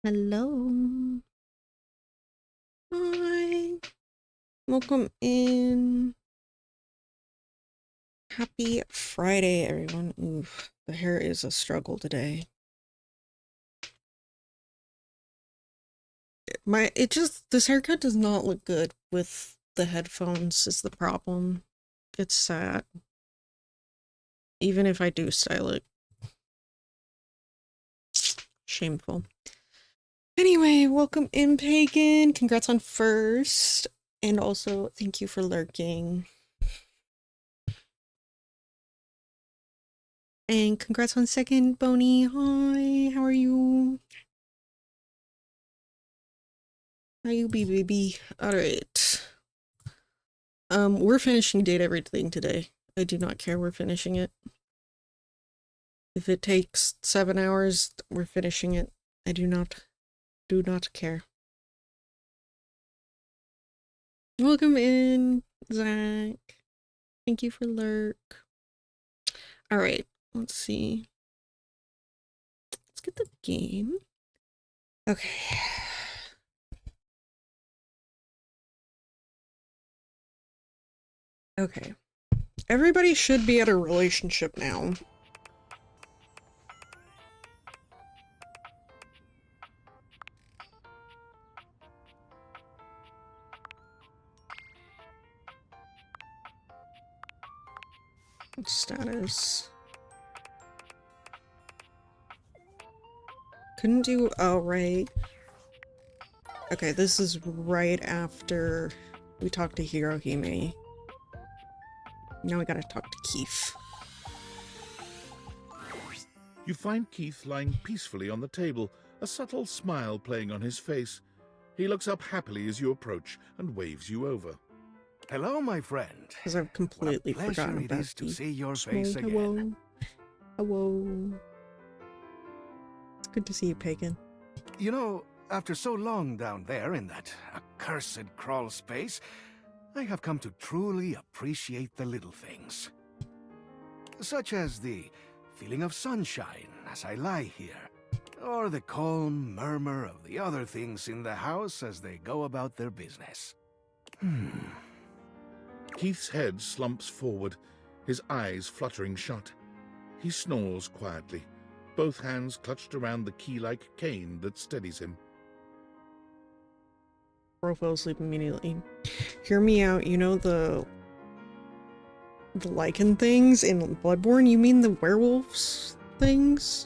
Hello. Hi. Welcome in. Happy Friday, everyone. Oof, the hair is a struggle today. This haircut does not look good with the headphones is the problem. It's sad. Even if I do style it. Shameful. Anyway, welcome in, Pagan. Congrats on first. And also, thank you for lurking. And congrats on second, Boney. Hi, how are you? How you be, baby? Alright. We're finishing Date Everything today. I do not care, we're finishing it. If it takes 7 hours, we're finishing it. I do not care. Welcome in, Zach. Thank you for lurk. Alright, let's see. Let's get the game. Okay. Okay. Everybody should be at a relationship now. Status. Couldn't do, oh, right. Okay, this is right after we talked to Hirohime. Now we gotta talk to Keith. You find Keith lying peacefully on the table, a subtle smile playing on his face. He looks up happily as you approach and waves you over. Hello, my friend. Because I've completely forgotten about it to see your face again. Hello. Hello. It's good to see you, Pagan. You know, after so long down there in that accursed crawl space, I have come to truly appreciate the little things. Such as the feeling of sunshine as I lie here, or the calm murmur of the other things in the house as they go about their business. Keith's head slumps forward, his eyes fluttering shut. He snores quietly, both hands clutched around the key-like cane that steadies him. Bro fell asleep immediately. Hear me out, you know the lichen things in Bloodborne? You mean the werewolves things?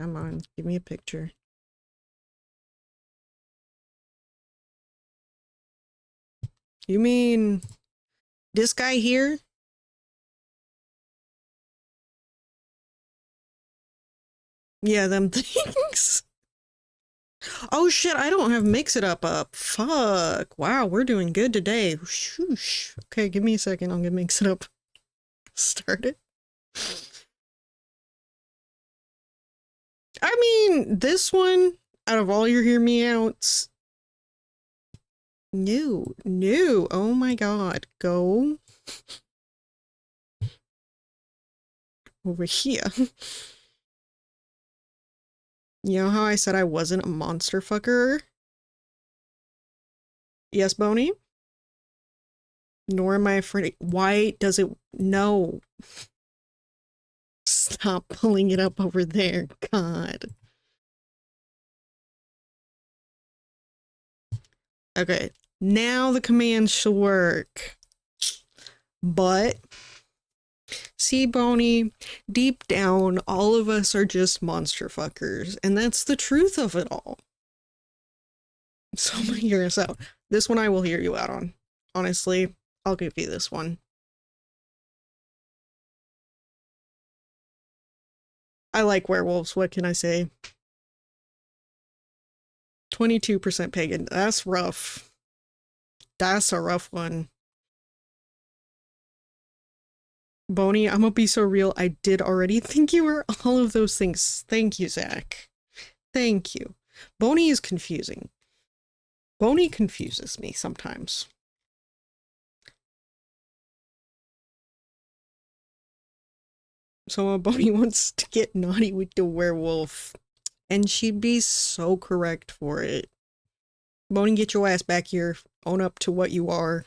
Come on, give me a picture. You mean this guy here? Yeah, them things. Oh shit, I don't have Mix It up. Fuck. Wow, we're doing good today. Shoosh. Okay, give me a second. I'm gonna Mix It up. Start it. I mean, this one, out of all your hear me outs, no. Oh my god. Go over here. You know how I said I wasn't a monster fucker? Yes, Boney? Nor am I afraid. Why does it? No. Stop pulling it up over there. God. Okay. Now the commands should work. But, see, Boney, deep down, all of us are just monster fuckers. And that's the truth of it all. So I'm gonna hear us out. This one I will hear you out on. Honestly, I'll give you this one. I like werewolves, what can I say? 22% pagan. That's rough. That's a rough one. Boney, I'm gonna be so real. I did already think you were all of those things. Thank you, Zach. Thank you. Boney is confusing. Boney confuses me sometimes. So Boney wants to get naughty with the werewolf. And she'd be so correct for it. Boney, get your ass back here. Own up to what you are.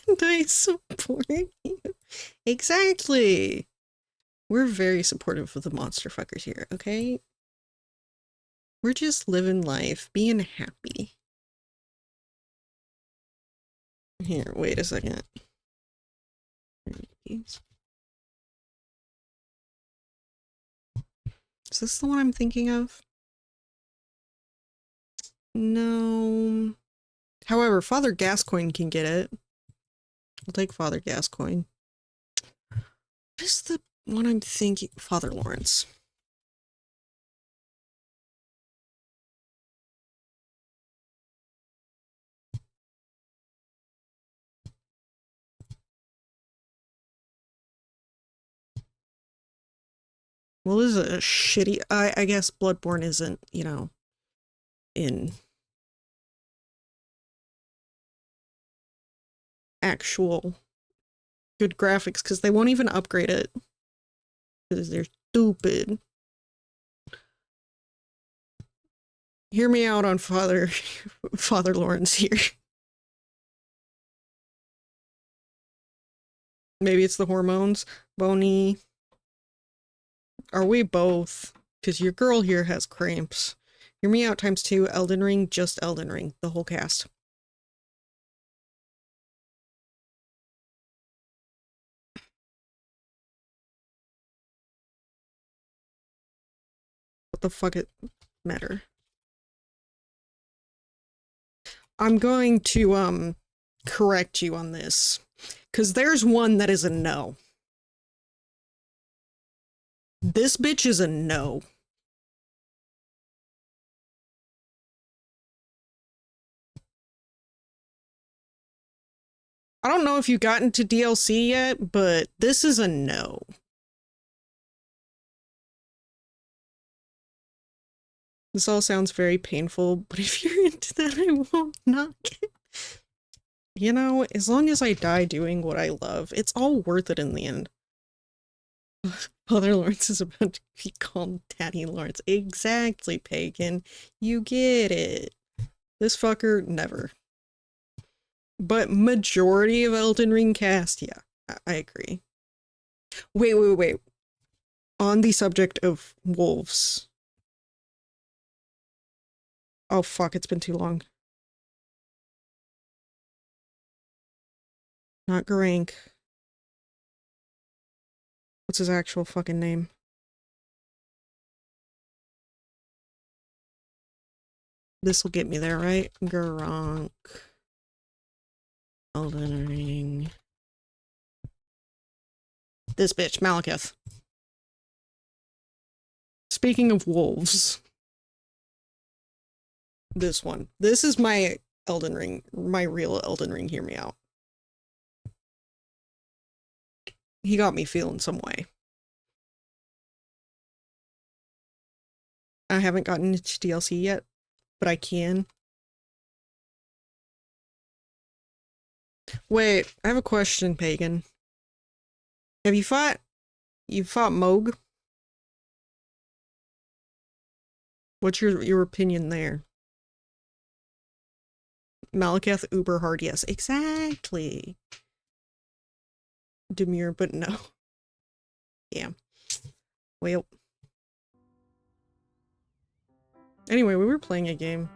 And I support you. Exactly. We're very supportive of the monster fuckers here, okay? We're just living life, being happy. Here, wait a second. Is this the one I'm thinking of? No. However, Father Gascoigne can get it. I'll take Father Gascoigne. What is the one I'm thinking? Father Lawrence. Well, this is a shitty... I guess Bloodborne isn't, you know, in actual good graphics, because they won't even upgrade it. Because they're stupid. Hear me out on Father Lawrence here. Maybe it's the hormones. Boney. Are we both? Because your girl here has cramps. Hear me out ×2. Elden Ring, just Elden Ring. The whole cast. What the fuck it matter? I'm going to, correct you on this. Because there's one that is a no. This bitch is a no. I don't know if you got into DLC yet, but this is a no. This all sounds very painful, but if you're into that, I won't knock it. You know, as long as I die doing what I love, it's all worth it in the end. Father Lawrence is about to be called Daddy Lawrence. Exactly, Pagan. You get it. This fucker, never. But majority of Elden Ring cast, yeah, I agree. Wait. On the subject of wolves. Oh fuck, it's been too long. Not Garank. What's his actual fucking name? This'll get me there, right? Garank. Elden Ring. This bitch, Malekith. Speaking of wolves. This one. This is my Elden Ring, my real Elden Ring, hear me out. He got me feeling some way. I haven't gotten into DLC yet, but I can. Wait, I have a question, Pagan. Have you fought Moog? What's your opinion there? Malekith uber hard, yes, exactly. Demure, but no. Yeah. Well. Anyway, we were playing a game.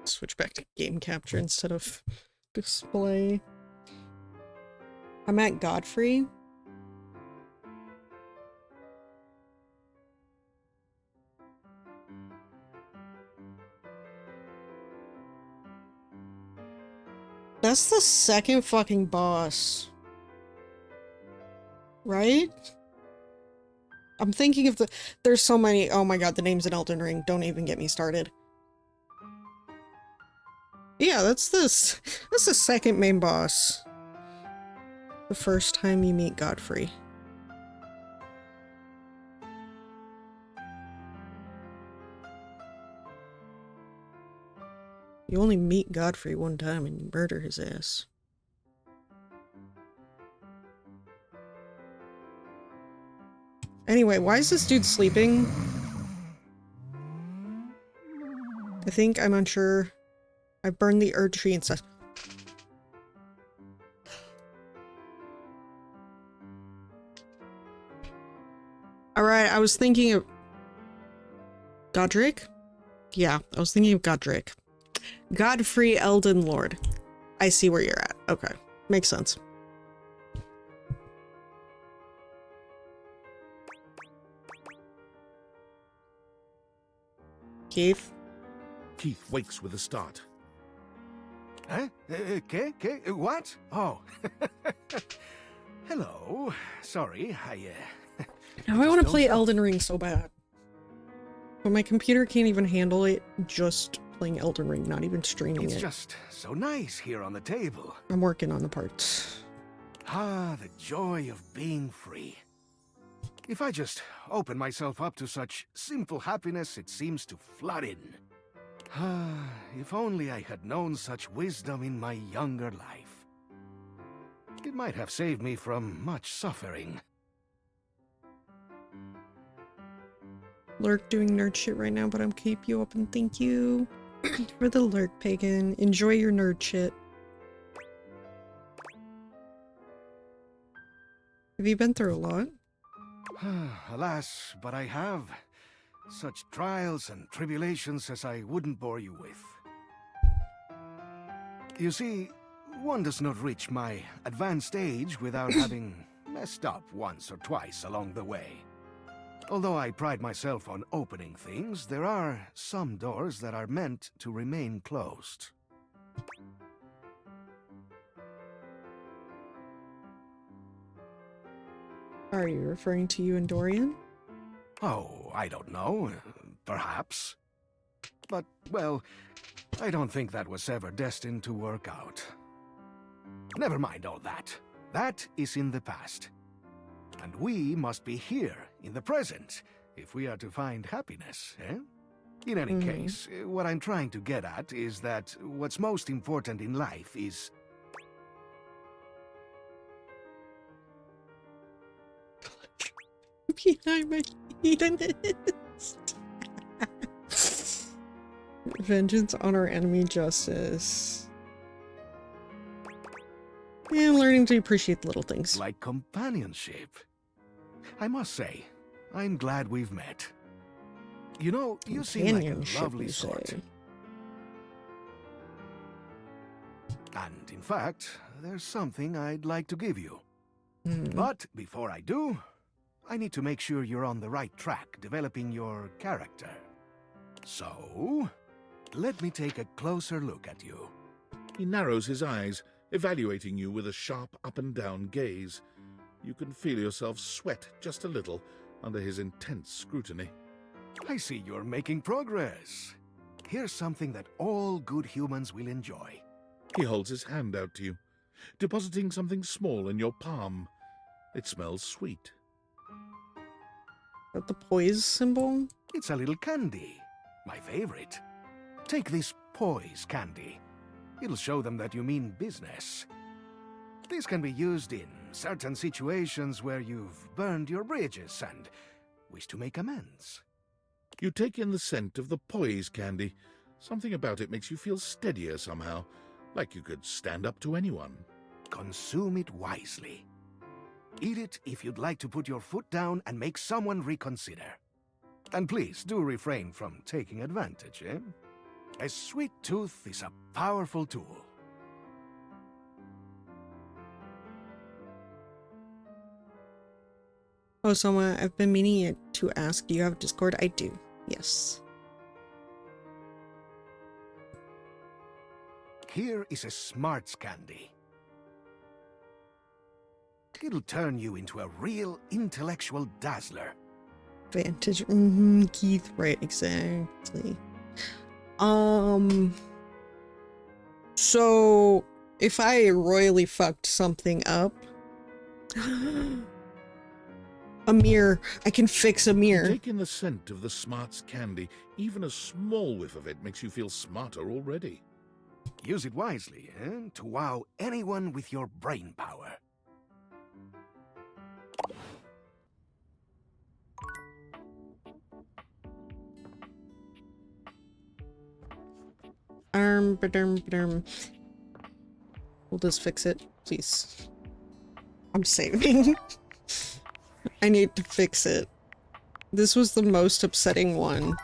Switch back to game capture instead of display. I'm at Godfrey. That's the second fucking boss. Right? I'm thinking of the... There's so many... Oh my god, the names in Elden Ring. Don't even get me started. Yeah, that's this. That's the second main boss. The first time you meet Godfrey. You only meet Godfrey one time and you murder his ass. Anyway, why is this dude sleeping? I think I'm unsure. I burned the Erd tree and stuff. Alright, I was thinking of... Godric? Yeah, I was thinking of Godric. Godfrey Elden Lord. I see where you're at. Okay, makes sense. Keith? Keith wakes with a start. Huh? Okay, what? Oh. Hello. Sorry, Now I want to play Elden Ring so bad. But my computer can't even handle it just playing Elden Ring, not even streaming it. It's just so nice here on the table. I'm working on the parts. Ah, the joy of being free. If I just open myself up to such simple happiness, it seems to flood in. Ah, if only I had known such wisdom in my younger life. It might have saved me from much suffering. Lurk doing nerd shit right now, but I'm keep you up and thank you for the lurk, Pagan. Enjoy your nerd shit. Have you been through a lot? Alas, but I have. Such trials and tribulations as I wouldn't bore you with. You see, one does not reach my advanced age without having messed up once or twice along the way. Although I pride myself on opening things, there are some doors that are meant to remain closed. Are you referring to you and Dorian? Oh, I don't know. Perhaps. But, well, I don't think that was ever destined to work out. Never mind all that. That is in the past. And we must be here, in the present, if we are to find happiness, eh? In any case, what I'm trying to get at is that what's most important in life is... Behind my hedonist. Vengeance, honor, enemy, justice. And learning to appreciate the little things. like companionship. I must say, I'm glad we've met. You know, you seem like a Companionship, lovely you sort. say. And in fact, there's something I'd like to give you. Hmm. But before I do, I need to make sure you're on the right track developing your character. So, let me take a closer look at you. He narrows his eyes, evaluating you with a sharp up-and-down gaze. You can feel yourself sweat just a little under his intense scrutiny. I see you're making progress. Here's something that all good humans will enjoy. He holds his hand out to you, depositing something small in your palm. It smells sweet. That the poise symbol? It's a little candy. My favorite. Take this poise candy. It'll show them that you mean business. This can be used in certain situations where you've burned your bridges and wish to make amends. You take in the scent of the poise candy. Something about it makes you feel steadier somehow, like you could stand up to anyone. Consume it wisely. Eat it if you'd like to put your foot down and make someone reconsider. And please do refrain from taking advantage, eh? A sweet tooth is a powerful tool. Oh, Soma, I've been meaning to ask, do you have Discord? I do. Yes. Here is a smarts candy. It'll turn you into a real intellectual dazzler. Vantage. Keith, right, exactly. So if I royally fucked something up, a mirror. I can fix a You mirror. take in the scent of the smarts candy. Even a small whiff of it makes you feel smarter already. Use it wisely, to wow anyone with your brain power. Ba-derm. We'll just fix it, please. I'm saving. I need to fix it. This was the most upsetting one.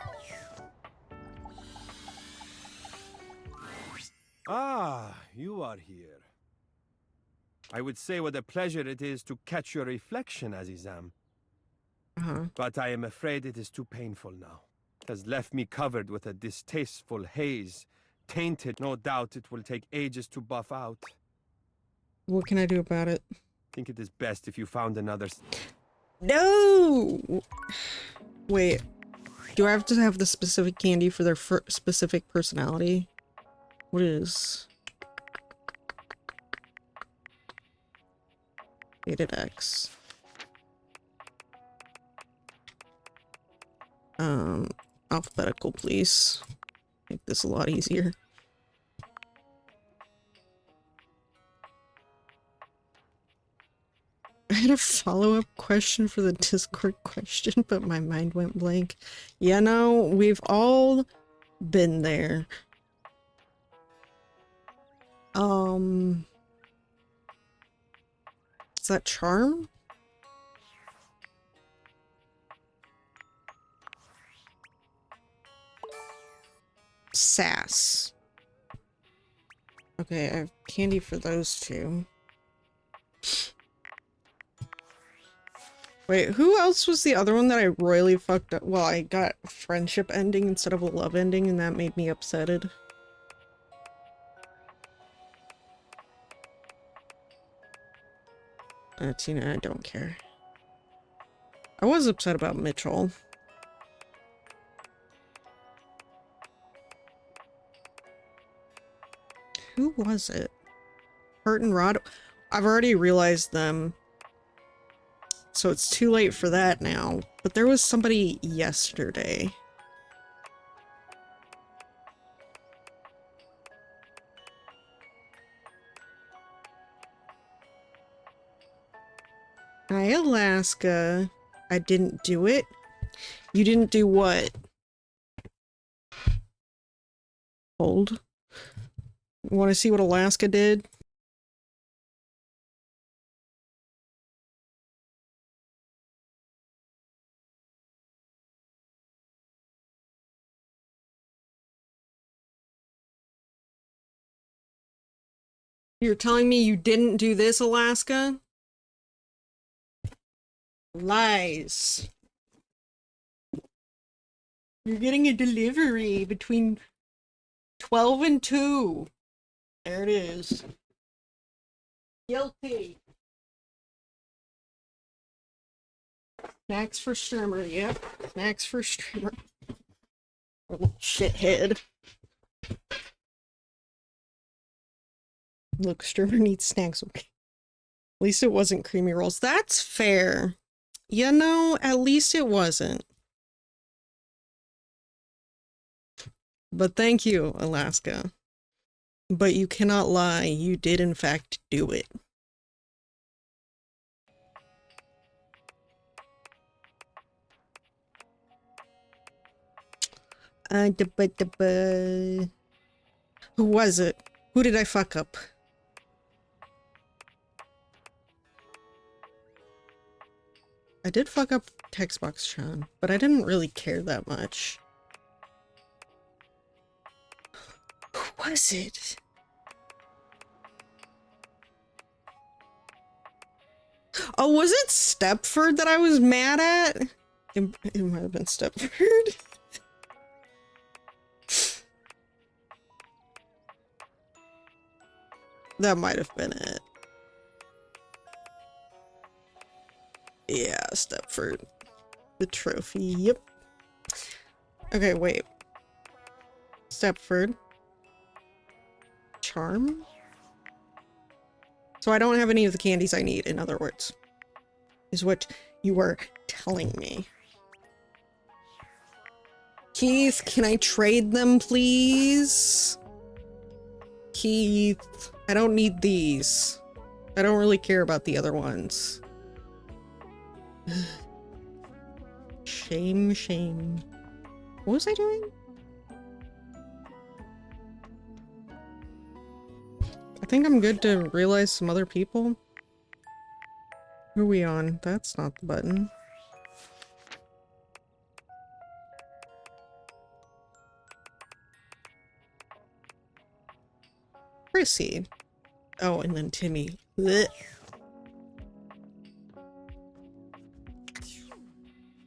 Ah, you are here. I would say what a pleasure it is to catch your reflection, Azizam. But I am afraid it is too painful now. It has left me covered with a distasteful haze. Tainted, no doubt it will take ages to buff out. What can I do about it? I think it is best if you found another... No! Wait. Do I have to have the specific candy for their specific personality? What is... Rated X. Alphabetical, please. Make this a lot easier. I had a follow-up question for the Discord question, but my mind went blank. Yeah, no, we've all been there. Is that charm? Sass. Okay, I have candy for those two. Wait, who else was the other one that I royally fucked up? Well, I got a friendship ending instead of a love ending, and that made me upsetted. Tina, I don't care. I was upset about Mitchell. Who was it? Hurt and Rod? I've already realized them. So it's too late for that now. But there was somebody yesterday. Hi, Alaska. I didn't do it. You didn't do what? Hold. Want to see what Alaska did? You're telling me you didn't do this, Alaska? Lies. You're getting a delivery between 12 and 2. There it is. Guilty. Snacks for streamer, yep. Snacks for streamer. Little shithead. Look, streamer needs snacks. Okay. At least it wasn't creamy rolls. That's fair. You know, at least it wasn't. But thank you, Alaska. But you cannot lie. You did, in fact, do it. Who was it? Who did I fuck up? I did fuck up Textbox Chan, but I didn't really care that much. Who was it? Oh, was it Stepford that I was mad at? It might have been Stepford. That might have been it. Yeah, Stepford. The trophy, yep. Okay, wait. Stepford. Charm? So I don't have any of the candies I need, in other words. Is what you were telling me. Keith, can I trade them, please? Keith, I don't need these. I don't really care about the other ones. Shame, shame. What was I doing? I think I'm good to realize some other people. Who are we on? That's not the button. Prissy. Oh, and then Timmy. Blech.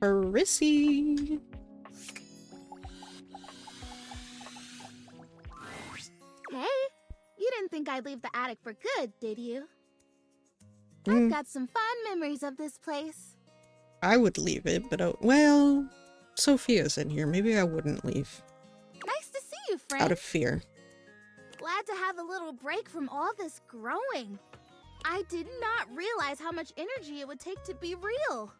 Prissy. Hey, you didn't think I'd leave the attic for good, did you? I've got some fond memories of this place. I would leave it, but well, Sophia's in here. Maybe I wouldn't leave. Nice to see you, friend. Out of fear. Glad to have a little break from all this growing. I did not realize how much energy it would take to be real.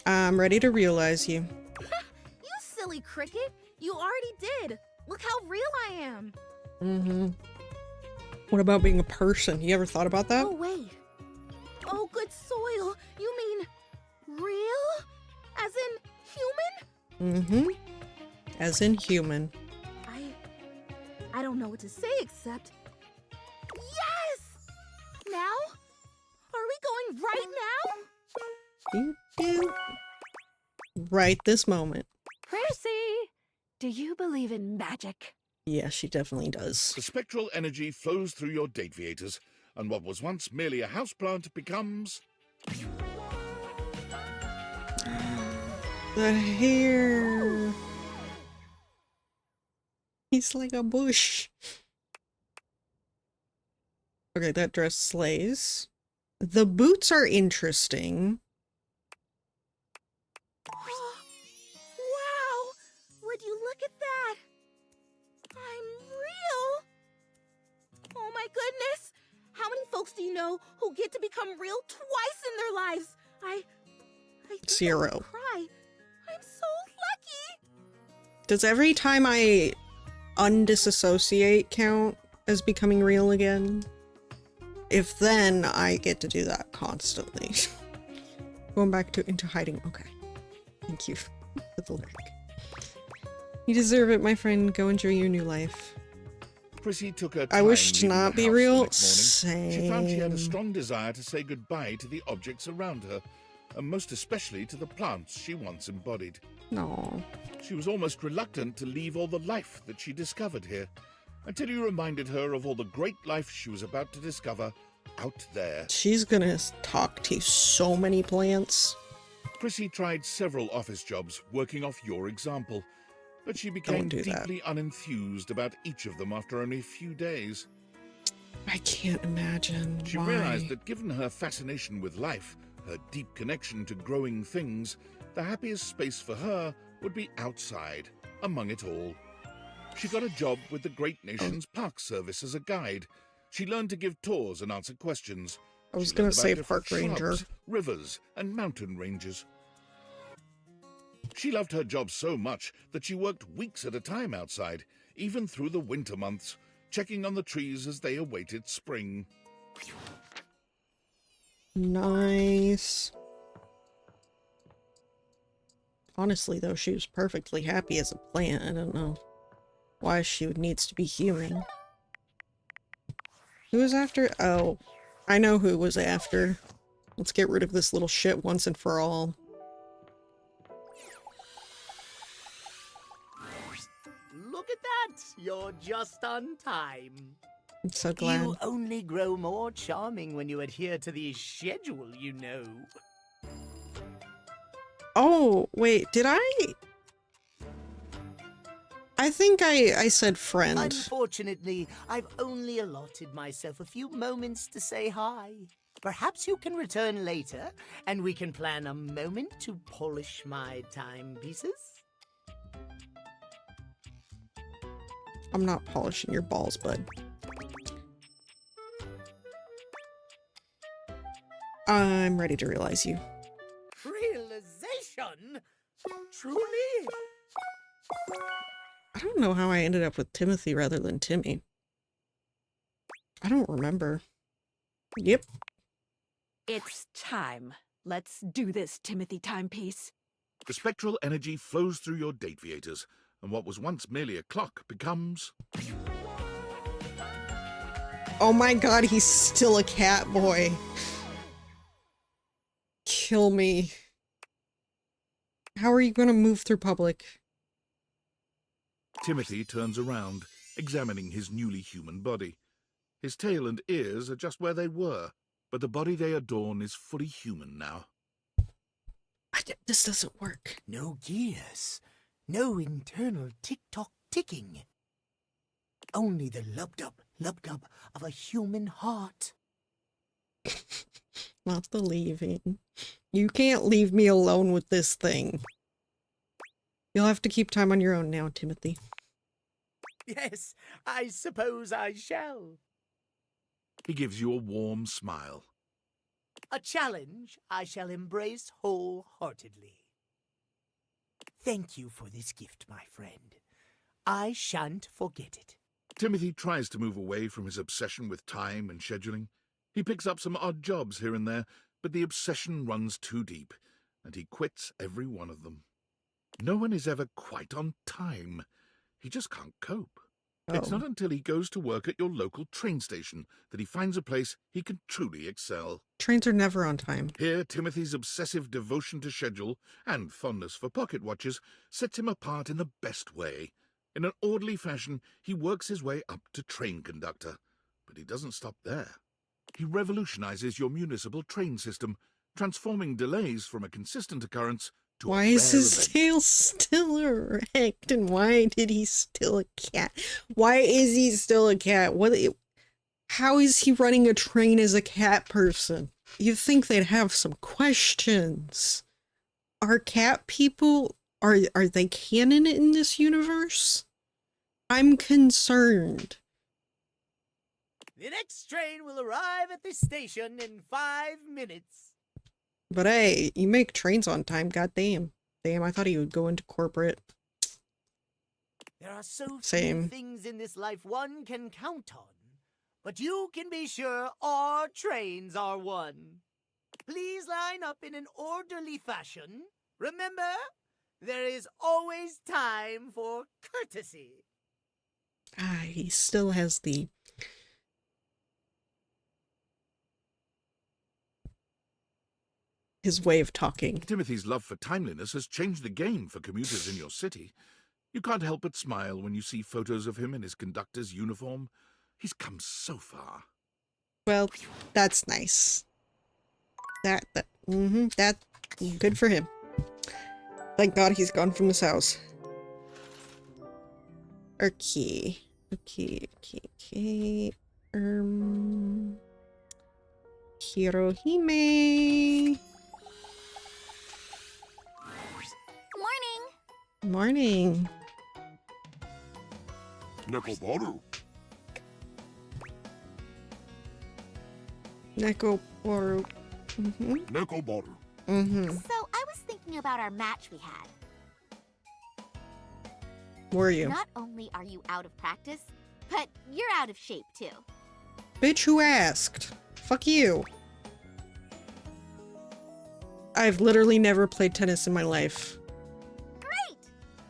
I'm ready to realize you. You silly cricket. You already did. Look how real I am. Mm-hmm. What about being a person? You ever thought about that? Oh, wait. Oh, good soil. You mean real? As in human? Mm-hmm. As in human. I don't know what to say except... Yes! Now? Are we going right now? Doot, doot. Right this moment. Percy, do you believe in magic? Yeah, she definitely does. The spectral energy flows through your dateviators, and what was once merely a houseplant becomes... The hair. He's like a bush. Okay, that dress slays. The boots are interesting. Wow! Would you look at that? I'm real! Oh my goodness! How many folks do you know who get to become real twice in their lives? I think I 0. would cry. I'm so lucky! Does every time I undisassociate count as becoming real again? If then, I get to do that constantly. Going back into hiding. Okay. Thank you for the lyric. You deserve it, my friend. Go enjoy your new life. Prissy took her I time wish to leaving not the be house the real. next morning. She found she had a Same. strong desire to say goodbye to the objects around her, and most especially to the plants she once embodied. No. She was almost reluctant to leave all the life that she discovered here, until you reminded her of all the great life she was about to discover out there. She's gonna talk to so many plants. Prissy tried several office jobs, working off your example, but she became do that. deeply unenthused about each of them after only a few days. I can't imagine She why. realized that given her fascination with life, her deep connection to growing things, the happiest space for her would be outside, among it all. She got a job with the Great Nations Park Service as a guide. She learned to give tours and answer questions. I was She gonna learned about say different park ranger. shrubs, rivers, and mountain ranges. She loved her job so much that she worked weeks at a time outside, even through the winter months, checking on the trees as they awaited spring. Nice. Honestly, though, she was perfectly happy as a plant. I don't know why she would needs to be human. Who was after? Oh, I know who was after. Let's get rid of this little shit once and for all. Look at that! You're just on time. I'm so glad. You only grow more charming when you adhere to the schedule, you know. Oh, wait, did I think I said friend. Unfortunately, I've only allotted myself a few moments to say hi. Perhaps you can return later, and we can plan a moment to polish my timepieces? I'm not polishing your balls, bud. I'm ready to realize you. Realization? Truly? I don't know how I ended up with Timothy rather than Timmy. I don't remember. Yep. It's time. Let's do this, Timothy timepiece. The spectral energy flows through your dateviators, and what was once merely a clock becomes... Oh my god, he's still a cat boy. Kill me. How are you gonna move through public? Timothy turns around, examining his newly human body. His tail and ears are just where they were, but the body they adorn is fully human now. This doesn't work. No gears. No internal tick-tock ticking. Only the lub-dub of a human heart. Not the leaving. You can't leave me alone with this thing. You'll have to keep time on your own now, Timothy. Yes, I suppose I shall. He gives you a warm smile. A challenge I shall embrace wholeheartedly. Thank you for this gift, my friend. I shan't forget it. Timothy tries to move away from his obsession with time and scheduling. He picks up some odd jobs here and there, but the obsession runs too deep, and he quits every one of them. No one is ever quite on time. He just can't cope. It's not until he goes to work at your local train station that he finds a place he can truly excel. Trains are never on time. Here, Timothy's obsessive devotion to schedule and fondness for pocket watches sets him apart in the best way. In an orderly fashion, he works his way up to train conductor. But he doesn't stop there. He revolutionizes your municipal train system, transforming delays from a consistent occurrence to Why a is rare his event. tail still erect? And why did he still a cat? Why is he still a cat? How is he running a train as a cat person? You'd think they'd have some questions. Are cat people, are they canon in this universe? I'm concerned. The next train will arrive at the station in 5 minutes. But hey, you make trains on time, goddamn. Damn, I thought he would go into corporate. There are so Same. few things in this life one can count on. But you can be sure our trains are one. Please line up in an orderly fashion. Remember, there is always time for courtesy. Ah, he still has his way of talking. Timothy's love for timeliness has changed the game for commuters in your city. You can't help but smile when you see photos of him in his conductor's uniform. He's come so far. Well, that's nice. That good for him. Thank God he's gone from this house. Okay. Hirohime. Morning! Morning. Nekobaru. Nekobaru. Nekobaru. So I was thinking about our match we had. Were you? Not only are you out of practice, but you're out of shape too. Bitch, who asked? Fuck you. I've literally never played tennis in my life. Great!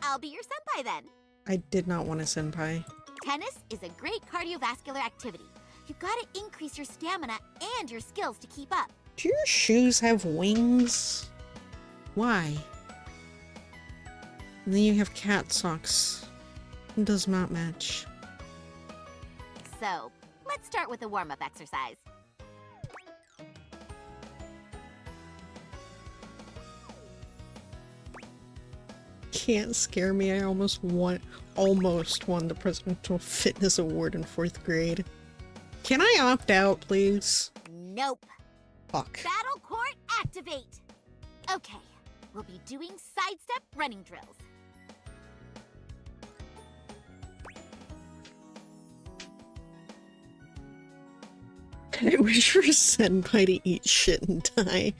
I'll be your senpai then. I did not want a senpai. Tennis is a great cardiovascular activity. You gotta increase your stamina and your skills to keep up. Do your shoes have wings? Why? And then you have cat socks. It does not match. So, let's start with a warm-up exercise. Can't scare me. I almost won the Presidential Fitness Award in 4th grade. Can I opt out, please? Nope. Fuck. Battle court activate. Okay, we'll be doing sidestep running drills. I wish for Senpai to eat shit and die.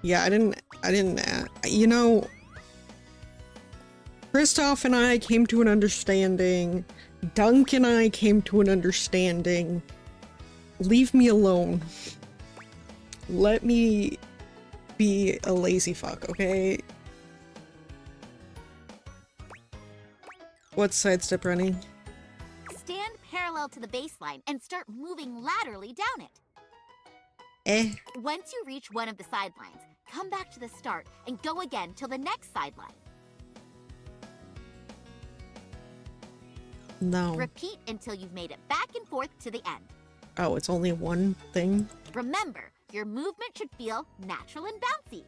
Yeah, I didn't, you know, Kristoff and I came to an understanding. Dunk and I came to an understanding. Leave me alone. Let me be a lazy fuck, okay? What's sidestep running? Stand parallel to the baseline and start moving laterally down it. Once you reach one of the sidelines, come back to the start and go again till the next sideline. No. Repeat until you've made it back and forth to the end. Oh, it's only one thing? Remember, your movement should feel natural and bouncy.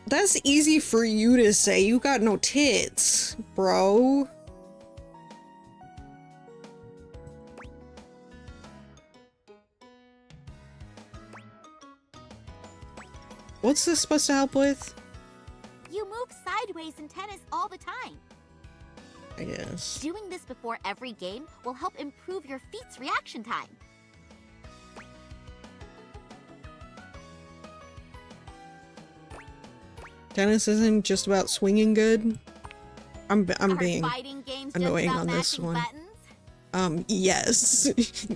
That's easy for you to say. You got no tits, bro. What's this supposed to help with? You move sideways in tennis all the time. I guess. Doing this before every game will help improve your feet's reaction time. Tennis isn't just about swinging good. I'm being fighting games annoying just about on this mashing one. Buttons? Yes.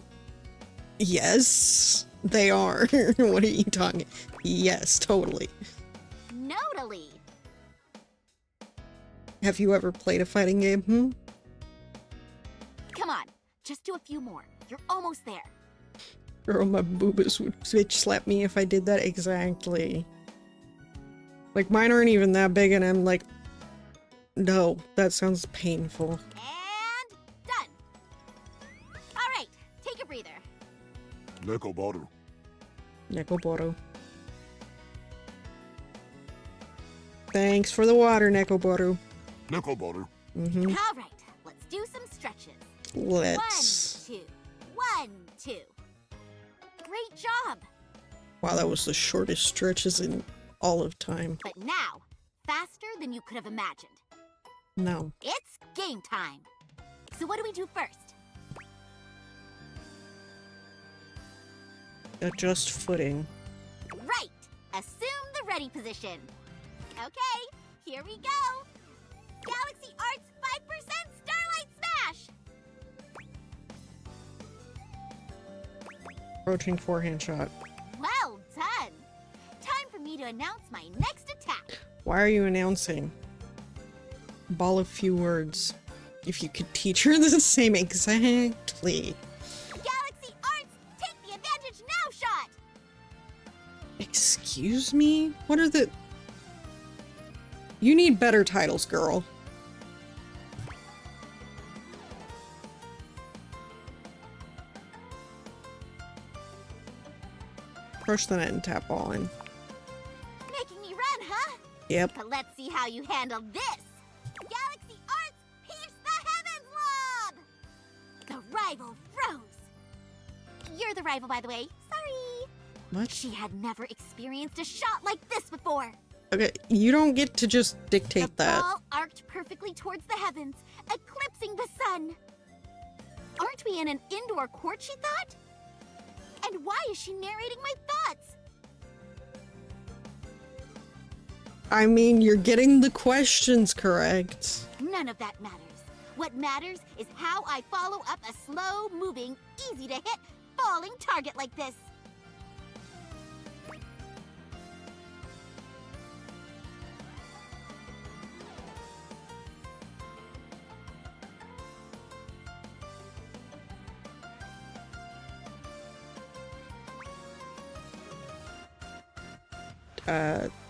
Yes, they are. What are you talking? Yes, totally. Notally. Have you ever played a fighting game? Come on, just do a few more. You're almost there. Girl, my boobas would bitch slap me if I did that exactly. Like, mine aren't even that big, and I'm like, no, that sounds painful. And done. All right, take a breather. Nekoboru. Nekoboru. Thanks for the water, Nekoboru. Nekoboru. Mm-hmm. All right, let's do some stretches. Let's. 1, 2. 1, 2. Great job. Wow, that was the shortest stretches in all of time. But now, faster than you could have imagined. No. It's game time. So what do we do first? Adjust footing. Right. Assume the ready position. Okay, here we go. Galaxy Arts 5% Starlight Smash. Approaching forehand shot. Well done. Time for me to announce my next attack. Why are you announcing? Ball of few words. If you could teach her the same exactly. Galaxy Arts, take the advantage now shot. Excuse me? What are the... You need better titles, girl. Approach the net and tap ball in. Making me run, huh? Yep. But let's see how you handle this. Galaxy Arts, pierce the heavens lob. The rival froze. You're the rival, by the way. Sorry. What? She had never experienced a shot like this before. Okay, you don't get to just dictate The that. ball arced perfectly towards the heavens, eclipsing the sun. Aren't we in an indoor court, she thought? And why is she narrating my thoughts? I mean, you're getting the questions correct. None of that matters. What matters is how I follow up a slow-moving, easy-to-hit, falling target like this.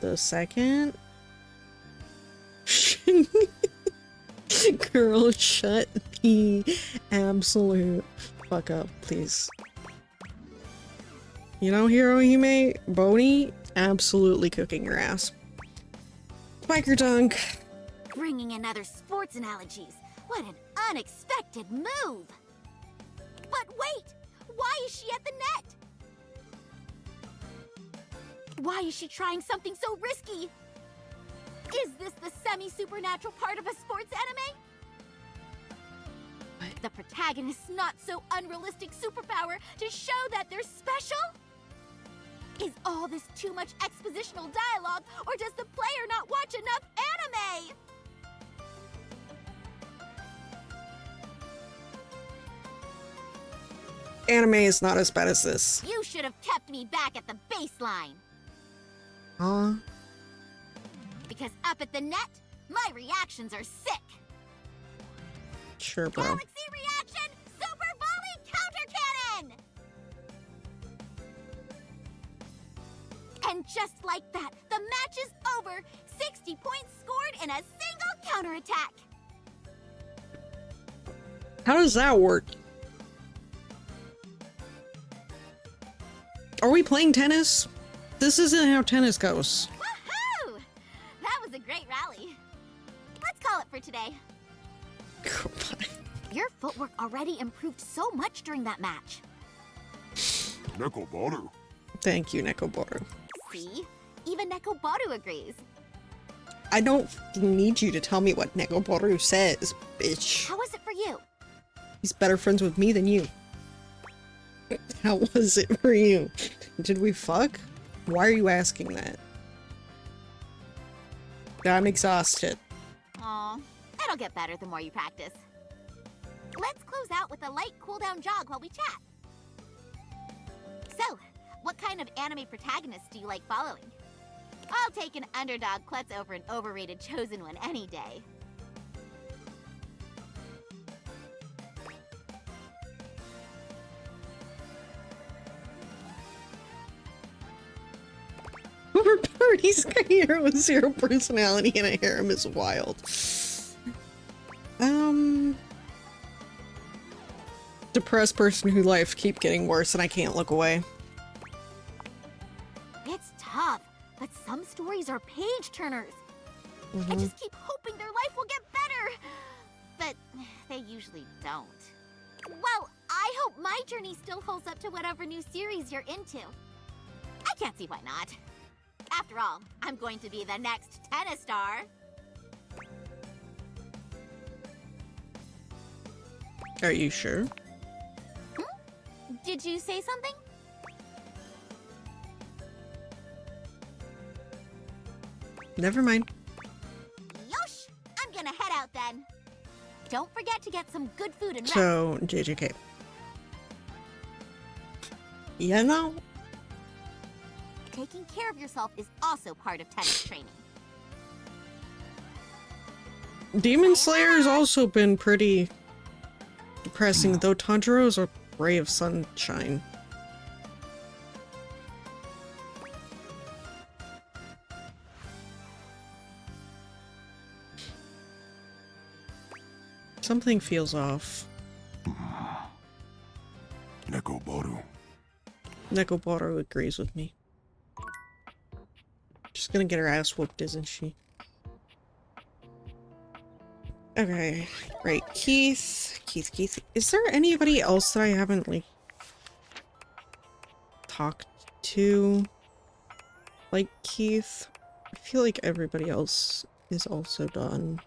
The second? Girl, shut the absolute fuck up, please. You know, Hirohime, Boney, absolutely cooking your ass. Spiker dunk. Bringing in other sports analogies. What an unexpected move. But But wait! Why is she at the net? Why is she trying something so risky? Is this the semi-supernatural part of a sports anime? The protagonist's not so unrealistic superpower to show that they're special? Is all this too much expositional dialogue, or does the player not watch enough anime? Anime is not as bad as this. You should have kept me back at the baseline. Huh? Because up at the net, my reactions are sick. Sure, bro. Galaxy reaction, super volley counter cannon! And just like that, the match is over. 60 points scored in a single counterattack. How does that work? Are we playing tennis? This isn't how tennis goes. Woohoo! That was a great rally. Let's call it for today. Your footwork already improved so much during that match. Nekobaru. Thank you, Nekoboru. See? Even Nekobaru agrees. I don't need you to tell me what Nekoboru says, bitch. How was it for you? He's better friends with me than you. How was it for you? Did we fuck? Why are you asking that? I'm exhausted. Aw, it'll get better the more you practice. Let's close out with a light cool-down jog while we chat. So, what kind of anime protagonists do you like following? I'll take an underdog klutz over an overrated chosen one any day. Birdie's hero with zero personality and a harem is wild. Depressed person whose life keep getting worse and I can't look away. It's tough, but some stories are page-turners. I just keep hoping their life will get better. But they usually don't. Well, I hope my journey still holds up to whatever new series you're into. I can't see why not. After all, I'm going to be the next tennis star. Are you sure? Did you say something? Never mind. Yosh! I'm gonna head out then. Don't forget to get some good food and rest. So, JJK. You know? Taking care of yourself is also part of tennis training. Demon Slayer's also been pretty depressing, though Tanjiro's a ray of sunshine. Something feels off. Nekobaru. Nekoboru agrees with me. She's gonna get her ass whooped, isn't she? Okay, right, Keith. Is there anybody else that I haven't, like, talked to? Like Keith? I feel like everybody else is also done.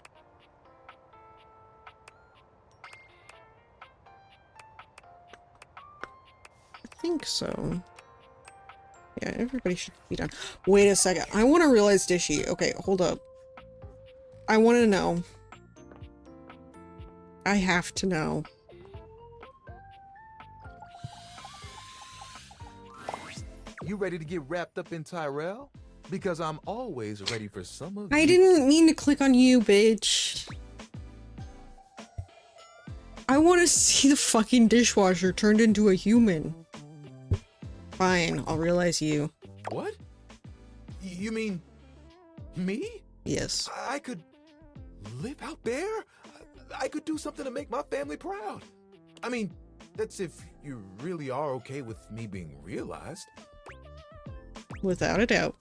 I think so. Yeah, everybody should be done. Wait a second. I want to realize Dishy. Okay, hold up. I want to know. I have to know. You ready to get wrapped up in Tyrell? Because I'm always ready for some of I you. didn't mean to click on you, bitch. I want to see the fucking dishwasher turned into a human. Fine, I'll realize you. What? You mean me? Yes. I could live out there? I could do something to make my family proud. I mean, that's if you really are okay with me being realized. Without a doubt.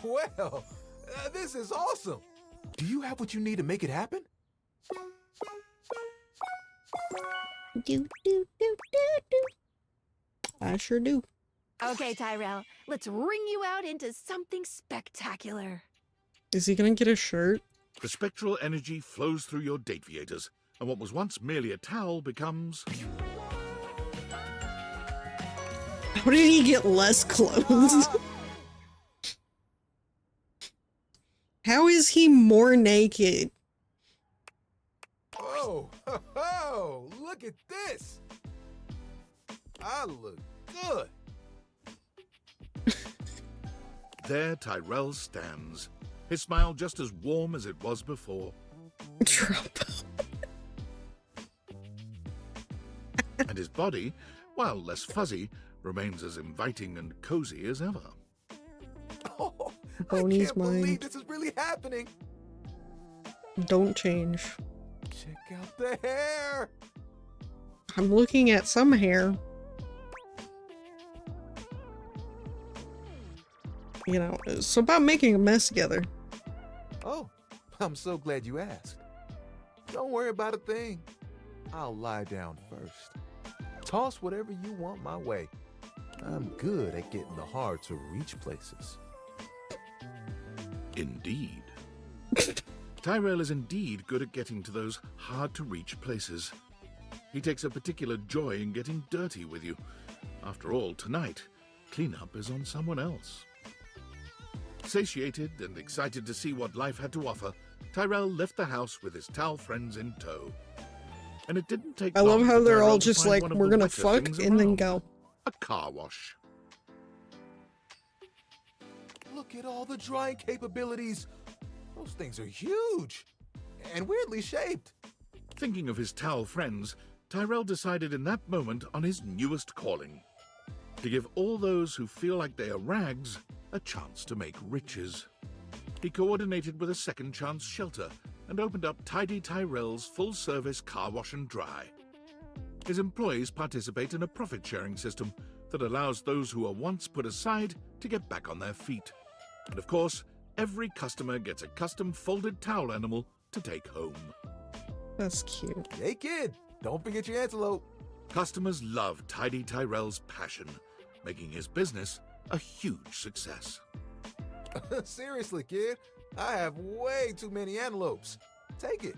Well, this is awesome. Do you have what you need to make it happen? Do, do, do, do. I sure do. Okay, Tyrell, let's wring you out into something spectacular. Is he gonna get a shirt? The spectral energy flows through your dateviators, and what was once merely a towel becomes... How did he get less clothes? How is he more naked? Oh, oh, look at this. I look good. There Tyrell stands, his smile just as warm as it was before. Trump. And his body, while less fuzzy, remains as inviting and cozy as ever. Oh, Boney's I can't believe mind. this is really happening. Don't change. Check out the hair. I'm looking at some hair. You know, it's about making a mess together. Oh, I'm so glad you asked. Don't worry about a thing. I'll lie down first. Toss whatever you want my way. I'm good at getting the hard-to-reach places. Indeed. Tyrell is indeed good at getting to those hard-to-reach places. He takes a particular joy in getting dirty with you. After all, tonight, cleanup is on someone else. Satiated and excited to see what life had to offer, Tyrell left the house with his towel friends in tow. And it didn't take I long love how for they're Tyrell all to just find like, one of we're the gonna wetter fuck things and then around. go. A car wash. Look at all the drying capabilities. Those things are huge and weirdly shaped. Thinking of his towel friends, Tyrell decided in that moment on his newest calling. To give all those who feel like they are rags a chance to make riches. He coordinated with a second chance shelter and opened up Tidy Tyrell's full-service car wash and dry. His employees participate in a profit-sharing system that allows those who are once put aside to get back on their feet. And of course, every customer gets a custom folded towel animal to take home. That's cute. Hey kid, don't forget your antelope. Customers love Tidy Tyrell's passion, making his business a huge success. Seriously, kid, I have way too many antelopes. Take it.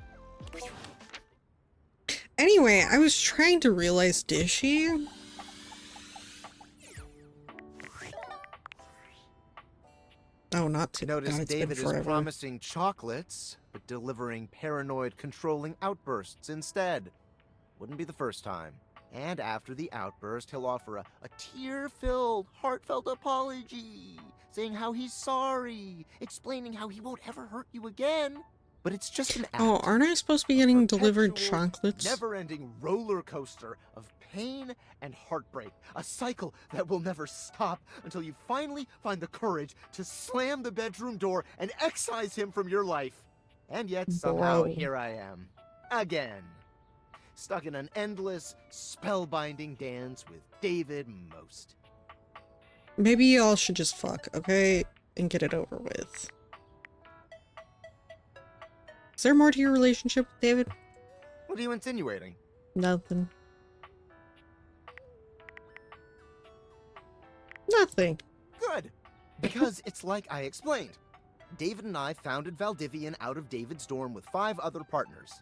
Anyway, I was trying to realize, did she? Oh, not to. Notice God, it's been David is forever. promising chocolates, but delivering paranoid, controlling outbursts instead. Wouldn't be the first time. And after the outburst, he'll offer a tear-filled, heartfelt apology, saying how he's sorry, explaining how he won't ever hurt you again. But it's just an act. Oh, aren't I supposed to be getting delivered Perpetual, chocolates? never-ending roller coaster of pain and heartbreak. A cycle that will never stop until you finally find the courage to slam the bedroom door and excise him from your life. And yet somehow Bro. here I am. Again. Stuck in an endless, spellbinding dance with David Most. Maybe y'all should just fuck, okay? And get it over with. Is there more to your relationship with David? What are you insinuating? Nothing. Nothing. Good. Because it's like I explained. David and I founded Valdivian out of David's dorm with 5 other partners.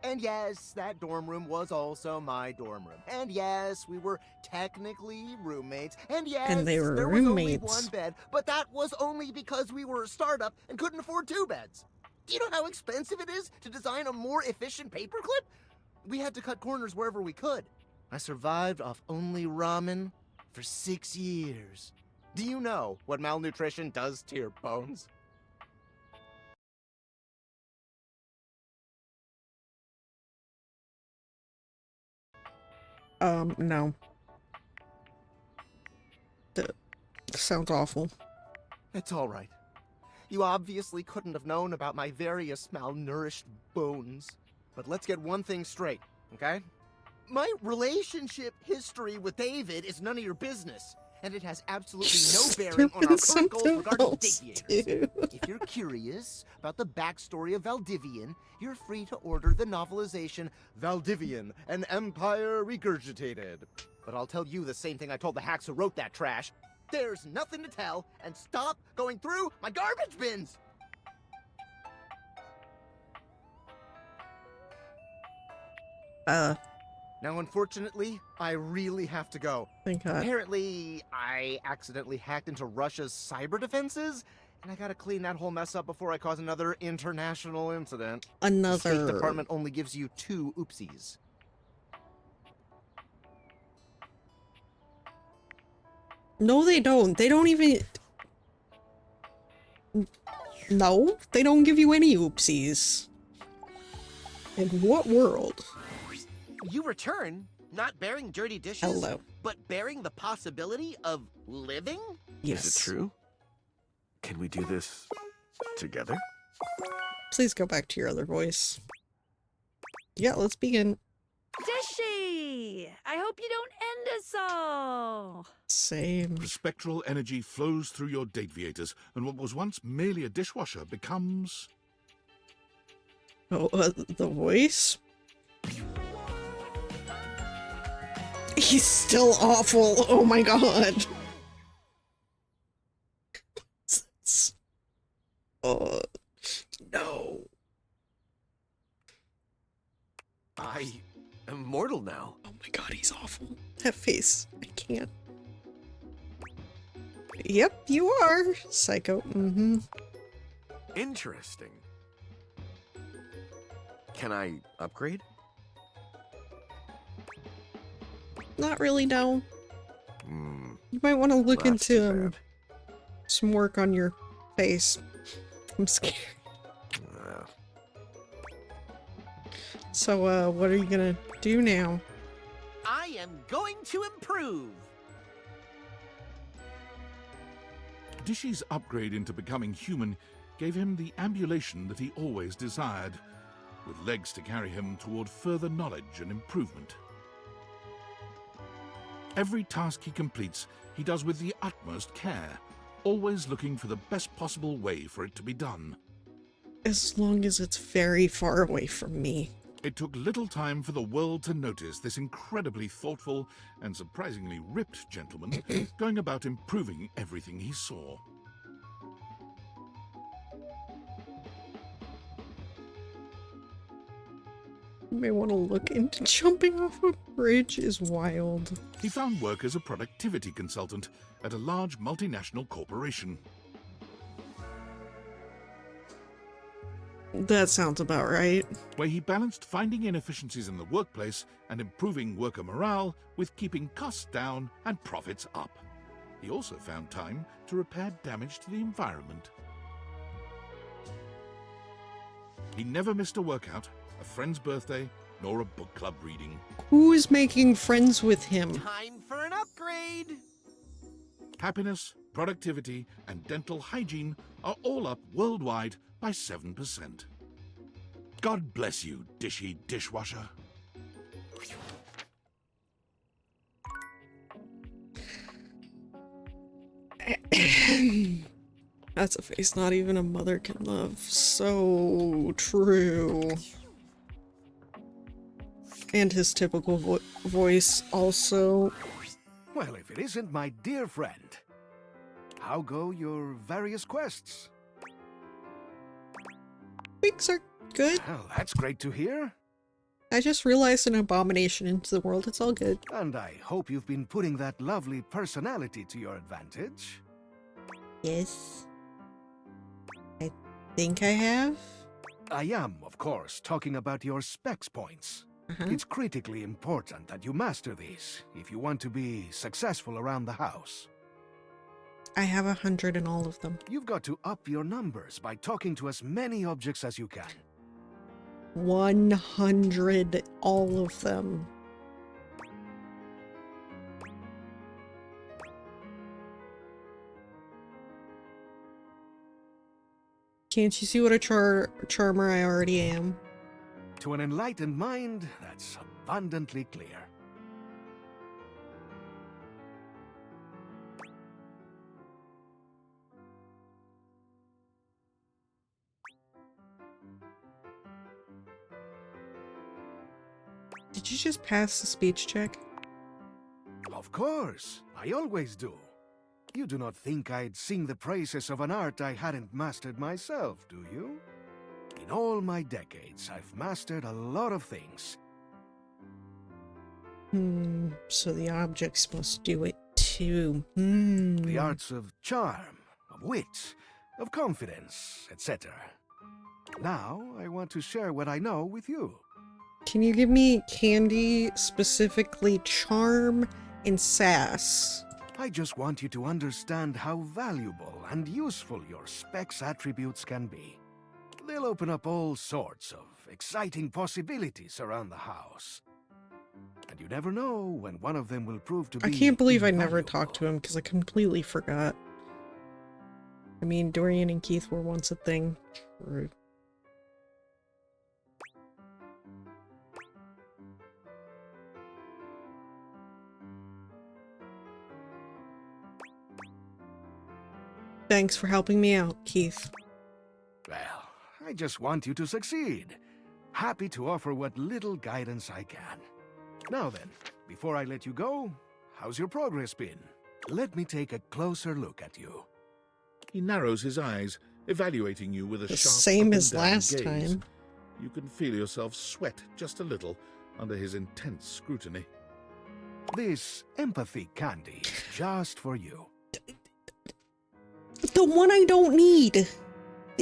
And yes, that dorm room was also my dorm room. And yes, we were technically roommates. And yes, And they were there was only roommates. one bed, but that was only because we were a startup and couldn't afford 2 beds. Do you know how expensive it is to design a more efficient paperclip? We had to cut corners wherever we could. I survived off only ramen for 6 years. Do you know what malnutrition does to your bones? No. That sounds awful. It's all right. You obviously couldn't have known about my various malnourished bones. But let's get one thing straight, okay? My relationship history with David is none of your business. and it has absolutely no There bearing on our was current goals something regarding else, Deviators. too. If you're curious about the backstory of Valdivian, you're free to order the novelization Valdivian, an Empire Regurgitated. But I'll tell you the same thing I told the hacks who wrote that trash. There's nothing to tell, and stop going through my garbage bins! Now, unfortunately, I really have to go. Thank God. Apparently, I accidentally hacked into Russia's cyber defenses, and I gotta clean that whole mess up before I cause another international incident. The State Another. Department only gives you 2 oopsies. No, they don't. They don't even. No, they don't give you any oopsies. In what world? You return, not bearing dirty dishes, Hello. but bearing the possibility of living? Yes. Is it true? Can we do this together? Please go back to your other voice. Yeah, let's begin. Dishy! I hope you don't end us all. Same. The spectral energy flows through your Deviators, and what was once merely a dishwasher becomes... Oh, the voice? He's still awful. Oh my god. Oh, no. I am mortal now. Oh my god, he's awful. That face. I can't. Yep, you are. Psycho. Mm-hmm. Interesting. Can I upgrade? Not really, no. Hmm. You might want to look That's too into bad. some work on your face. I'm scared. So, what are you gonna do now? I am going to improve. Dishy's upgrade into becoming human gave him the ambulation that he always desired, with legs to carry him toward further knowledge and improvement. Every task he completes, he does with the utmost care, always looking for the best possible way for it to be done. As long as it's very far away from me. It took little time for the world to notice this incredibly thoughtful and surprisingly ripped gentleman going about improving everything he saw. You may want to look into jumping off a bridge is wild. He found work as a productivity consultant at a large multinational corporation. That sounds about right. Where he balanced finding inefficiencies in the workplace and improving worker morale with keeping costs down and profits up. He also found time to repair damage to the environment. He never missed a workout, a friend's birthday, nor a book club reading. Who is making friends with him? Time for an upgrade. Happiness, productivity, and dental hygiene are all up worldwide by 7%. God bless you, Dishy dishwasher. That's a face not even a mother can love. So true. And his typical voice also. Well, if it isn't my dear friend. How go your various quests? Things are good. Well, that's great to hear. I just realized an abomination into the world. It's all good. And I hope you've been putting that lovely personality to your advantage. Yes. I think I have. I am, of course, talking about your specs points. It's critically important that you master these if you want to be successful around the house. I have 100 in all of them. You've got to up your numbers by talking to as many objects as you can. 100, all of them. Can't you see what a charmer I already am? To an enlightened mind, that's abundantly clear. Did you just pass the speech check? Of course, I always do. You do not think I'd sing the praises of an art I hadn't mastered myself, do you? In all my decades, I've mastered a lot of things. So the objects must do it too. The arts of charm, of wit, of confidence, etc. Now, I want to share what I know with you. Can you give me candy, specifically charm and sass? I just want you to understand how valuable and useful your specs attributes can be. They'll open up all sorts of exciting possibilities around the house. And you never know when one of them will prove to be I can't believe I never invaluable. talked to him because I completely forgot. I mean, Dorian and Keith were once a thing. True. Thanks for helping me out, Keith. Well, I just want you to succeed. Happy to offer what little guidance I can. Now then, before I let you go, how's your progress been? Let me take a closer look at you. He narrows his eyes, evaluating you with a The sharp same up and as down last gaze. time. You can feel yourself sweat just a little under his intense scrutiny. This empathy candy is just for you. The one I don't need!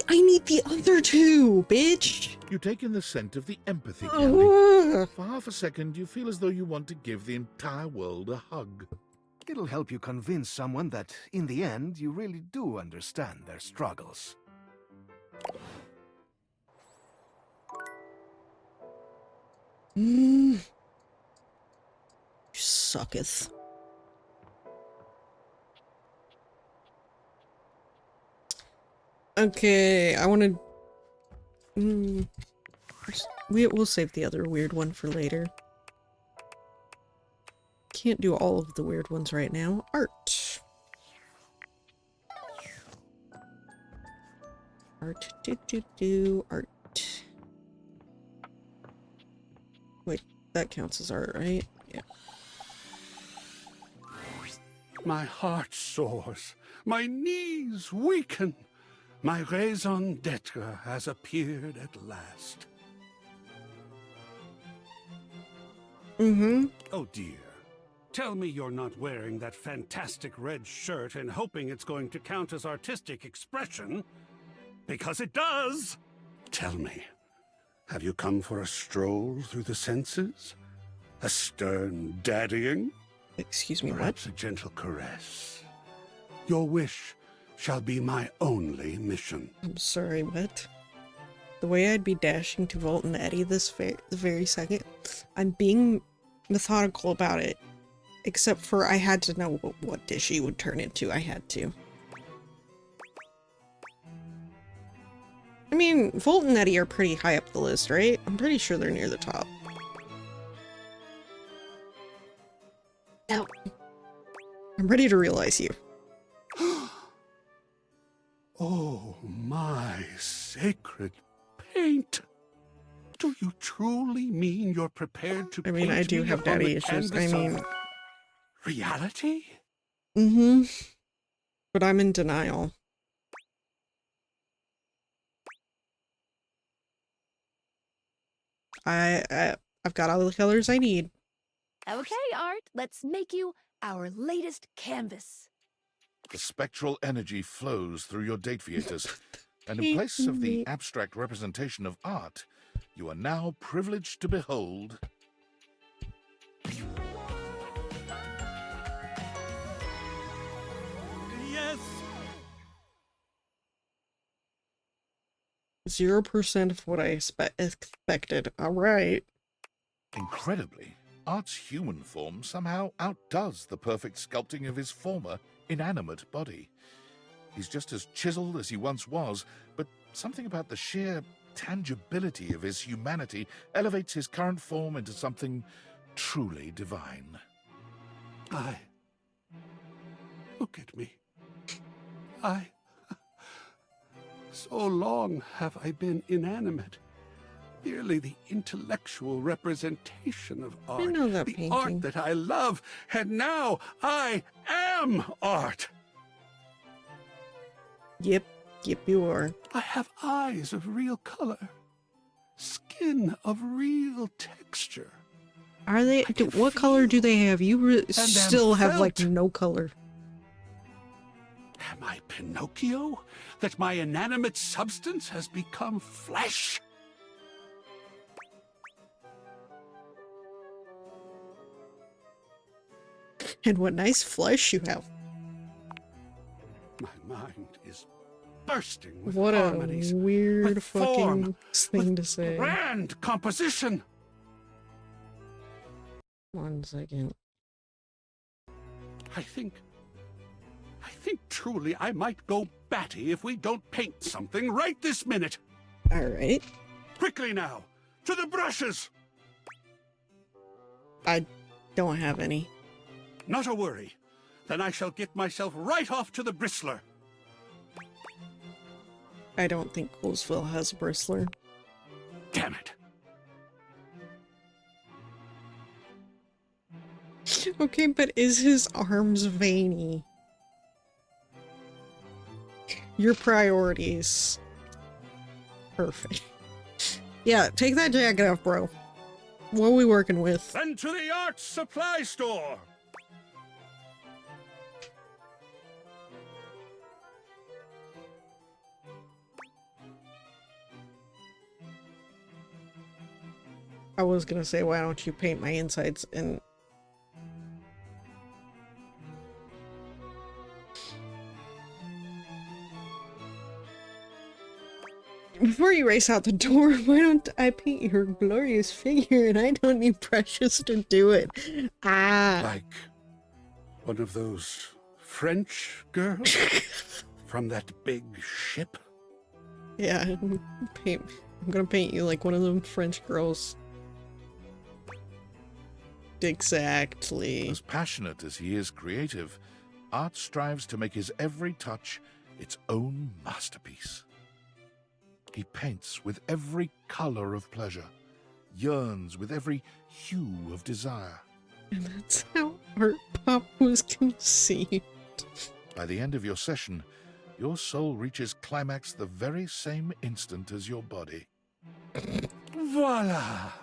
I need the other two, bitch! You take in the scent of the empathy candy. Ugh. For half a second, you feel as though you want to give the entire world a hug. It'll help you convince someone that, in the end, you really do understand their struggles. You sucketh. Okay, I want to... We'll save the other weird one for later. Can't do all of the weird ones right now. Art. Art. Art. Wait, that counts as art, right? Yeah. My heart soars. My knees weaken. My raison d'etre has appeared at last. Oh dear. Tell me you're not wearing that fantastic red shirt and hoping it's going to count as artistic expression. Because it does! Tell me, have you come for a stroll through the senses? A stern daddying? Excuse me, what? Perhaps a gentle caress. Your wish shall be my only mission. I'm sorry, what? The way I'd be dashing to Volt and Eddie the very second, I'm being methodical about it. Except for I had to know what dish he would turn into. I had to. I mean, Volt and Eddie are pretty high up the list, right? I'm pretty sure they're near the top. Ow. I'm ready to realize you. Oh, my sacred paint! Do you truly mean you're prepared to I mean, I paint do me have upon daddy the issues. I canvas of mean... reality? But I'm in denial. I've got all the colors I need. Okay, Art, let's make you our latest canvas. The spectral energy flows through your Dateviators, and in place of the abstract representation of art, you are now privileged to behold... Yes! 0% of what I expected. Alright. Incredibly, Art's human form somehow outdoes the perfect sculpting of his former, inanimate body. He's just as chiseled as he once was, but something about the sheer tangibility of his humanity elevates his current form into something truly divine. Look at me. So long have I been inanimate. merely the intellectual representation of art. know that the painting. art that I love, and now I am art. Yep, you are. I have eyes of real color, skin of real texture. Are they? What color do they have? You still have like no color. Am I Pinocchio? That my inanimate substance has become flesh? And what nice flesh you have. My mind is bursting with What harmonies, a weird with fucking form, thing with to say. grand composition. 1 second. I think truly I might go batty if we don't paint something right this minute. All right. Quickly now, to the brushes. I don't have any. Not a worry. Then I shall get myself right off to the bristler. I don't think Coolsville has a bristler. Damn it. Okay, but is his arms veiny? Your priorities. Perfect. Yeah, take that jacket off, bro. What are we working with? Then to the art supply store. I was gonna say, why don't you paint my insides and... Before you race out the door, why don't I paint your glorious figure and I don't need Precious to do it? Ah. Like one of those French girls from that big ship? Yeah, I'm gonna paint you like one of them French girls. Exactly. As passionate as he is creative, Art strives to make his every touch its own masterpiece. He paints with every color of pleasure, yearns with every hue of desire. And that's how Art Pop was conceived. By the end of your session, your soul reaches climax the very same instant as your body. Voila!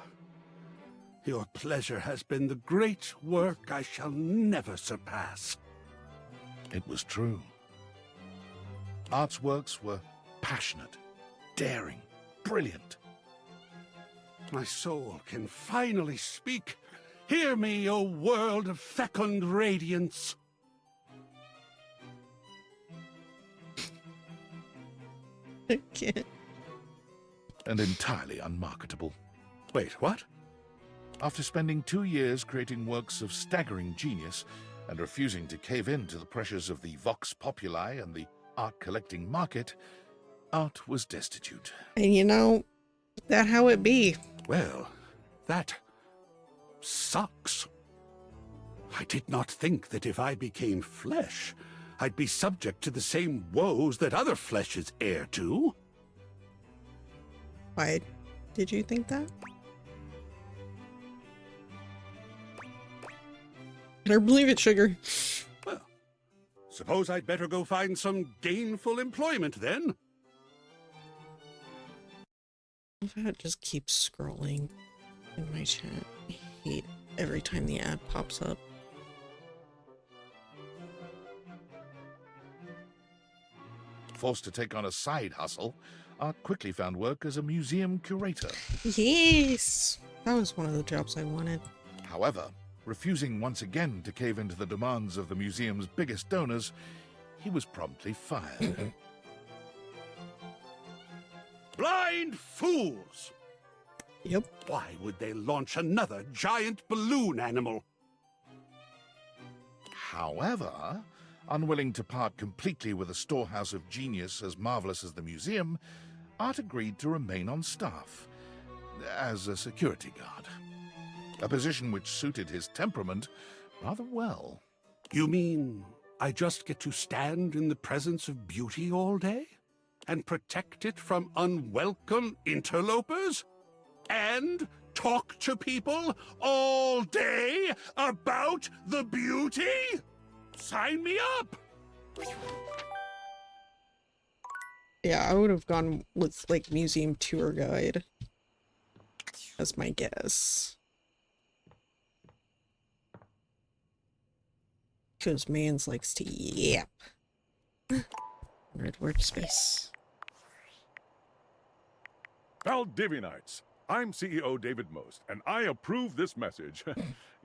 Your pleasure has been the great work I shall never surpass. It was true. Art's works were passionate, daring, brilliant. My soul can finally speak. Hear me, O world of fecund radiance. I can't. And entirely unmarketable. Wait, what? After spending 2 years creating works of staggering genius and refusing to cave in to the pressures of the vox populi and the art collecting market, Art was destitute. And you know, that how it be. Well, that sucks. I did not think that if I became flesh, I'd be subject to the same woes that other flesh is heir to. Why did you think that? Better believe it, sugar. Well, suppose I'd better go find some gainful employment then. If I just keep scrolling in my chat, I hate every time the ad pops up. Forced to take on a side hustle, Art quickly found work as a museum curator. Yes! That was one of the jobs I wanted. However, refusing once again to cave into the demands of the museum's biggest donors, he was promptly fired. Blind fools! Yep. Why would they launch another giant balloon animal? However, unwilling to part completely with a storehouse of genius as marvelous as the museum, Art agreed to remain on staff as a security guard, a position which suited his temperament rather well. You mean I just get to stand in the presence of beauty all day? And protect it from unwelcome interlopers? and talk to people all day about the beauty? Sign me up! Yeah, I would have gone with, like, museum tour guide. That's my guess. Because Mans likes to yap. Red workspace. Valdivianites, I'm CEO David Most, and I approve this message,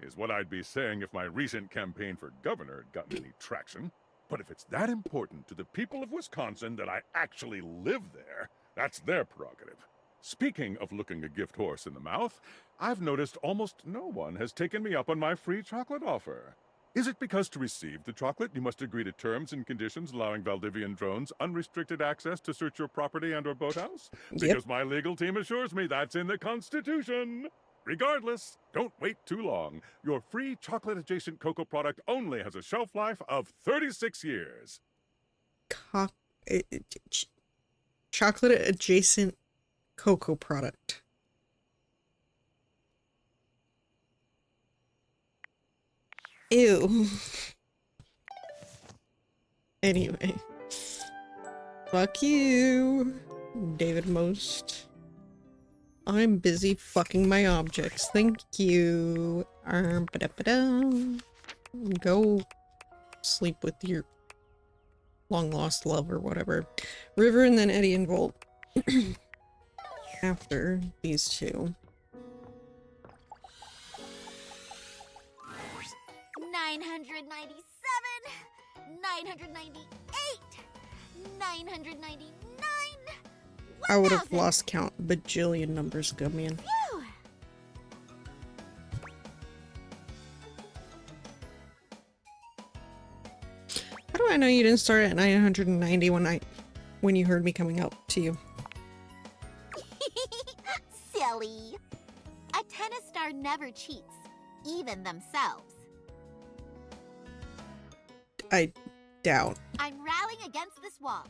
is what I'd be saying if my recent campaign for governor had gotten any traction. But if it's that important to the people of Wisconsin that I actually live there, that's their prerogative. Speaking of looking a gift horse in the mouth, I've noticed almost no one has taken me up on my free chocolate offer. Is it because to receive the chocolate, you must agree to terms and conditions allowing Valdivian drones unrestricted access to search your property and or boathouse? Because my legal team assures me that's in the Constitution. Regardless, don't wait too long. Your free chocolate-adjacent cocoa product only has a shelf life of 36 years. Chocolate-adjacent cocoa product. Ew. Anyway. Fuck you, David Most. I'm busy fucking my objects. Thank you. Ba-da-ba-da. Go sleep with your long-lost love or whatever. River and then Eddie and Volt. After these two. 997, 998, 999. I would have lost count bajillion numbers ago, man. Phew. How do I know you didn't start at 990 when you heard me coming up to you? Silly. A tennis star never cheats, even themselves. I doubt. I'm rallying against this wall.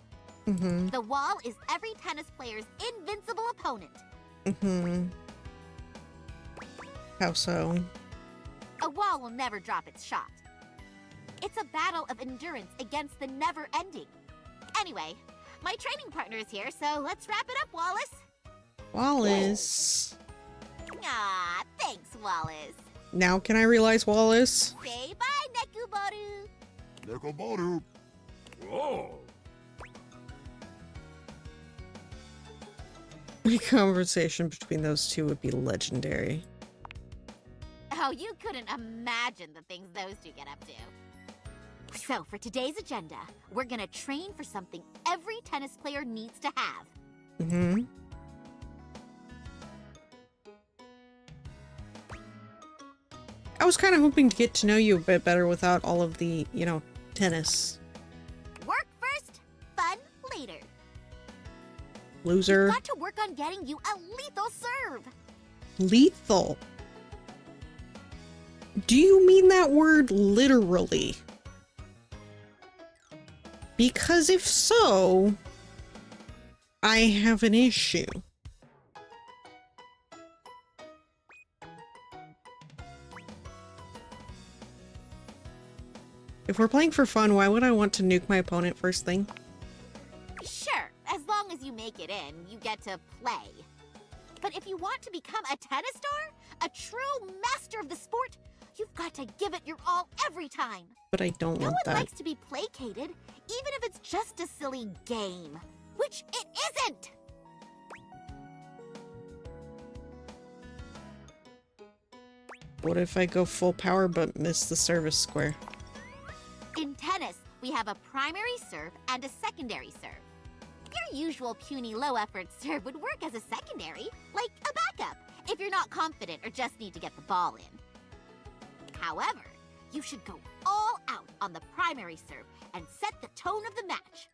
Mm-hmm. The wall is every tennis player's invincible opponent. Mm-hmm. How so? A wall will never drop its shot. It's a battle of endurance against the never-ending. Anyway, my training partner is here, so let's wrap it up, Wallace. Wallace. Aw, thanks, Wallace. Now can I realize Wallace? Say bye, Nekuboru. Nekoboru. Whoa. A conversation between those two would be legendary. Oh, you couldn't imagine the things those two get up to. So, for today's agenda, we're gonna train for something every tennis player needs to have. Mm-hmm. I was kind of hoping to get to know you a bit better without all of the, you know, tennis. Work first, fun later. Loser. We've got to work on getting you a lethal serve. Lethal? Do you mean that word literally? Because if so, I have an issue. If we're playing for fun, why would I want to nuke my opponent first thing? Sure, as long as you make it in, you get to play. But if you want to become a tennis star, a true master of the sport, you've got to give it your all every time. But I don't No want one that. likes to be placated, even if it's just a silly game. Which it isn't! What if I go full power but miss the service square? In tennis, we have a primary serve and a secondary serve. Your usual puny low-effort serve would work as a secondary, like a backup, if you're not confident or just need to get the ball in. However, you should go all out on the primary serve and set the tone of the match.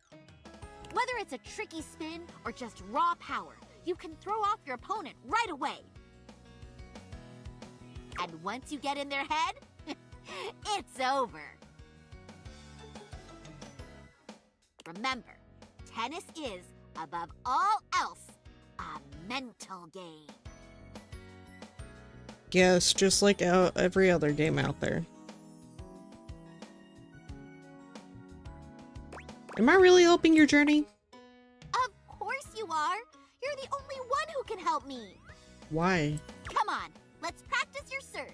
Whether it's a tricky spin or just raw power, you can throw off your opponent right away. And once you get in their head, it's over. Remember, tennis is, above all else, a mental game. Yes, just like every other game out there. Am I really helping your journey? Of course you are. You're the only one who can help me. Why? Come on, let's practice your serves.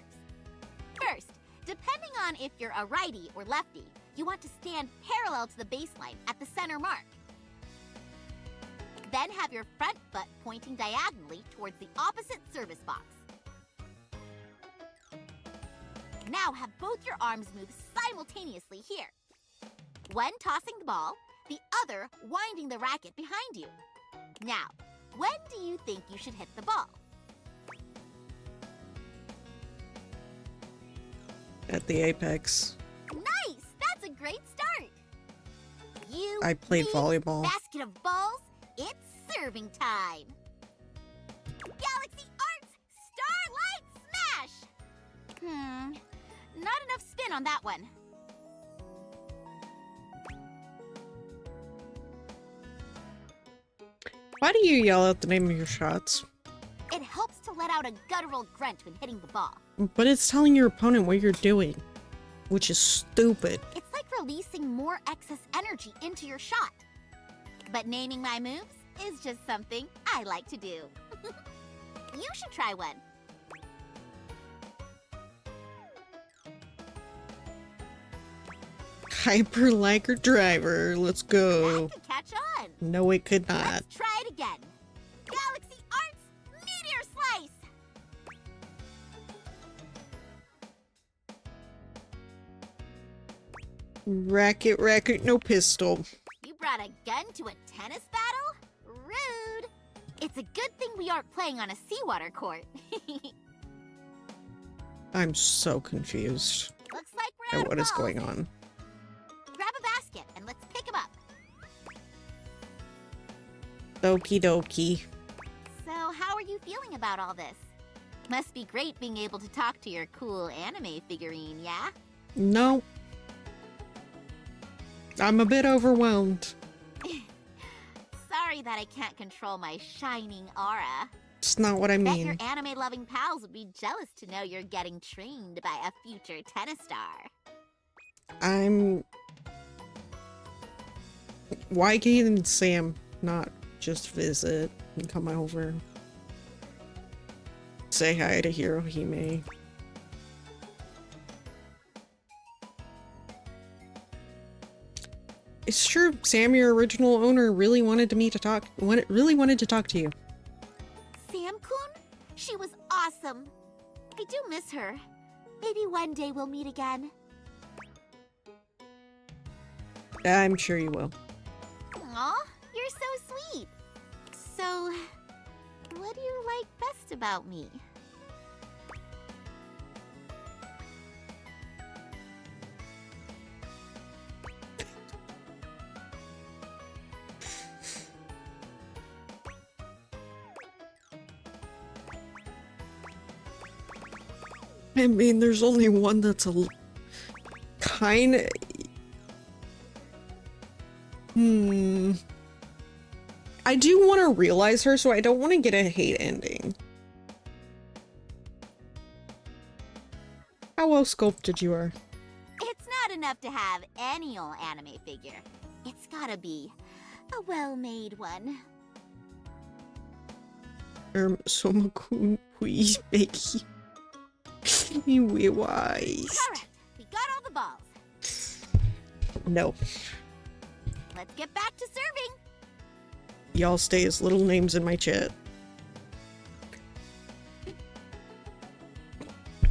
First, depending on if you're a righty or lefty, you want to stand parallel to the baseline at the center mark. Then have your front foot pointing diagonally towards the opposite service box. Now have both your arms move simultaneously here. One tossing the ball, the other winding the racket behind you. Now, when do you think you should hit the ball? At the apex. Nice! That's a great start! I played volleyball. Basket of balls, it's serving time! Galaxy Arts Starlight Smash! Not enough spin on that one. Why do you yell out the name of your shots? It helps to let out a guttural grunt when hitting the ball. But it's telling your opponent what you're doing, which is stupid. It's like releasing more excess energy into your shot. But naming my moves is just something I like to do. You should try one. Hyper like driver, let's go. That could catch on. No, it could not. Let's try it again. Galaxy Arts Meteor Slice! Racket, no pistol. You brought a gun to a tennis battle? Rude. It's a good thing we aren't playing on a seawater court. I'm so confused Looks like we're out at of what is balls. going on. Grab a basket and let's pick them up. Okie dokie. So, how are you feeling about all this? Must be great being able to talk to your cool anime figurine, yeah? No. I'm a bit overwhelmed. Sorry that I can't control my shining aura. It's not what I Bet your mean. anime-loving pals would be jealous to know you're getting trained by a future tennis star. Why can't Sam not just visit and come over? Say hi to Hirohime. It's true, Sam, your original owner, really wanted to talk to you. Sam-kun? She was awesome. I do miss her. Maybe one day we'll meet again. I'm sure you will. Aw, you're so sweet. So, what do you like best about me? I mean, there's only one that's a kind of... I do want to realize her, so I don't want to get a hate ending. How well sculpted you are. It's not enough to have any old anime figure. It's gotta be a well-made one. Somakun, please, Becky. We wise. Correct. We got all the balls. No. Let's get back to serving. Y'all stay as little names in my chat.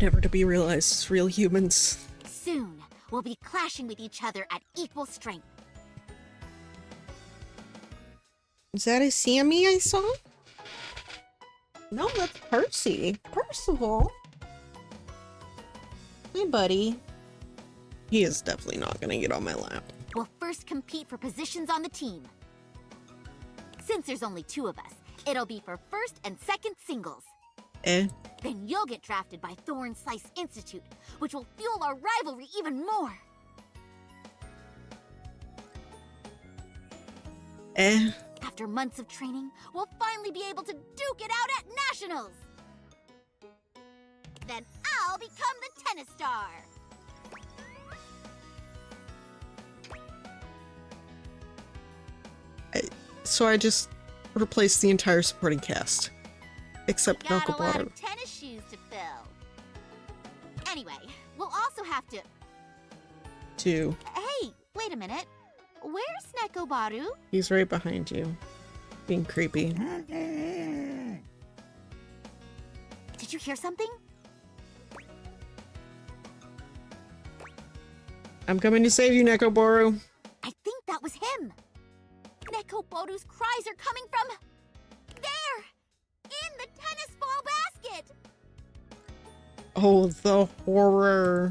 Never to be realized as real humans. Soon, we'll be clashing with each other at equal strength. Is that a Sammy I saw? No, that's Percy. Percival. Hey, buddy. He is definitely not gonna get on my lap. We'll first compete for positions on the team. Since there's only 2 of us, it'll be for first and second singles. Eh? Then you'll get drafted by Thorn Slice Institute, which will fuel our rivalry even more. Eh? After months of training, we'll finally be able to duke it out at Nationals! Then I'll become the tennis star. So I just replaced the entire supporting cast. Except Got a lot Nakobaru. of tennis shoes to fill. Anyway, we'll also have to... Too. Hey, wait a minute. Where's Nekobaru? He's right behind you. Being creepy. Did you hear something? I'm coming to save you, Nekobaru. I think that was him. Nekobaru's cries are coming from... there! In the tennis ball basket! Oh, the horror.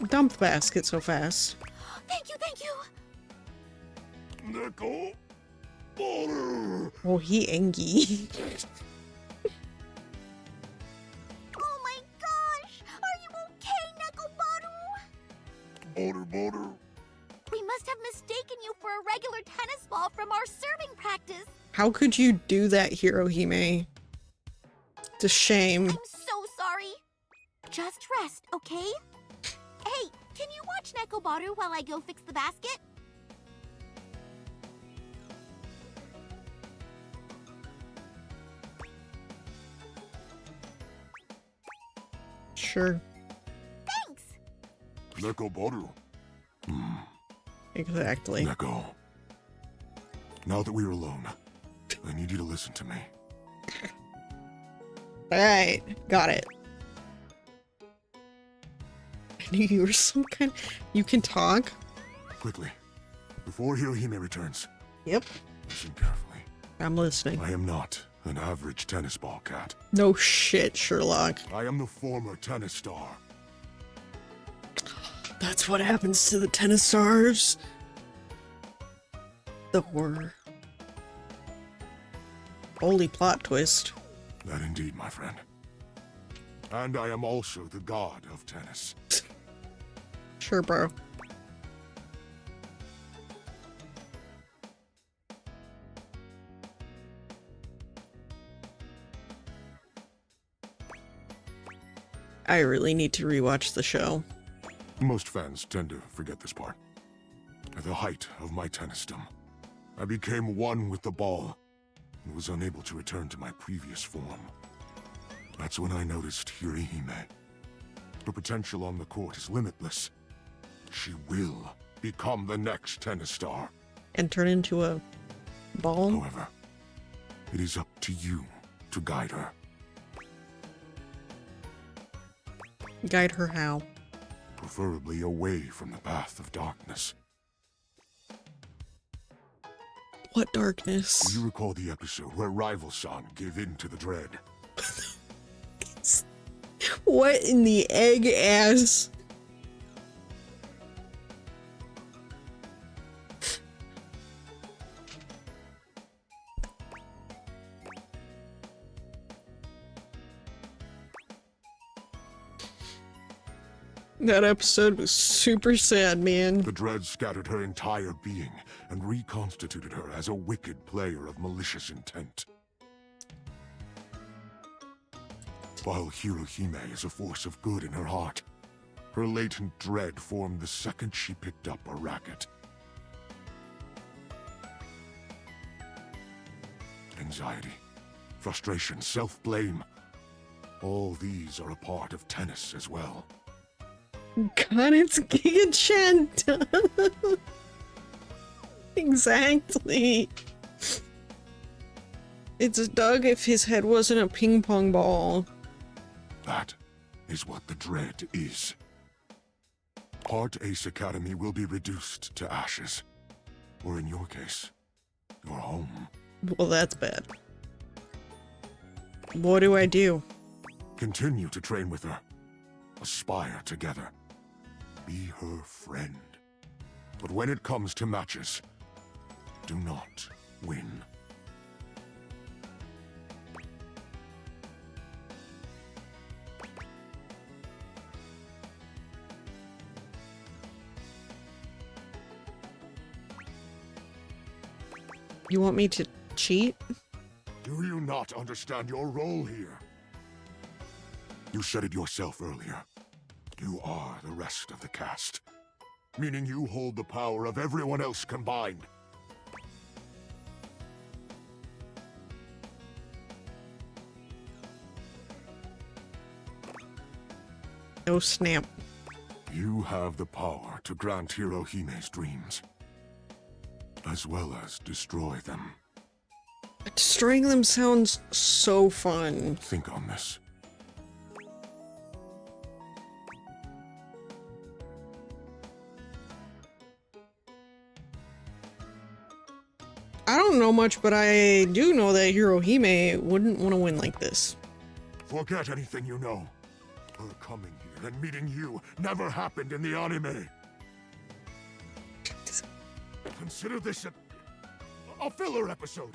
Dump the basket so fast. Thank you, thank you! Nickel Butter. Oh, he angry. Oh my gosh! Are you okay, Nekobaru? Butter. We must have mistaken you for a regular tennis ball from our serving practice. How could you do that, Hirohime? It's a shame. I'm so sorry. Just rest, okay? Hey, can you watch Nekobaru while I go fix the basket? Sure. Thanks! Nickel Butter. Exactly. Neko. Now that we're alone, I need you to listen to me. Alright, got it. I knew you were some kind. You can talk? Quickly, before Hirohime returns, Yep. listen carefully. I'm listening. I am not an average tennis ball cat. No shit, Sherlock. I am the former tennis star. That's what happens to the tennis stars. The horror. Holy plot twist. That indeed, my friend. And I am also the god of tennis. Sure, bro. I really need to rewatch the show. Most fans tend to forget this part. At the height of my tennisdom, I became one with the ball and was unable to return to my previous form. That's when I noticed Hirohime. Her potential on the court is limitless. She will become the next tennis star. And turn into a ball? However, it is up to you to guide her. Guide her how? Preferably away from the path of darkness. What darkness? Do you recall the episode where Rival-san gave in to the dread? What in the egg ass? That episode was super sad, man. The dread scattered her entire being and reconstituted her as a wicked player of malicious intent. While Hirohime is a force of good in her heart, her latent dread formed the second she picked up a racket. Anxiety, frustration, self-blame. All these are a part of tennis as well. God, it's Giga Chanta. Exactly. It's Doug if his head wasn't a ping pong ball. That is what the dread is. Heart Ace Academy will be reduced to ashes. Or in your case, your home. Well, that's bad. What do I do? Continue to train with her. Aspire together. Be her friend. But when it comes to matches, do not win. You want me to cheat? Do you not understand your role here? You said it yourself earlier. You are the rest of the cast, meaning you hold the power of everyone else combined. Oh snap. You have the power to grant Hirohime's dreams, as well as destroy them. Destroying them sounds so fun. Think on this. I don't know much, but I do know that Hirohime wouldn't want to win like this. Forget anything you know. Her coming here and meeting you never happened in the anime. Consider this a filler episode,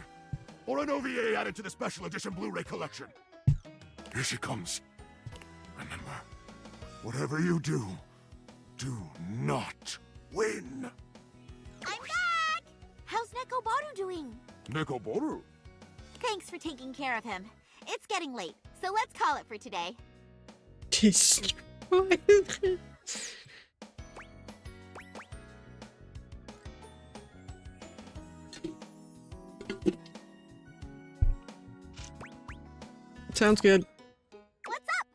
or an OVA added to the special edition Blu-ray collection. Here she comes. Remember, whatever you do, do not win. I'm back! How's Nekobaru doing? Nekoboru? Thanks for taking care of him. It's getting late, so let's call it for today. Destroy them. Sounds good. What's up?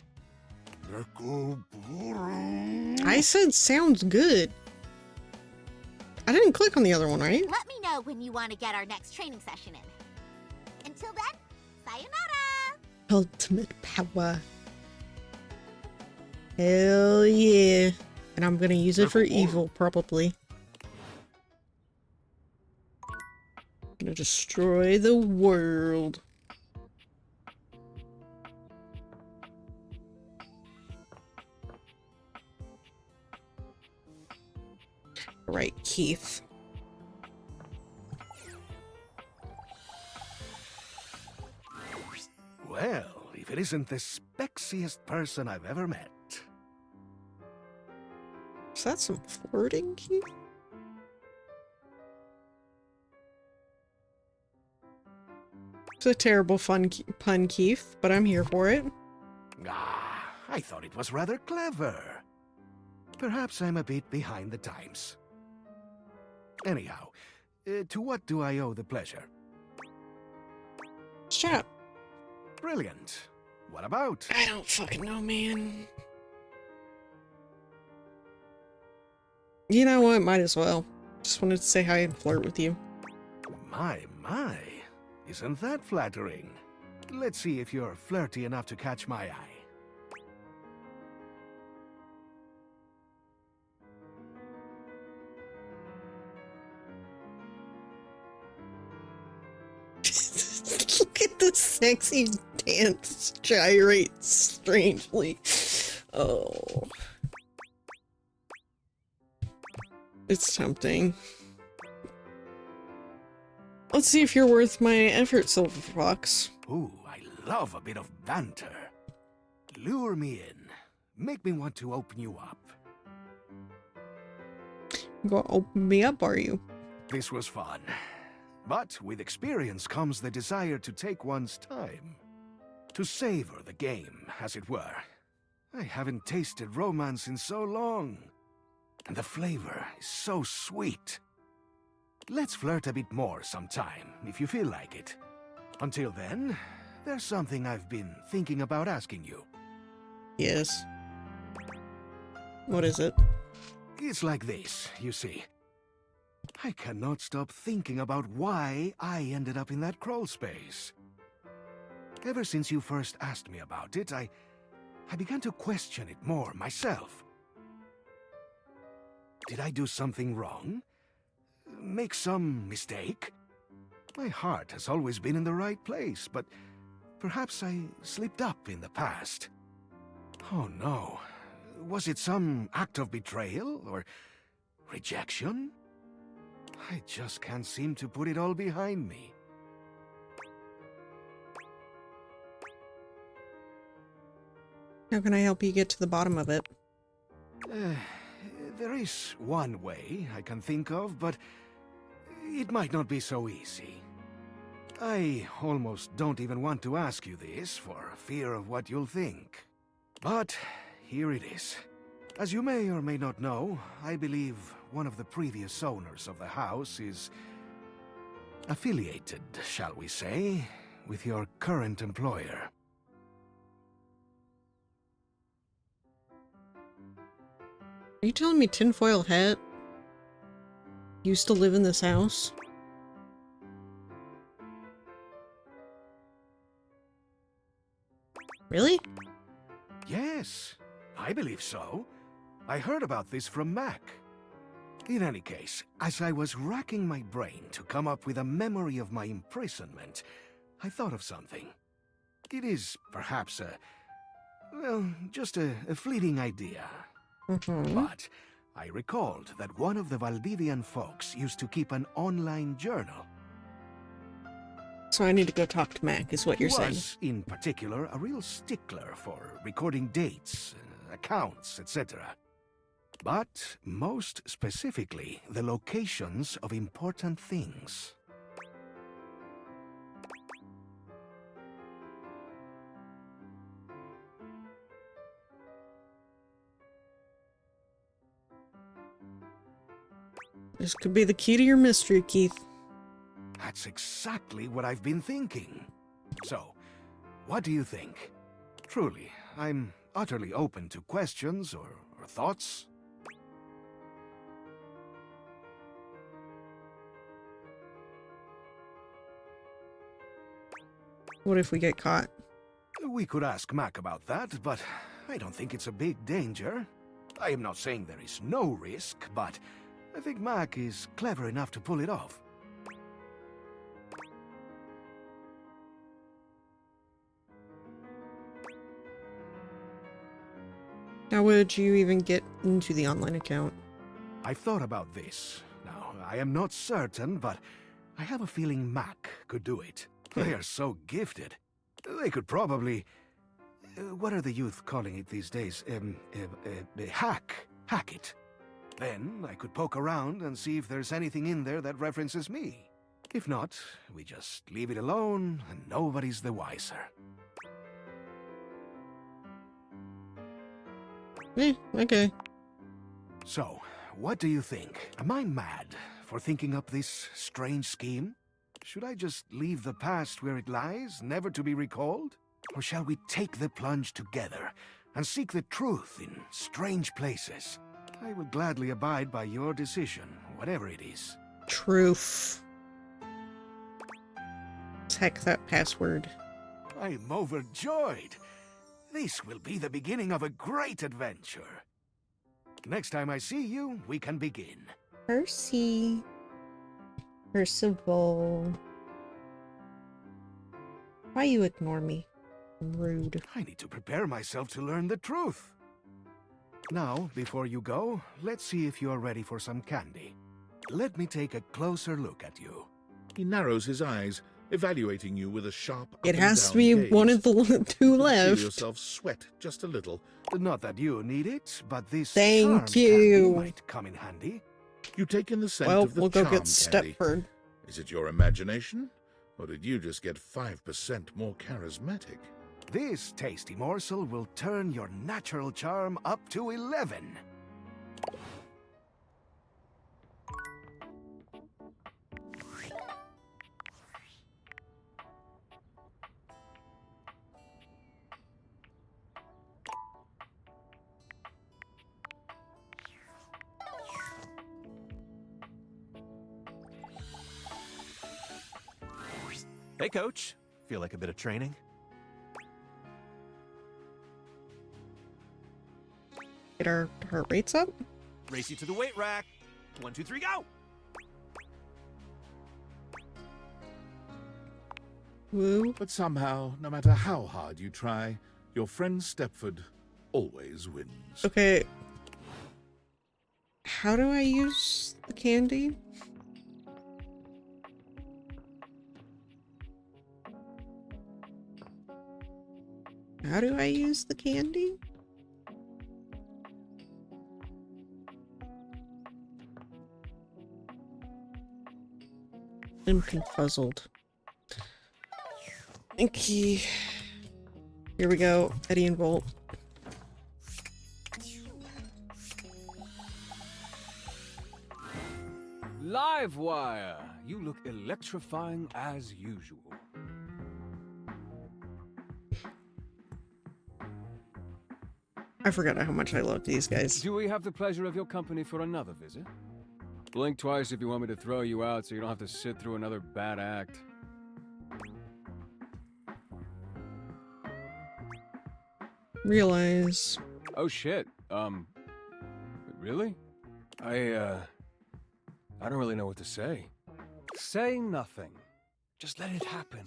Nekoboru. I said sounds good. I didn't click on the other one, right? Let me know when you want to get our next training session in. Until then, sayonara! Ultimate power. Hell yeah. And I'm gonna use it for evil, probably. Gonna destroy the world. Right, Keith. Well, if it isn't the spexiest person I've ever met. Is that some flirting, Keith? It's a terrible pun, Keith, but I'm here for it. Ah, I thought it was rather clever. Perhaps I'm a bit behind the times. Anyhow, to what do I owe the pleasure? Shut up. Brilliant. What about? I don't fucking know, man. You know what? Might as well. Just wanted to say hi and flirt with you. My. Isn't that flattering? Let's see if you're flirty enough to catch my eye. Look at the sexy dance gyrates strangely. Oh. It's tempting. Let's see if you're worth my effort, Silver Fox. Ooh, I love a bit of banter. Lure me in. Make me want to open you up. You gonna open me up, are you? This was fun. But with experience comes the desire to take one's time. To savor the game, as it were. I haven't tasted romance in so long. And the flavor is so sweet. Let's flirt a bit more sometime, if you feel like it. Until then, there's something I've been thinking about asking you. Yes. What is it? It's like this, you see. I cannot stop thinking about why I ended up in that crawl space. Ever since you first asked me about it, I began to question it more myself. Did I do something wrong? Make some mistake? My heart has always been in the right place, but perhaps I slipped up in the past. Oh no. Was it some act of betrayal or rejection? I just can't seem to put it all behind me. How can I help you get to the bottom of it? There is one way I can think of, but it might not be so easy. I almost don't even want to ask you this for fear of what you'll think. But here it is. As you may or may not know, I believe one of the previous owners of the house is affiliated, shall we say, with your current employer. Are you telling me tinfoil hat used to live in this house? Really? Yes, I believe so. I heard about this from Mac. In any case, as I was racking my brain to come up with a memory of my imprisonment, I thought of something. It is perhaps just a fleeting idea. But I recalled that one of the Valdivian folks used to keep an online journal. So I need to go talk to Mac, is what you're saying. He was, in particular, a real stickler for recording dates, accounts, etc. But most specifically, the locations of important things. This could be the key to your mystery, Keith. That's exactly what I've been thinking. So, what do you think? Truly, I'm utterly open to questions or thoughts. What if we get caught? We could ask Mac about that, but I don't think it's a big danger. I am not saying there is no risk, but I think Mac is clever enough to pull it off. How would you even get into the online account? I've thought about this. Now, I am not certain, but I have a feeling Mac could do it. They are so gifted. They could probably... what are the youth calling it these days? Hack it. Then I could poke around and see if there's anything in there that references me. If not, we just leave it alone and nobody's the wiser. Okay. So, what do you think? Am I mad for thinking up this strange scheme? Should I just leave the past where it lies, never to be recalled? Or shall we take the plunge together and seek the truth in strange places? I will gladly abide by your decision, whatever it is. Truth. Heck that password. I'm overjoyed. This will be the beginning of a great adventure. Next time I see you, we can begin. Percy. Percival. Why you ignore me? I'm rude. I need to prepare myself to learn the truth. Now, before you go, let's see if you're ready for some candy. Let me take a closer look at you. He narrows his eyes, evaluating you with a sharp It up and has down to be gaze. one of the two You left. feel yourself sweat just a little. Not that you need it, but this Thank charm you. candy might come in handy. You take in the scent Well, of the we'll go charm get candy. Stepford. Is it your imagination? Or did you just get 5% more charismatic? This tasty morsel will turn your natural charm up to 11. Hey, Coach. Feel like a bit of training? Get our heart rates up. Race you to the weight rack. 1, 2, 3, go! Woo. But somehow, no matter how hard you try, your friend Stepford always wins. Okay. How do I use the candy? How do I use the candy? I'm confuzzled. Okay. Here we go. Eddie and Volt. Livewire! You look electrifying as usual. I forgot how much I love these guys. Do we have the pleasure of your company for another visit? Blink twice if you want me to throw you out so you don't have to sit through another bad act. Realize. Oh shit. Really? I don't really know what to say. Say nothing. Just let it happen.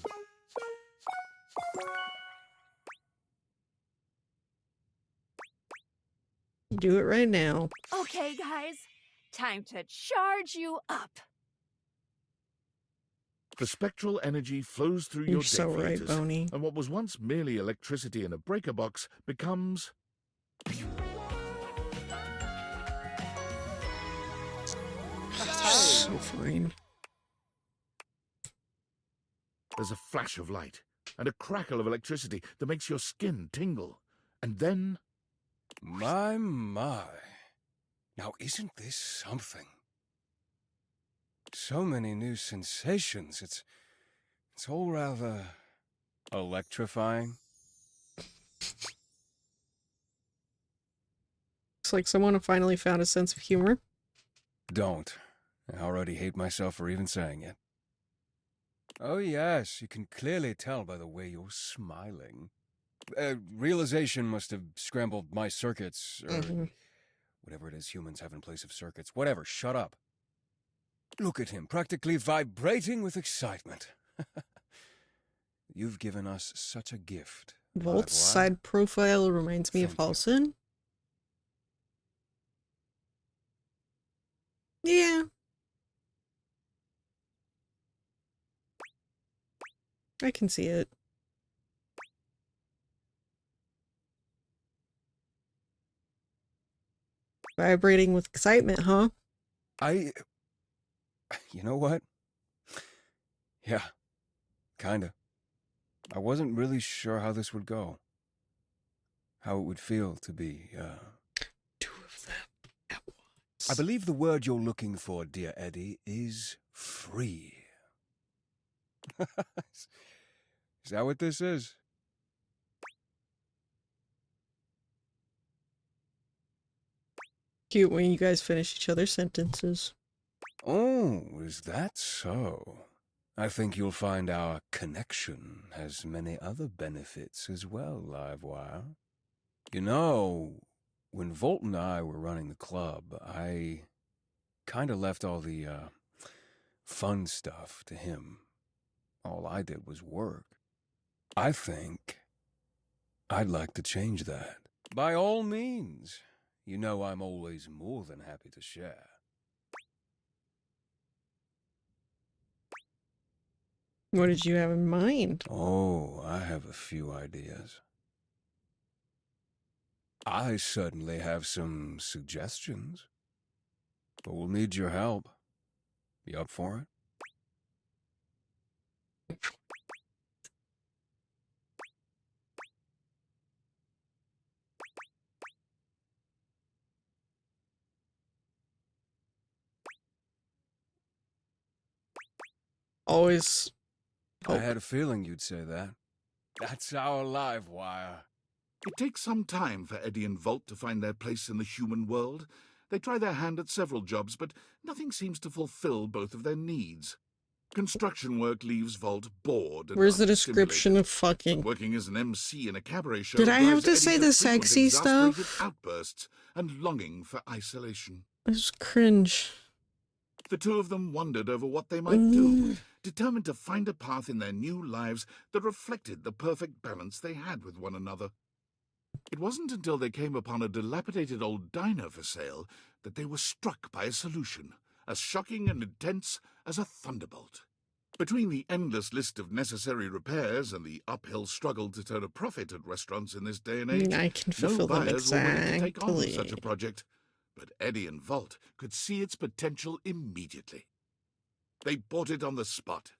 Do it right now. Okay, guys. Time to charge you up. The spectral energy flows through You're your so right, data Boney. and what was once merely electricity in a breaker box becomes... So fine. There's a flash of light and a crackle of electricity that makes your skin tingle. And then... My. Now isn't this something? So many new sensations. It's all rather electrifying. Looks like someone finally found a sense of humor. Don't. I already hate myself for even saying it. Oh yes, you can clearly tell by the way you're smiling. Realization must have scrambled my circuits, or whatever it is humans have in place of circuits. Whatever, shut up. Look at him, practically vibrating with excitement. You've given us such a gift. Volt's side profile reminds me of Halson. Yeah. I can see it. Vibrating with excitement, huh? You know what? Yeah, kinda. I wasn't really sure how this would go. How it would feel to be, two of them at once. I believe the word you're looking for, dear Eddie, is free. Is that what this is? Cute when you guys finish each other's sentences. Oh, is that so? I think you'll find our connection has many other benefits as well, Livewire. You know, when Volt and I were running the club, I kinda left all the, fun stuff to him. All I did was work. I think I'd like to change that. By all means. You know I'm always more than happy to share. What did you have in mind? Oh, I have a few ideas. I certainly have some suggestions. But we'll need your help. You up for it? Always hope. I had a feeling you'd say that. That's our Livewire. It takes some time for Eddie and Volt to find their place in the human world. They try their hand at several jobs, but nothing seems to fulfill both of their needs. Construction work leaves Volt bored and where's the description of fucking? Working as an MC in a cabaret show. Did I have to Eddie say the sexy stuff? Outbursts and longing for isolation. It's cringe. The two of them wondered over what they might do, determined to find a path in their new lives that reflected the perfect balance they had with one another. It wasn't until they came upon a dilapidated old diner for sale that they were struck by a solution, as shocking and intense as a thunderbolt. Between the endless list of necessary repairs and the uphill struggle to turn a profit at restaurants in this day and age, I can no fulfill them buyers were willing to take on exactly. such a project. But Eddie and Volt could see its potential immediately. They bought it on the spot.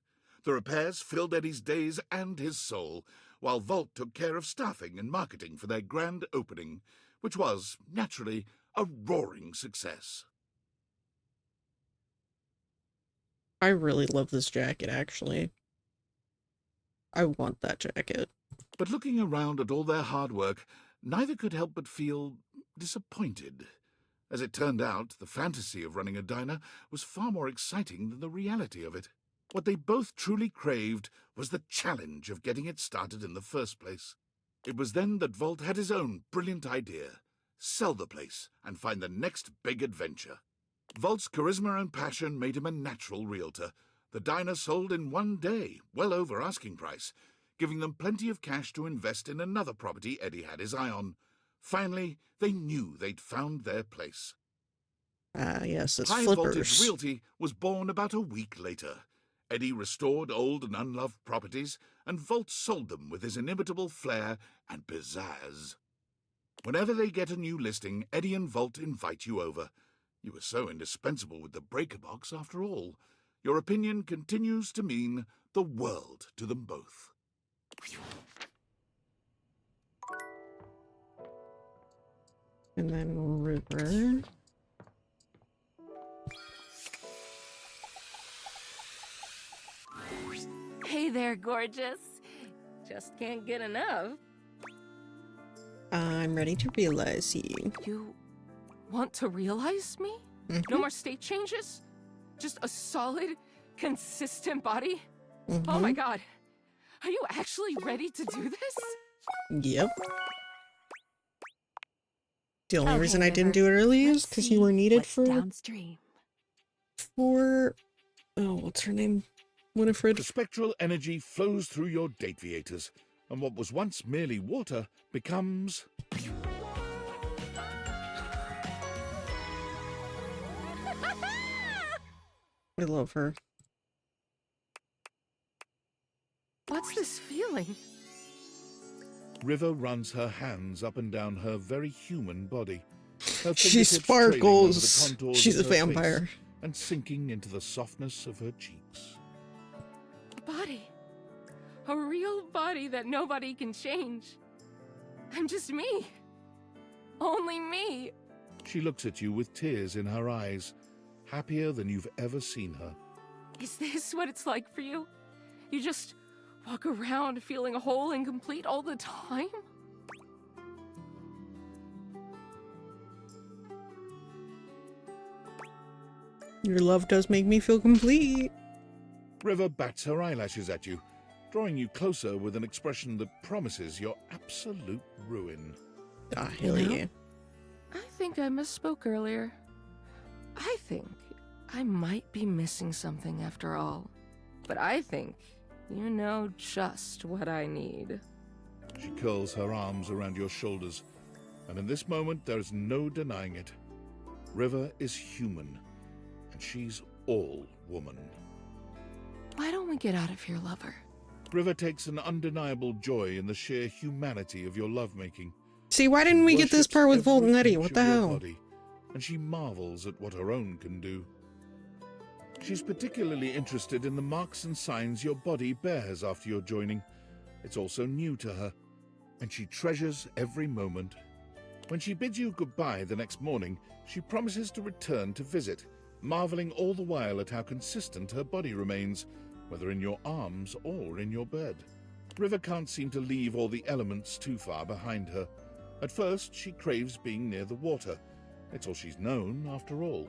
The repairs filled Eddie's days and his soul, while Vault took care of staffing and marketing for their grand opening, which was, naturally, a roaring success. I really love this jacket, actually. I want that jacket. But looking around at all their hard work, neither could help but feel disappointed. As it turned out, the fantasy of running a diner was far more exciting than the reality of it. What they both truly craved was the challenge of getting it started in the first place. It was then that Vault had his own brilliant idea: sell the place and find the next big adventure. Vault's charisma and passion made him a natural realtor. The diner sold in one day, well over asking price, giving them plenty of cash to invest in another property Eddie had his eye on. Finally, they knew they'd found their place. Yes, it's High Flippers. Voltage Realty was born about a week later. Eddie restored old and unloved properties, and Vault sold them with his inimitable flair and pizzazz. Whenever they get a new listing, Eddie and Vault invite you over. You were so indispensable with the breaker box, after all. Your opinion continues to mean the world to them both. And then River. Hey there, gorgeous. Just can't get enough. I'm ready to realize you. You want to realize me? No more state changes? Just a solid, consistent body? Oh my god. Are you actually ready to do this? Yep. The only Okay, reason I didn't River. do it early is Let's because see you were needed what's for downstream. what's her name? Winifred. The spectral energy flows through your Dateviators, and what was once merely water becomes... I love her. What's this feeling? River runs her hands up and down her very human body. Her She fingertips trailing over the sparkles. contours She's of a her face vampire. and sinking into the softness of her cheeks. A body. A real body that nobody can change. I'm just me. Only me. She looks at you with tears in her eyes, happier than you've ever seen her. Is this what it's like for you? You just walk around feeling whole and complete all the time? Your love does make me feel complete. River bats her eyelashes at you, drawing you closer with an expression that promises your absolute ruin. Ah, hell yeah. I think I misspoke earlier. I think I might be missing something after all. But I think you know just what I need. She curls her arms around your shoulders, and in this moment there is no denying it. River is human, and she's all woman. Why don't we get out of here, lover? River takes an undeniable joy in the sheer humanity of your lovemaking. See, why didn't we get this part with Volt and Eddie? What the hell? Body, and she marvels at what her own can do. She's particularly interested in the marks and signs your body bears after your joining. It's also new to her, and she treasures every moment. When she bids you goodbye the next morning, she promises to return to visit, marveling all the while at how consistent her body remains, whether in your arms or in your bed. River can't seem to leave all the elements too far behind her. At first, she craves being near the water. It's all she's known, after all.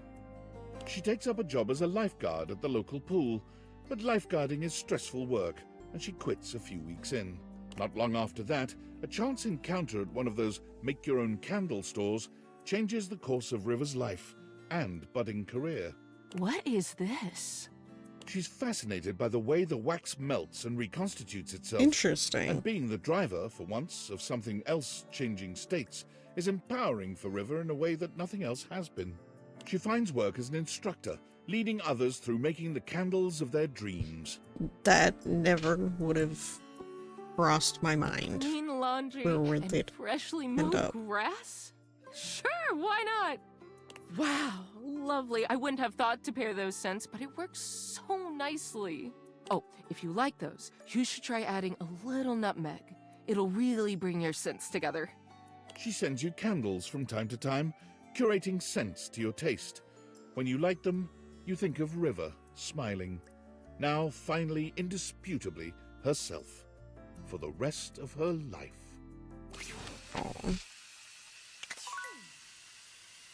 She takes up a job as a lifeguard at the local pool, but lifeguarding is stressful work, and she quits a few weeks in. Not long after that, a chance encounter at one of those make-your-own-candle stores changes the course of River's life and budding career. What is this? She's fascinated by the way the wax melts and reconstitutes itself. Interesting. And being the driver, for once, of something else changing states is empowering for River in a way that nothing else has been. She finds work as an instructor, leading others through making the candles of their dreams. That never would have crossed my mind. Clean laundry Where would and they freshly end mowed up? grass? Sure, why not? Wow, lovely. I wouldn't have thought to pair those scents, but it works so nicely. Oh, if you like those, you should try adding a little nutmeg. It'll really bring your scents together. She sends you candles from time to time, curating scents to your taste. When you light them, you think of River, smiling. Now, finally, indisputably, herself. For the rest of her life.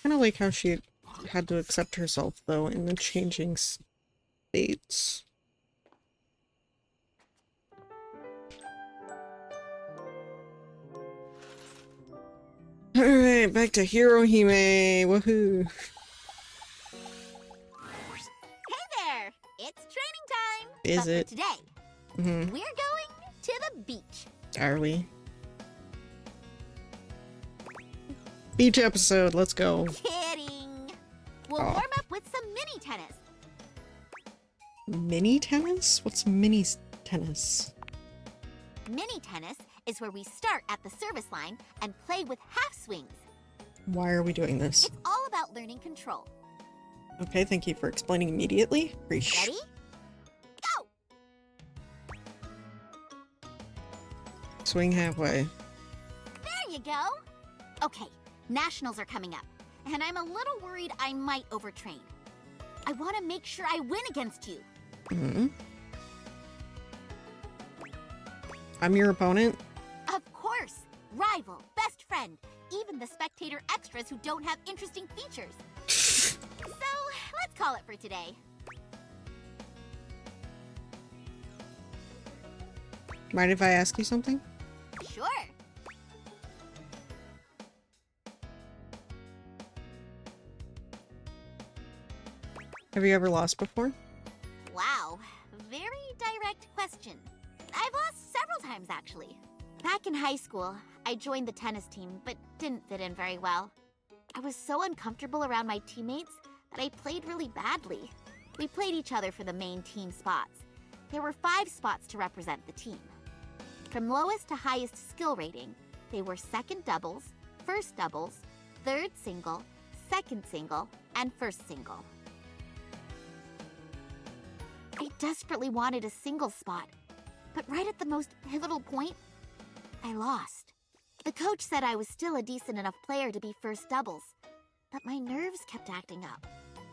Kind of like how she had to accept herself, though, in the changing states. Alright, back to Hirohime. Woohoo. Hey there! It's training time! Is but it? For today, we're going to the beach. Are we? Beach episode, let's go. Kidding! We'll warm up with some mini tennis. Mini tennis? What's mini tennis? Mini tennis is where we start at the service line and play with half swings. Why are we doing this? It's all about learning control. Okay, thank you for explaining immediately. Ready? Go! Swing halfway. There you go. Okay, nationals are coming up, and I'm a little worried I might overtrain. I want to make sure I win against you. I'm your opponent? Of course. Rival, best friend, even the spectator extras who don't have interesting features. So, let's call it for today. Mind if I ask you something? Sure. Have you ever lost before? Wow, very direct question. I've lost several times, actually. Back in high school, I joined the tennis team, but didn't fit in very well. I was so uncomfortable around my teammates that I played really badly. We played each other for the main team spots. There were 5 spots to represent the team. From lowest to highest skill rating, they were second doubles, first doubles, third single, second single, and first single. I desperately wanted a single spot, but right at the most pivotal point, I lost. The coach said I was still a decent enough player to be first doubles, but my nerves kept acting up.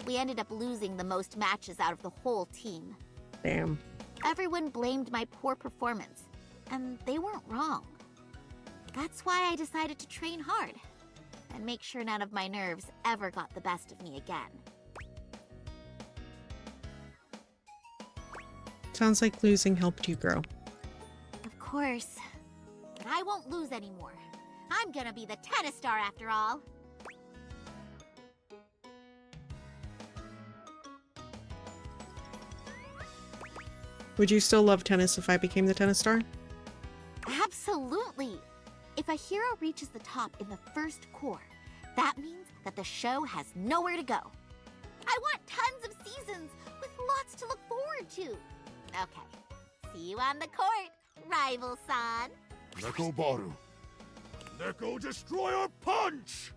We ended up losing the most matches out of the whole team. Damn. Everyone blamed my poor performance, and they weren't wrong. That's why I decided to train hard and make sure none of my nerves ever got the best of me again. Sounds like losing helped you grow. Of course. But I won't lose anymore. I'm gonna be the tennis star after all. Would you still love tennis if I became the tennis star? Absolutely! If a hero reaches the top in the first core, that means that the show has nowhere to go. I want tons of seasons with lots to look forward to. Okay, see you on the court, rival-san. Neko Baru. Neko Destroyer Punch!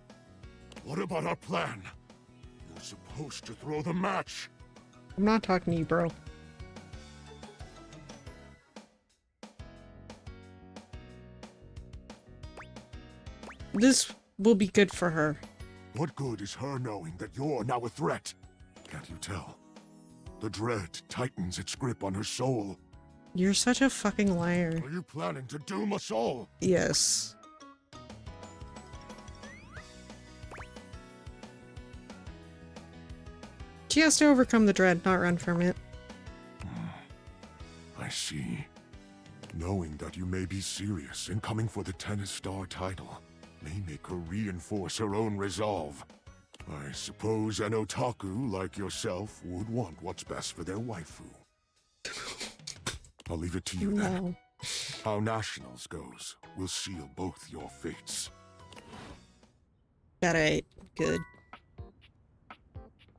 What about our plan? You're supposed to throw the match. I'm not talking to you, bro. This will be good for her. What good is her knowing that you're now a threat? Can't you tell? The dread tightens its grip on her soul. You're such a fucking liar. Are you planning to doom us all? Yes. She has to overcome the dread, not run from it. I see. Knowing that you may be serious in coming for the tennis star title may make her reinforce her own resolve. I suppose an otaku like yourself would want what's best for their waifu. I'll leave it to you then. No. How Nationals goes will seal both your fates. Alright, good.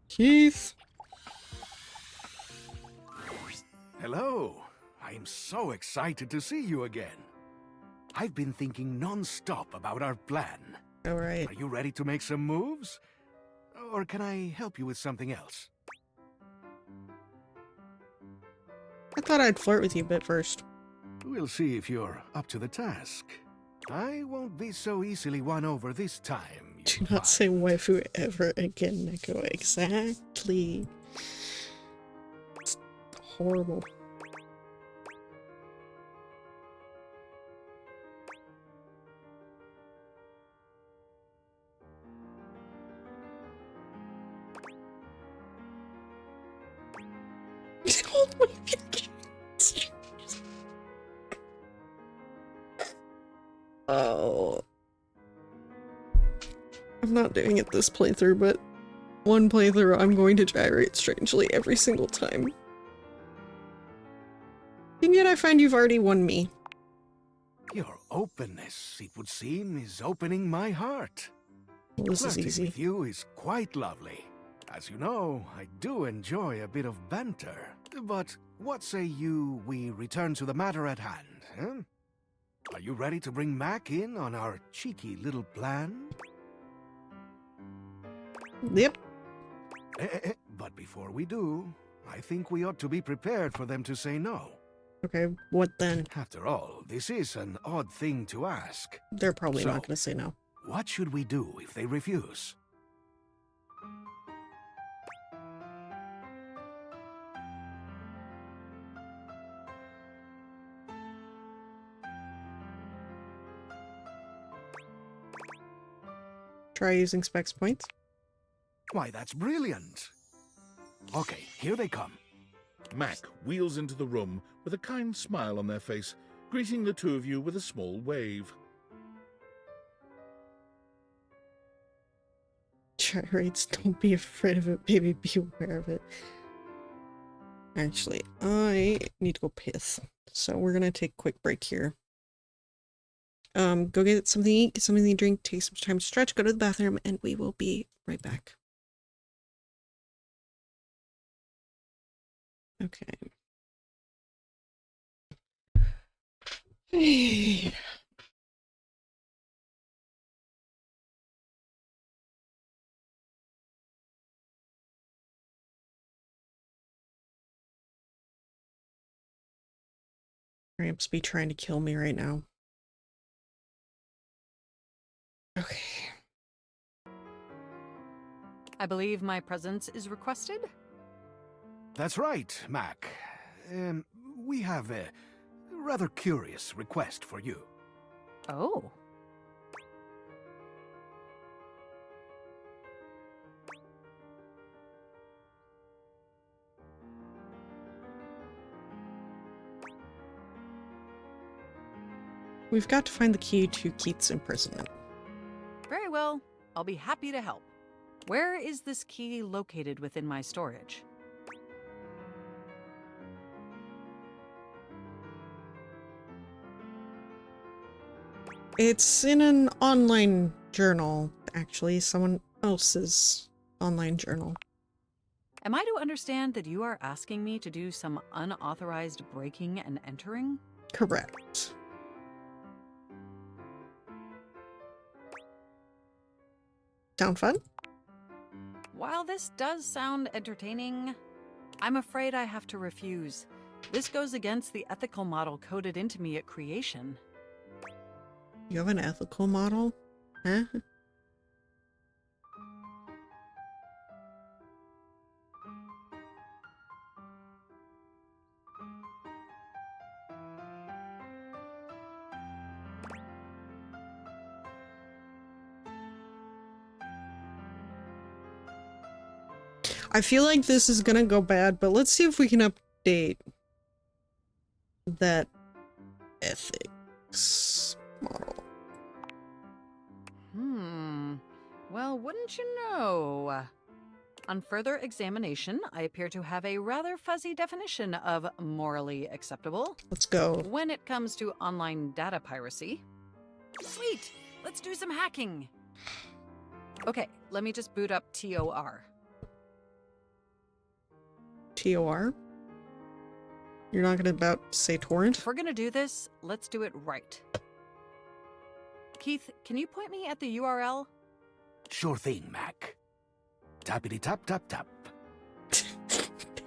Keith! Hello. I'm so excited to see you again. I've been thinking non-stop about our plan. Alright. Are you ready to make some moves? Or can I help you with something else? I thought I'd flirt with you a bit first. We'll see if you're up to the task. I won't be so easily won over this time. Do not say waifu ever again, Neko. Exactly. It's horrible. Oh my God. Oh. I'm not doing it this playthrough, but one playthrough I'm going to gyrate strangely every single time. And yet I find you've already won me. Your openness, it would seem, is opening my heart. Well, this is Flirting easy. with you is quite lovely. As you know, I do enjoy a bit of banter. But what say we return to the matter at hand, huh? Are you ready to bring Mac in on our cheeky little plan? Yep. But before we do, I think we ought to be prepared for them to say no. Okay, what then? After all, this is an odd thing to ask. They're probably not going to say no. What should we do if they refuse? Try using specs points. Why, that's brilliant. Okay, here they come. Mac wheels into the room with a kind smile on their face, greeting the two of you with a small wave. Gyrates, don't be afraid of it, baby. Be aware of it. Actually, I need to go piss. So we're going to take a quick break here. Go get something to eat, get something to drink, take some time to stretch, go to the bathroom, and we will be right back. Okay. Hey. Cramps be trying to kill me right now. Okay. I believe my presence is requested? That's right, Mac. We have a rather curious request for you. Oh. We've got to find the key to Keith's imprisonment. Very well. I'll be happy to help. Where is this key located within my storage? It's in an online journal, actually. Someone else's online journal. Am I to understand that you are asking me to do some unauthorized breaking and entering? Correct. Sound fun? While this does sound entertaining, I'm afraid I have to refuse. This goes against the ethical model coded into me at creation. You have an ethical model? Huh? I feel like this is gonna go bad, but let's see if we can update that ethics model. Well, wouldn't you know? On further examination, I appear to have a rather fuzzy definition of morally acceptable. Let's go. When it comes to online data piracy. Sweet! Let's do some hacking! Okay, let me just boot up TOR. TOR? You're not gonna about to say torrent? If we're gonna do this, let's do it right. Keith, can you point me at the URL? Sure thing, Mac. Tappity tap tap tap.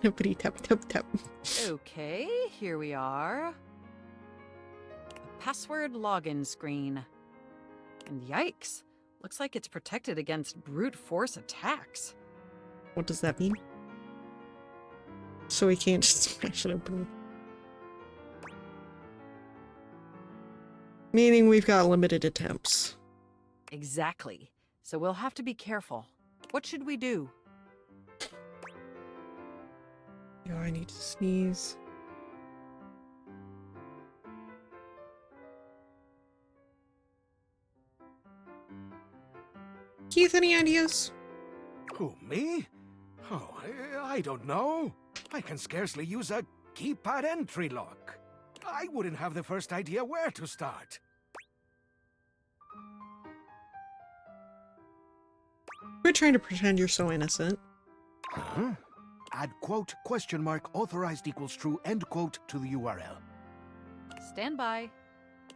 Hippity tap tap tap. Okay, here we are. A password login screen. And yikes, looks like it's protected against brute force attacks. What does that mean? So we can't just smash it open. Meaning we've got limited attempts. Exactly. So we'll have to be careful. What should we do? Oh, I need to sneeze. Keith, any ideas? Who, me? Oh, I don't know. I can scarcely use a keypad entry lock. I wouldn't have the first idea where to start. Quit trying to pretend you're so innocent. Huh? Add quote, question mark, authorized equals true, end quote to the URL. Stand by.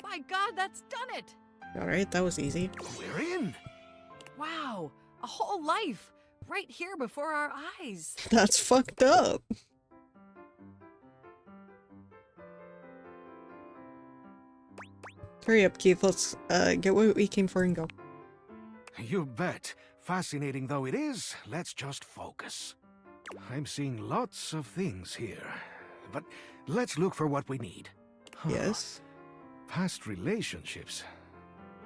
My God, that's done it! Alright, that was easy. We're in! Wow, a whole life! Right here before our eyes. That's fucked up. Hurry up, Keith. Let's get what we came for and go. You bet. Fascinating though it is, let's just focus. I'm seeing lots of things here, but let's look for what we need. Yes? Past relationships.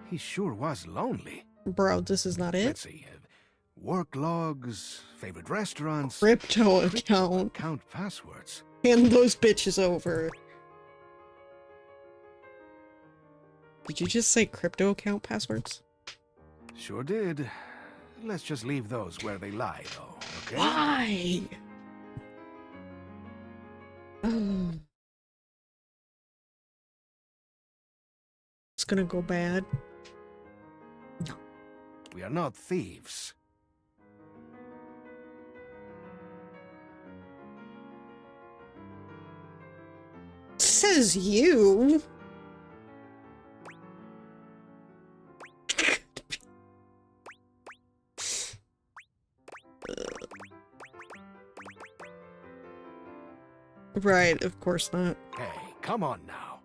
He sure was lonely. Bro, this is not it. Let's see. Work logs, favorite restaurants, Crypto account. Account passwords. Hand those bitches over. Did you just say crypto account passwords? Sure did. Let's just leave those where they lie, though, okay? Why? It's gonna go bad. No. We are not thieves. Says you. Right, of course not. Hey, come on now.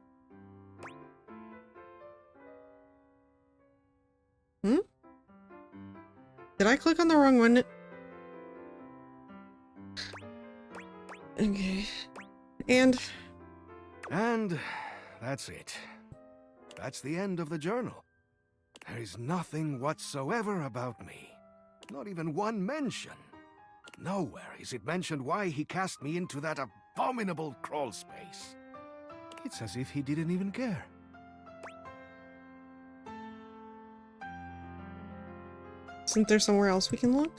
Hmm? Did I click on the wrong one? Okay. And that's it. That's the end of the journal. There is nothing whatsoever about me. Not even one mention. Nowhere is it mentioned why he cast me into that abominable crawl space. It's as if he didn't even care. isn't there somewhere else we can look?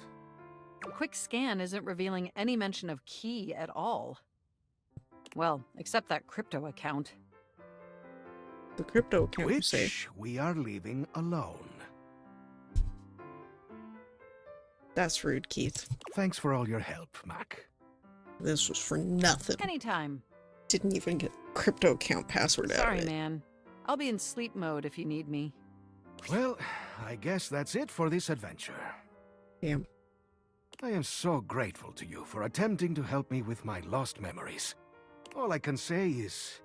A quick scan isn't revealing any mention of Key at all. Well, except that crypto account. The crypto account, you say? Which we are leaving alone. That's rude, Keith. Thanks for all your help, Mac. This was for nothing. Anytime. Didn't even get crypto account password out Sorry, of it. man. I'll be in sleep mode if you need me. Well, I guess that's it for this adventure. Damn. I am so grateful to you for attempting to help me with my lost memories. All I can say is,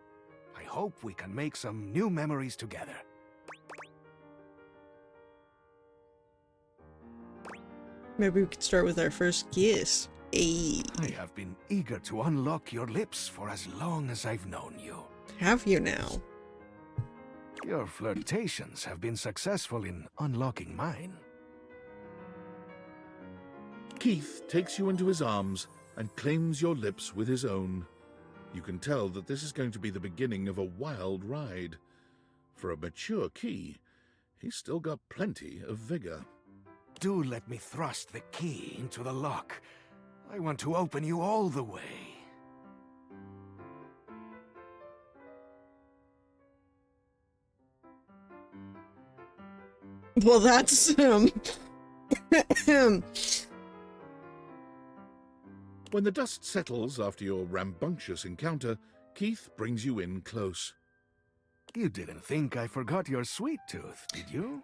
I hope we can make some new memories together. Maybe we could start with our first kiss. Hey. I have been eager to unlock your lips for as long as I've known you. Have you now? Your flirtations have been successful in unlocking mine. Keith takes you into his arms and claims your lips with his own. You can tell that this is going to be the beginning of a wild ride. For a mature Key, he's still got plenty of vigor. Do let me thrust the key into the lock. I want to open you all the way. Well, that's When the dust settles after your rambunctious encounter, Keith brings you in close. You didn't think I forgot your sweet tooth, did you?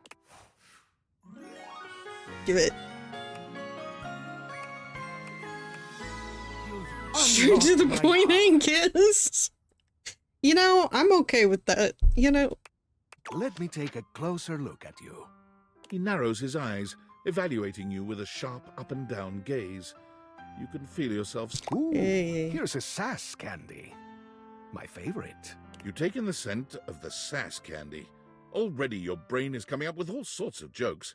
Give it. Straight to the point, Angus. You know, I'm okay with that. You know. Let me take a closer look at you. He narrows his eyes, evaluating you with a sharp up and down gaze. You can feel yourself. Ooh, Hey. here's a sass candy. My favorite. You take in the scent of the sass candy. Already your brain is coming up with all sorts of jokes.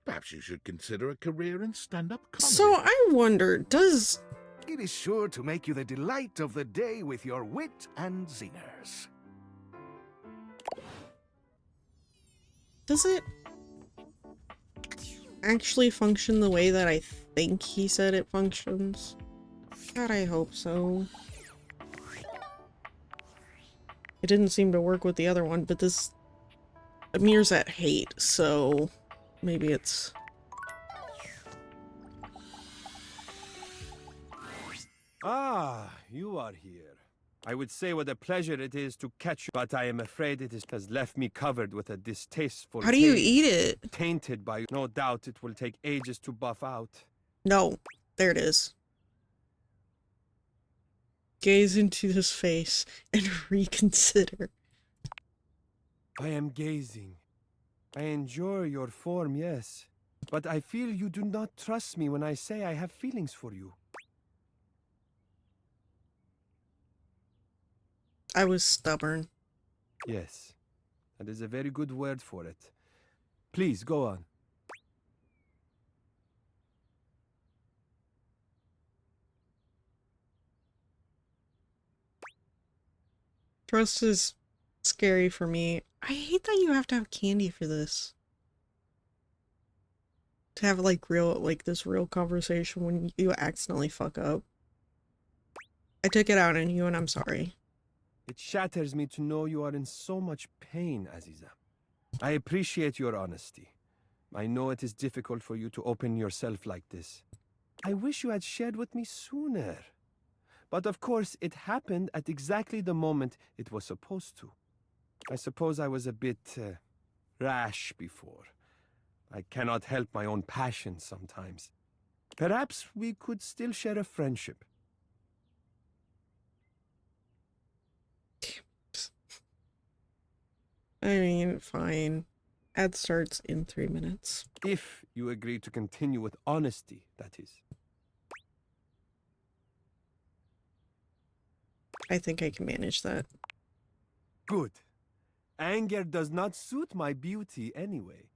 Perhaps you should consider a career in stand-up comedy. So I wonder, does... It is sure to make you the delight of the day with your wit and zingers. Does it actually function the way that I think he said it functions? God, I hope so. It didn't seem to work with the other one, but this Amir's at hate, so maybe it's... Ah, you are here. I would say what a pleasure it is to catch you, but I am afraid it has left me covered with a distasteful How do you taste, eat it? tainted by... No doubt it will take ages to buff out. No. There it is. Gaze into his face and reconsider. I am gazing. I enjoy your form, yes. But I feel you do not trust me when I say I have feelings for you. I was stubborn. Yes. That is a very good word for it. Please, go on. Trust is scary for me. I hate that you have to have candy for this. To have this real conversation when you accidentally fuck up. I took it out on you and I'm sorry. It shatters me to know you are in so much pain, Aziza. I appreciate your honesty. I know it is difficult for you to open yourself like this. I wish you had shared with me sooner. But of course, it happened at exactly the moment it was supposed to. I suppose I was a bit rash before. I cannot help my own passions sometimes. Perhaps we could still share a friendship. I mean, fine. Ad starts in 3 minutes. If you agree to continue with honesty, that is. I think I can manage that. Good. Anger does not suit my beauty anyway.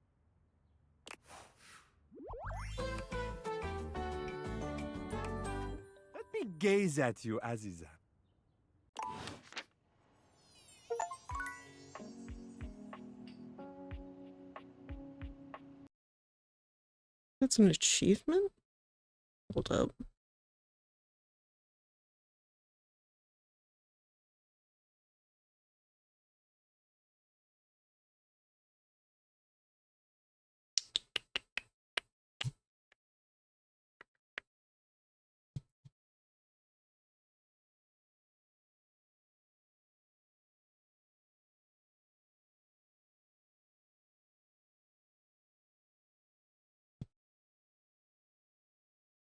Let me gaze at you, Aziza. That's an achievement? Hold up.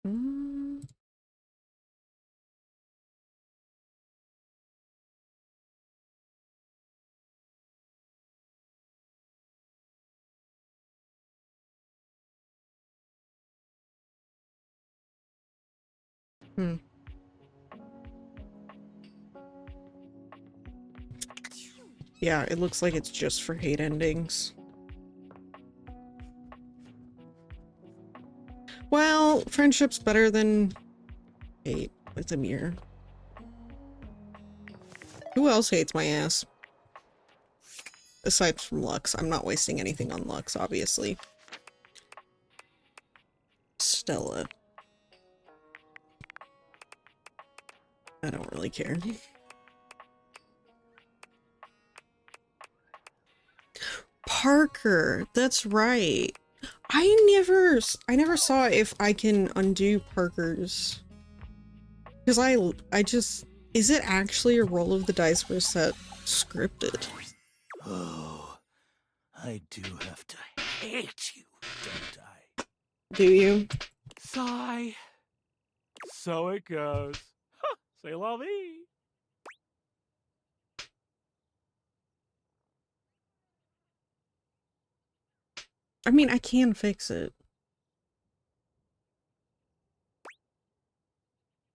Mm. Hmm. Yeah, it looks like it's just for hate endings. Well, friendship's better than hate with Amir. Who else hates my ass? Aside from Lux. I'm not wasting anything on Lux, obviously. Stella. I don't really care. Parker, that's right. I never saw if I can undo Parker's. Because I just, is it actually a roll of the dice where set scripted? Oh, I do have to hate you, don't I? Do you? Sigh. So it goes. C'est la vie. I mean, I can fix it.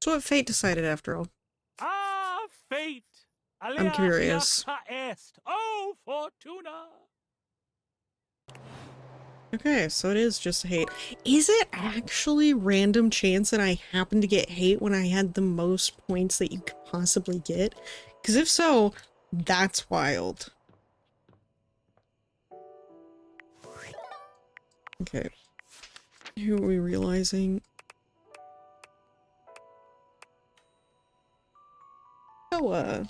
So what fate decided after all? Ah, fate. I'm curious. Alia est. Oh, Fortuna. Okay, so it is just hate. Is it actually random chance that I happen to get hate when I had the most points that you could possibly get? Because if so, that's wild. Okay. Who are we realizing? Oh,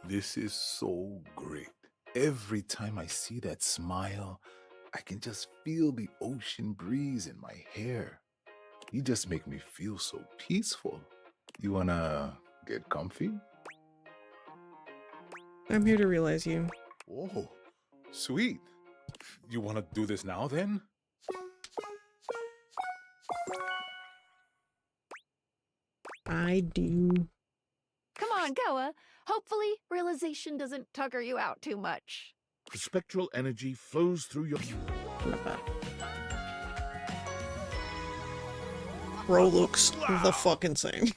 This is so great. Every time I see that smile, I can just feel the ocean breeze in my hair. You just make me feel so peaceful. You wanna get comfy? I'm here to realize you. Oh, sweet. You wanna do this now then? I do. Come on, Koa. Hopefully, realization doesn't tugger you out too much. The spectral energy flows through your... Bro looks the fucking same.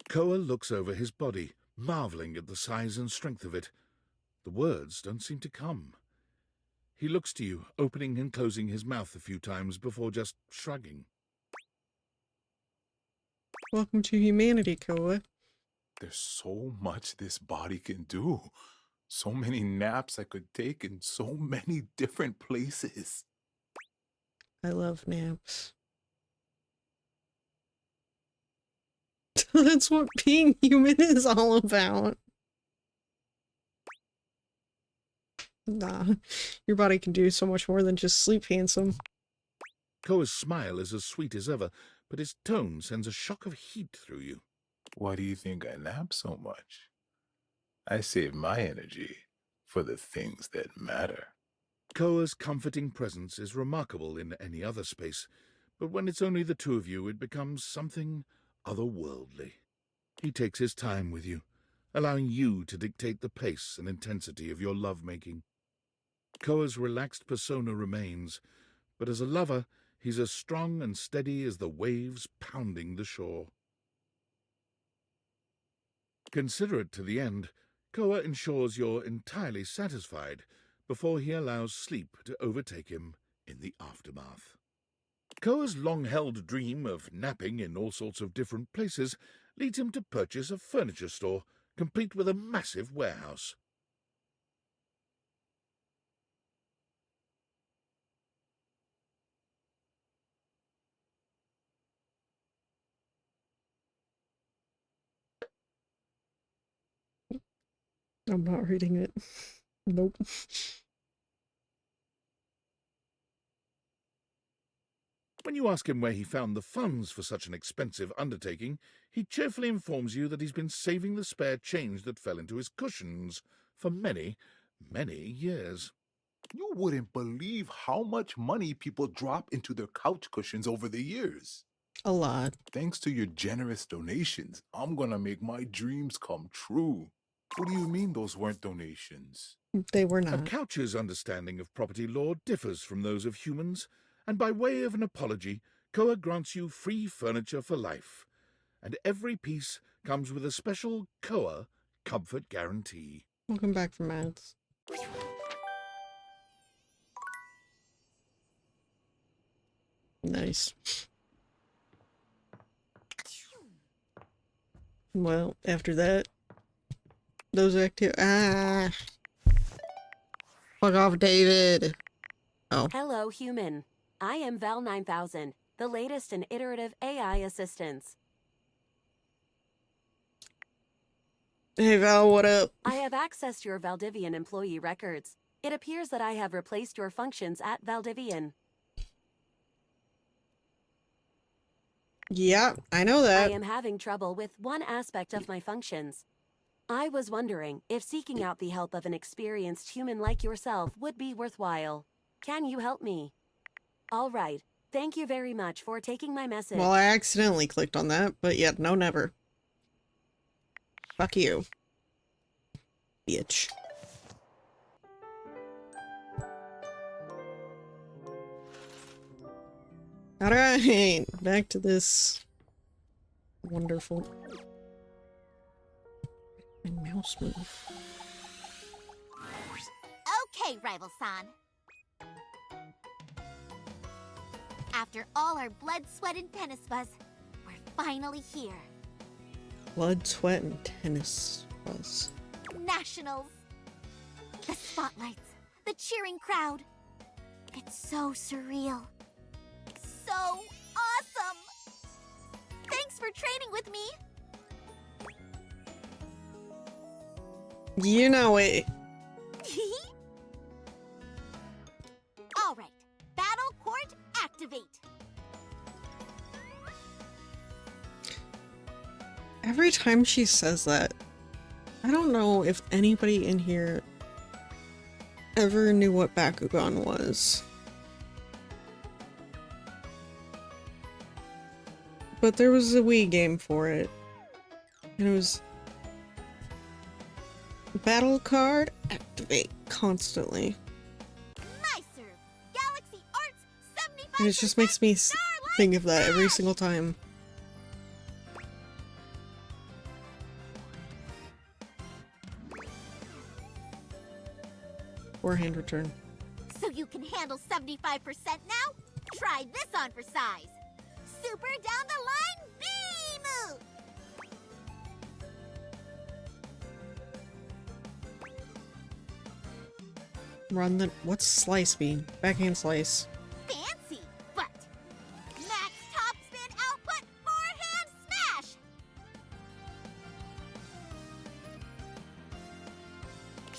Koa looks over his body, marveling at the size and strength of it. The words don't seem to come. He looks to you, opening and closing his mouth a few times before just shrugging. Welcome to humanity, Koa. There's so much this body can do. So many naps I could take in so many different places. I love naps. That's what being human is all about. Nah, your body can do so much more than just sleep, handsome. Koa's smile is as sweet as ever, but his tone sends a shock of heat through you. Why do you think I nap so much? I save my energy for the things that matter. Koa's comforting presence is remarkable in any other space, but when it's only the two of you, it becomes something otherworldly. He takes his time with you, allowing you to dictate the pace and intensity of your lovemaking. Koa's relaxed persona remains, but as a lover, he's as strong and steady as the waves pounding the shore. Considerate to the end, Koa ensures you're entirely satisfied before he allows sleep to overtake him in the aftermath. Koa's long-held dream of napping in all sorts of different places leads him to purchase a furniture store, complete with a massive warehouse. I'm not reading it. Nope. When you ask him where he found the funds for such an expensive undertaking, he cheerfully informs you that he's been saving the spare change that fell into his cushions for many, many years. You wouldn't believe how much money people drop into their couch cushions over the years. A lot. Thanks to your generous donations, I'm gonna make my dreams come true. What do you mean those weren't donations? They were A not. couch's understanding of property law differs from those of humans, and by way of an apology, Koa grants you free furniture for life, and every piece comes with a special Koa comfort guarantee. Welcome back from ads. Nice. Well, after that, those fuck off, David. Oh. Hello, human. I am Val 9000, the latest in iterative AI assistance. Hey, Val, what up? I have accessed your Valdivian employee records. It appears that I have replaced your functions at Valdivian. Yeah, I know I that. am having trouble with one aspect of my functions. I was wondering if seeking out the help of an experienced human like yourself would be worthwhile. Can you help me? All right. Thank you very much for taking my message. Well, I accidentally clicked on that, but yeah, no, never. Fuck you. Bitch. Alright, back to this wonderful... And mouse move. Okay, Rival-san. After all our blood, sweat, and tennis buzz, we're finally here. Blood, sweat, and tennis buzz. Nationals. The spotlights, the cheering crowd. It's so surreal. So awesome! Thanks for training with me. You know it. All right, battle court activate. Every time she says that, I don't know if anybody in here ever knew what Bakugan was. But there was a Wii game for it. And it was battle card activate constantly. My serve, Galaxy Arts 75%. And it just makes me think of that every single time. Forehand return. So you can handle 75% now? Try this on for size. Super down the line beam! Run the... What's slice mean? Backhand slice. Fancy, but max top spin output forehand smash!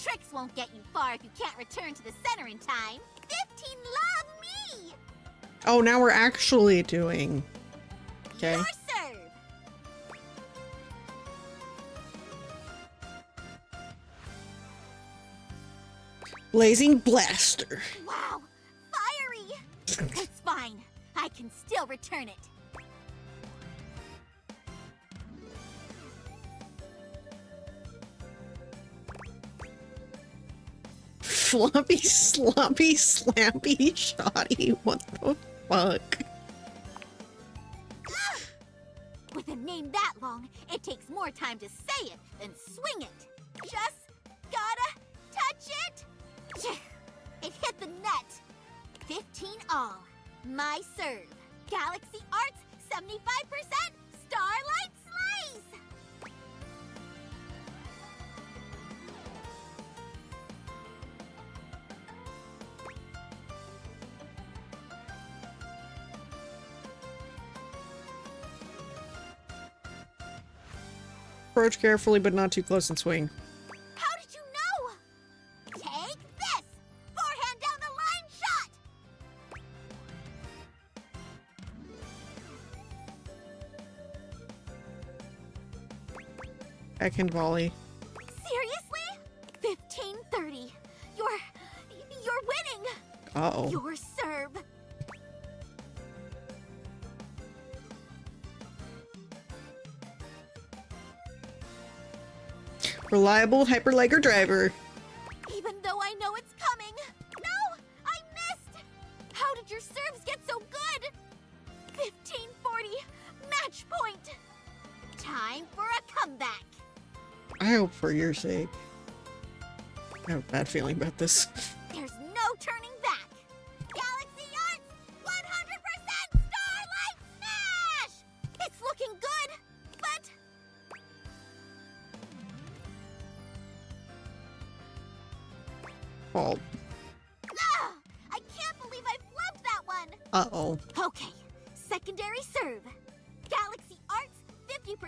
Tricks won't get you far if you can't return to the center in time. 15 love me! Oh, now we're actually doing... Okay. Your serve! Blazing Blaster. Wow, fiery! It's fine. I can still return it. Floppy, sloppy, slappy, shoddy. What the fuck? With a name that long, it takes more time to say it than swing it. Just gotta touch it. It hit the net. 15 all. My serve. Galaxy Arts 75%. Starlight Slice. Approach carefully, but not too close and swing. How did you know? Take this. Forehand down the line shot. Backhand volley. Seriously? 15-30. You're winning. Uh-oh. Your serve. Reliable hyperlegger driver. Even though I know it's coming. No, I missed. How did your serves get so good? 15-40. Match point. Time for a comeback. I hope for your sake. I have a bad feeling about this. There's no turning back. Galaxy Arts 100% Starlight Smash! It's looking good, but... Oh. Ah, I can't believe I flubbed that one. Uh-oh. Okay, secondary serve. Galaxy Arts 50%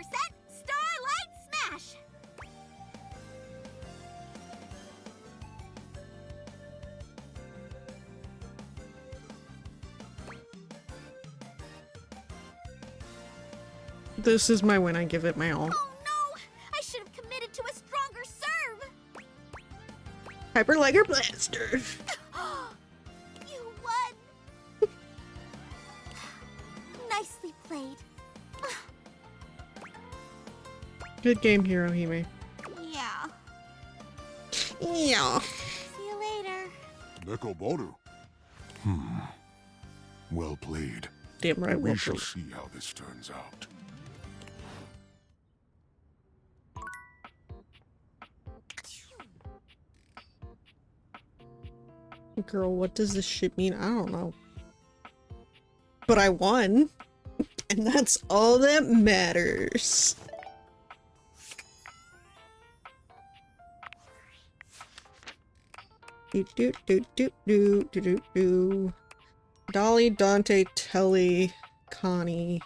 Starlight Smash! This is my win. I give it my all. Oh no! I should have committed to a stronger serve! Hyper Liger Blaster. You won! Nicely played. Good game, Hirohime. Yeah. Yeah. See you later. Neko Boru. Well played. Damn right, We well shall played. see how this turns out. Girl, what does this shit mean? I don't know. But I won. And that's all that matters. Do do do do do do do do. Dolly, Dante, Telly, Connie.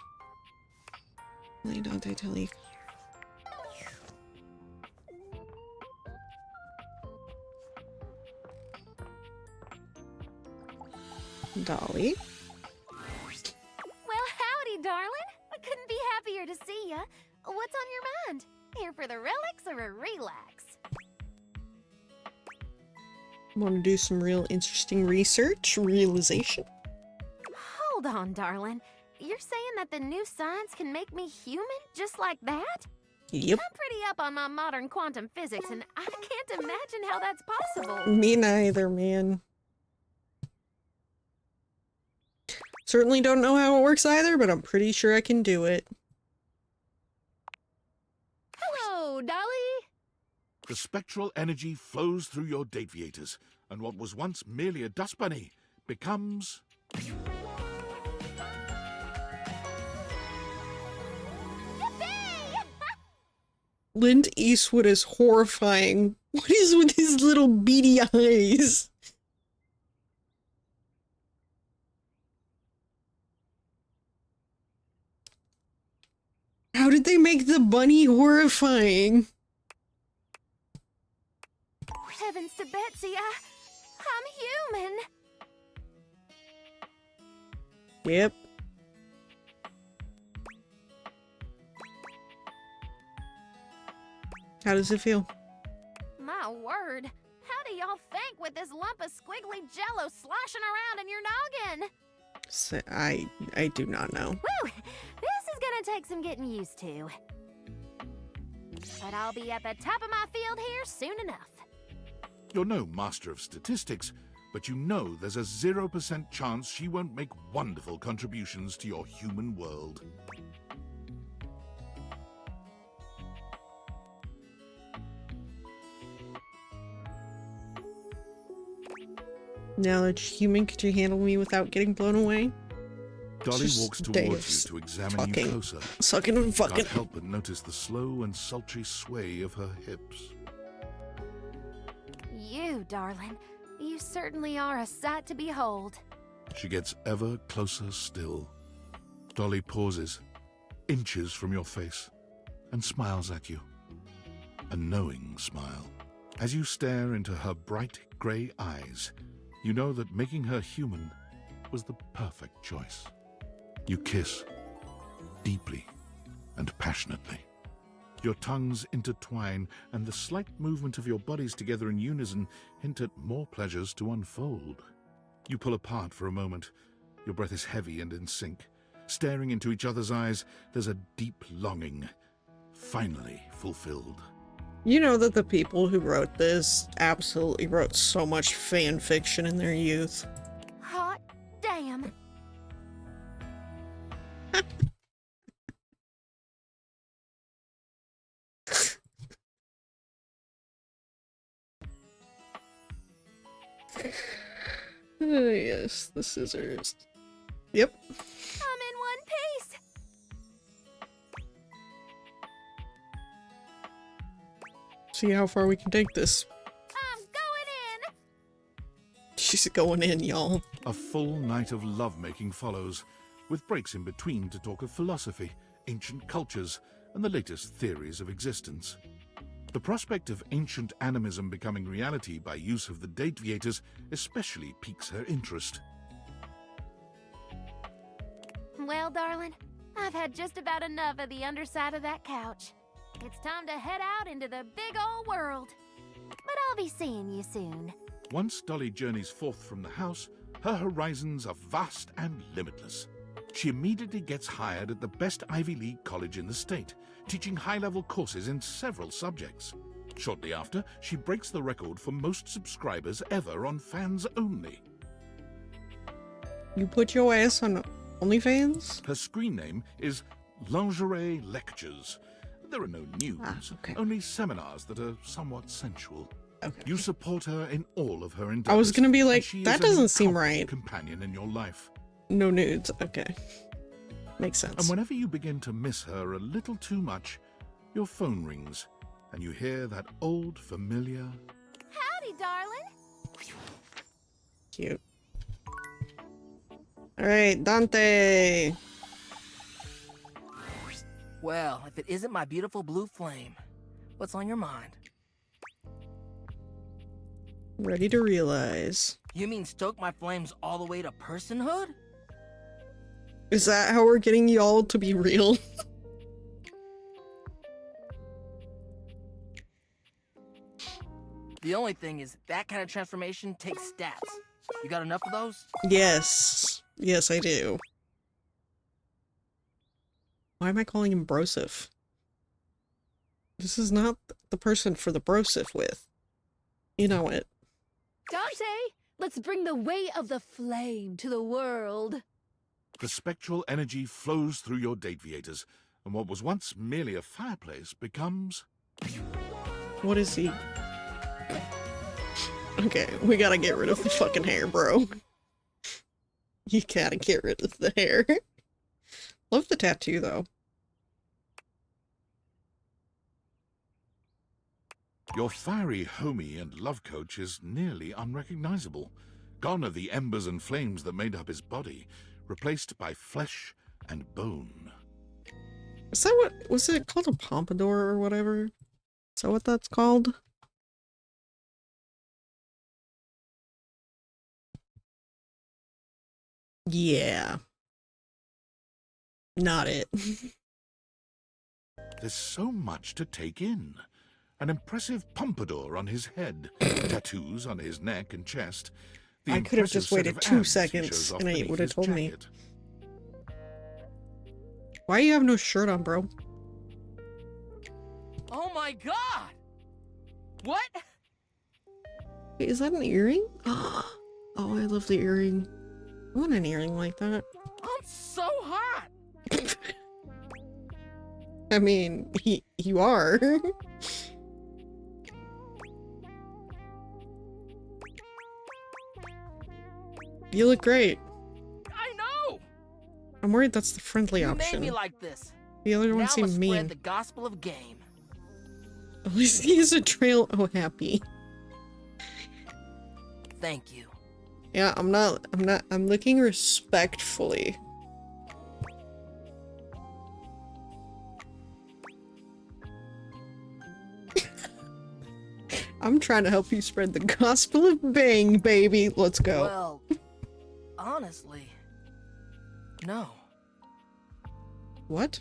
Dolly, Dante, Telly. Dolly. Well, howdy, darling. I couldn't be happier to see ya. What's on your mind? Here for the relics or a relax? Want to do some real interesting research, realization? Hold on, darling. You're saying that the new science can make me human just like that? Yep. I'm pretty up on my modern quantum physics, and I can't imagine how that's possible. Me neither, man. Certainly don't know how it works either, but I'm pretty sure I can do it. Hello, Dolly. The spectral energy flows through your Dateviators, and what was once merely a dust bunny becomes... Clint Eastwood is horrifying. What is with his little beady eyes? How did they make the bunny horrifying? Heavens to Betsy, I'm human. Yep. How does it feel? My word. How do y'all think with this lump of squiggly jello sloshing around in your noggin? So, I do not know. Woo! This is gonna take some getting used to. But I'll be at the top of my field here soon enough. You're no master of statistics, but you know there's a 0% chance she won't make wonderful contributions to your human world. Now that you're human, could you handle me without getting blown away? Dolly Just walks day towards of you to examine fucking- you closer. sucking and fucking. Can't help but notice the slow and sultry sway of her hips. You, darling, you certainly are a sight to behold. She gets ever closer still. Dolly pauses, inches from your face, and smiles at you. A knowing smile. As you stare into her bright grey eyes, you know that making her human was the perfect choice. You kiss, deeply and passionately. Your tongues intertwine, and the slight movement of your bodies together in unison hint at more pleasures to unfold. You pull apart for a moment. Your breath is heavy and in sync. Staring into each other's eyes, there's a deep longing, finally fulfilled. You know that the people who wrote this absolutely wrote so much fan fiction in their youth. Hot damn. Yes, the scissors. Yep. I'm in one piece. See how far we can take this. I'm going in. She's going in, y'all. A full night of lovemaking follows, with breaks in between to talk of philosophy, ancient cultures, and the latest theories of existence. The prospect of ancient animism becoming reality by use of the Dateviators especially piques her interest. Well, darling, I've had just about enough of the underside of that couch. It's time to head out into the big old world. But I'll be seeing you soon. Once Dolly journeys forth from the house, her horizons are vast and limitless. She immediately gets hired at the best Ivy League college in the state, teaching high-level courses in several subjects. Shortly after, she breaks the record for most subscribers ever on Fans Only. You put your ass on OnlyFans? Her screen name is Lingerie Lectures. There are no news, only seminars that are somewhat sensual. You support her in all of her endeavors. I was gonna be like, she that is an doesn't seem incomparable right. companion in your life. No nudes. Okay. Makes sense. And whenever you begin to miss her a little too much, your phone rings and you hear that old familiar... Howdy, darling. Cute. Alright, Dante. Well, if it isn't my beautiful blue flame, what's on your mind? Ready to realize. You mean stoke my flames all the way to personhood? Is that how we're getting y'all to be real? The only thing is, that kind of transformation takes stats. You got enough of those? Yes. Yes, I do. Why am I calling him Brosif? This is not the person for the Brosif with. You know it. Dante, let's bring the way of the flame to the world. The spectral energy flows through your Dateviators, and what was once merely a fireplace becomes... What is he? Okay, we gotta get rid of the fucking hair, bro. You gotta get rid of the hair. Love the tattoo, though. Your fiery homie and love coach is nearly unrecognizable. Gone are the embers and flames that made up his body, replaced by flesh and bone. Is that what, was it called a pompadour or whatever? Is that what that's called? Yeah. Not it. There's so much to take in. An impressive pompadour on his head, tattoos on his neck and chest. The I could have just impressive waited set 2 of abs he seconds shows off and it beneath would have his told me. jacket. Why you have no shirt on, bro? Oh my god! What? Wait, is that an earring? Oh, I love the earring. I want an earring like that. I'm so hot! I mean, you are. You look great. I know! I'm worried that's the friendly You option. made me like this. The other one Now let's seemed spread mean. the gospel of game. At least he's a trail. Oh, happy. Thank you. Yeah, I'm looking respectfully. I'm trying to help you spread the gospel of bang, baby. Let's go. Well, honestly, no. What?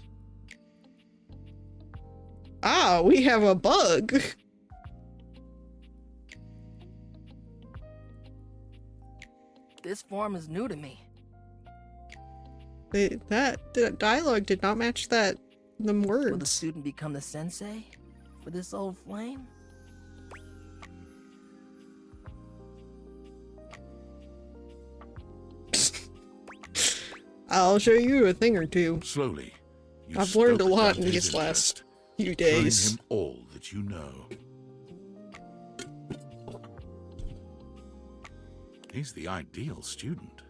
Ah, we have a bug. This form is new to me. That dialogue did not match them words. Will the student become the sensei for this old flame? I'll show you a thing or two. Slowly, you I've learned a stoke lot in Dante's these last interest, few showing days. him all that you know. He's the ideal student,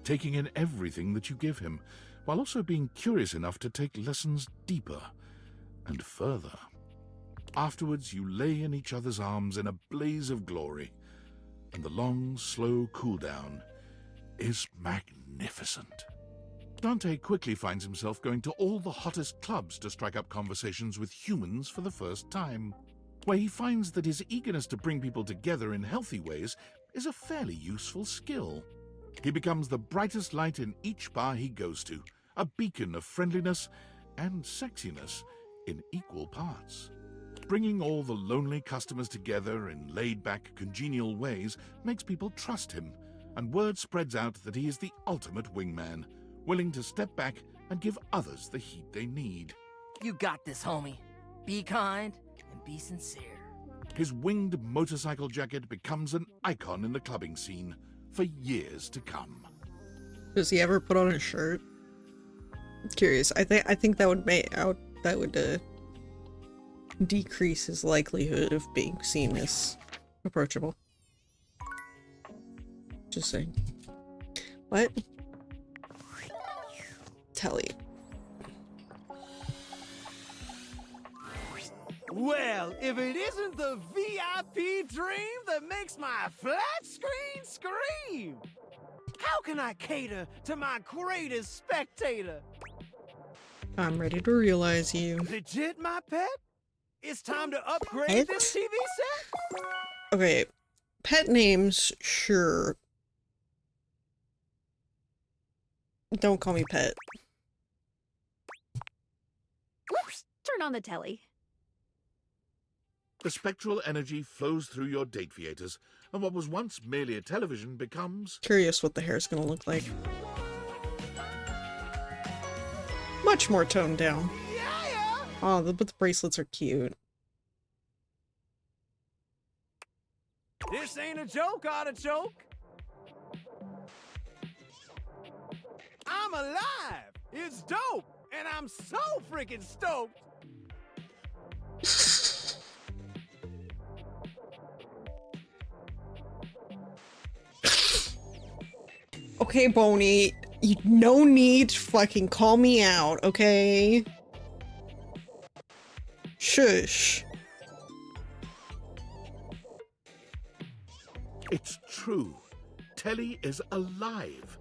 taking in everything that you give him, while also being curious enough to take lessons deeper and further. Afterwards, you lay in each other's arms in a blaze of glory, and the long, slow cool-down is magnificent. Dante quickly finds himself going to all the hottest clubs to strike up conversations with humans for the first time, where he finds that his eagerness to bring people together in healthy ways is a fairly useful skill. He becomes the brightest light in each bar he goes to, a beacon of friendliness and sexiness in equal parts. Bringing all the lonely customers together in laid-back, congenial ways makes people trust him, and word spreads out that he is the ultimate wingman, willing to step back and give others the heat they need. You got this, homie. Be kind and be sincere. His winged motorcycle jacket becomes an icon in the clubbing scene for years to come. Does he ever put on a shirt? I'm curious. I think that would decrease his likelihood of being seen as approachable. Just saying. What? Telly. Well, if it isn't the VIP dream that makes my flat screen scream! How can I cater to my greatest spectator? I'm ready to realize you. Legit, my pet? It's time to upgrade Pet? this TV set? Okay, pet names, sure. Don't call me pet. Whoops! Turn on the telly. The spectral energy flows through your date theaters, and what was once merely a television becomes... Curious what the hair's gonna look like. Much more toned down. Oh, but the bracelets are cute. This ain't a joke, artichoke. I'm alive. It's dope. And I'm so freaking stoked. Okay, Boney, no need to fucking call me out, okay? Shush. It's true. Telly is alive.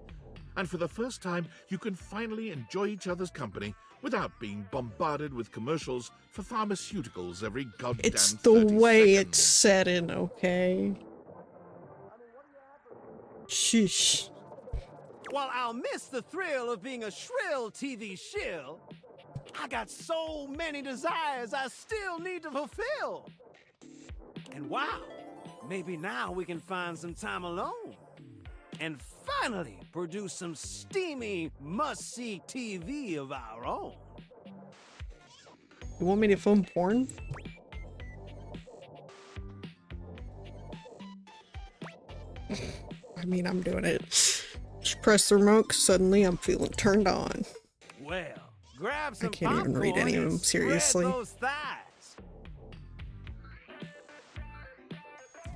And for the first time, you can finally enjoy each other's company without being bombarded with commercials for pharmaceuticals every goddamn It's the 30 way seconds. it's set in, okay? Shush. While I'll miss the thrill of being a shrill TV shill, I got so many desires I still need to fulfill. And wow, maybe now we can find some time alone and finally produce some steamy, must-see TV of our own. You want me to film porn? I mean, I'm doing it. Just press the remote, 'cause suddenly I'm feeling turned on. Well, grab some I can't even read any of them, popcorn and seriously. spread those thighs.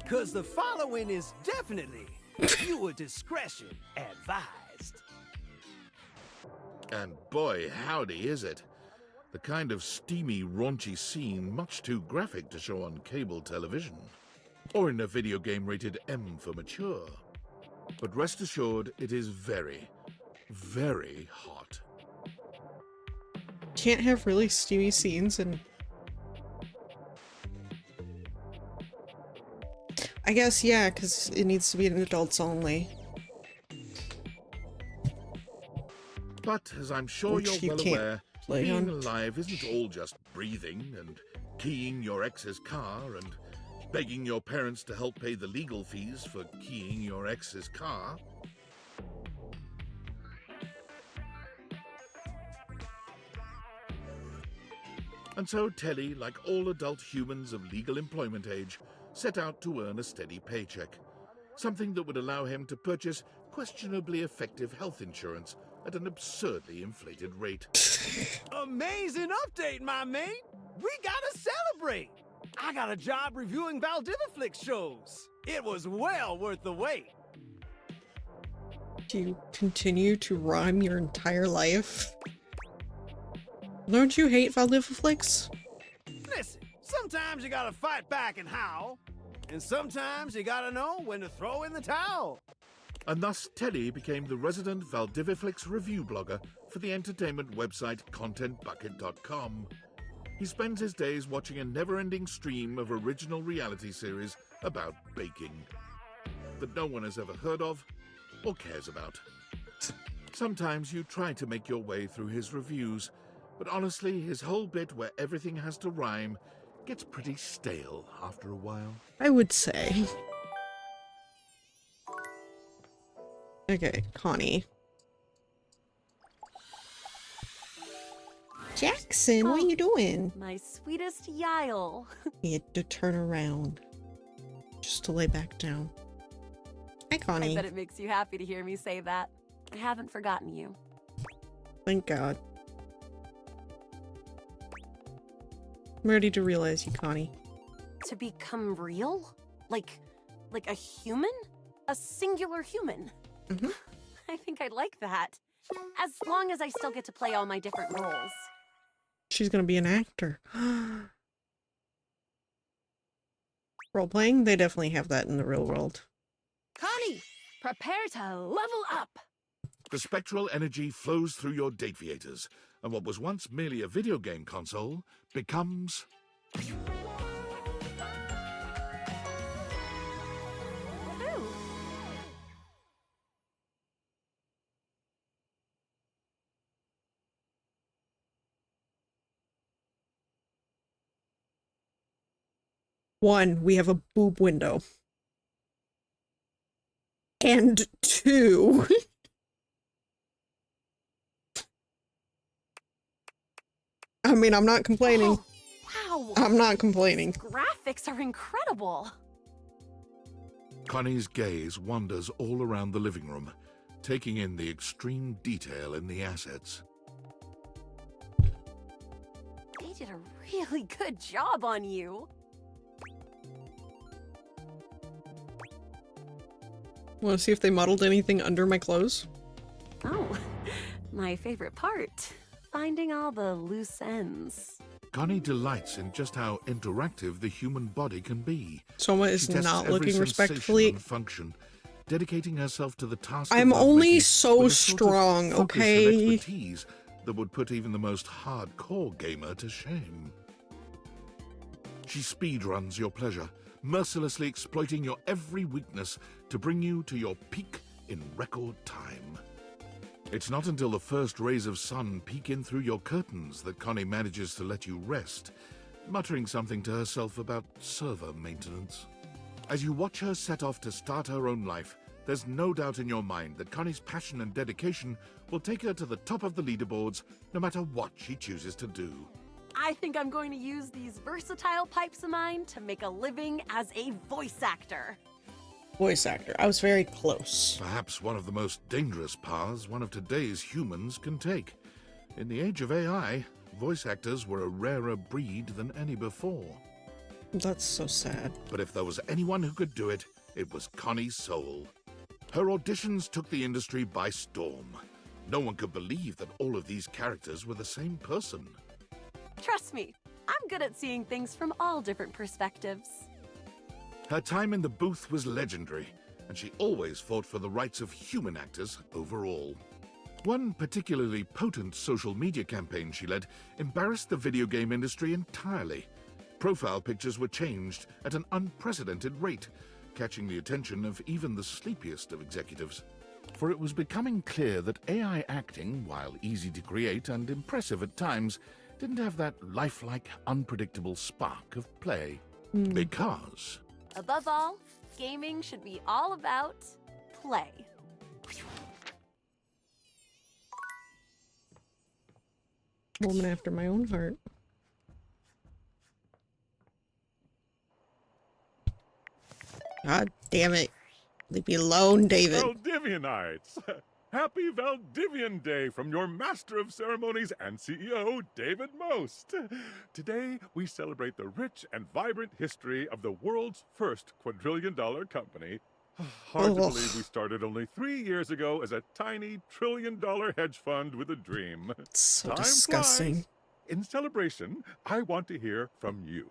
'Cause the following is definitely viewer discretion advised. And boy, howdy is it. The kind of steamy, raunchy scene much too graphic to show on cable television. Or in a video game rated M for mature. But rest assured, it is very, very hot. Can't have really steamy scenes and... I guess, yeah, because it needs to be an adults only. But, as I'm sure Which you're you well can't aware, play being on. alive isn't all just breathing and keying your ex's car and begging your parents to help pay the legal fees for keying your ex's car. And so Telly, like all adult humans of legal employment age, set out to earn a steady paycheck. Something that would allow him to purchase questionably effective health insurance at an absurdly inflated rate. Amazing update, my mate. We gotta celebrate. I got a job reviewing Valdiviflix shows. It was well worth the wait. Do you continue to rhyme your entire life? Don't you hate Valdiviflix? Listen, sometimes you gotta fight back and howl, and sometimes you gotta know when to throw in the towel. And thus Telly became the resident Valdiviflix review blogger for the entertainment website ContentBucket.com. He spends his days watching a never-ending stream of original reality series about baking that no one has ever heard of or cares about. Sometimes you try to make your way through his reviews, but honestly, his whole bit where everything has to rhyme gets pretty stale after a while. I would say. Okay, Connie. Jackson, what are you doing? My sweetest Yyle. He had to turn around just to lay back down. Hi, Connie. I bet it makes you happy to hear me say that. I haven't forgotten you. Thank God. I'm ready to realize you, Connie. To become real? Like a human? A singular human? Mm-hmm. I think I'd like that. As long as I still get to play all my different roles. She's gonna be an actor. Role-playing? They definitely have that in the real world. Connie, prepare to level up. The spectral energy flows through your Dateviators, and what was once merely a video game console becomes... One, we have a boob window. And two... I mean, I'm not complaining. Oh, wow. I'm not complaining. Graphics are incredible. Connie's gaze wanders all around the living room, taking in the extreme detail in the assets. They did a really good job on you. Want to see if they modeled anything under my clothes? Oh, my favorite part. Finding all the loose ends. Connie delights in just how interactive the human body can be. Soma is She tests not every looking sensation respectfully. and function, dedicating herself to the task. I'm of only lovemaking so with a sort of strong, focus and okay? expertise that would put even the most hardcore gamer to shame. She speedruns your pleasure, mercilessly exploiting your every weakness to bring you to your peak in record time. It's not until the first rays of sun peek in through your curtains that Connie manages to let you rest, muttering something to herself about server maintenance. As you watch her set off to start her own life, there's no doubt in your mind that Connie's passion and dedication will take her to the top of the leaderboards no matter what she chooses to do. I think I'm going to use these versatile pipes of mine to make a living as a voice actor. Voice actor. I was very close. Perhaps one of the most dangerous paths one of today's humans can take. In the age of AI, voice actors were a rarer breed than any before. That's so sad. But if there was anyone who could do it, it was Connie Soul. Her auditions took the industry by storm. No one could believe that all of these characters were the same person. Trust me, I'm good at seeing things from all different perspectives. Her time in the booth was legendary, and she always fought for the rights of human actors overall. One particularly potent social media campaign she led embarrassed the video game industry entirely. Profile pictures were changed at an unprecedented rate, catching the attention of even the sleepiest of executives. For it was becoming clear that AI acting, while easy to create and impressive at times, didn't have that lifelike, unpredictable spark of play. Because... Above all, gaming should be all about play. Woman after my own heart. God damn it. Leave me alone, David. Valdivianites! Happy Valdivian Day from your Master of Ceremonies and CEO, David Most. Today, we celebrate the rich and vibrant history of the world's first quadrillion-dollar company. Hard to believe we started only 3 years ago as a tiny trillion-dollar hedge fund with a dream. So Time disgusting. flies. In celebration, I want to hear from you.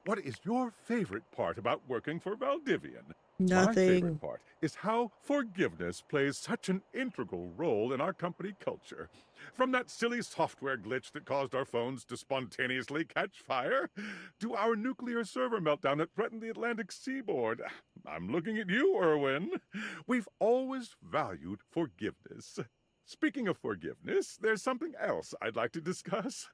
What is your favorite part about working for Valdivian? My Nothing. favorite part is how forgiveness plays such an integral role in our company culture. From that silly software glitch that caused our phones to spontaneously catch fire, to our nuclear server meltdown that threatened the Atlantic seaboard. I'm looking at you, Erwin. We've always valued forgiveness. Speaking of forgiveness, there's something else I'd like to discuss.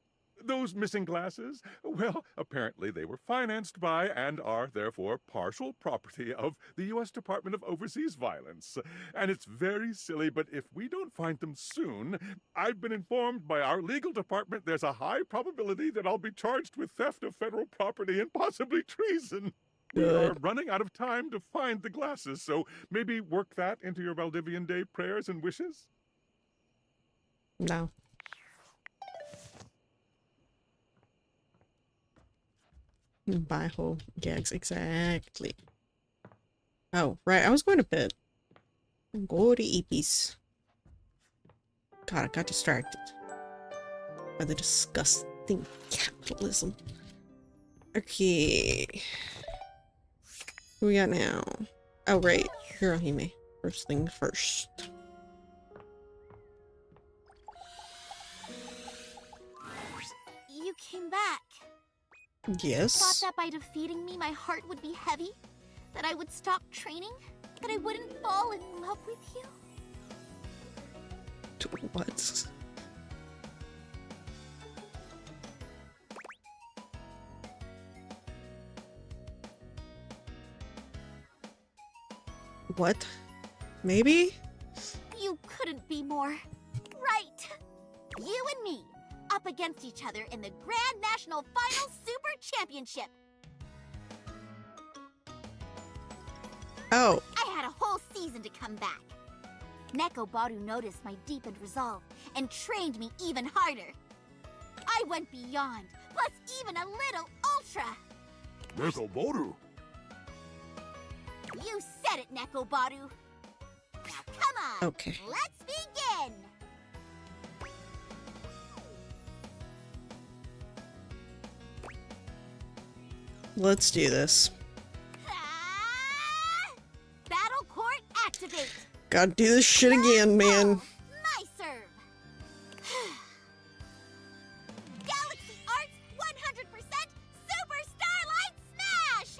Those missing glasses, well, apparently they were financed by and are therefore partial property of the U.S. Department of Overseas Violence. And it's very silly, but if we don't find them soon, I've been informed by our legal department there's a high probability that I'll be charged with theft of federal property and possibly treason. We are running out of time to find the glasses, so maybe work that into your Valdivian Day prayers and wishes? No. Buy whole gags, exactly. Oh, right, I was going to bed. Go to Eepies. God, I got distracted by the disgusting capitalism. Okay. Who we got now? Oh, right, Hirohime. First thing first. You came back. Yes. Thought that by defeating me, my heart would be heavy? That I would stop training? That I wouldn't fall in love with you? What? What? Maybe? You couldn't be more right. You and me, up against each other in the Grand National Final Super Championship. Oh. I had a whole season to come back. Nekobaru noticed my deepened resolve and trained me even harder. I went beyond, plus even a little ultra. Nekobaru? You said it, Nekobaru. Now come on. Okay. Let's begin. Let's do this. Battle court activate. Gotta do this shit again, man. My serve. Galaxy Arts 100% Super Starlight Smash!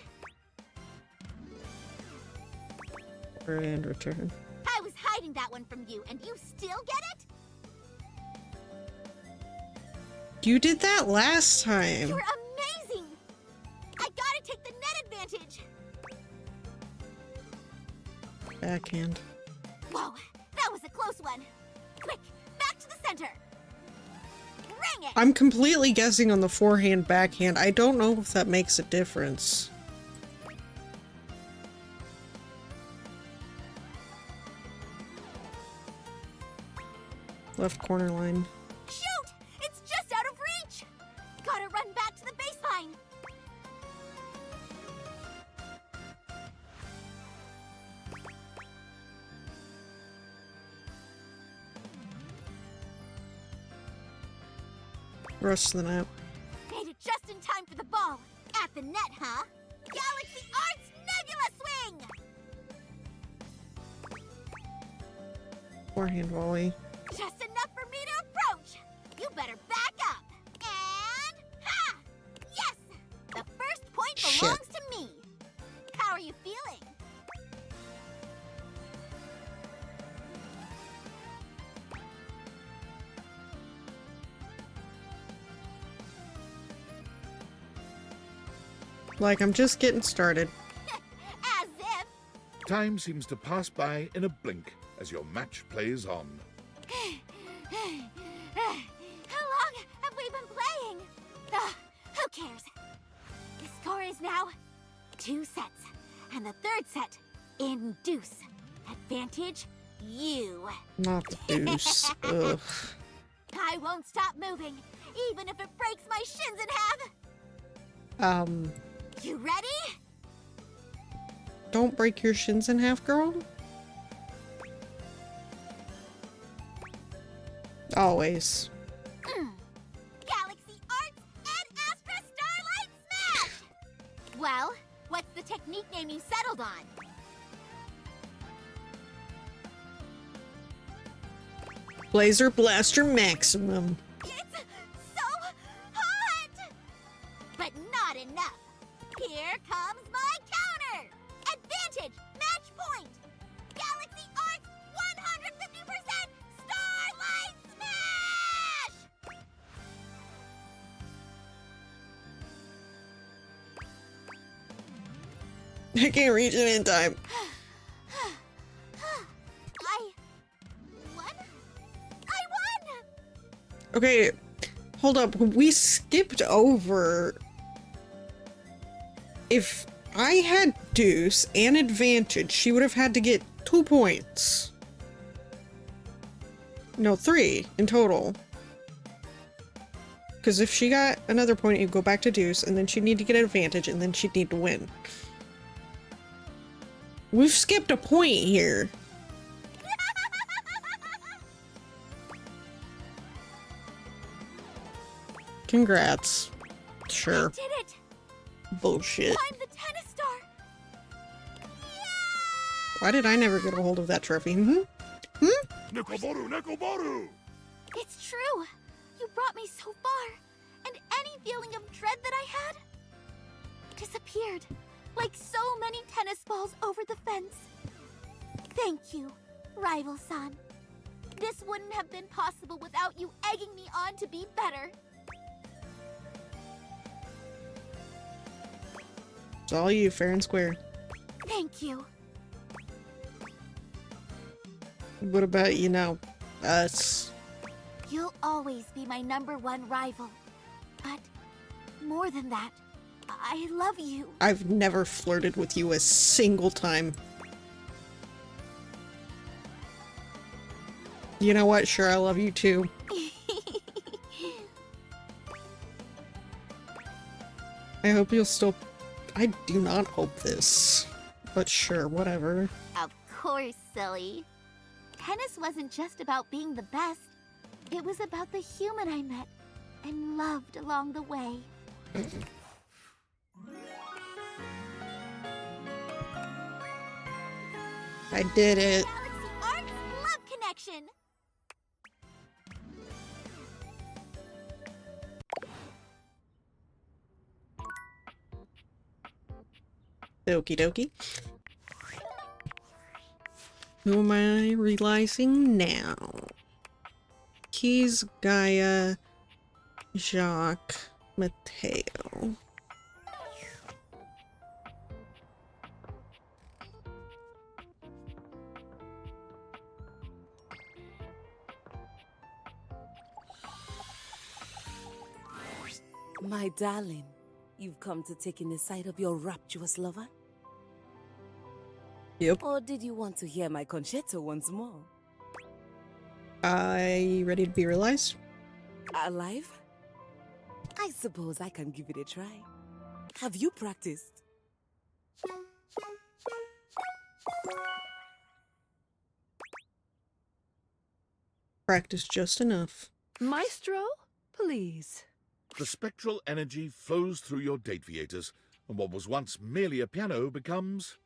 And return. I was hiding that one from you, and you still get it? You did that last time. You're amazing! I gotta take the net advantage. Backhand. Whoa, that was a close one. Quick, back to the center. Bring it! I'm completely guessing on the forehand, backhand. I don't know if that makes a difference. Left corner line. Shoot! It's just out of reach! Gotta run back to the baseline. Rush to the net. Made it just in time for the ball. At the net, huh? Galaxy Arts Nebula Swing! Forehand volley. Just enough for me to approach. You better back up. And ha! Yes! The first point belongs to me. How are you feeling? Like, I'm just getting started. As if. Time seems to pass by in a blink as your match plays on. How long have we been playing? Who cares? The score is now 2 sets, and the third set in deuce. Advantage, you. Not the deuce. Ugh. I won't stop moving, even if it breaks my shins in half. You ready? Don't break your shins in half, girl. Always. Galaxy Arts and Astra Starlight Smash! Well, what's the technique name you settled on? Laser Blaster Maximum. It's so hot! But not enough. Here comes my counter! Advantage! Match point! Galaxy Arts 150% Star I can't reach it in time. I won? I won! Okay, hold up. We skipped over. If I had deuce and advantage, she would have had to get 2 points. No, 3 in total. Because if she got another point, you'd go back to deuce, and then she'd need to get an advantage, and then she'd need to win. We've skipped a point here. Congrats. Sure. I did it! Bullshit. I'm the tennis star! Why did I never get a hold of that trophy? Nekoboru, Nekoboru! It's true! You brought me so far, and any feeling of dread that I had disappeared, like so many tennis balls over the fence. Thank you, Rival-san. This wouldn't have been possible without you egging me on to be better. It's all you, fair and square. Thank you. What about, you know, us? You'll always be my #1 rival. But more than that, I love you. I've never flirted with you a single time. You know what? Sure, I love you too. I hope you'll still... I do not hope this. But sure, whatever. Of course, silly. Tennis wasn't just about being the best. It was about the human I met and loved along the way. I did it. Galaxy Arts Love Connection. Okie dokie. Who am I realizing now? Keys, Gaia, Jacques, Mateo. My darling, you've come to take in the sight of your rapturous lover? Yep. Or did you want to hear my concerto once more? You ready to be realized? Alive? I suppose I can give it a try. Have you practiced? Practice just enough. Maestro, please. The spectral energy flows through your dateviators, and what was once merely a piano becomes...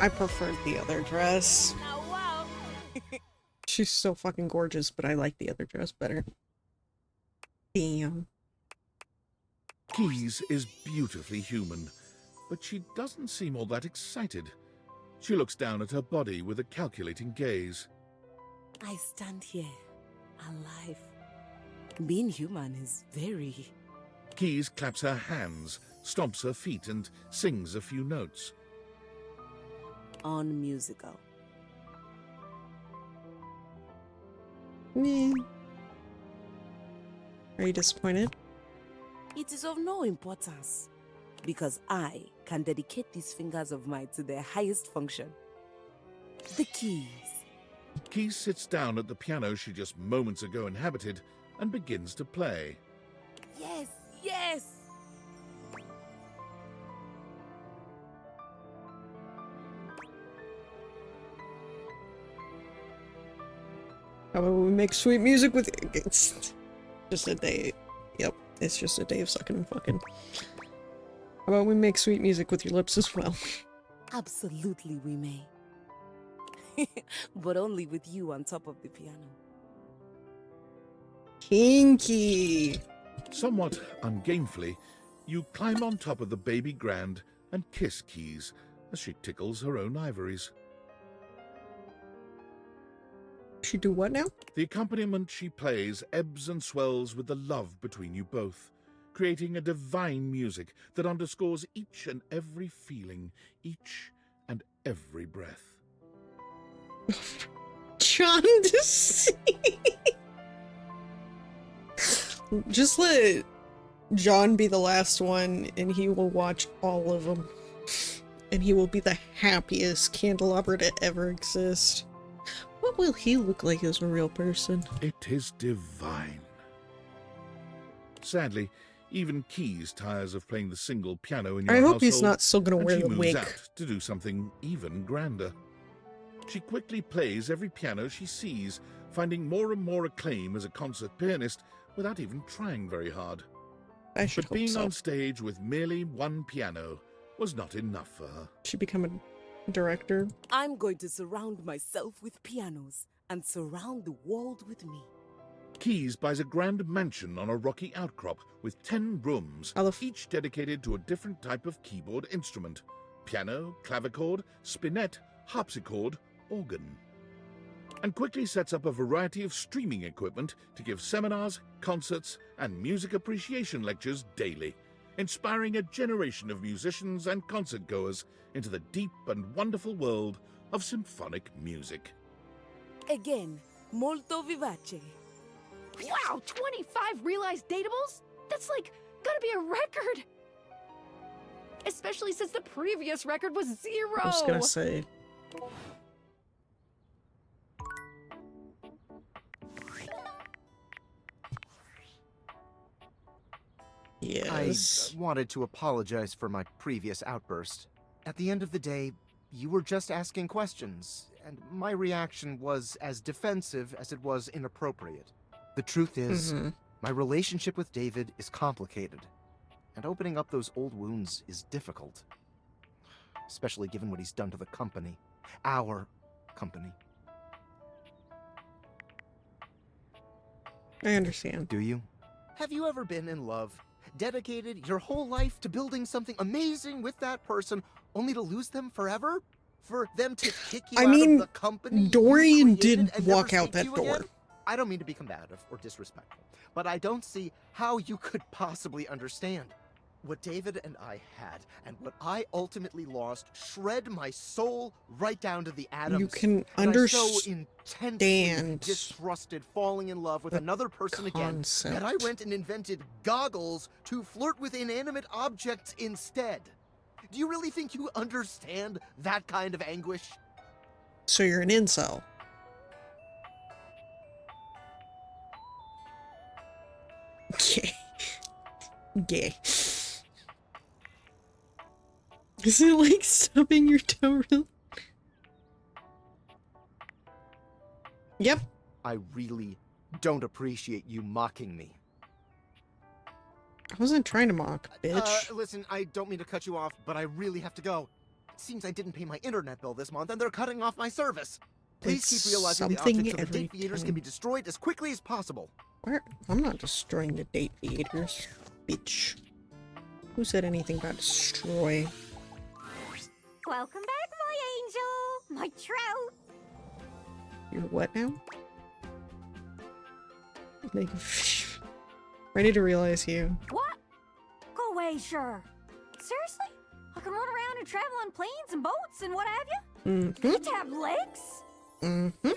I preferred the other dress. Oh, wow. She's so fucking gorgeous, but I like the other dress better. Damn. Keys is beautifully human, but she doesn't seem all that excited. She looks down at her body with a calculating gaze. I stand here, alive. Being human is very... Keys claps her hands, stomps her feet, and sings a few notes. unmusical. Meh. Are you disappointed? It is of no importance, because I can dedicate these fingers of mine to their highest function. The keys. Keys sits down at the piano she just moments ago inhabited and begins to play. Yes, yes! How about we make sweet music with... It's just a day. Yep, it's just a day of sucking and fucking. How about we make sweet music with your lips as well? Absolutely we may. But only with you on top of the piano. Kinky! Somewhat ungainfully, you climb on top of the baby grand and kiss Keys as she tickles her own ivories. She do what now? The accompaniment she plays ebbs and swells with the love between you both, creating a divine music that underscores each and every feeling, each and every breath. John to see. Just let John be the last one, and he will watch all of them. And he will be the happiest candelabra to ever exist. What will he look like as a real person? It is divine. Sadly, even Keys tires of playing the single piano in your I household. hope he's not still gonna and wear she the moves wig. out to do something even grander. She quickly plays every piano she sees, finding more and more acclaim as a concert pianist without even trying very hard. I should But hope being so. on stage with merely one piano was not enough for her. She become a director. I'm going to surround myself with pianos and surround the world with me. Keys buys a grand mansion on a rocky outcrop with 10 rooms, each dedicated to a different type of keyboard instrument: piano, clavichord, spinet, harpsichord, organ. And quickly sets up a variety of streaming equipment to give seminars, concerts, and music appreciation lectures daily, inspiring a generation of musicians and concert-goers into the deep and wonderful world of symphonic music. Again, molto vivace. Wow, 25 realized datables? That's like, gotta be a record! Especially since the previous record was 0! I was gonna say. Yes. I wanted to apologize for my previous outburst. At the end of the day, you were just asking questions, and my reaction was as defensive as it was inappropriate. The truth is, my relationship with David is complicated, and opening up those old wounds is difficult. Especially given what he's done to the company. Our company. I understand. Do you? Have you ever been in love? Dedicated your whole life to building something amazing with that person, only to lose them forever? For them to kick you out of the company? Dorian did walk out that door. Again? I don't mean to be combative or disrespectful, but I don't see how you could possibly understand. What David and I had, and what I ultimately lost, shred my soul right down to the atoms. You can and I so understand intensely distrusted falling in love with another person again that I went and invented goggles to flirt with inanimate objects instead. Do you really think you understand that kind of anguish? So you're an incel. Gay. Gay. Is it like stubbing your toe? Yep. I really don't appreciate you mocking me. I wasn't trying to mock, bitch. Listen, I don't mean to cut you off, but I really have to go. It seems I didn't pay my internet bill this month, and they're cutting off my service. Please keep realizing the objects of the date theaters can be destroyed as quickly as possible. Where? I'm not destroying the date theaters, bitch. Who said anything about destroy? Welcome back, my angel! My trout! You're what now? Ready to realize you. What? Go away, sure. Seriously? I can run around and travel on planes and boats and what have you? Mm-hmm. Get to have legs? Mm-hmm.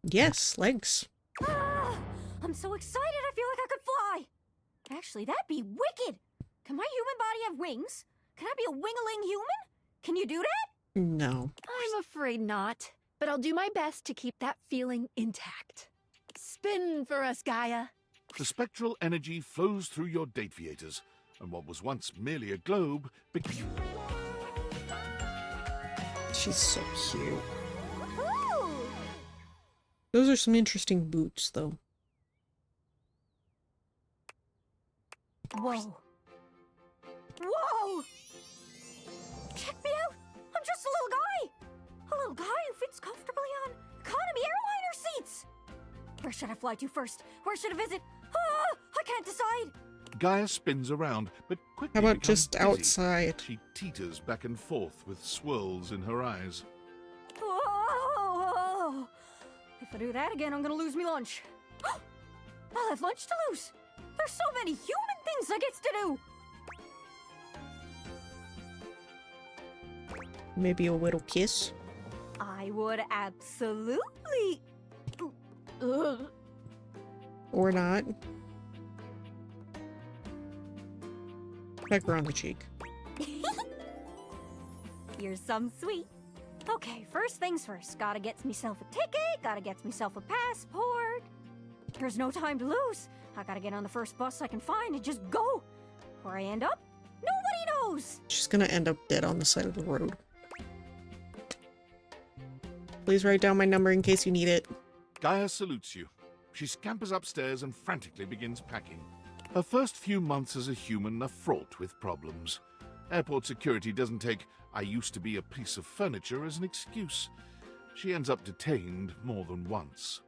Yes, legs. Ah, I'm so excited I feel like I could fly. Actually, that'd be wicked. Can my human body have wings? Can I be a wing-a-ling human? Can you do that? No. I'm afraid not, but I'll do my best to keep that feeling intact. Spin for us, Gaia. The spectral energy flows through your date theaters, and what was once merely a globe became... She's so cute. Ooh. Those are some interesting boots, though. Whoa. Whoa! Check me out! I'm just a little guy! A little guy who fits comfortably on economy airliner seats! Where should I fly to first? Where should I visit? Ah! I can't decide! Gaia spins around, but quickly How about becomes just dizzy. outside? She teeters back and forth with swirls in her eyes. Whoa! If I do that again, I'm gonna lose me lunch. I'll have lunch to lose. There's so many human things I gets to do. Maybe a little kiss? I would absolutely. Or not. Peck her on the cheek. You're some sweet. Okay, first things first. Gotta get myself a ticket, gotta get myself a passport. There's no time to lose. I gotta get on the first bus I can find and just go. Where I end up, nobody knows. She's gonna end up dead on the side of the road. Please write down my number in case you need it. Gaia salutes you. She scampers upstairs and frantically begins packing. Her first few months as a human are fraught with problems. Airport security doesn't take "I used to be a piece of furniture" as an excuse. She ends up detained more than once.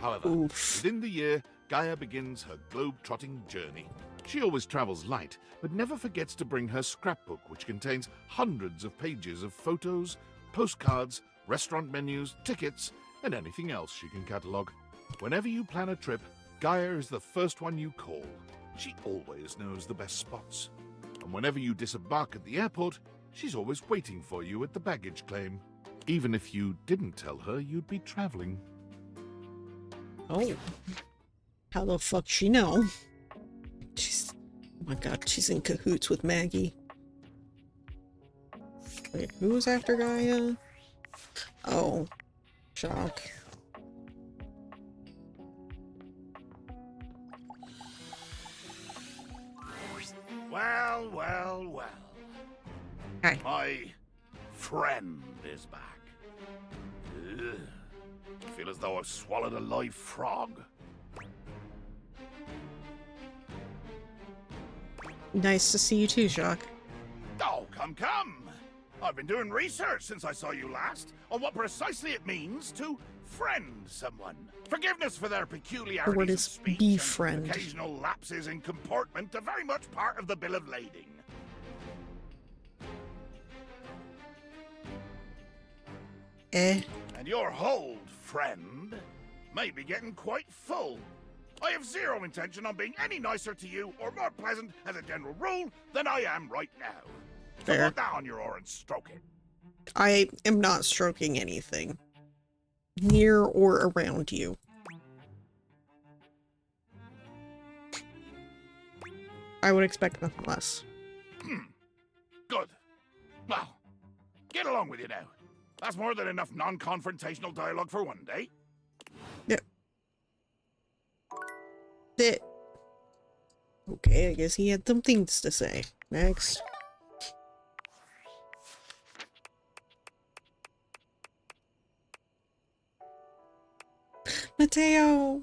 However, within the year, Gaia begins her globe-trotting journey. She always travels light, but never forgets to bring her scrapbook, which contains hundreds of pages of photos, postcards, restaurant menus, tickets, and anything else she can catalogue. Whenever you plan a trip, Gaia is the first one you call. She always knows the best spots. And whenever you disembark at the airport, she's always waiting for you at the baggage claim. Even if you didn't tell her you'd be traveling. Oh. How the fuck she know? She's... Oh my god, she's in cahoots with Maggie. Wait, who was after Gaia? Oh. Shock. Well, well, well. Hi. My friend is back. Ugh. I feel as though I've swallowed a live frog. Nice to see you too, Shock. Oh, come. I've been doing research since I saw you last on what precisely it means to friend someone. Forgiveness for their peculiarities The word of is speech befriend. and occasional lapses in comportment are very much part of the bill of lading. And your hold, friend, may be getting quite full. I have zero intention on being any nicer to you or more pleasant as a general rule than I am right now. So Fair. put that on your oar and stroke it. I am not stroking anything. Near or around you. I would expect nothing less. Good. Well, get along with you now. That's more than enough non-confrontational dialogue for one day. Yep. That. Okay, I guess he had some things to say. Next. Mateo!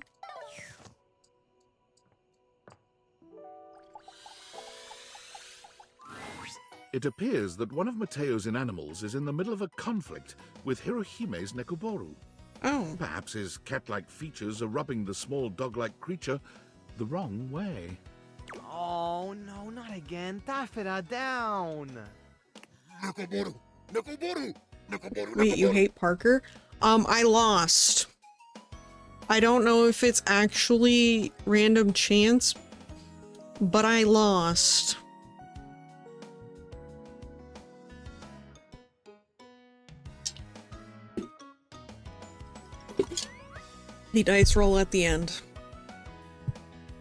It appears that one of Mateo's inanimals is in the middle of a conflict with Hirohime's Nekoboru. Oh. Perhaps his cat-like features are rubbing the small dog-like creature the wrong way. Oh, no, not again. Tafira, down. Nekoboru! Nekoboru! Nekoboru! Wait, you hate Parker? I lost. I don't know if it's actually random chance, but I lost. The dice roll at the end.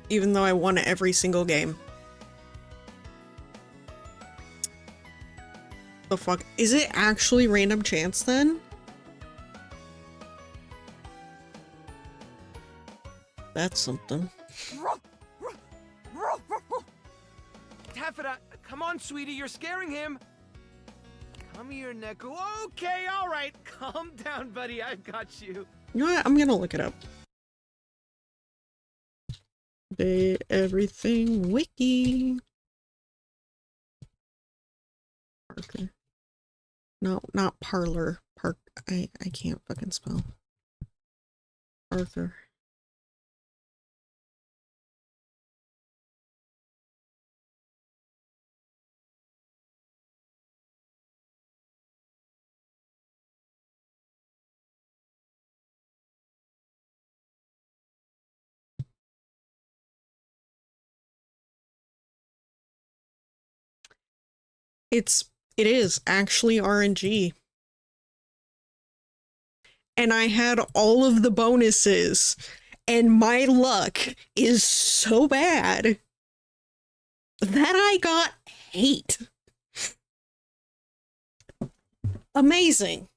Even though I won every single game. The fuck? Is it actually random chance then? That's something. Taffeta, come on, sweetie, you're scaring him. Come here, Neku. Okay, all right. Calm down, buddy. I've got you. You know what? I'm gonna look it up. Everything wiki. Parker. No, not parlor. I can't fucking spell. Parker. It is actually RNG. And I had all of the bonuses, and my luck is so bad that I got hate. Amazing.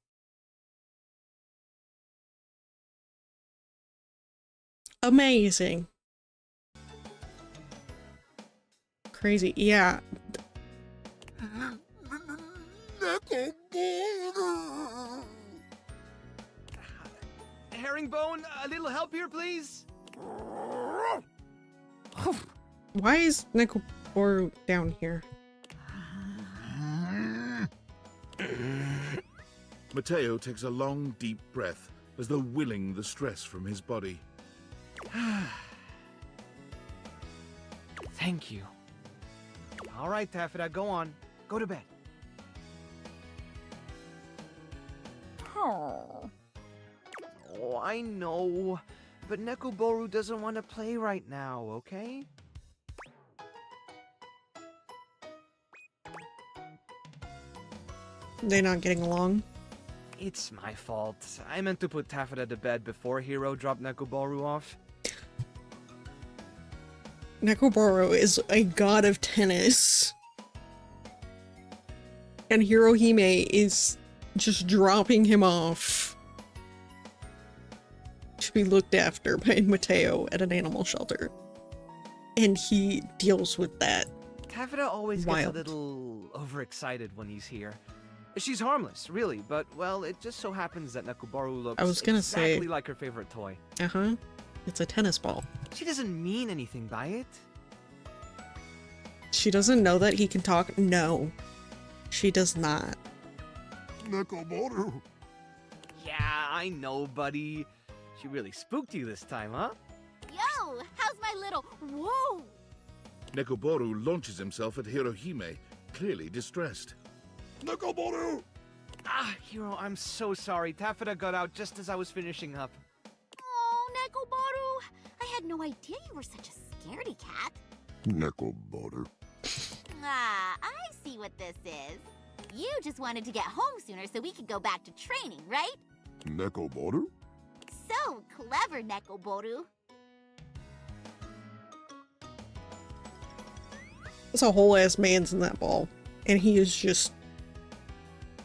Amazing. Crazy. Yeah. Herringbone, a little help here, please? Why is Nekoboru down here? Mateo takes a long, deep breath, as though willing the stress from his body. Thank you. All right, Taffeta, go on. Go to bed. Oh, I know. But Nekoboru doesn't want to play right now, okay? They're not getting along. It's my fault. I meant to put Taffeta to bed before Hiro dropped Nekoboru off. Nekoboru is a god of tennis. And Hirohime is just dropping him off to be looked after by Mateo at an animal shelter. And he deals with that. Taffeta always gets a little overexcited when he's here. She's harmless, really, but, well, it just so happens that Nekoboru looks exactly like her favorite toy. Uh-huh. It's a tennis ball. She doesn't mean anything by it. She doesn't know that he can talk? No. She does not. Nekoboru. Yeah, I know, buddy. She really spooked you this time, huh? Yo, how's my little... Whoa! Nekoboru launches himself at Hirohime, clearly distressed. Nekoboru! Ah, Hiro, I'm so sorry. Taffeta got out just as I was finishing up. Oh, Nekoboru. I had no idea you were such a scaredy cat. Nekoboru. Ah, I see what this is. You just wanted to get home sooner so we could go back to training, right? Nekoboru? So clever, Nekoboru. There's a whole ass man's in that ball. And he is just...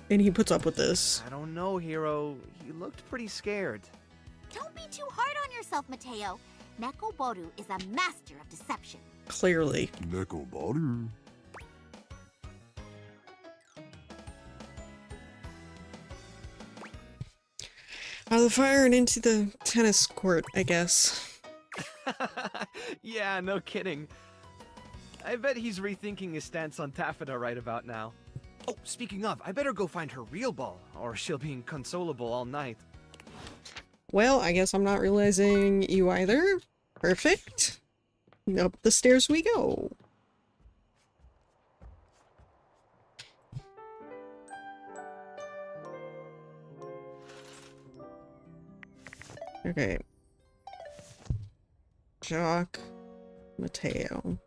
And he puts up with this. I don't know, Hiro. You looked pretty scared. Don't be too hard on yourself, Mateo. Nekoboru is a master of deception. Clearly. Nekoboru. Out of the fire and into the tennis court, I guess. Yeah, no kidding. I bet he's rethinking his stance on Taffeta right about now. Oh, speaking of, I better go find her real ball, or she'll be inconsolable all night. Well, I guess I'm not realizing you either. Perfect. Up the stairs we go. Okay. Jock. Mateo.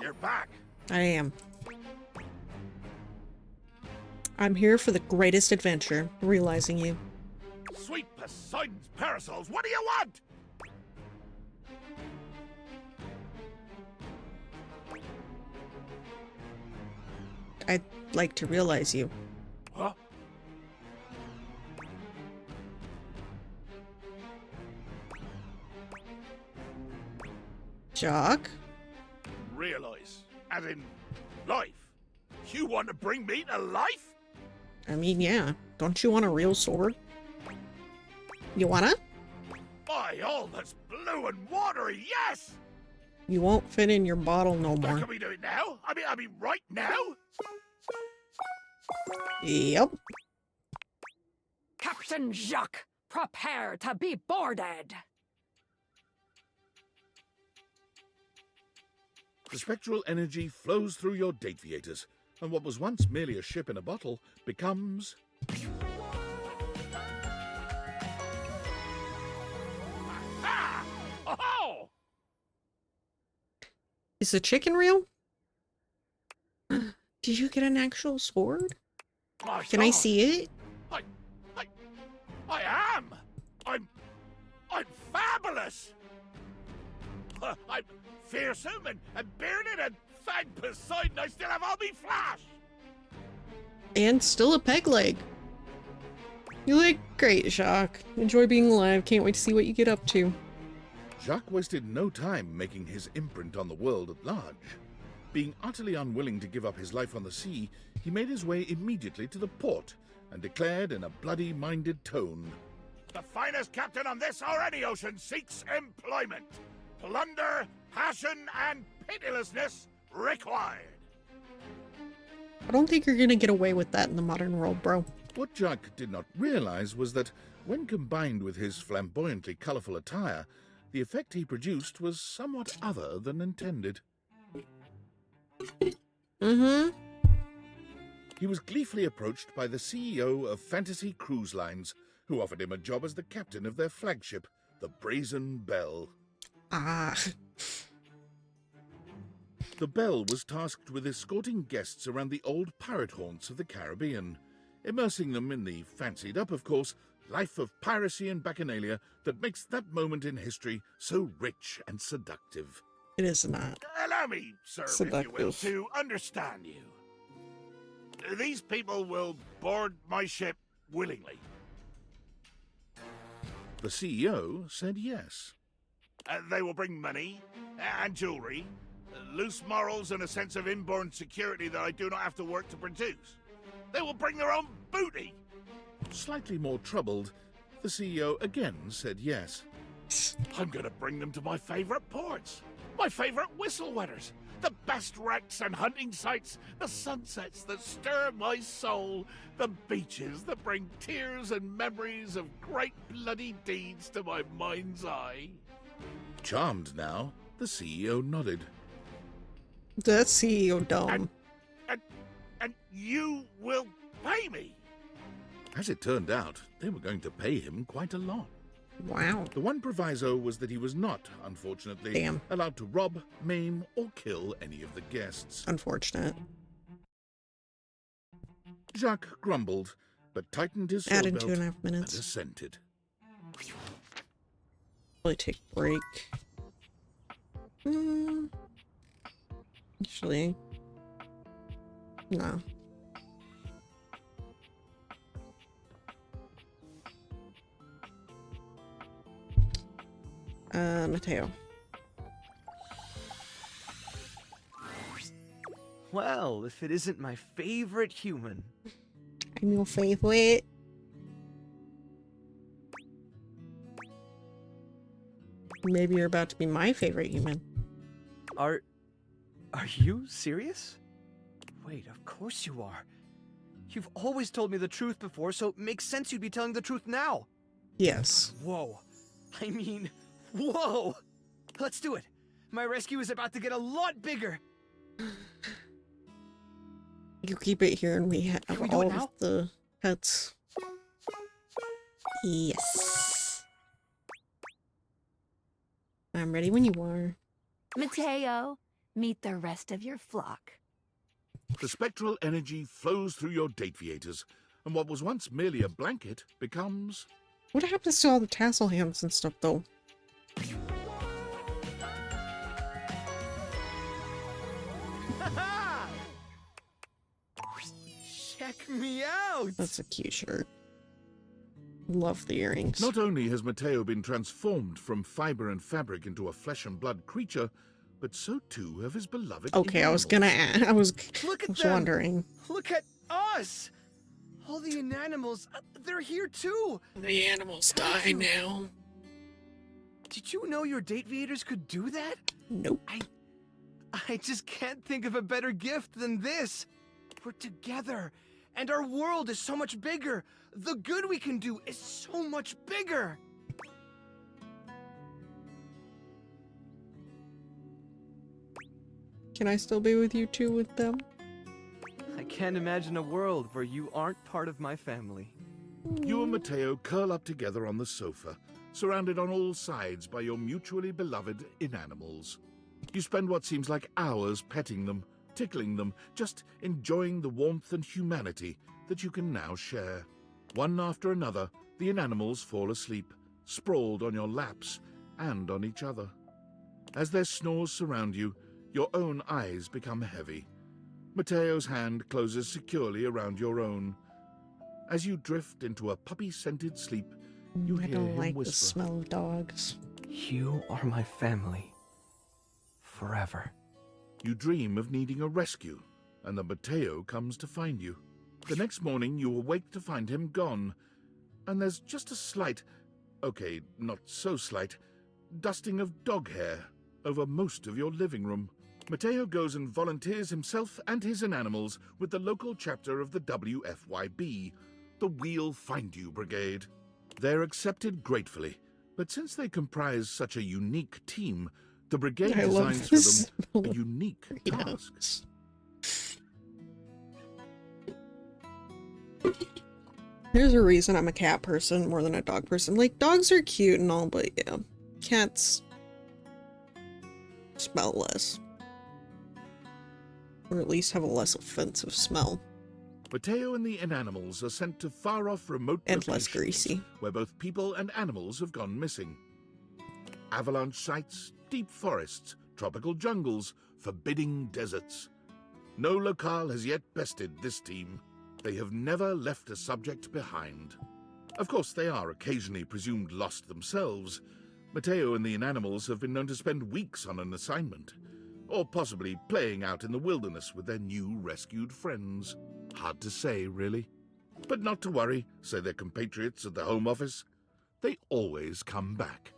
You're back. I am. I'm here for the greatest adventure, realizing you. Sweet Poseidon's parasols, what do you want? I'd like to realize you. Huh? Jock? Realize, as in life. You want to bring me to life? I mean, yeah. Don't you want a real sword? You wanna? By all that's blue and watery, yes! You won't fit in your bottle no But more. can we do it now? I mean right now? Yep. Captain Jacques, prepare to be boarded. The spectral energy flows through your Dateviators, and what was once merely a ship in a bottle becomes... Ah! Oh! Is the chicken real? Did you get an actual sword? My Can I God. see it? I am! I'm fabulous! I'm fearsome and bearded and thank Poseidon I still have all me flash! And still a peg leg. You look great, Jacques. Enjoy being alive. Can't wait to see what you get up to. Jacques wasted no time making his imprint on the world at large. Being utterly unwilling to give up his life on the sea, he made his way immediately to the port and declared in a bloody-minded tone, The finest captain on this or any ocean seeks employment. Plunder, passion, and pitilessness required. I don't think you're gonna get away with that in the modern world, bro. What Jacques did not realize was that, when combined with his flamboyantly colorful attire, the effect he produced was somewhat other than intended. He was gleefully approached by the CEO of Fantasy Cruise Lines, who offered him a job as the captain of their flagship, the Brazen Belle. Ah. The Belle was tasked with escorting guests around the old pirate haunts of the Caribbean, immersing them in the fancied-up, of course, life of piracy and bacchanalia that makes that moment in history so rich and seductive. It is not. Allow me, sir, if you will, to understand you. These people will board my ship willingly. The CEO said yes. They will bring money and jewelry, loose morals and a sense of inborn security that I do not have to work to produce. They will bring their own booty. Slightly more troubled, the CEO again said yes. I'm gonna bring them to my favorite ports, my favorite whistle wetters, the best wrecks and hunting sites, the sunsets that stir my soul, the beaches that bring tears and memories of great bloody deeds to my mind's eye. Charmed now, the CEO nodded. That CEO dumb. And you will pay me? As it turned out, they were going to pay him quite a lot. Wow. The one proviso was that he was not, unfortunately, allowed to rob, maim, or kill any of the guests. Unfortunate. Jacques grumbled, but tightened his sword Added belt 2.5 minutes. and assented. Probably take a break. Actually, no. Mateo. Well, if it isn't my favorite human. I'm your favorite. Maybe you're about to be my favorite human. Are you serious? Wait, of course you are. You've always told me the truth before, so it makes sense you'd be telling the truth now. Yes. Whoa. I mean, whoa! Let's do it. My rescue is about to get a lot bigger. You keep it here and we have all of the pets. Yes. I'm ready when you are. Mateo, meet the rest of your flock. The spectral energy flows through your Dateviators, and what was once merely a blanket becomes... What happens to all the tassel hands and stuff, though? Check me out! That's a cute shirt. Love the earrings. Not only has Mateo been transformed from fiber and fabric into a flesh and blood creature, but so too have his beloved Okay, I was gonna add, I was wondering. Look at us! All the inanimals, they're here too! The animals die now. Did you know your Dateviators could do that? Nope. I just can't think of a better gift than this. We're together, and our world is so much bigger. The good we can do is so much bigger. Can I still be with you two with them? I can't imagine a world where you aren't part of my family. You and Mateo curl up together on the sofa, surrounded on all sides by your mutually beloved inanimals. You spend what seems like hours petting them, tickling them, just enjoying the warmth and humanity that you can now share. One after another, the inanimals fall asleep, sprawled on your laps and on each other. As their snores surround you, your own eyes become heavy. Mateo's hand closes securely around your own. As you drift into a puppy-scented sleep, you I hear don't him like whisper, the smell of dogs. You are my family. Forever. You dream of needing a rescue, and the Mateo comes to find you. The next morning, you awake to find him gone, and there's just a slight, okay, not so slight, dusting of dog hair over most of your living room. Mateo goes and volunteers himself and his inanimals with the local chapter of the WFYB, the We'll Find You Brigade. They're accepted gratefully, but since they comprise such a unique team, the brigade I love designs this for them a unique task. Yes. There's a reason I'm a cat person more than a dog person. Like, dogs are cute and all, but yeah, cats smell less. Or at least have a less offensive smell. Mateo and the inanimals are sent to far-off remote And less locations greasy. where both people and animals have gone missing. Avalanche sites, deep forests, tropical jungles, forbidding deserts. No locale has yet bested this team. They have never left a subject behind. Of course, they are occasionally presumed lost themselves. Mateo and the inanimals have been known to spend weeks on an assignment, or possibly playing out in the wilderness with their new rescued friends. Hard to say, really. But not to worry, say their compatriots at the Home Office. They always come back.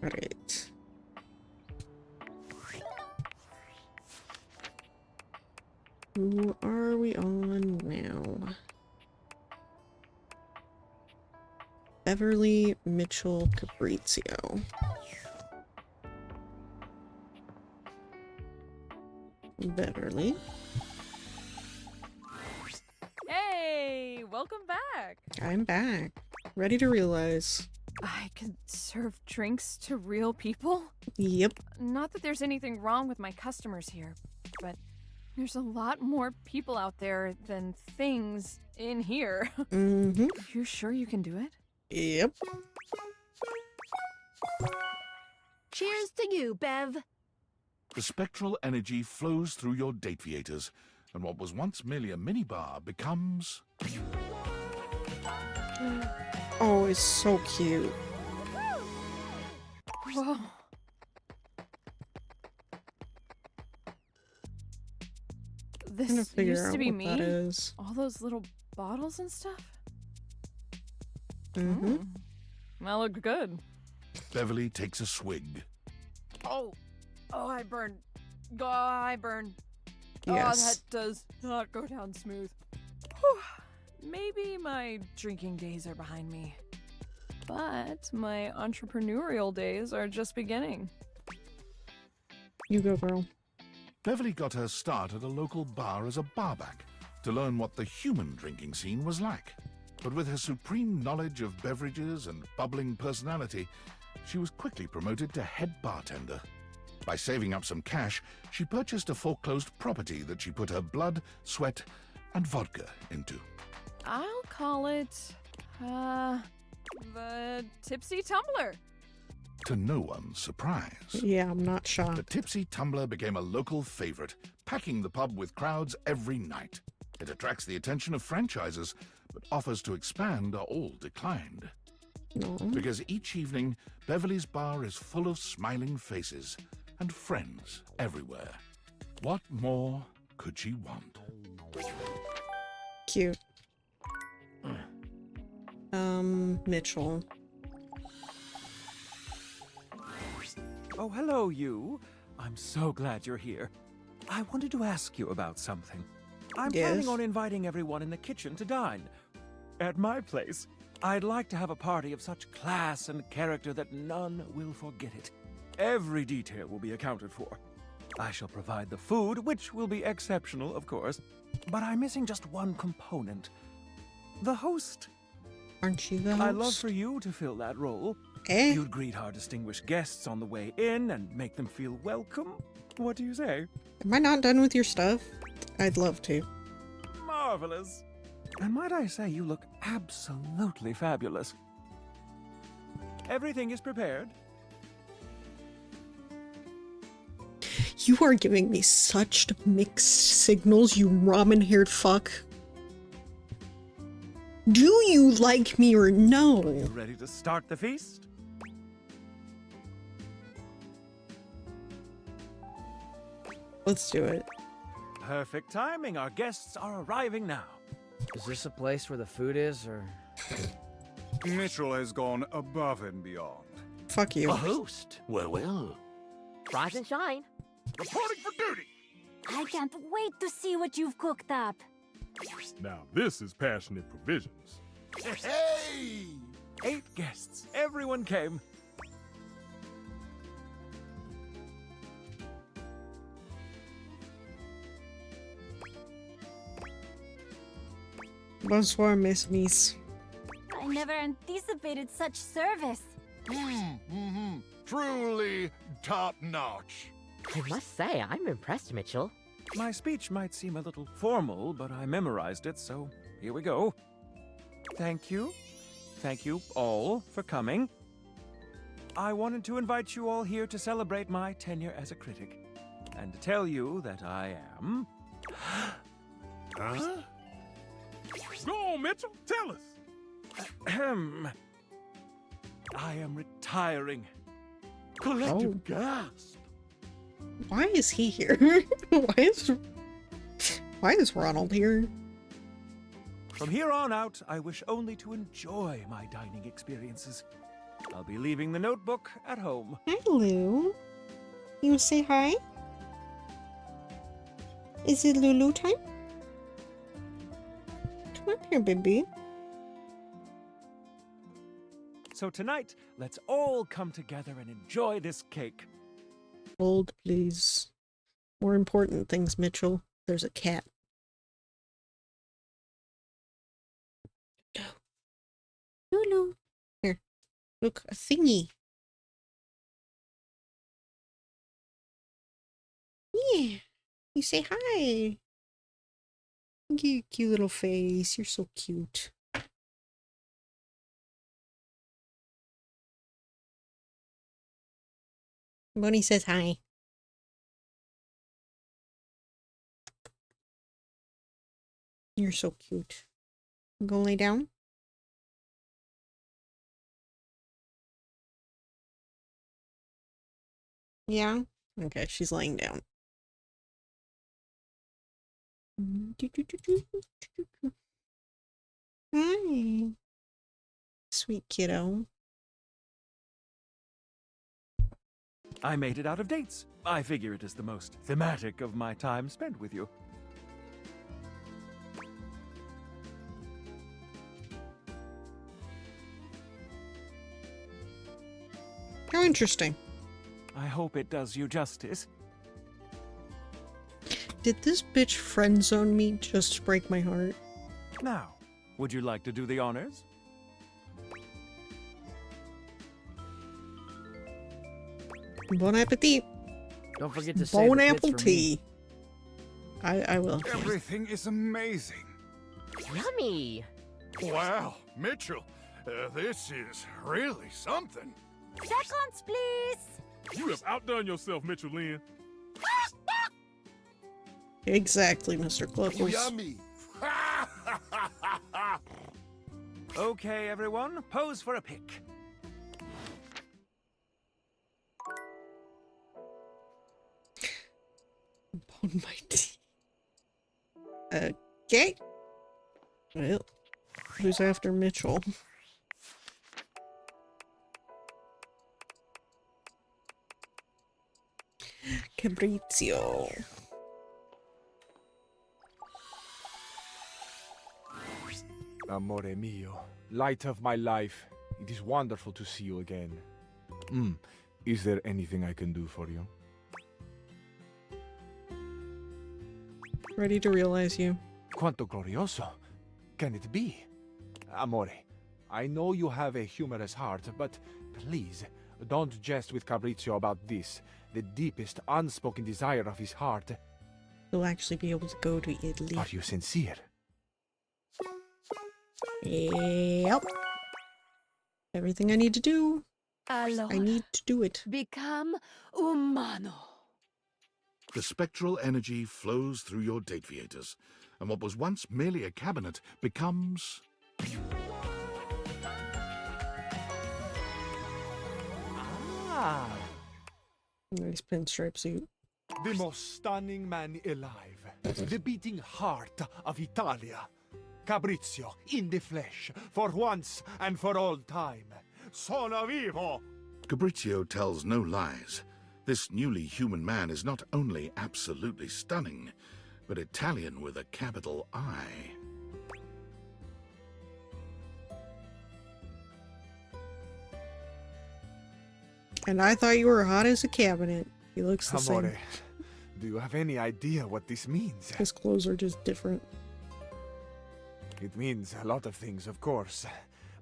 Alright. Who are we on now? Beverly Mitchell Cabrizio. Beverly. Hey, welcome back. I'm back. Ready to realize. I could serve drinks to real people? Yep. Not that there's anything wrong with my customers here, but there's a lot more people out there than things in here. Mm-hmm. You sure you can do it? Yep. Cheers to you, Bev. The spectral energy flows through your dateviators, and what was once merely a minibar becomes... Oh, it's so cute. Whoa. This Trying to figure used to out be what me? that is. All those little bottles and stuff? Mm-hmm. That looked good. Beverly takes a swig. Oh, I burned. Oh, I burned. Oh, Yes. that does not go down smooth. Whew. Maybe my drinking days are behind me. But my entrepreneurial days are just beginning. You go, girl. Beverly got her start at a local bar as a barback to learn what the human drinking scene was like. But with her supreme knowledge of beverages and bubbling personality, she was quickly promoted to head bartender. By saving up some cash, she purchased a foreclosed property that she put her blood, sweat, and vodka into. I'll call it, the Tipsy Tumbler. To no one's surprise. Yeah, I'm not shocked. The Tipsy Tumbler became a local favorite, packing the pub with crowds every night. It attracts the attention of franchisers, but offers to expand are all declined. No. Because each evening, Beverly's bar is full of smiling faces and friends everywhere. What more could she want? Cute. Mitchell. Oh, hello, you. I'm so glad you're here. I wanted to ask you about something. I'm planning Yes? on inviting everyone in the kitchen to dine. At my place, I'd like to have a party of such class and character that none will forget it. Every detail will be accounted for. I shall provide the food, which will be exceptional, of course, but I'm missing just one component. The host. Aren't you the host? I'd love for you to fill that role. Eh? You'd greet our distinguished guests on the way in and make them feel welcome. What do you say? Am I not done with your stuff? I'd love to. Marvelous. And might I say, you look absolutely fabulous. Everything is prepared. You are giving me such mixed signals, you ramen-haired fuck. Do you like me or no? You ready to start the feast? Let's do it. Perfect timing. Our guests are arriving now. Is this a place where the food is, or...? Mitchell has gone above and beyond. Fuck you. A host? Well, well. Rise and shine. Reporting for duty! I can't wait to see what you've cooked up. Now this is passionate provisions. Hey! 8 guests. Everyone came. Bonsoir, Miss Niece. I never anticipated such service. Truly top-notch. I must say, I'm impressed, Mitchell. My speech might seem a little formal, but I memorized it, so here we go. Thank you. Thank you all for coming. I wanted to invite you all here to celebrate my tenure as a critic, and to tell you that I am... Huh? Go on, Mitchell. Tell us. Ahem. I am retiring. Collective gasp. Why is he here? Why is Ronald here? From here on out, I wish only to enjoy my dining experiences. I'll be leaving the notebook at home. Hello. You say hi? Is it Lulu time? Come up here, baby. So tonight, let's all come together and enjoy this cake. Hold, please. More important things, Mitchell. There's a cat. Go. Lulu. Here. Look, a thingy. Yeah. You say hi. Look at your cute little face. You're so cute. Bonnie says hi. You're so cute. Go lay down. Yeah? Okay, she's laying down. Hi. Sweet kiddo. I made it out of dates. I figure it is the most thematic of my time spent with you. How interesting. I hope it does you justice. Did this bitch friend zone me just to break my heart? Now, would you like to do the honors? Bon appetit. Don't forget to save Bon the bits apple for tea. I will. Everything is amazing. Yummy. Wow, Mitchell, this is really something. Seconds, please. You have outdone yourself, Mitchell Lynn. Exactly, Mr. Cluckles. Yummy. Okay, everyone, pose for a pic. Bon my tea. Okay. Well, who's after Mitchell? Cabrizio. Amore mio, light of my life, it is wonderful to see you again. Is there anything I can do for you? Ready to realize you. Quanto glorioso can it be? Amore, I know you have a humorous heart, but please, don't jest with Fabrizio about this, the deepest unspoken desire of his heart. He'll actually be able to go to Italy. Are you sincere? Yep. Everything I need to do, Allora, I need to do it. become umano. The spectral energy flows through your date viators, and what was once merely a cabinet becomes... Ah! Nice pinstripe suit. The most stunning man alive. The beating heart of Italia. Fabrizio, in the flesh, for once and for all time. Sono vivo! Fabrizio tells no lies. This newly human man is not only absolutely stunning, but Italian with a capital I. And I thought you were hot as a cabinet. He looks the Amore, same. do you have any idea what this means? His clothes are just different. It means a lot of things, of course.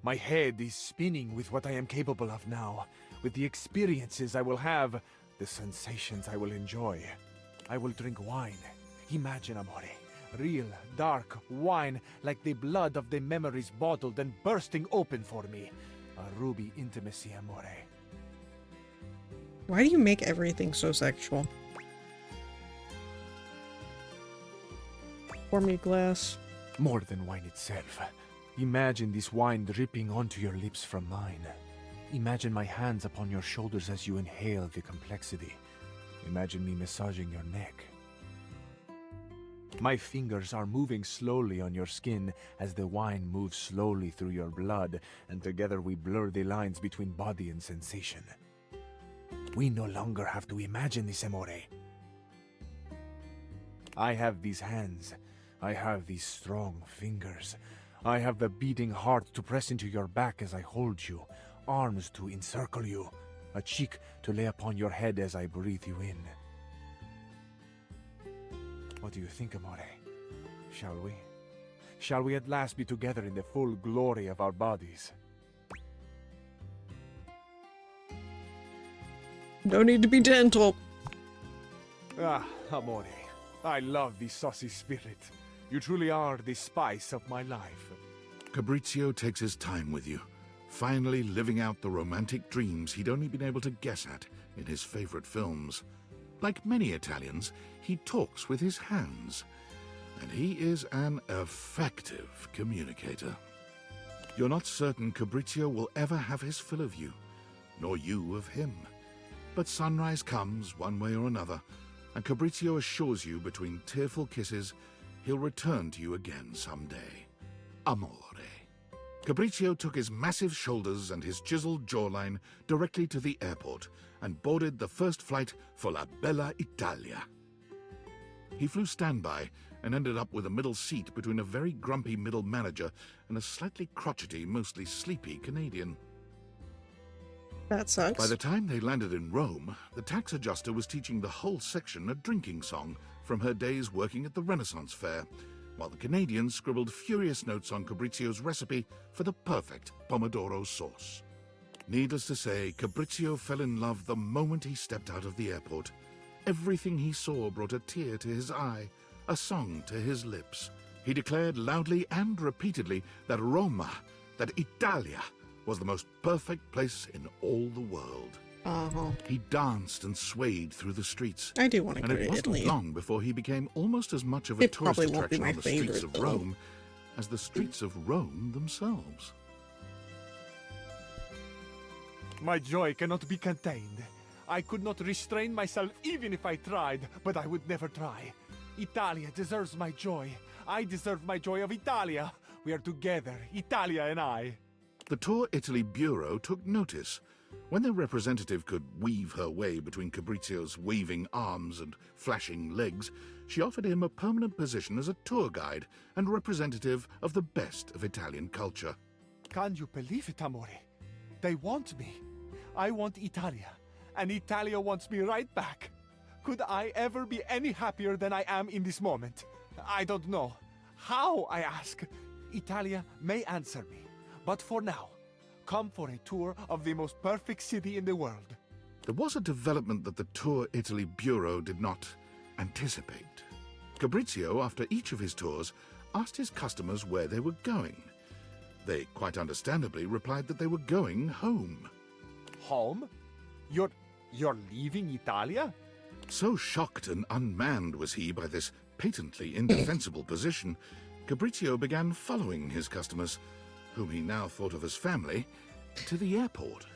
My head is spinning with what I am capable of now, with the experiences I will have, the sensations I will enjoy. I will drink wine. Imagine, amore. Real, dark wine, like the blood of the memories bottled and bursting open for me. A ruby intimacy, amore. Why do you make everything so sexual? Pour me a glass. More than wine itself. Imagine this wine dripping onto your lips from mine. Imagine my hands upon your shoulders as you inhale the complexity. Imagine me massaging your neck. My fingers are moving slowly on your skin as the wine moves slowly through your blood, and together we blur the lines between body and sensation. We no longer have to imagine this, amore. I have these hands. I have these strong fingers. I have the beating heart to press into your back as I hold you, arms to encircle you, a cheek to lay upon your head as I breathe you in. What do you think, amore? Shall we? Shall we at last be together in the full glory of our bodies? No need to be gentle. Ah, amore, I love the saucy spirit. You truly are the spice of my life. Fabrizio takes his time with you, finally living out the romantic dreams he'd only been able to guess at in his favorite films. Like many Italians, he talks with his hands, and he is an effective communicator. You're not certain Fabrizio will ever have his fill of you, nor you of him. But sunrise comes one way or another, and Fabrizio assures you between tearful kisses he'll return to you again someday. Amore. Fabrizio took his massive shoulders and his chiseled jawline directly to the airport and boarded the first flight for La Bella Italia. He flew standby and ended up with a middle seat between a very grumpy middle manager and a slightly crotchety, mostly sleepy Canadian. That sucks. By the time they landed in Rome, the tax adjuster was teaching the whole section a drinking song from her days working at the Renaissance Fair, while the Canadian scribbled furious notes on Fabrizio's recipe for the perfect pomodoro sauce. Needless to say, Fabrizio fell in love the moment he stepped out of the airport. Everything he saw brought a tear to his eye, a song to his lips. He declared loudly and repeatedly that Roma, that Italia, was the most perfect place in all the world. He danced and swayed through the streets. I do want to and go it to wasn't Italy. long before he became almost as much of a It tourist probably won't be attraction my on the streets favorite, of though. Rome as the streets of Rome themselves. My joy cannot be contained. I could not restrain myself even if I tried, but I would never try. Italia deserves my joy. I deserve my joy of Italia. We are together, Italia and I. The Tour Italy Bureau took notice. When their representative could weave her way between Fabrizio's waving arms and flashing legs, she offered him a permanent position as a tour guide and representative of the best of Italian culture. Can you believe it, amore? They want me. I want Italia, and Italia wants me right back. Could I ever be any happier than I am in this moment? I don't know. How, I ask? Italia may answer me, But for now, come for a tour of the most perfect city in the world. There was a development that the Tour Italy Bureau did not anticipate. Fabrizio, after each of his tours, asked his customers where they were going. They, quite understandably, replied that they were going home. Home? You're leaving Italia? So shocked and unmanned was he by this patently indefensible position, Fabrizio began following his customers, whom he now thought of as family, to the airport.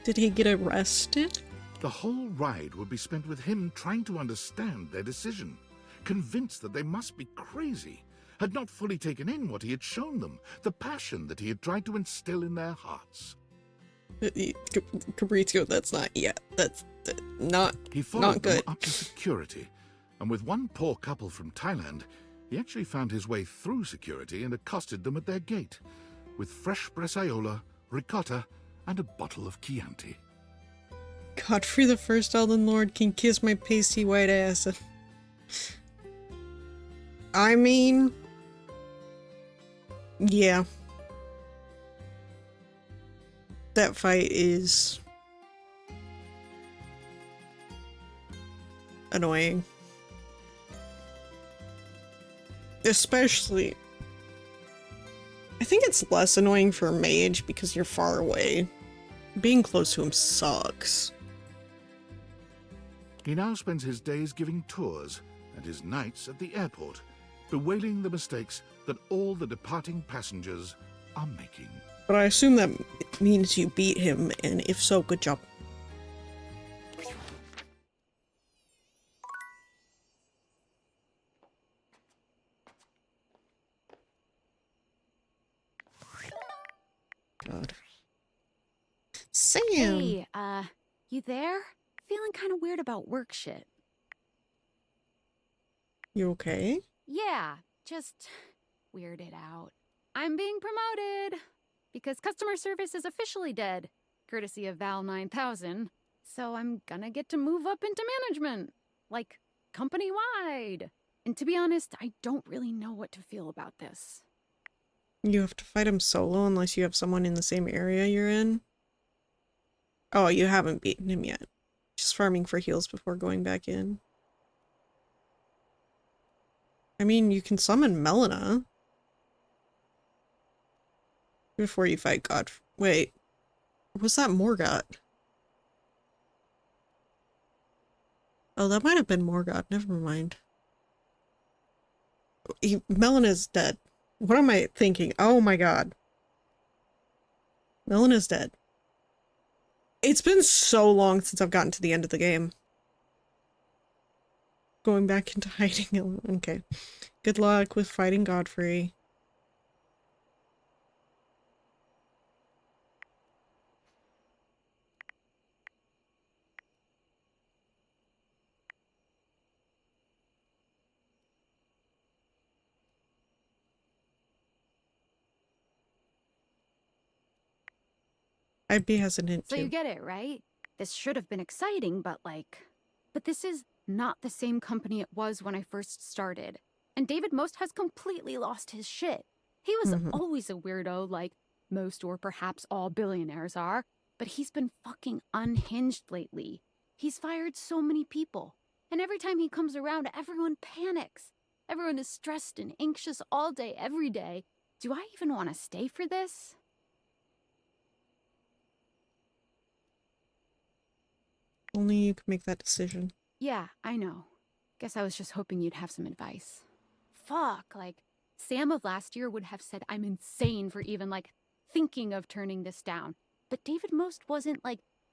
Did he get arrested? The whole ride would be spent with him trying to understand their decision, convinced that they must be crazy, had not fully taken in what he had shown them, the passion that he had tried to instill in their hearts. Fabrizio, that's not yet. That's not He followed them good. up to security, and with one poor couple from Thailand, he actually found his way through security and accosted them at their gate, with fresh bresaola, ricotta, and a bottle of Chianti. Godfrey the First Elden Lord can kiss my pasty white ass. I mean, yeah. That fight is annoying. Especially, I think it's less annoying for a mage because you're far away. Being close to him sucks. He now spends his days giving tours and his nights at the airport, bewailing the mistakes that all the departing passengers are making. But I assume that means you beat him, and if so, good job. God. Sam! Hey, you there? Feeling kind of weird about work shit. You okay? Yeah, just weirded out. I'm being promoted because customer service is officially dead, courtesy of Val 9000. So I'm gonna get to move up into management, like company-wide. And to be honest, I don't really know what to feel about this. You have to fight him solo unless you have someone in the same area you're in? Oh, you haven't beaten him yet. Just farming for heals before going back in. I mean, you can summon Melina before you fight God. Wait, was that Morgott? Oh, that might have been Morgott. Never mind. Melina's dead. What am I thinking? Oh my god. Melina's dead. It's been so long since I've gotten to the end of the game. Going back into hiding. Okay. Good luck with fighting Godfrey. I'd be hesitant So too. you get it, right? This should have been exciting, but this is not the same company it was when I first started. And David Most has completely lost his shit. He was always a weirdo, like most or perhaps all billionaires are, but he's been fucking unhinged lately. He's fired so many people, and every time he comes around, everyone panics. Everyone is stressed and anxious all day, every day. Do I even want to stay for this? Only you can make that decision. Yeah, I know. Guess I was just hoping you'd have some advice. Fuck, Sam of last year would have said I'm insane for even, thinking of turning this down. But David Most wasn't,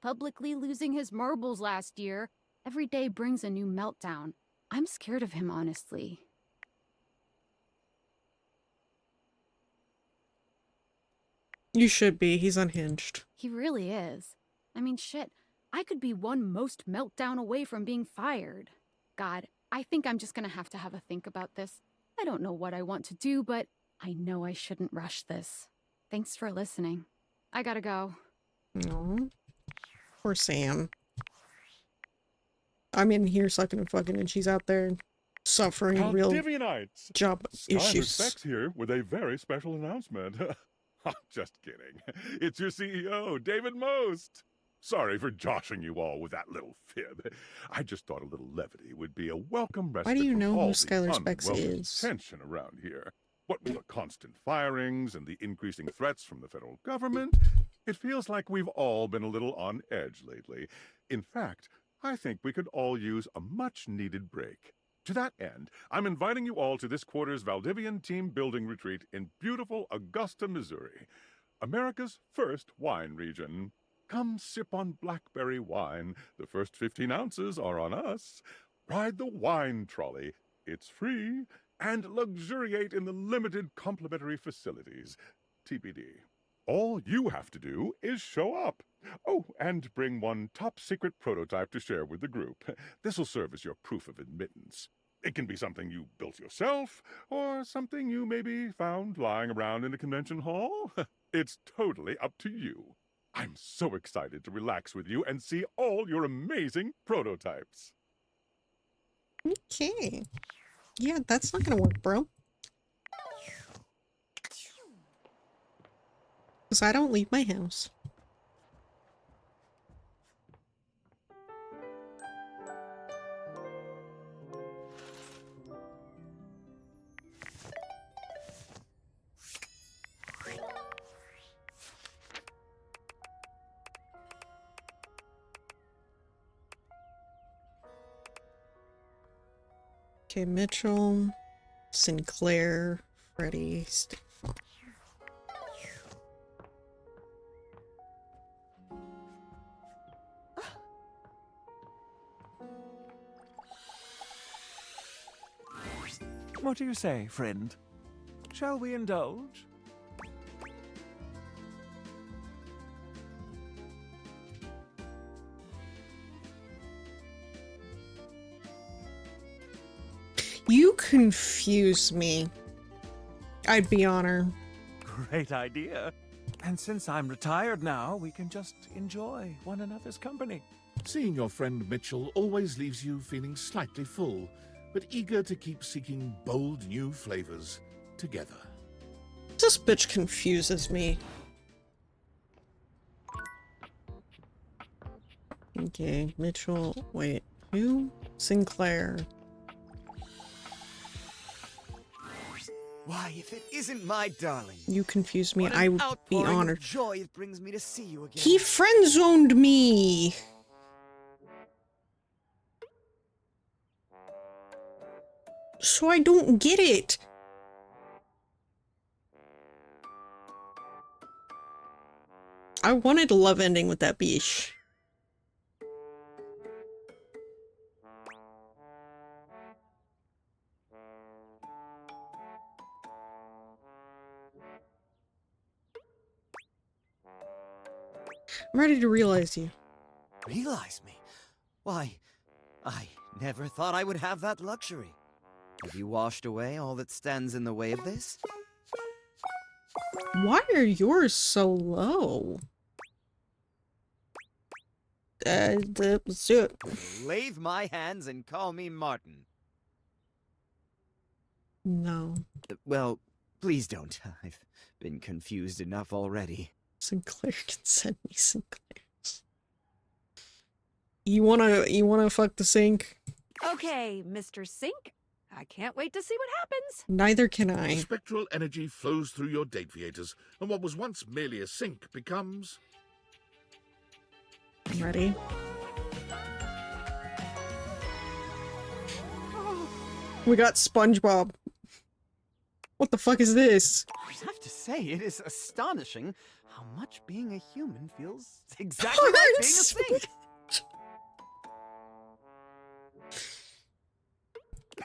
publicly losing his marbles last year. Every day brings a new meltdown. I'm scared of him, honestly. You should be. He's unhinged. He really is. I mean, shit. I could be one Most meltdown away from being fired. God, I think I'm just gonna have a think about this. I don't know what I want to do, but I know I shouldn't rush this. Thanks for listening. I gotta go. No. Poor Sam. I'm in here sucking and fucking and she's out there suffering real Valdivianites! job Skylar issues. Specs here with a very special announcement. Just kidding. It's your CEO, David Most. Sorry for joshing you all with that little fib. I just thought a little levity would be a welcome respite Why do you from know all who the Skylar Specs unwelcome is? tension around here. What with the constant firings and the increasing threats from the federal government, it feels like we've all been a little on edge lately. In fact, I think we could all use a much-needed break. To that end, I'm inviting you all to this quarter's Valdivian team building retreat in beautiful Augusta, Missouri, America's first wine region. Come sip on blackberry wine. The first 15 ounces are on us. Ride the wine trolley. It's free. And luxuriate in the limited complimentary facilities. TBD. All you have to do is show up. Oh, and bring one top-secret prototype to share with the group. This'll serve as your proof of admittance. It can be something you built yourself, or something you maybe found lying around in a convention hall. It's totally up to you. I'm so excited to relax with you and see all your amazing prototypes. Okay. Yeah, that's not gonna work, bro. Because I don't leave my house. Okay, Mitchell, Sinclair, Freddie, What do you say, friend? Shall we indulge? You confuse me. I'd be honored. Great idea. And since I'm retired now, we can just enjoy one another's company. Seeing your friend Mitchell always leaves you feeling slightly full, but eager to keep seeking bold new flavors together. This bitch confuses me. Okay, Mitchell, wait, who? Sinclair. Why, if it isn't my darling. You confuse me. What an I would be outpouring of honored. joy it brings me to see you again. He friend-zoned me. So I don't get it. I wanted a love ending with that bitch. I'm ready to realize you. Realize me? Why, I never thought I would have that luxury. Have you washed away all that stands in the way of this? Why are yours so low? Let's do it. Lathe my hands and call me Martin. No. Well, please don't. I've been confused enough already. Sinclair can send me Sinclairs. You wanna fuck the sink? Okay, Mr. Sink. I can't wait to see what happens. Neither can I. Spectral energy flows through your Dateviators, and what was once merely a sink becomes... I'm ready. We got SpongeBob. What the fuck is this? I have to say, it is astonishing how much being a human feels exactly like being a sink.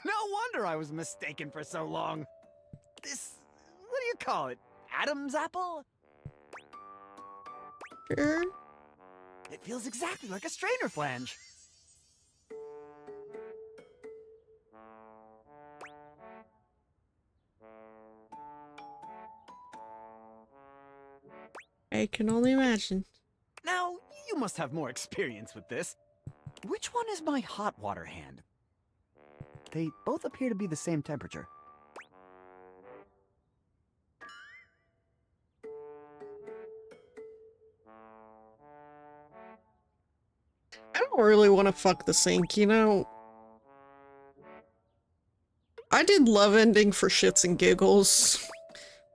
No wonder I was mistaken for so long. This, what do you call it? Adam's apple? Sure. It feels exactly like a strainer flange. I can only imagine. Now, you must have more experience with this. Which one is my hot water hand? They both appear to be the same temperature. I don't really want to fuck the sink, you know? I did love ending for shits and giggles.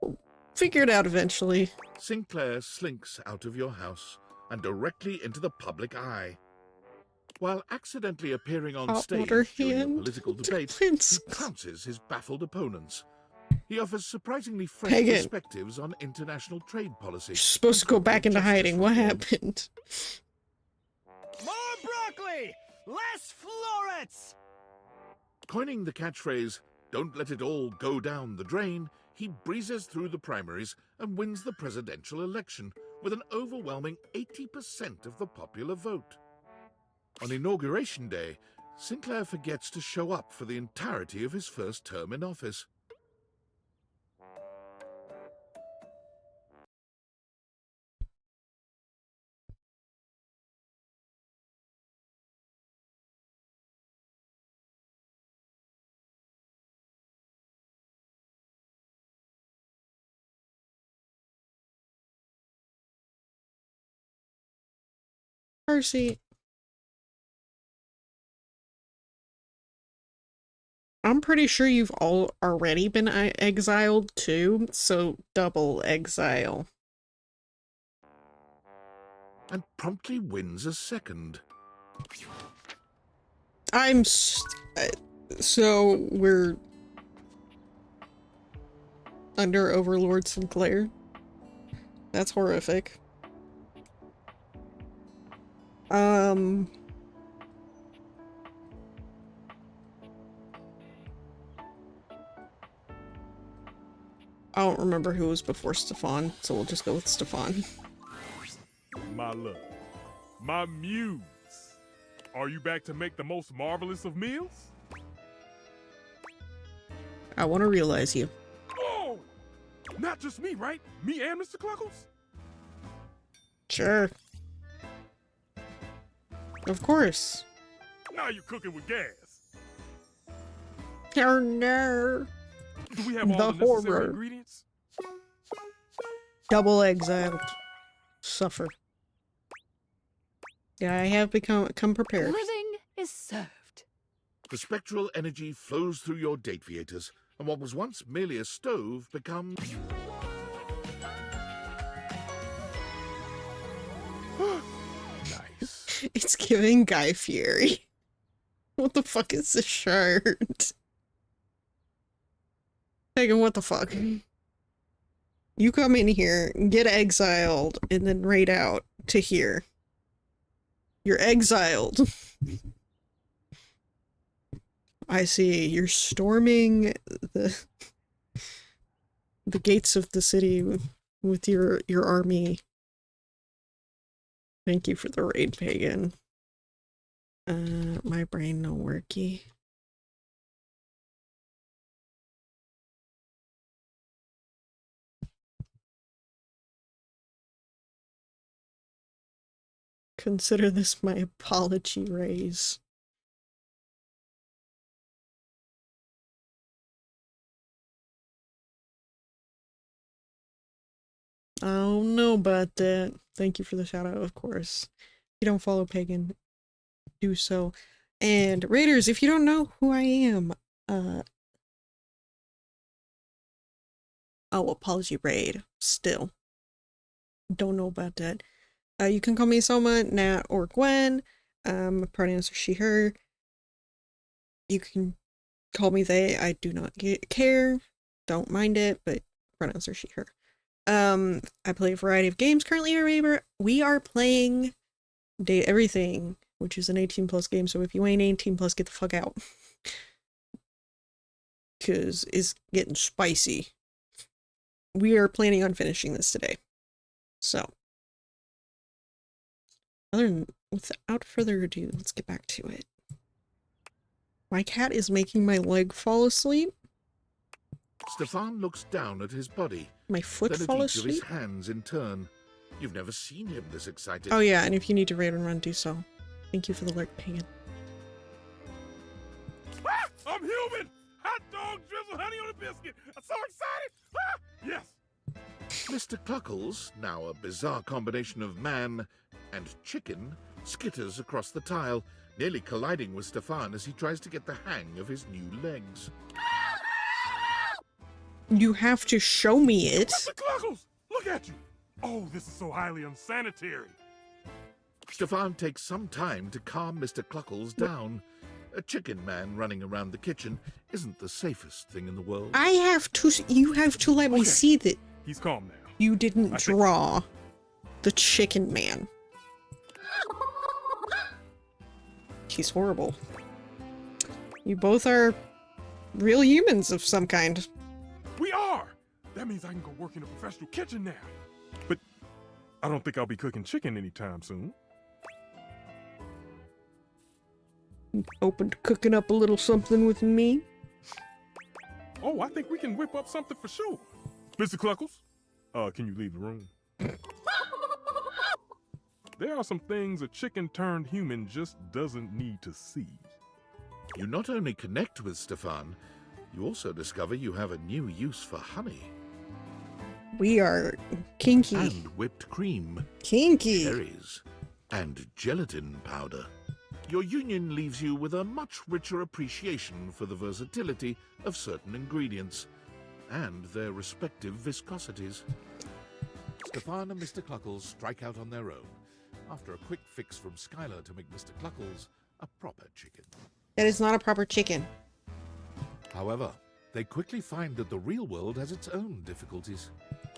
We'll figure it out eventually. Sinclair slinks out of your house and directly into the public eye. While accidentally appearing on stage during a political debate, he pounces his baffled opponents. He offers surprisingly fresh Pagan. perspectives on international trade policy. You're supposed to go back into hiding. What happened? More broccoli! Less florets! Coining the catchphrase, "Don't let it all go down the drain," he breezes through the primaries and wins the presidential election with an overwhelming 80% of the popular vote. On Inauguration Day, Sinclair forgets to show up for the entirety of his first term in office. Percy. I'm pretty sure you've all already been exiled too, so double exile. And promptly wins a second. So we're under Overlord Sinclair. That's horrific. I don't remember who was before Stefan, so we'll just go with Stefan. My love, my muse. Are you back to make the most marvelous of meals? I want to realize you. Oh! Not just me, right? Me and Mr. Cluckles? Sure. Of course. Now you're cooking with gas. Oh no. Do we have all the necessary ingredients? Double exiled. Suffer. Yeah, I have become prepared. Living is served. The spectral energy flows through your date viators, and what was once merely a stove becomes... Nice. It's giving Guy Fieri. What the fuck is this shirt? Megan, what the fuck? You come in here, get exiled, and then raid out to here. You're exiled. I see. You're storming the gates of the city with your army. Thank you for the raid, Pagan. My brain no worky. Consider this my apology raise. I don't know about that. Thank you for the shout out, of course. If you don't follow Pagan, do so. And Raiders, if you don't know who I am, oh, apology raid. Still. Don't know about that. You can call me Soma, Nat, or Gwen. Pronouns are she, her. You can call me they. I do not care. Don't mind it, but pronouns are she, her. I play a variety of games currently. We are playing Date Everything, which is an 18+ game, so if you ain't 18+, get the fuck out. Cause it's getting spicy. We are planning on finishing this today. So without further ado, let's get back to it. My cat is making my leg fall asleep. Stefan looks down at his body. My foot then fall at each of his asleep? hands in turn. You've never seen him this excited. Oh yeah, and if you need to raid and run, do so. Thank you for the alert, Pagan. I'm human! Hot dog, drizzle, honey on a biscuit! I'm so excited! Ah! Yes! Mr. Cluckles, now a bizarre combination of man and chicken, skitters across the tile, nearly colliding with Stefan as he tries to get the hang of his new legs. You have to show me it. Mr. Cluckles! Look at you! Oh, this is so highly unsanitary. Stefan takes some time to calm Mr. Cluckles down. A chicken man running around the kitchen isn't the safest thing in the world. You have to let me see that He's calm now. you didn't draw the chicken man. He's horrible. You both are real humans of some kind. We are! That means I can go work in a professional kitchen now. But I don't think I'll be cooking chicken anytime soon. Open to cooking up a little something with me? Oh, I think we can whip up something for sure. Mr. Cluckles, can you leave the room? There are some things a chicken-turned-human just doesn't need to see. You not only connect with Stefan, you also discover you have a new use for honey. We are kinky. And whipped cream. Kinky. Cherries. And gelatin powder. Your union leaves you with a much richer appreciation for the versatility of certain ingredients and their respective viscosities. Stefan and Mr. Cluckles strike out on their own after a quick fix from Skylar to make Mr. Cluckles a proper chicken. That is not a proper chicken. However, they quickly find that the real world has its own difficulties.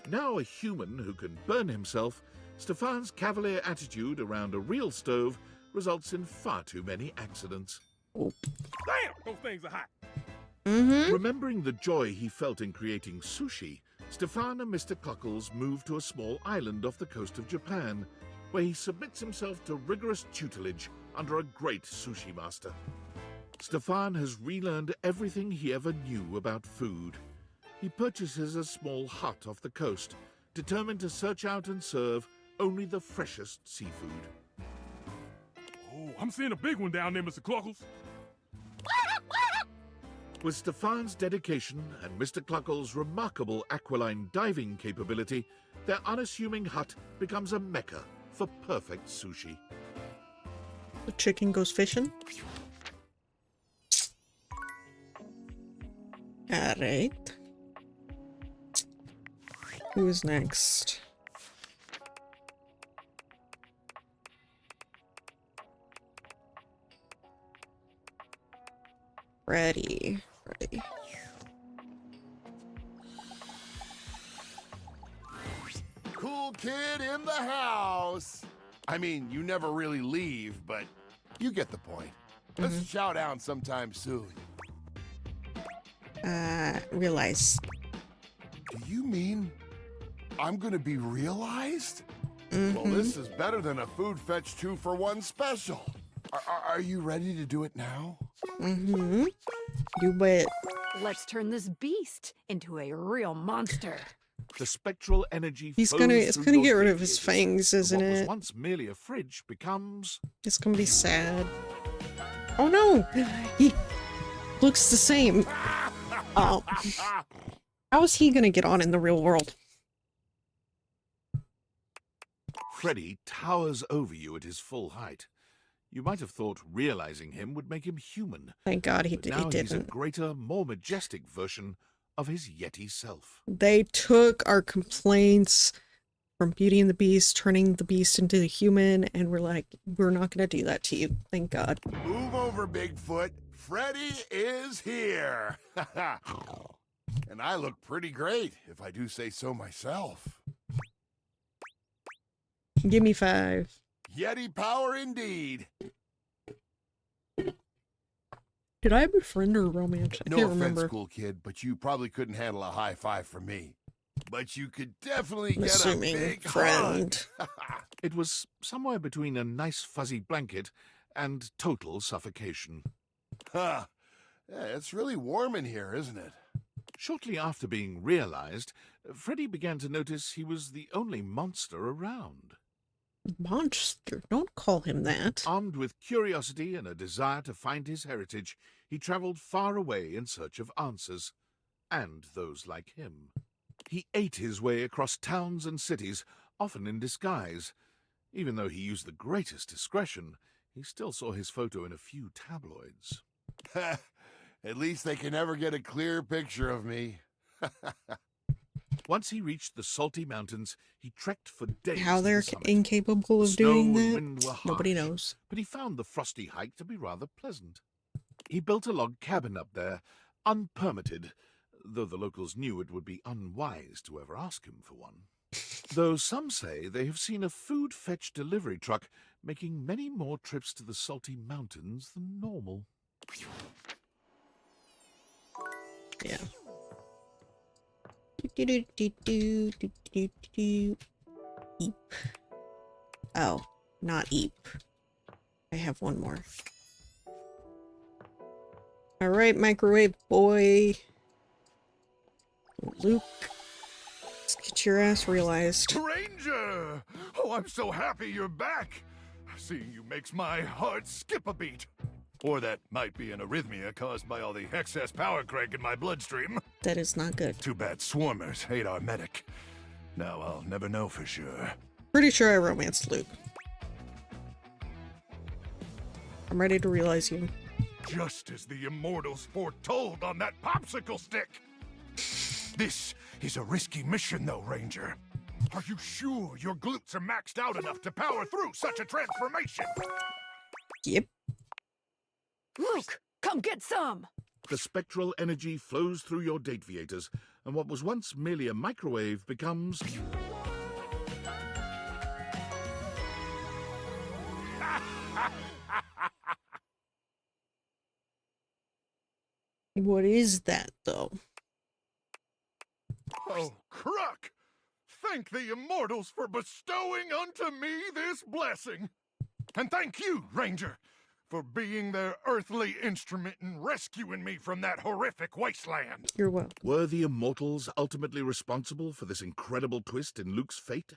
Now a human who can burn himself, Stefan's cavalier attitude around a real stove results in far too many accidents. Damn, those things are hot. Remembering the joy he felt in creating sushi, Stefan and Mr. Cluckles move to a small island off the coast of Japan, where he submits himself to rigorous tutelage under a great sushi master. Stefan has relearned everything he ever knew about food. He purchases a small hut off the coast, determined to search out and serve only the freshest seafood. Oh, I'm seeing a big one down there, Mr. Cluckles. With Stefan's dedication and Mr. Cluckles' remarkable aquiline diving capability, their unassuming hut becomes a mecca for perfect sushi. The chicken goes fishing. Alright. Who's next? Ready. Cool kid in the house. I mean, you never really leave, but you get the point. Let's chow down sometime soon. Realize. Do you mean I'm gonna be realized? Well, this is better than a Food Fetch 2-for-1 special. Are you ready to do it now? You bet. Let's turn this beast into a real monster. The spectral energy It's flows gonna through get your rid of his radiators, fangs, and isn't what was it? once merely a fridge becomes... It's gonna be sad. Oh no! He looks the same. Oh. How is he gonna get on in the real world? Freddy towers over you at his full height. You might have thought realizing him would make him human. Thank God he But now he's a didn't. greater, more majestic version of his Yeti self. They took our complaints from Beauty and the Beast, turning the Beast into a human, and we're like, we're not gonna do that to you. Thank God. Move over, Bigfoot. Freddy is here. And I look pretty great, if I do say so myself. Give me 5. Yeti power indeed. Did I befriend or romance? I No can't offense, remember. cool kid, but you probably couldn't handle a high five from me. But you could definitely I'm get a assuming big friend. hug. It was somewhere between a nice fuzzy blanket and total suffocation. Huh. Yeah, it's really warm in here, isn't it? Shortly after being realized, Freddy began to notice he was the only monster around. Monster, don't call him that. Armed with curiosity and a desire to find his heritage, he traveled far away in search of answers, and those like him. He ate his way across towns and cities, often in disguise. Even though he used the greatest discretion, he still saw his photo in a few tabloids. At least they can never get a clear picture of me. Once he reached the Salty Mountains, he trekked for days. How to they're the summit. incapable of Snow doing and that, wind were harsh, nobody knows. But he found the frosty hike to be rather pleasant. He built a log cabin up there, unpermitted, though the locals knew it would be unwise to ever ask him for one. Though some say they have seen a food fetch delivery truck making many more trips to the Salty Mountains than normal. Yeah. Eep. Oh, not Eep. I have one more. Alright, microwave boy. Luke, let's get your ass realized. Ranger! Oh, I'm so happy you're back. Seeing you makes my heart skip a beat. Or that might be an arrhythmia caused by all the excess power crank in my bloodstream. That is not good. Too bad swarmers hate our medic. Now I'll never know for sure. Pretty sure I romanced Luke. I'm ready to realize you. Just as the immortals foretold on that popsicle stick. This is a risky mission, though, Ranger. Are you sure your glutes are maxed out enough to power through such a transformation? Yep. Luke, come get some! The spectral energy flows through your dataviators, and what was once merely a microwave becomes... What is that, though? Oh, Crook! Thank the immortals for bestowing unto me this blessing. And thank you, Ranger, for being their earthly instrument in rescuing me from that horrific wasteland. You're welcome. Were the immortals ultimately responsible for this incredible twist in Luke's fate?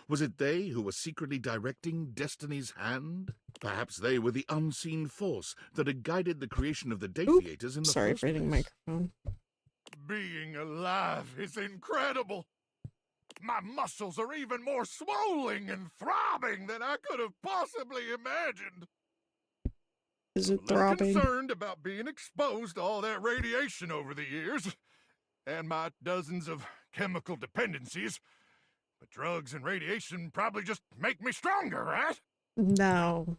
Was it they who were secretly directing destiny's hand? Perhaps they were the unseen force that had guided the creation of the dataviators in the Sorry first for hitting place. microphone. Being alive is incredible. My muscles are even more swollen and throbbing than I could have possibly imagined. Is it A little throbbing? concerned about being exposed to all that radiation over the years, and my dozens of chemical dependencies. But drugs and radiation probably just make me stronger, right? No,